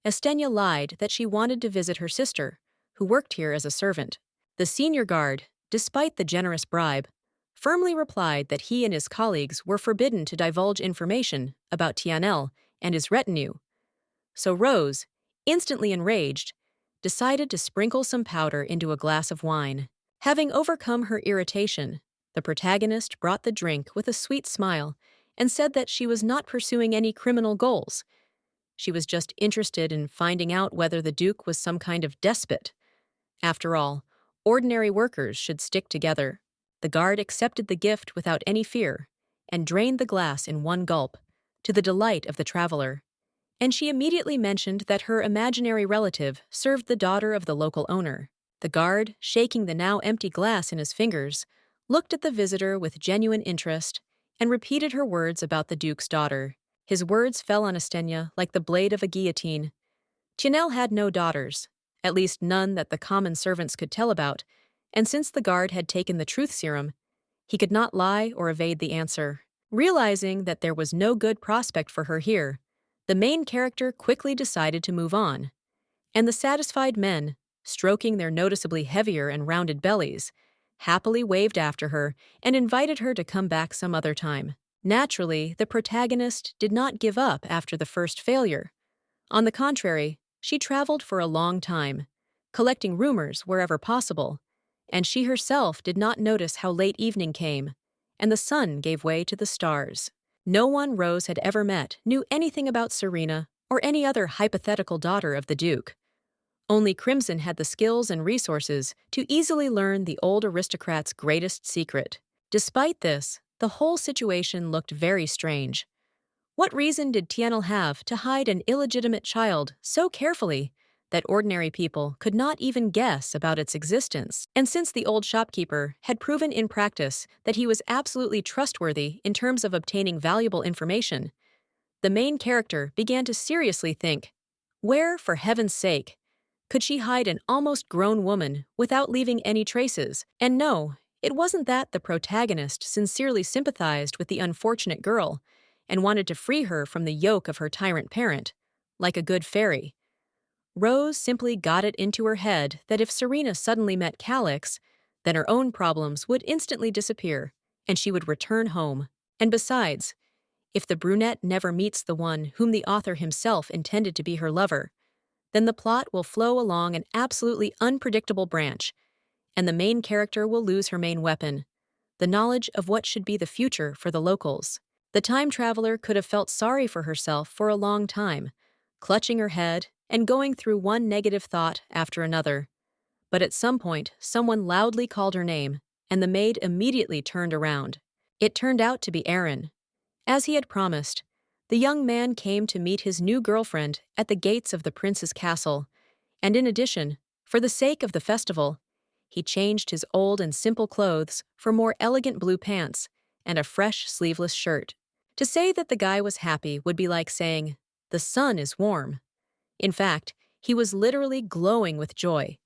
Estenia lied that she wanted to visit her sister, who worked here as a servant. The senior guard, despite the generous bribe, firmly replied that he and his colleagues were forbidden to divulge information about Tianel and his retinue. So Rose, instantly enraged, decided to sprinkle some powder into a glass of wine. Having overcome her irritation, the protagonist brought the drink with a sweet smile and said that she was not pursuing any criminal goals. She was just interested in finding out whether the Duke was some kind of despot. After all, ordinary workers should stick together. The guard accepted the gift without any fear and drained the glass in one gulp, to the delight of the traveler. And she immediately mentioned that her imaginary relative served the daughter of the local owner. The guard, shaking the now empty glass in his fingers, looked at the visitor with genuine interest and repeated her words about the Duke's daughter. His words fell on Estenia like the blade of a guillotine. Tianel had no daughters, at least none that the common servants could tell about, and since the guard had taken the truth serum, he could not lie or evade the answer. Realizing that there was no good prospect for her here, the main character quickly decided to move on, and the satisfied men, stroking their noticeably heavier and rounded bellies, happily waved after her and invited her to come back some other time. Naturally, the protagonist did not give up after the first failure. On the contrary, she traveled for a long time, collecting rumors wherever possible, and she herself did not notice how late evening came, and the sun gave way to the stars. No one Rose had ever met knew anything about Serena or any other hypothetical daughter of the Duke. Only Crimson had the skills and resources to easily learn the old aristocrat's greatest secret. Despite this, the whole situation looked very strange. What reason did Tianel have to hide an illegitimate child so carefully that ordinary people could not even guess about its existence? And since the old shopkeeper had proven in practice that he was absolutely trustworthy in terms of obtaining valuable information, the main character began to seriously think, where, for heaven's sake, could she hide an almost grown woman without leaving any traces? And no, it wasn't that the protagonist sincerely sympathized with the unfortunate girl and wanted to free her from the yoke of her tyrant parent, like a good fairy. Rose simply got it into her head that if Serena suddenly met Calix, then her own problems would instantly disappear, and she would return home. And besides, if the brunette never meets the one whom the author himself intended to be her lover, then the plot will flow along an absolutely unpredictable branch, and the main character will lose her main weapon, the knowledge of what should be the future for the locals. The time traveler could have felt sorry for herself for a long time, clutching her head and going through one negative thought after another. But at some point, someone loudly called her name, and the maid immediately turned around. It turned out to be Aaron. As he had promised, the young man came to meet his new girlfriend at the gates of the prince's castle, and in addition, for the sake of the festival, he changed his old and simple clothes for more elegant blue pants and a fresh sleeveless shirt. To say that the guy was happy would be like saying, "The sun is warm." In fact, he was literally glowing with joy,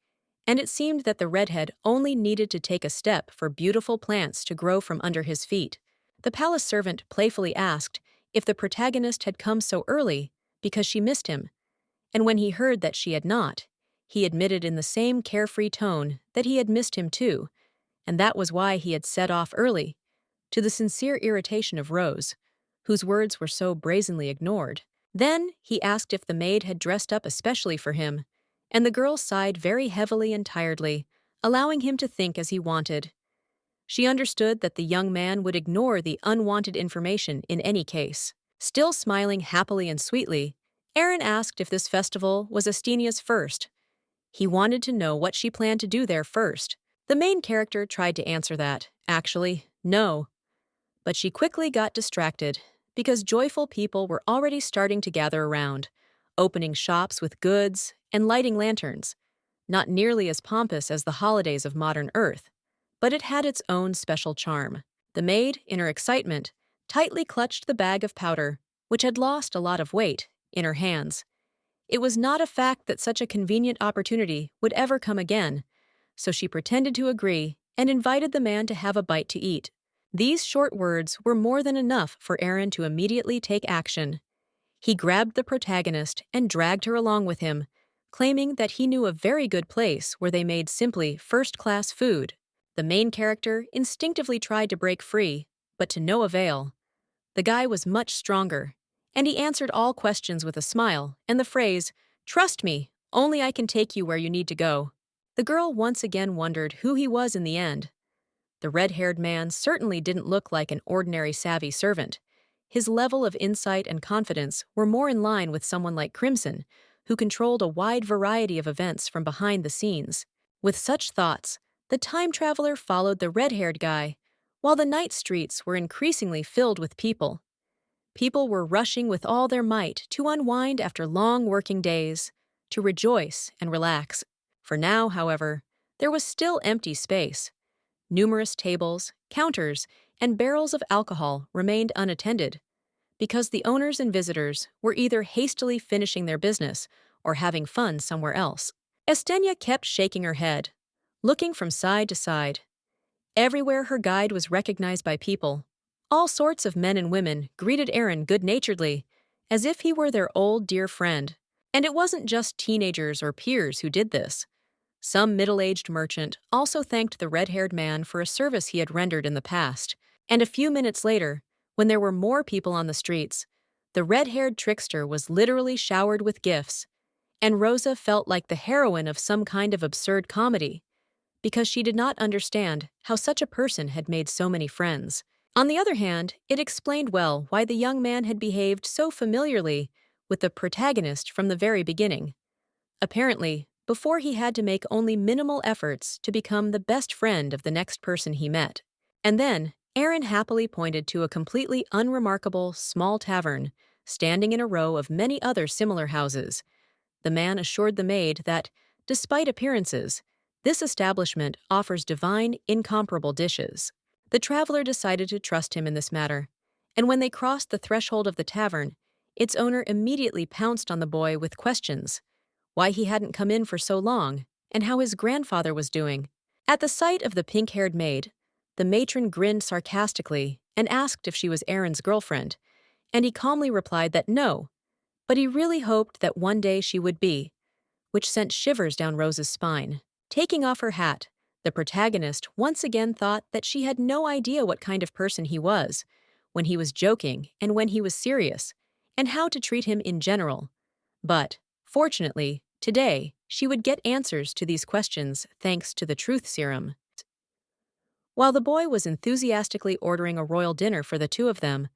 and it seemed that the redhead only needed to take a step for beautiful plants to grow from under his feet. The palace servant playfully asked if the protagonist had come so early because she missed him, and when he heard that she had not, he admitted in the same carefree tone that he had missed him too, and that was why he had set off early, to the sincere irritation of Rose, whose words were so brazenly ignored. Then he asked if the maid had dressed up especially for him, and the girl sighed very heavily and tiredly, allowing him to think as he wanted. She understood that the young man would ignore the unwanted information in any case. Still smiling happily and sweetly, Aaron asked if this festival was Astenia's first. He wanted to know what she planned to do there first. The main character tried to answer that, actually, no. But she quickly got distracted, because joyful people were already starting to gather around, opening shops with goods and lighting lanterns. Not nearly as pompous as the holidays of modern Earth, but it had its own special charm. The maid, in her excitement, tightly clutched the bag of powder, which had lost a lot of weight, in her hands. It was not a fact that such a convenient opportunity would ever come again, so she pretended to agree and invited the man to have a bite to eat. These short words were more than enough for Aaron to immediately take action. He grabbed the protagonist and dragged her along with him, claiming that he knew a very good place where they made simply first-class food. The main character instinctively tried to break free, but to no avail. The guy was much stronger, and he answered all questions with a smile and the phrase, "Trust me, only I can take you where you need to go." The girl once again wondered who he was in the end. The red-haired man certainly didn't look like an ordinary savvy servant. His level of insight and confidence were more in line with someone like Crimson, who controlled a wide variety of events from behind the scenes. With such thoughts, the time traveler followed the red-haired guy, while the night streets were increasingly filled with people. People were rushing with all their might to unwind after long working days, to rejoice and relax. For now, however, there was still empty space. Numerous tables, counters, and barrels of alcohol remained unattended, because the owners and visitors were either hastily finishing their business or having fun somewhere else. Estenia kept shaking her head, looking from side to side. Everywhere her guide was recognized by people. All sorts of men and women greeted Aaron good-naturedly, as if he were their old dear friend. And it wasn't just teenagers or peers who did this. Some middle-aged merchant also thanked the red-haired man for a service he had rendered in the past. And a few minutes later, when there were more people on the streets, the red-haired trickster was literally showered with gifts, and Rosa felt like the heroine of some kind of absurd comedy, because she did not understand how such a person had made so many friends. On the other hand, it explained well why the young man had behaved so familiarly with the protagonist from the very beginning. Apparently, before he had to make only minimal efforts to become the best friend of the next person he met. And then, Aaron happily pointed to a completely unremarkable small tavern, standing in a row of many other similar houses. The man assured the maid that, despite appearances, this establishment offers divine, incomparable dishes. The traveler decided to trust him in this matter, and when they crossed the threshold of the tavern, its owner immediately pounced on the boy with questions: why he hadn't come in for so long, and how his grandfather was doing. At the sight of the pink-haired maid, the matron grinned sarcastically and asked if she was Aaron's girlfriend, and he calmly replied that no, but he really hoped that one day she would be, which sent shivers down Rose's spine. Taking off her hat, the protagonist once again thought that she had no idea what kind of person he was, when he was joking and when he was serious, and how to treat him in general. But, fortunately, today, she would get answers to these questions thanks to the truth serum. While the boy was enthusiastically ordering a royal dinner for the two of them,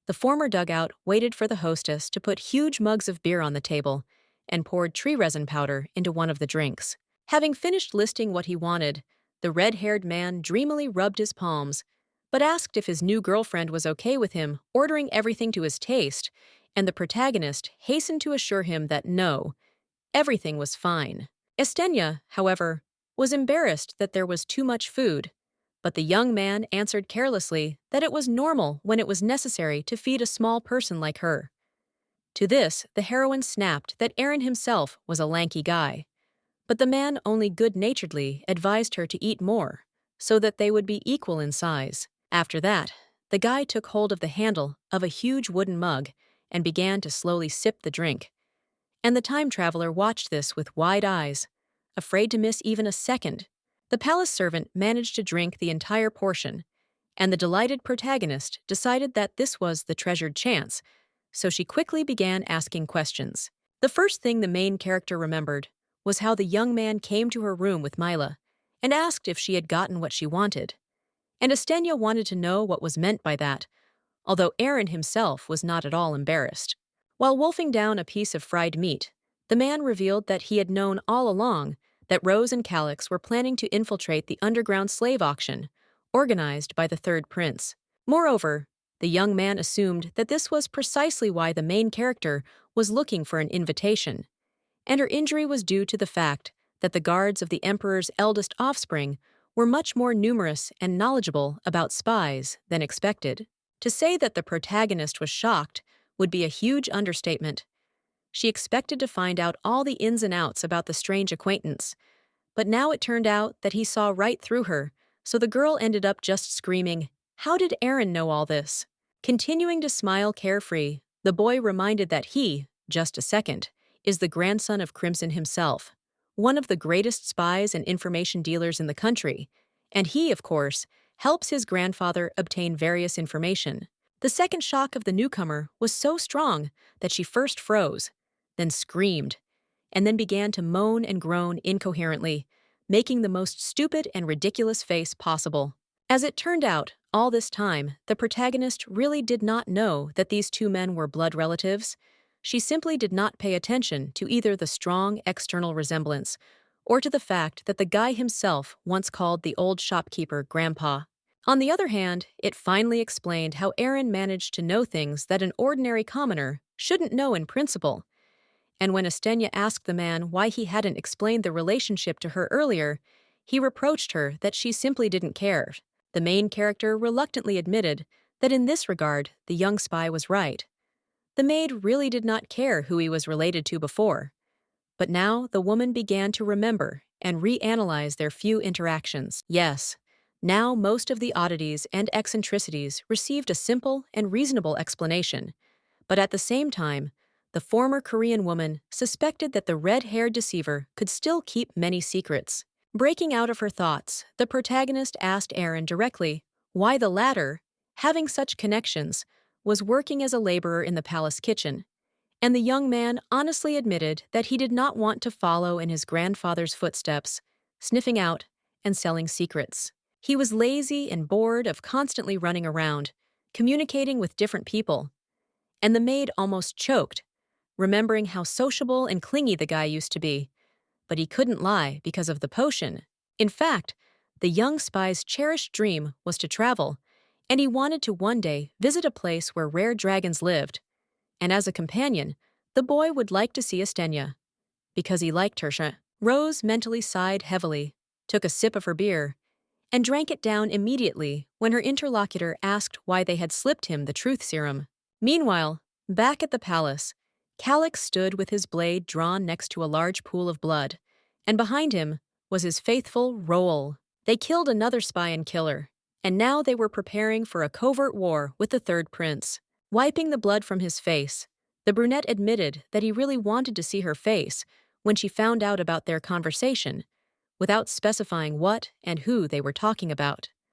the former dugout waited for the hostess to put huge mugs of beer on the table and poured tree resin powder into one of the drinks. Having finished listing what he wanted, the red-haired man dreamily rubbed his palms, but asked if his new girlfriend was okay with him ordering everything to his taste, and the protagonist hastened to assure him that no, everything was fine. Estenia, however, was embarrassed that there was too much food, but the young man answered carelessly that it was normal when it was necessary to feed a small person like her. To this, the heroine snapped that Aaron himself was a lanky guy, but the man only good-naturedly advised her to eat more, so that they would be equal in size. After that, the guy took hold of the handle of a huge wooden mug and began to slowly sip the drink, and the time traveler watched this with wide eyes, afraid to miss even a second. The palace servant managed to drink the entire portion, and the delighted protagonist decided that this was the treasured chance, so she quickly began asking questions. The first thing the main character remembered was how the young man came to her room with Mila and asked if she had gotten what she wanted. And Estenia wanted to know what was meant by that, although Aaron himself was not at all embarrassed. While wolfing down a piece of fried meat, the man revealed that he had known all along that Rose and Calix were planning to infiltrate the underground slave auction, organized by the Third Prince. Moreover, the young man assumed that this was precisely why the main character was looking for an invitation, and her injury was due to the fact that the guards of the Emperor's eldest offspring were much more numerous and knowledgeable about spies than expected. To say that the protagonist was shocked would be a huge understatement. She expected to find out all the ins and outs about the strange acquaintance, but now it turned out that he saw right through her, so the girl ended up just screaming, "How did Aaron know all this?" Continuing to smile carefree, the boy reminded that he, just a second, is the grandson of Crimson himself, one of the greatest spies and information dealers in the country, and he, of course, helps his grandfather obtain various information. The second shock of the newcomer was so strong that she first froze, then screamed, and then began to moan and groan incoherently, making the most stupid and ridiculous face possible. As it turned out, all this time, the protagonist really did not know that these two men were blood relatives. She simply did not pay attention to either the strong external resemblance or to the fact that the guy himself once called the old shopkeeper Grandpa. On the other hand, it finally explained how Aaron managed to know things that an ordinary commoner shouldn't know in principle. And when Estenia asked the man why he hadn't explained the relationship to her earlier, he reproached her that she simply didn't care. The main character reluctantly admitted that in this regard, the young spy was right. The maid really did not care who he was related to before. But now the woman began to remember and reanalyze their few interactions. Yes, now most of the oddities and eccentricities received a simple and reasonable explanation. But at the same time, the former Korean woman suspected that the red-haired deceiver could still keep many secrets. Breaking out of her thoughts, the protagonist asked Aaron directly why the latter, having such connections, was working as a laborer in the palace kitchen, and the young man honestly admitted that he did not want to follow in his grandfather's footsteps, sniffing out and selling secrets. He was lazy and bored of constantly running around, communicating with different people, and the maid almost choked, remembering how sociable and clingy the guy used to be. But he couldn't lie because of the potion. In fact, the young spy's cherished dream was to travel, and he wanted to one day visit a place where rare dragons lived. And as a companion, the boy would like to see Estenia, because he liked her. Rose mentally sighed heavily, took a sip of her beer, and drank it down immediately when her interlocutor asked why they had slipped him the truth serum. Meanwhile, back at the palace, Calix stood with his blade drawn next to a large pool of blood, and behind him was his faithful Roel. They killed another spy and killer, and now they were preparing for a covert war with the Third Prince. Wiping the blood from his face, the brunette admitted that he really wanted to see her face when she found out about their conversation, without specifying what and who they were talking about.